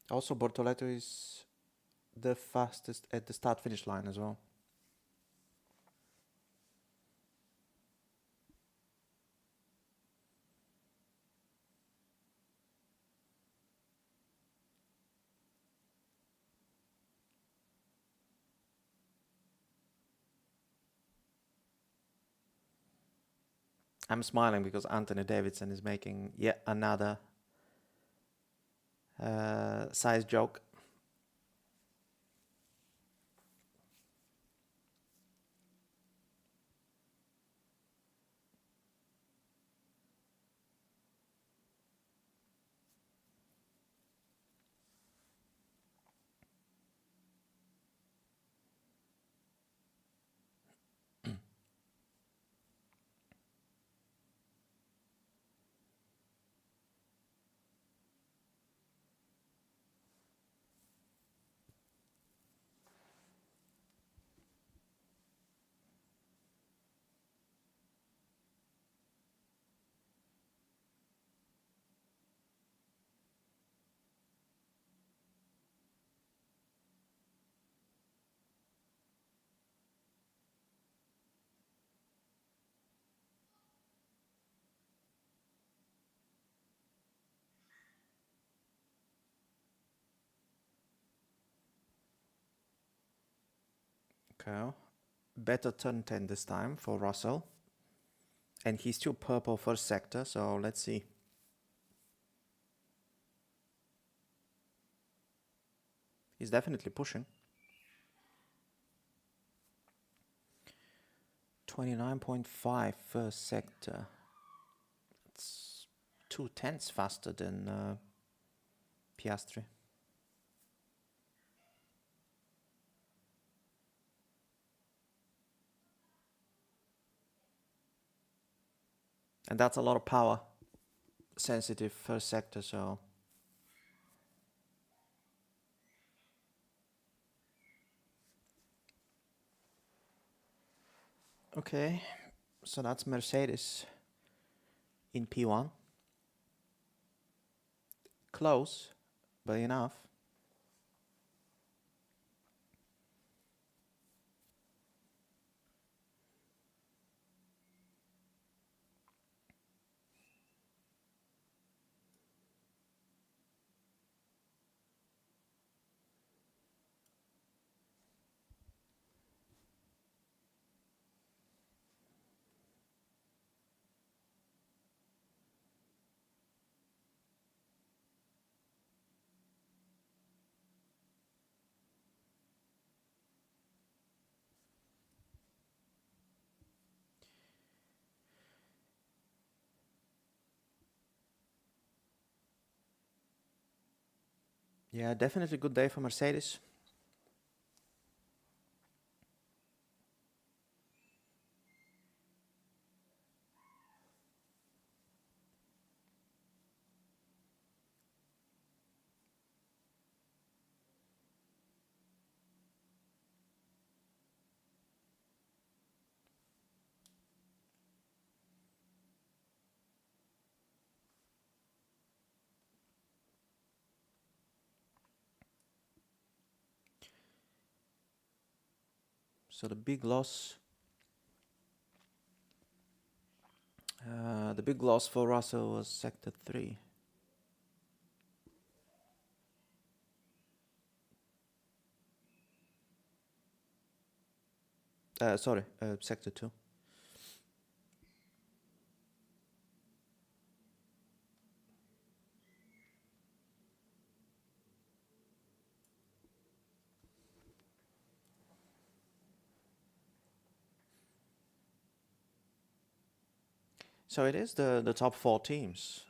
Also, Bortoleto is the fastest at the start-finish line as well. I'm smiling because Anthony Davidson is making yet another size joke. Okay. Better turn 10 this time for Russell. And he's still purple first sector, so let's see. He's definitely pushing. 29.5 first sector. It's 2/10 faster than Piastri. And that's a lot of power sensitive first sector, so okay, so that's Mercedes in P1. Close, but enough. Yeah, definitely good day for Mercedes. So the big loss for Russell was sector 3. Sector 2. So it is the top 4 teams.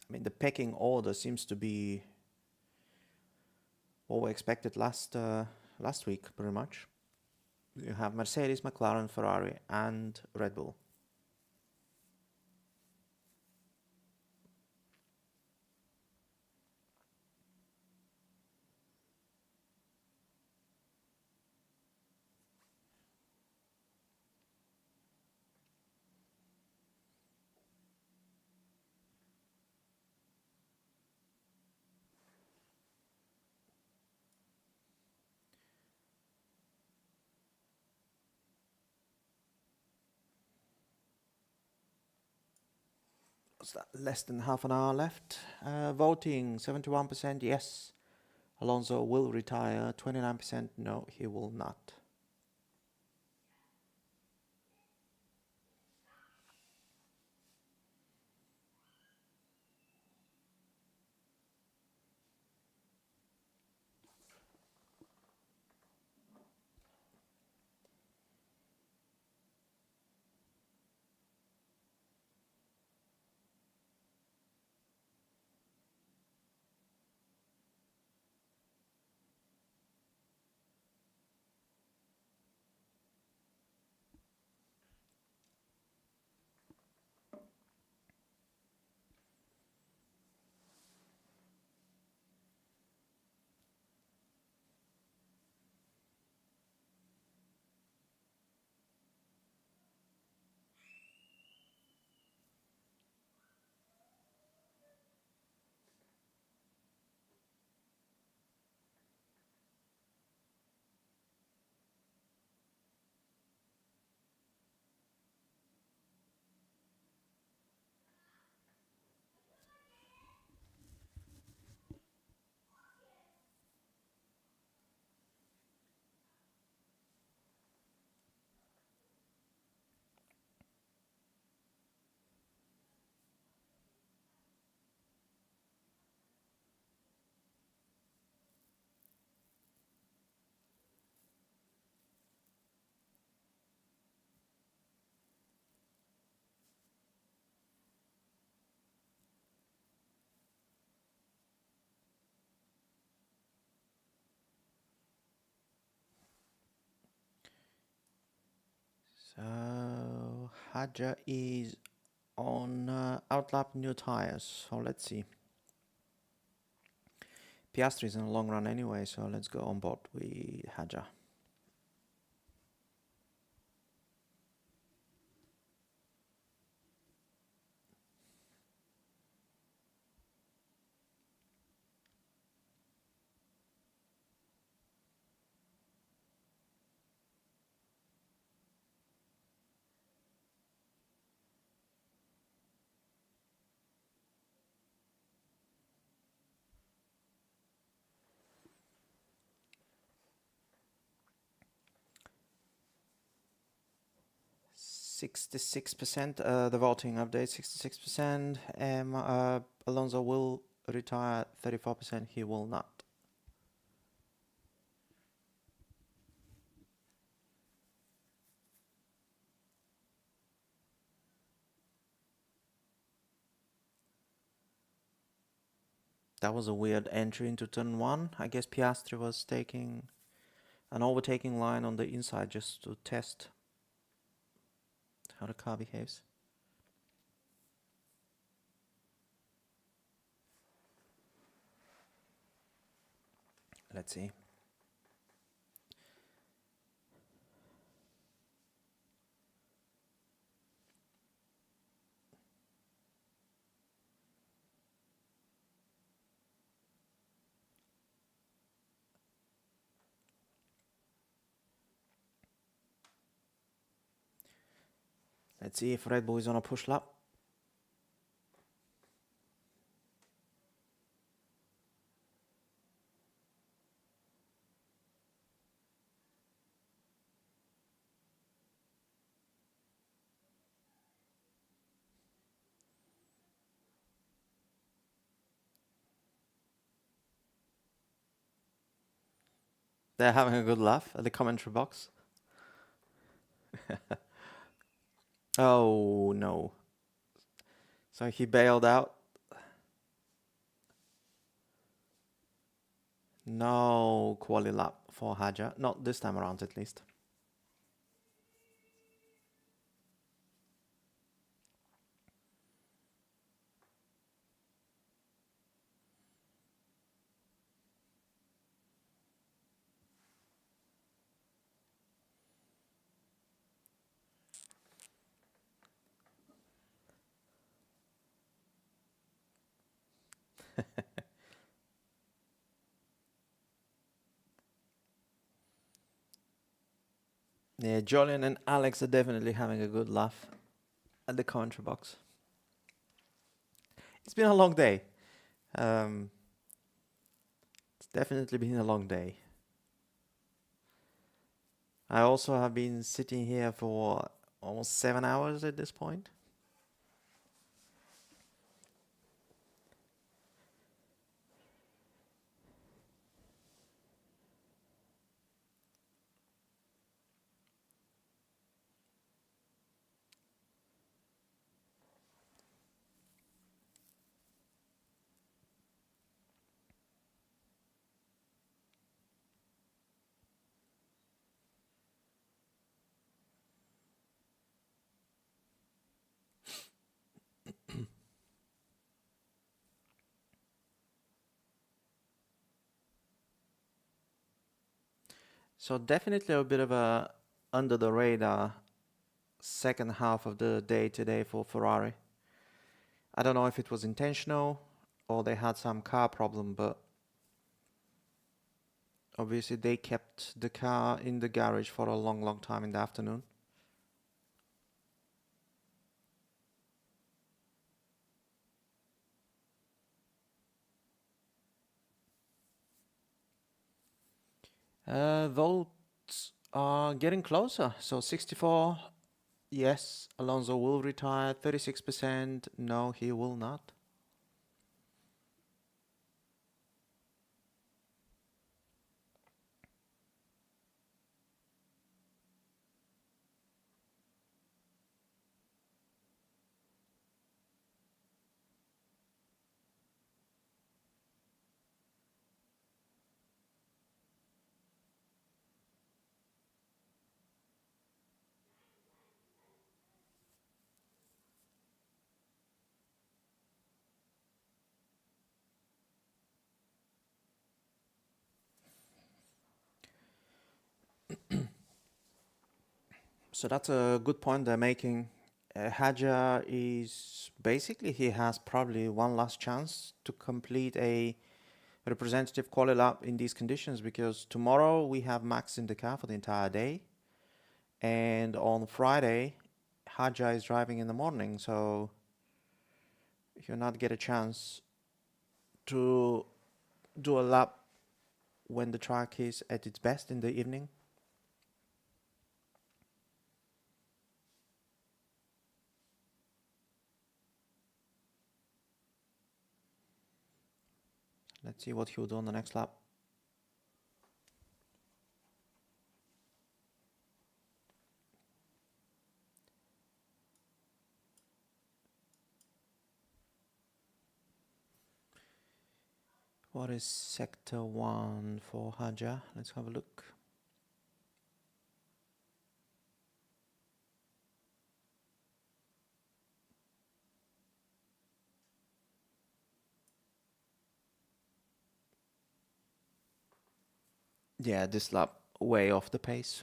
I mean, the pecking order seems to be what we expected last week, pretty much. You have Mercedes, McLaren, Ferrari, and Red Bull. What's that? Less than half an hour left. Voting 71% yes. Alonso will retire. 29% no, he will not. So Haja is on outlap new tires. So let's see. Piastri is in the long run anyway, so let's go on board with Haja. %66%, the voting update, 66%. Alonso will retire, 34%. He will not. That was a weird entry into turn one. I guess Piastri was taking an overtaking line on the inside just to test how the car behaves. Let's see. Let's see if Red Bull is on a push lap. They're having a good laugh at the commentary box. Oh no. So he bailed out. No quali lap for Haja. Not this time around at least. Yeah, Jolyon and Alex are definitely having a good laugh at the commentary box. It's been a long day. It's definitely been a long day. I also have been sitting here for almost 7 hours at this point. So definitely a bit of a under the radar second half of the day today for Ferrari. I don't know if it was intentional or they had some car problem, but obviously they kept the car in the garage for a long time in the afternoon. Votes are getting closer. So 64, yes, Alonso will retire. 36%, no, he will not. So that's a good point they're making. Haja is basically he has probably one last chance to complete a representative quali lap in these conditions because tomorrow we have Max in the car for the entire day, and on Friday, Haja is driving in the morning. So he'll not get a chance to do a lap when the track is at its best in the evening. Let's see what he'll do on the next lap. What is sector 1 for Haja? Let's have a look. Yeah, this lap way off the pace.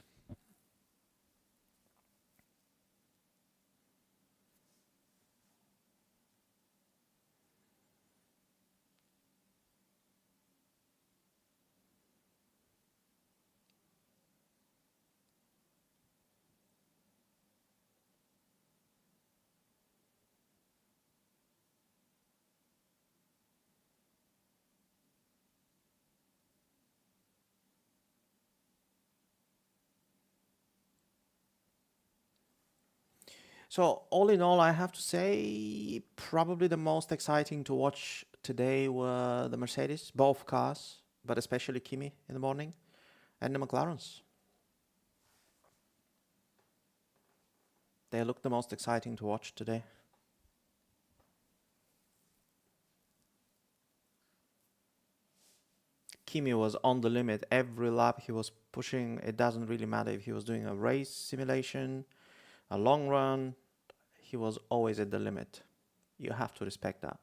So all in all, I have to say probably the most exciting to watch today were the Mercedes, both cars, but especially Kimi in the morning, and the McLarens. They look the most exciting to watch today. Kimi was on the limit every lap. He was pushing. It doesn't really matter if he was doing a race simulation, a long run. He was always at the limit. You have to respect that.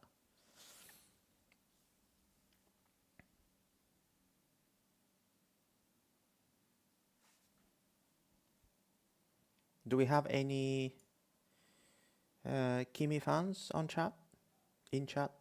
Do we have any Kimi fans on chat? In chat?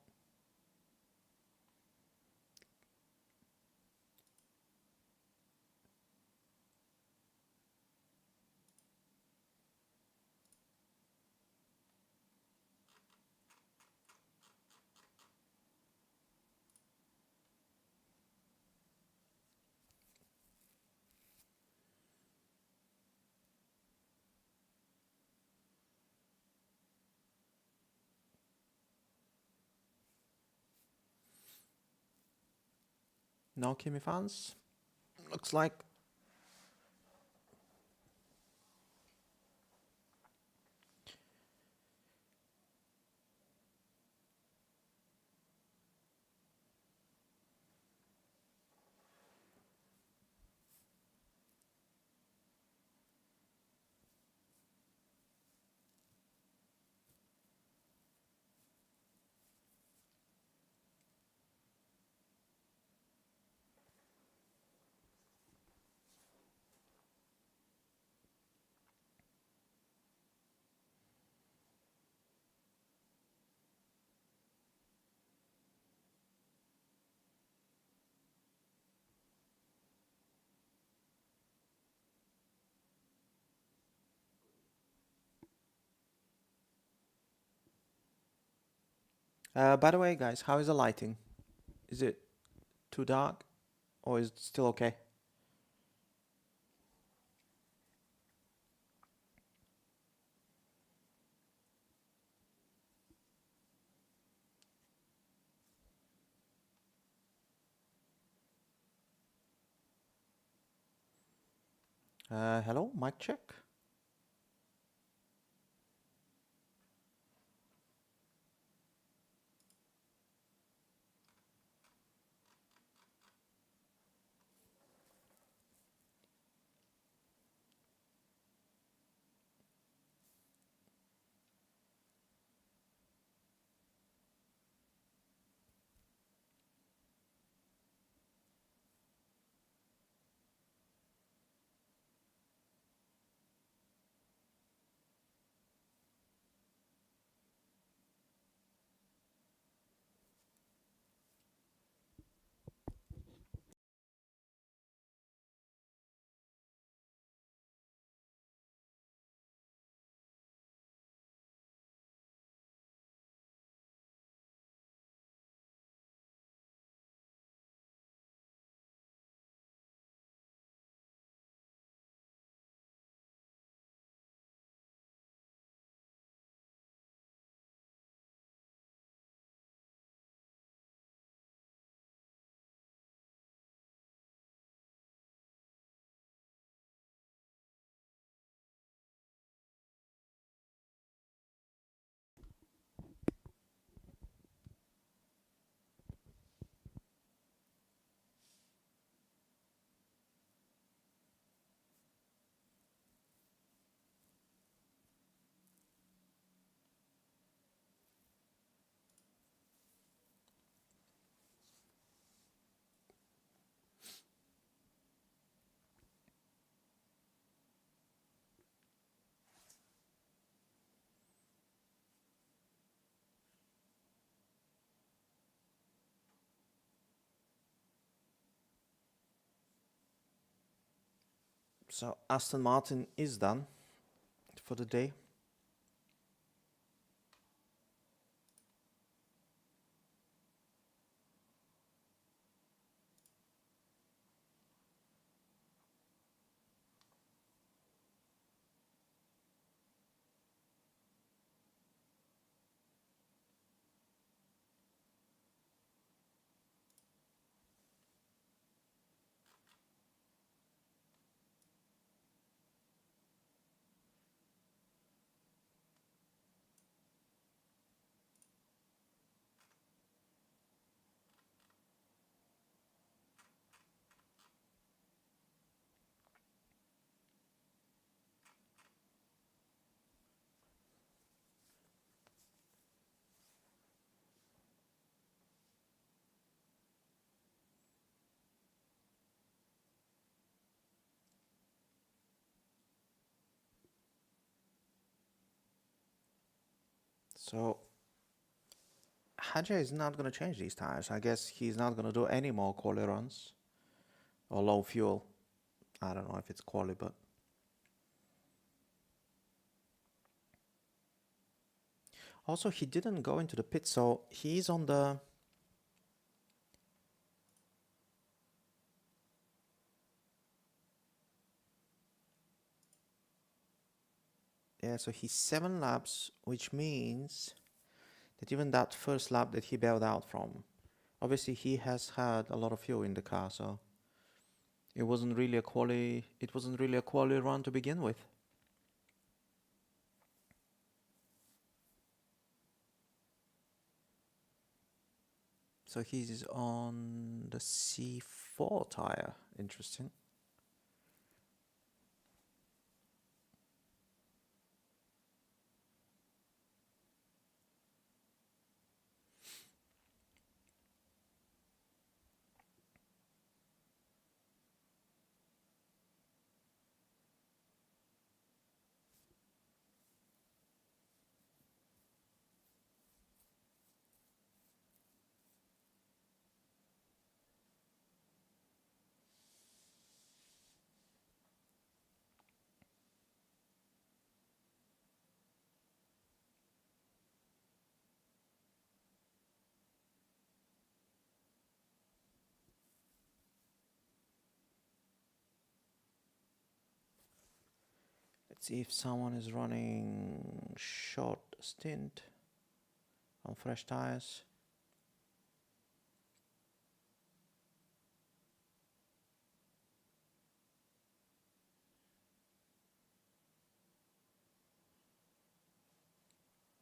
No Kimi fans? Looks like. By the way, guys, how is the lighting? Is it too dark or is it still okay? Hello, mic check. So Aston Martin is done for the day. So Hadja is not going to change these tires. I guess he's not going to do any more quali runs or low fuel. I don't know if it's quali, but also he didn't go into the pit, so he's on the so he's 7 laps, which means that even that first lap that he bailed out from, obviously he has had a lot of fuel in the car, so it wasn't really a quali run to begin with. So he's on the C4 tire. Interesting. Let's see if someone is running short stint on fresh tires.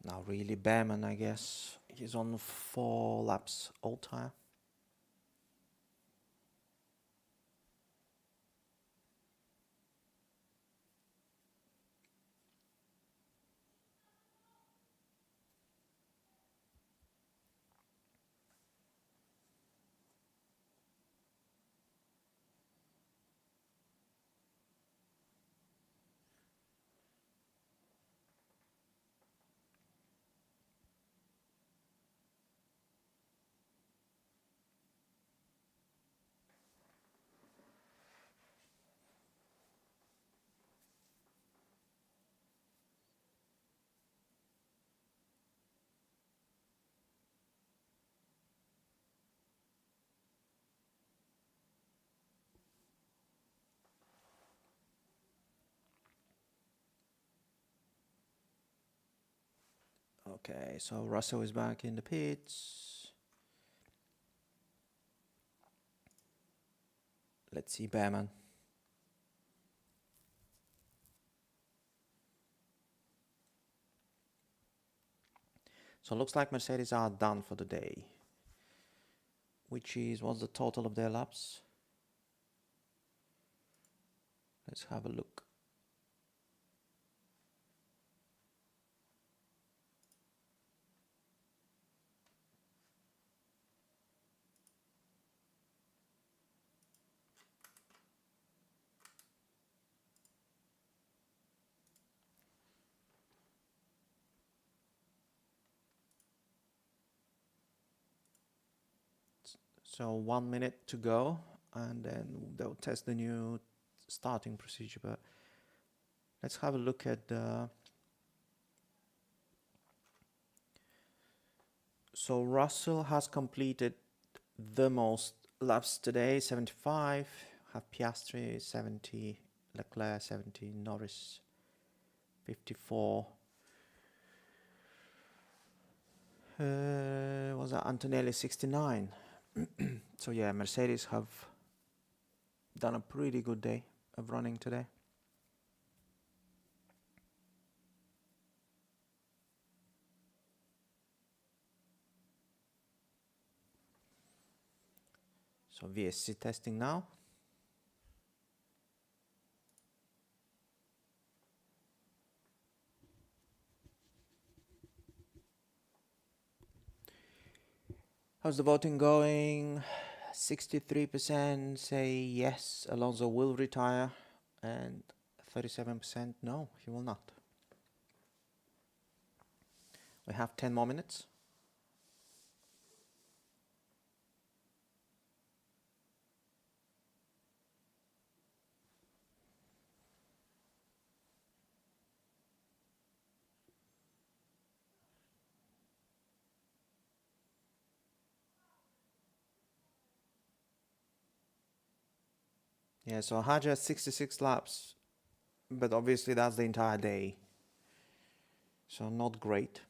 Now really Behrman, I guess. He's on 4 laps old tire. Okay, so Russell is back in the pits. Let's see Behrman. So it looks like Mercedes are done for the day. Which is, what's the total of their laps? Let's have a look. So 1 minute to go, and then they'll test the new starting procedure, but let's have a look at the... So Russell has completed the most laps today, 75. Have Piastri 70, Leclerc 70, Norris 54. Was that Antonelli 69? So yeah, Mercedes have done a pretty good day of running today. So VSC testing now. How's the voting going? 63% say yes, Alonso will retire, and 37% no, he will not. We have 10 more minutes. Yeah, so Haja has 66 laps, but obviously that's the entire day, so not great.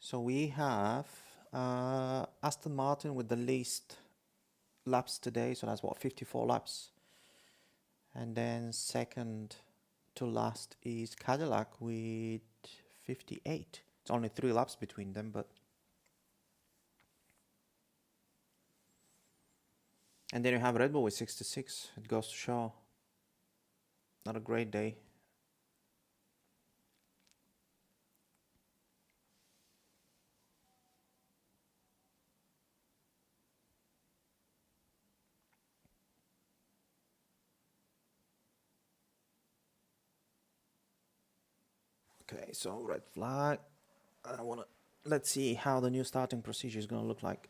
So we have Aston Martin with the least laps today, so that's what, 54 laps. And then second to last is Cadillac with 58. It's only 3 laps between them, but... And then you have Red Bull with 66. It goes to show, not a great day. Okay, so red flag. Let's see how the new starting procedure is gonna look like.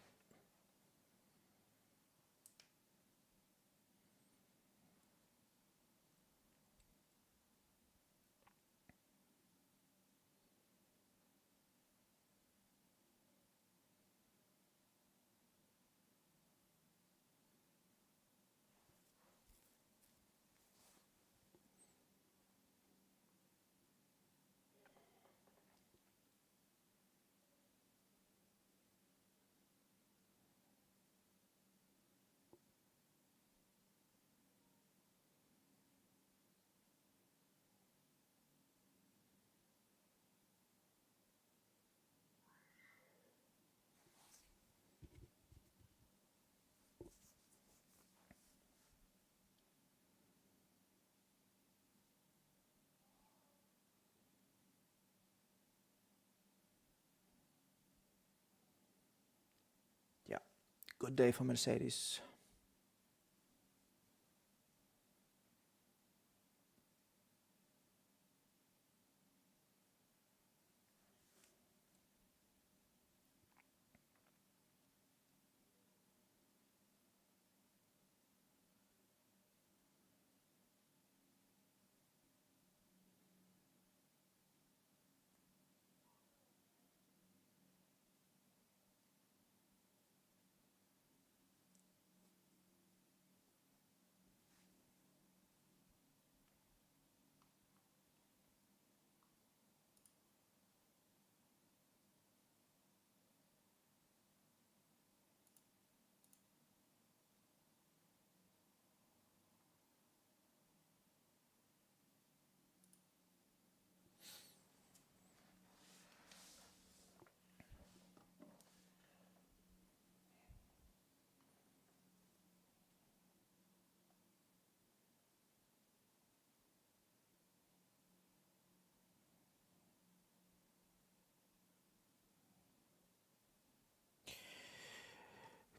Yeah, good day for Mercedes.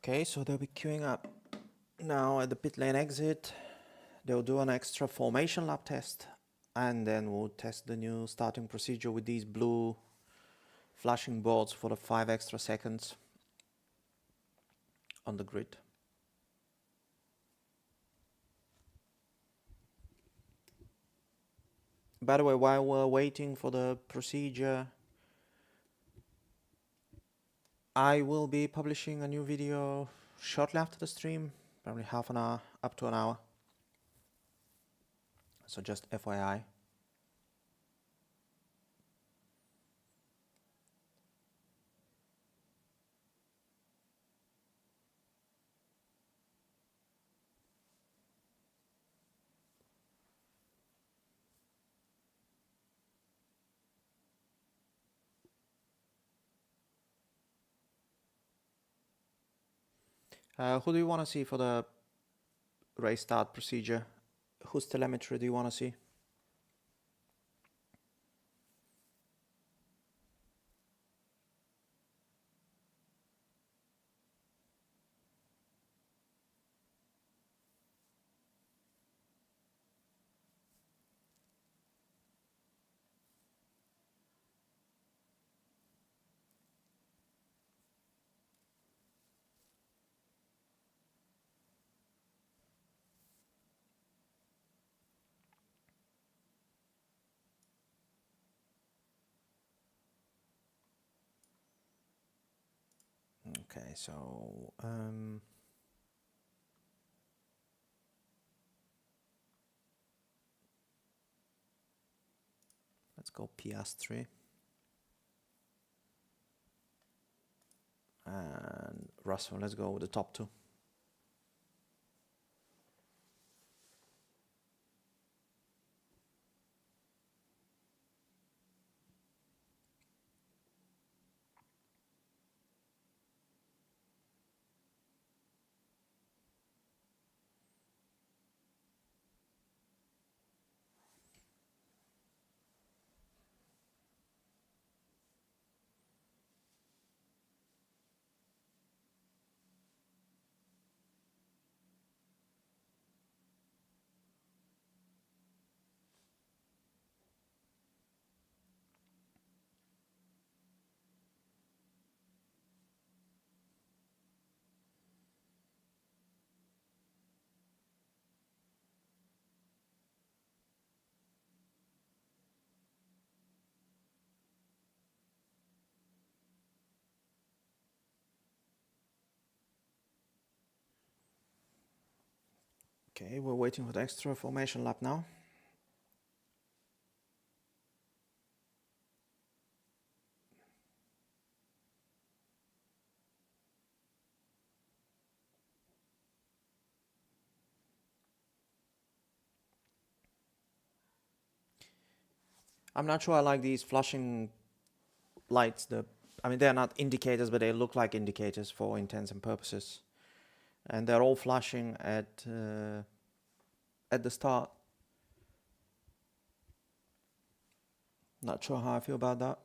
Okay, so they'll be queuing up now at the pit lane exit. They'll do an extra formation lap test, and then we'll test the new starting procedure with these blue flashing boards for the 5 extra seconds on the grid. By the way, while we're waiting for the procedure, I will be publishing a new video shortly after the stream, probably half an hour, up to an hour. So just FYI. Who do you want to see for the race start procedure? Whose telemetry do you want to see? Okay, so let's go Piastri and Russell. Let's go with the top two. Okay, we're waiting for the extra formation lap now. I'm not sure I like these flashing lights. I mean, they're not indicators, but they look like indicators for intents and purposes. And they're all flashing at the start. Not sure how I feel about that.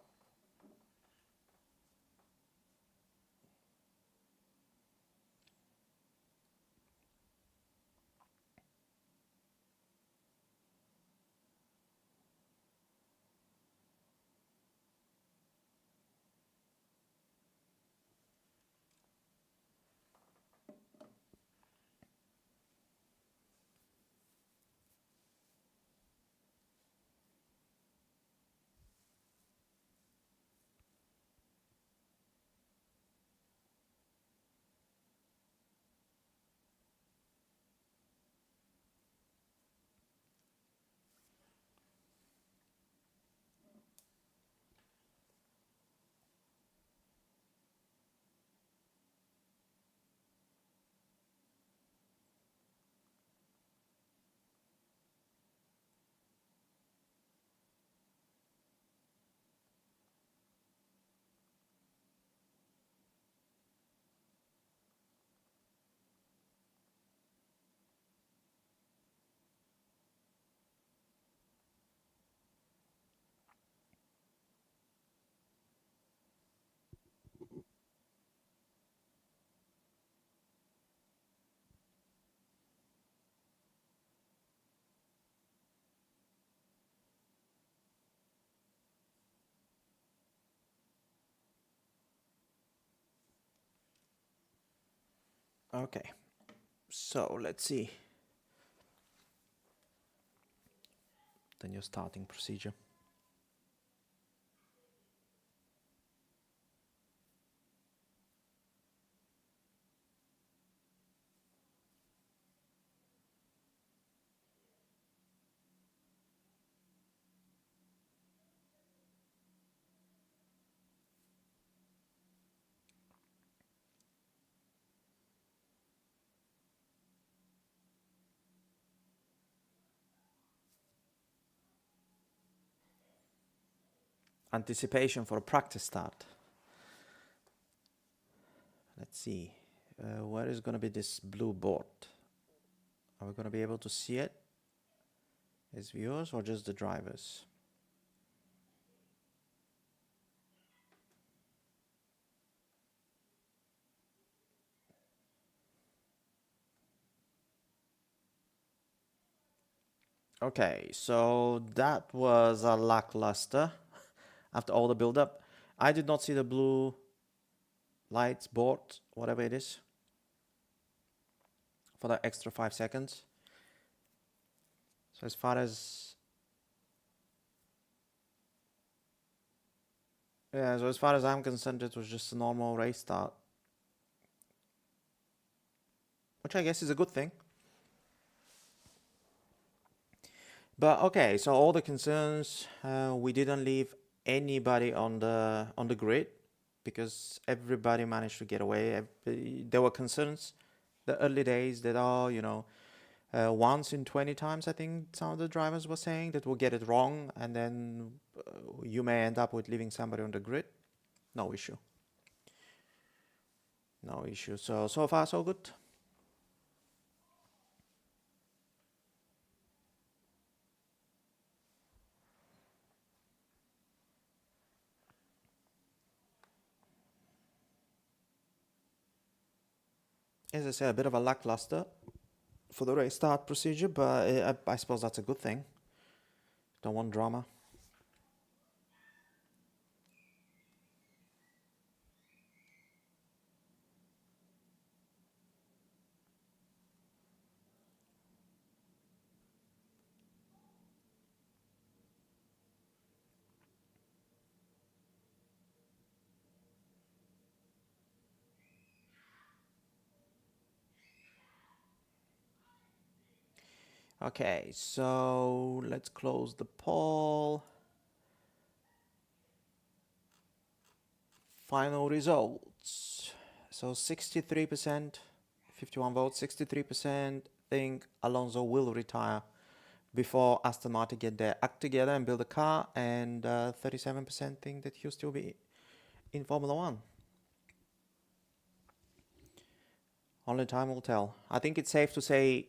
Okay, so let's see the new starting procedure. Anticipation for a practice start. Let's see. Where is going to be this blue board? Are we going to be able to see it as viewers or just the drivers? Okay, so that was a lackluster after all the build-up. I did not see the blue lights board, whatever it is, for that extra 5 seconds. So as far as I'm concerned, it was just a normal race start, which I guess is a good thing. But okay, so all the concerns, we didn't leave anybody on the grid because everybody managed to get away. There were concerns the early days that once in 20 times, I think some of the drivers were saying that we'll get it wrong, and then you may end up with leaving somebody on the grid. No issue. No issue. So far so good. As I said, a bit of a lackluster for the race start procedure, but I suppose that's a good thing. Don't want drama. Okay, so let's close the poll. Final results. So 63%, 51 votes, 63% think Alonso will retire before Aston Martin get their act together and build a car, and 37% think that he'll still be in Formula One. Only time will tell. I think it's safe to say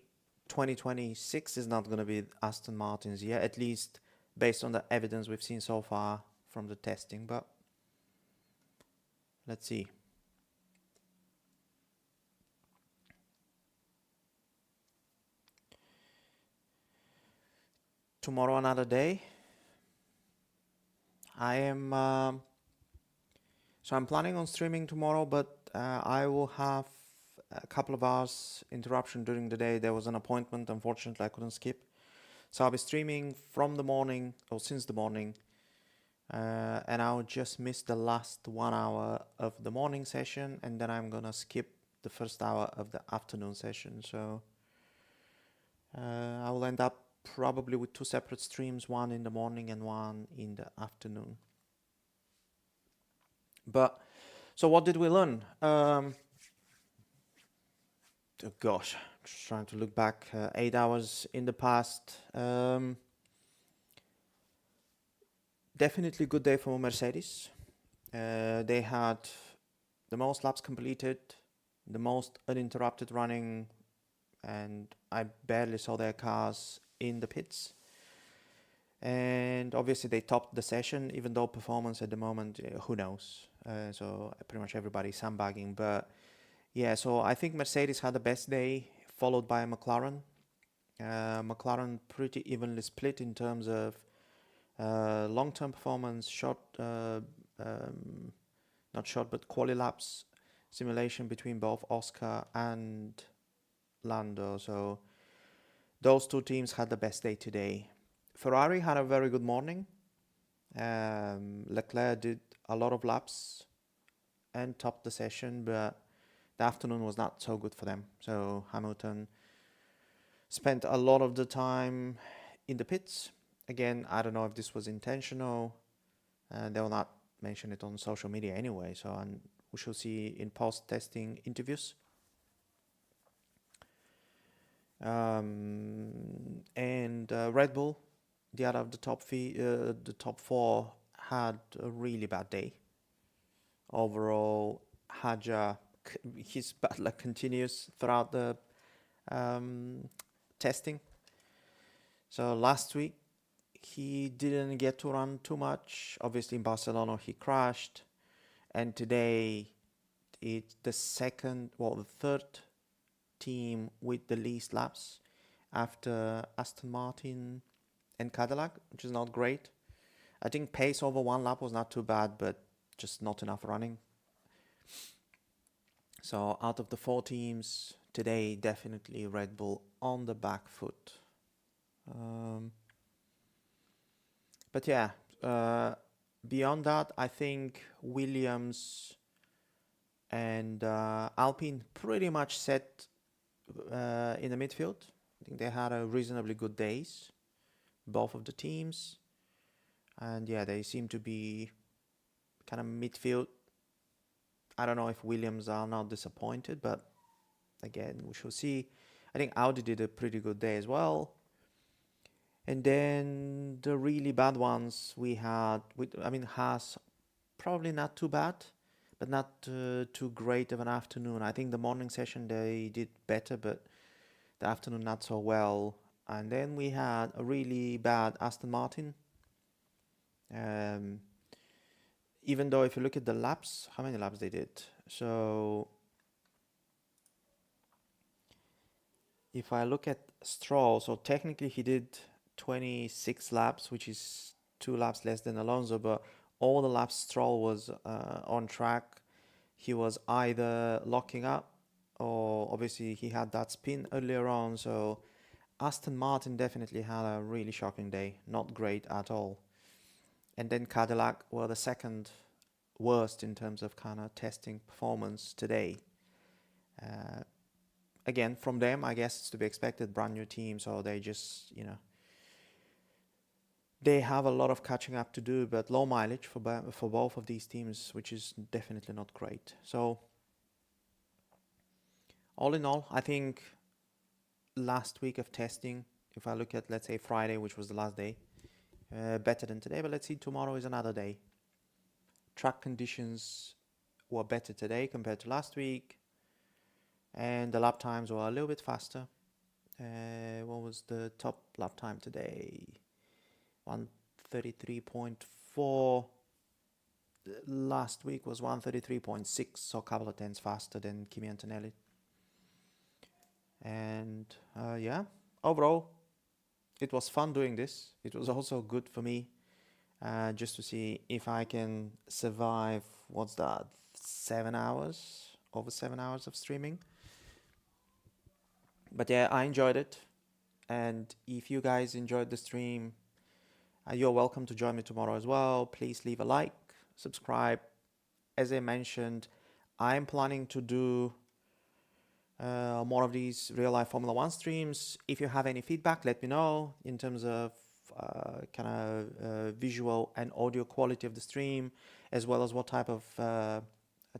2026 is not going to be Aston Martin's year, at least based on the evidence we've seen so far from the testing, but let's see. Tomorrow another day. I'm planning on streaming tomorrow, but I will have a couple of hours interruption during the day. There was an appointment, unfortunately I couldn't skip. So I'll be streaming from the morning, or since the morning, and I'll just miss the last 1 hour of the morning session, and then I'm gonna skip the first hour of the afternoon session. So I will end up probably with 2 separate streams, one in the morning and one in the afternoon. But so what did we learn? Oh gosh, just trying to look back 8 hours in the past. Definitely good day for Mercedes. They had the most laps completed, the most uninterrupted running, and I barely saw their cars in the pits. And obviously they topped the session, even though performance at the moment, who knows? So pretty much everybody's sandbagging. But yeah, so I think Mercedes had the best day, followed by McLaren. McLaren pretty evenly split in terms of long-term performance, not short, but quali laps. simulation between both Oscar and Lando. So those two teams had the best day today. Ferrari had a very good morning. Leclerc did a lot of laps and topped the session, but the afternoon was not so good for them. So Hamilton spent a lot of the time in the pits. Again, I don't know if this was intentional. They will not mention it on social media anyway, so we shall see in post-testing interviews. And Red Bull, the other of the top four, had a really bad day. Overall, Hadja, his bad luck continues throughout the testing. So last week, he didn't get to run too much. Obviously, in Barcelona, he crashed. And today, it's the third team with the least laps after Aston Martin and Cadillac, which is not great. I think pace over one lap was not too bad, but just not enough running. So out of the four teams today, definitely Red Bull on the back foot. But yeah, beyond that, I think Williams and Alpine pretty much set in the midfield. I think they had a reasonably good days, both of the teams. And yeah, they seem to be kind of midfield. I don't know if Williams are not disappointed, but again, we shall see. I think Audi did a pretty good day as well. And then the really bad ones we had, Haas, probably not too bad, but not too great of an afternoon. I think the morning session they did better, but the afternoon not so well. And then we had a really bad Aston Martin. Even though if you look at the laps, how many laps they did? So if I look at Stroll, so technically he did 26 laps, which is 2 laps less than Alonso, but all the laps Stroll was on track. He was either locking up or obviously he had that spin earlier on. So Aston Martin definitely had a really shocking day, not great at all. And then Cadillac were the second worst in terms of kind of testing performance today. Again, from them, I guess it's to be expected, brand new team, so they just, they have a lot of catching up to do, but low mileage for both of these teams, which is definitely not great. So all in all, I think last week of testing, if I look at, let's say, Friday, which was the last day, better than today, but let's see, tomorrow is another day. Track conditions were better today compared to last week, and the lap times were a little bit faster. What was the top lap time today? 133.4. Last week was 133.6, so a couple of tenths faster than Kimi Antonelli. And yeah, overall, it was fun doing this. It was also good for me just to see if I can survive, what's that, 7 hours, over 7 hours of streaming. But yeah, I enjoyed it. And if you guys enjoyed the stream, you're welcome to join me tomorrow as well. Please leave a like, subscribe. As I mentioned, I'm planning to do more of these real-life Formula One streams. If you have any feedback, let me know in terms of visual and audio quality of the stream, as well as what type of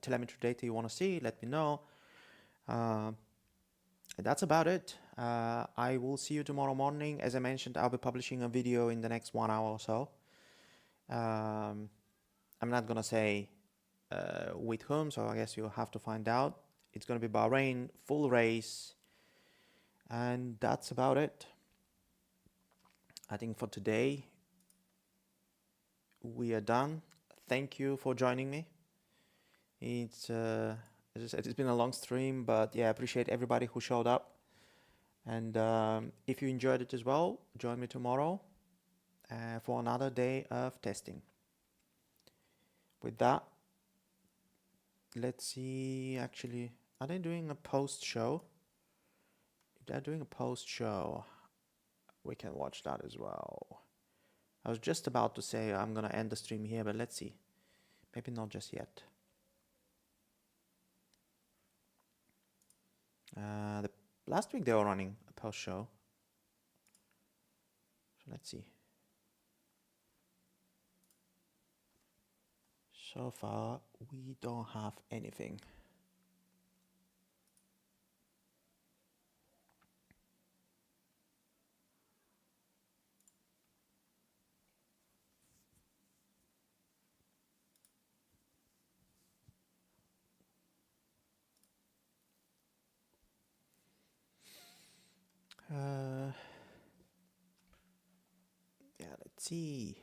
telemetry data you want to see. Let me know. That's about it. I will see you tomorrow morning. As I mentioned, I'll be publishing a video in the next 1 hour or so. I'm not gonna say with whom, so I guess you'll have to find out. It's gonna be Bahrain, full race, and that's about it. I think for today we are done. Thank you for joining me. It's as I said, it's been a long stream, but yeah, I appreciate everybody who showed up. And if you enjoyed it as well, join me tomorrow for another day of testing. With that, let's see. Actually, are they doing a post show? If they're doing a post show, we can watch that as well. I was just about to say I'm gonna end the stream here, but let's see. Maybe not just yet. The last week they were running a post show. So let's see. So far, we don't have anything. Yeah, let's see.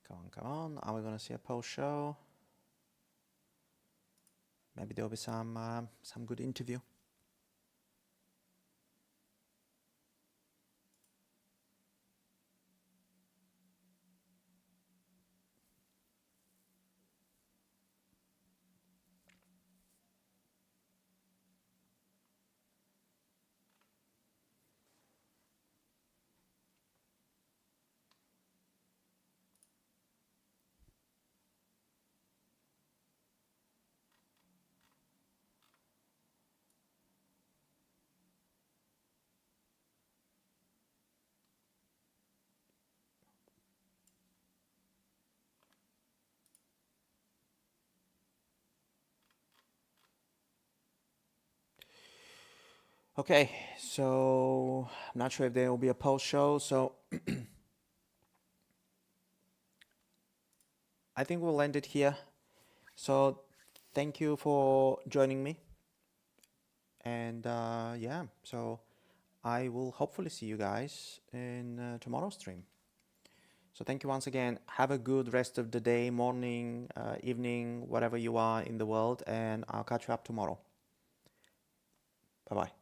Come on. Are we gonna see a post show? Maybe there'll be some good interview. Okay, so I'm not sure if there will be a post show, so I think we'll end it here. So thank you for joining me. And yeah, so I will hopefully see you guys in tomorrow's stream. So thank you once again. Have a good rest of the day, morning, evening, whatever you are in the world, and I'll catch you up tomorrow. Bye-bye.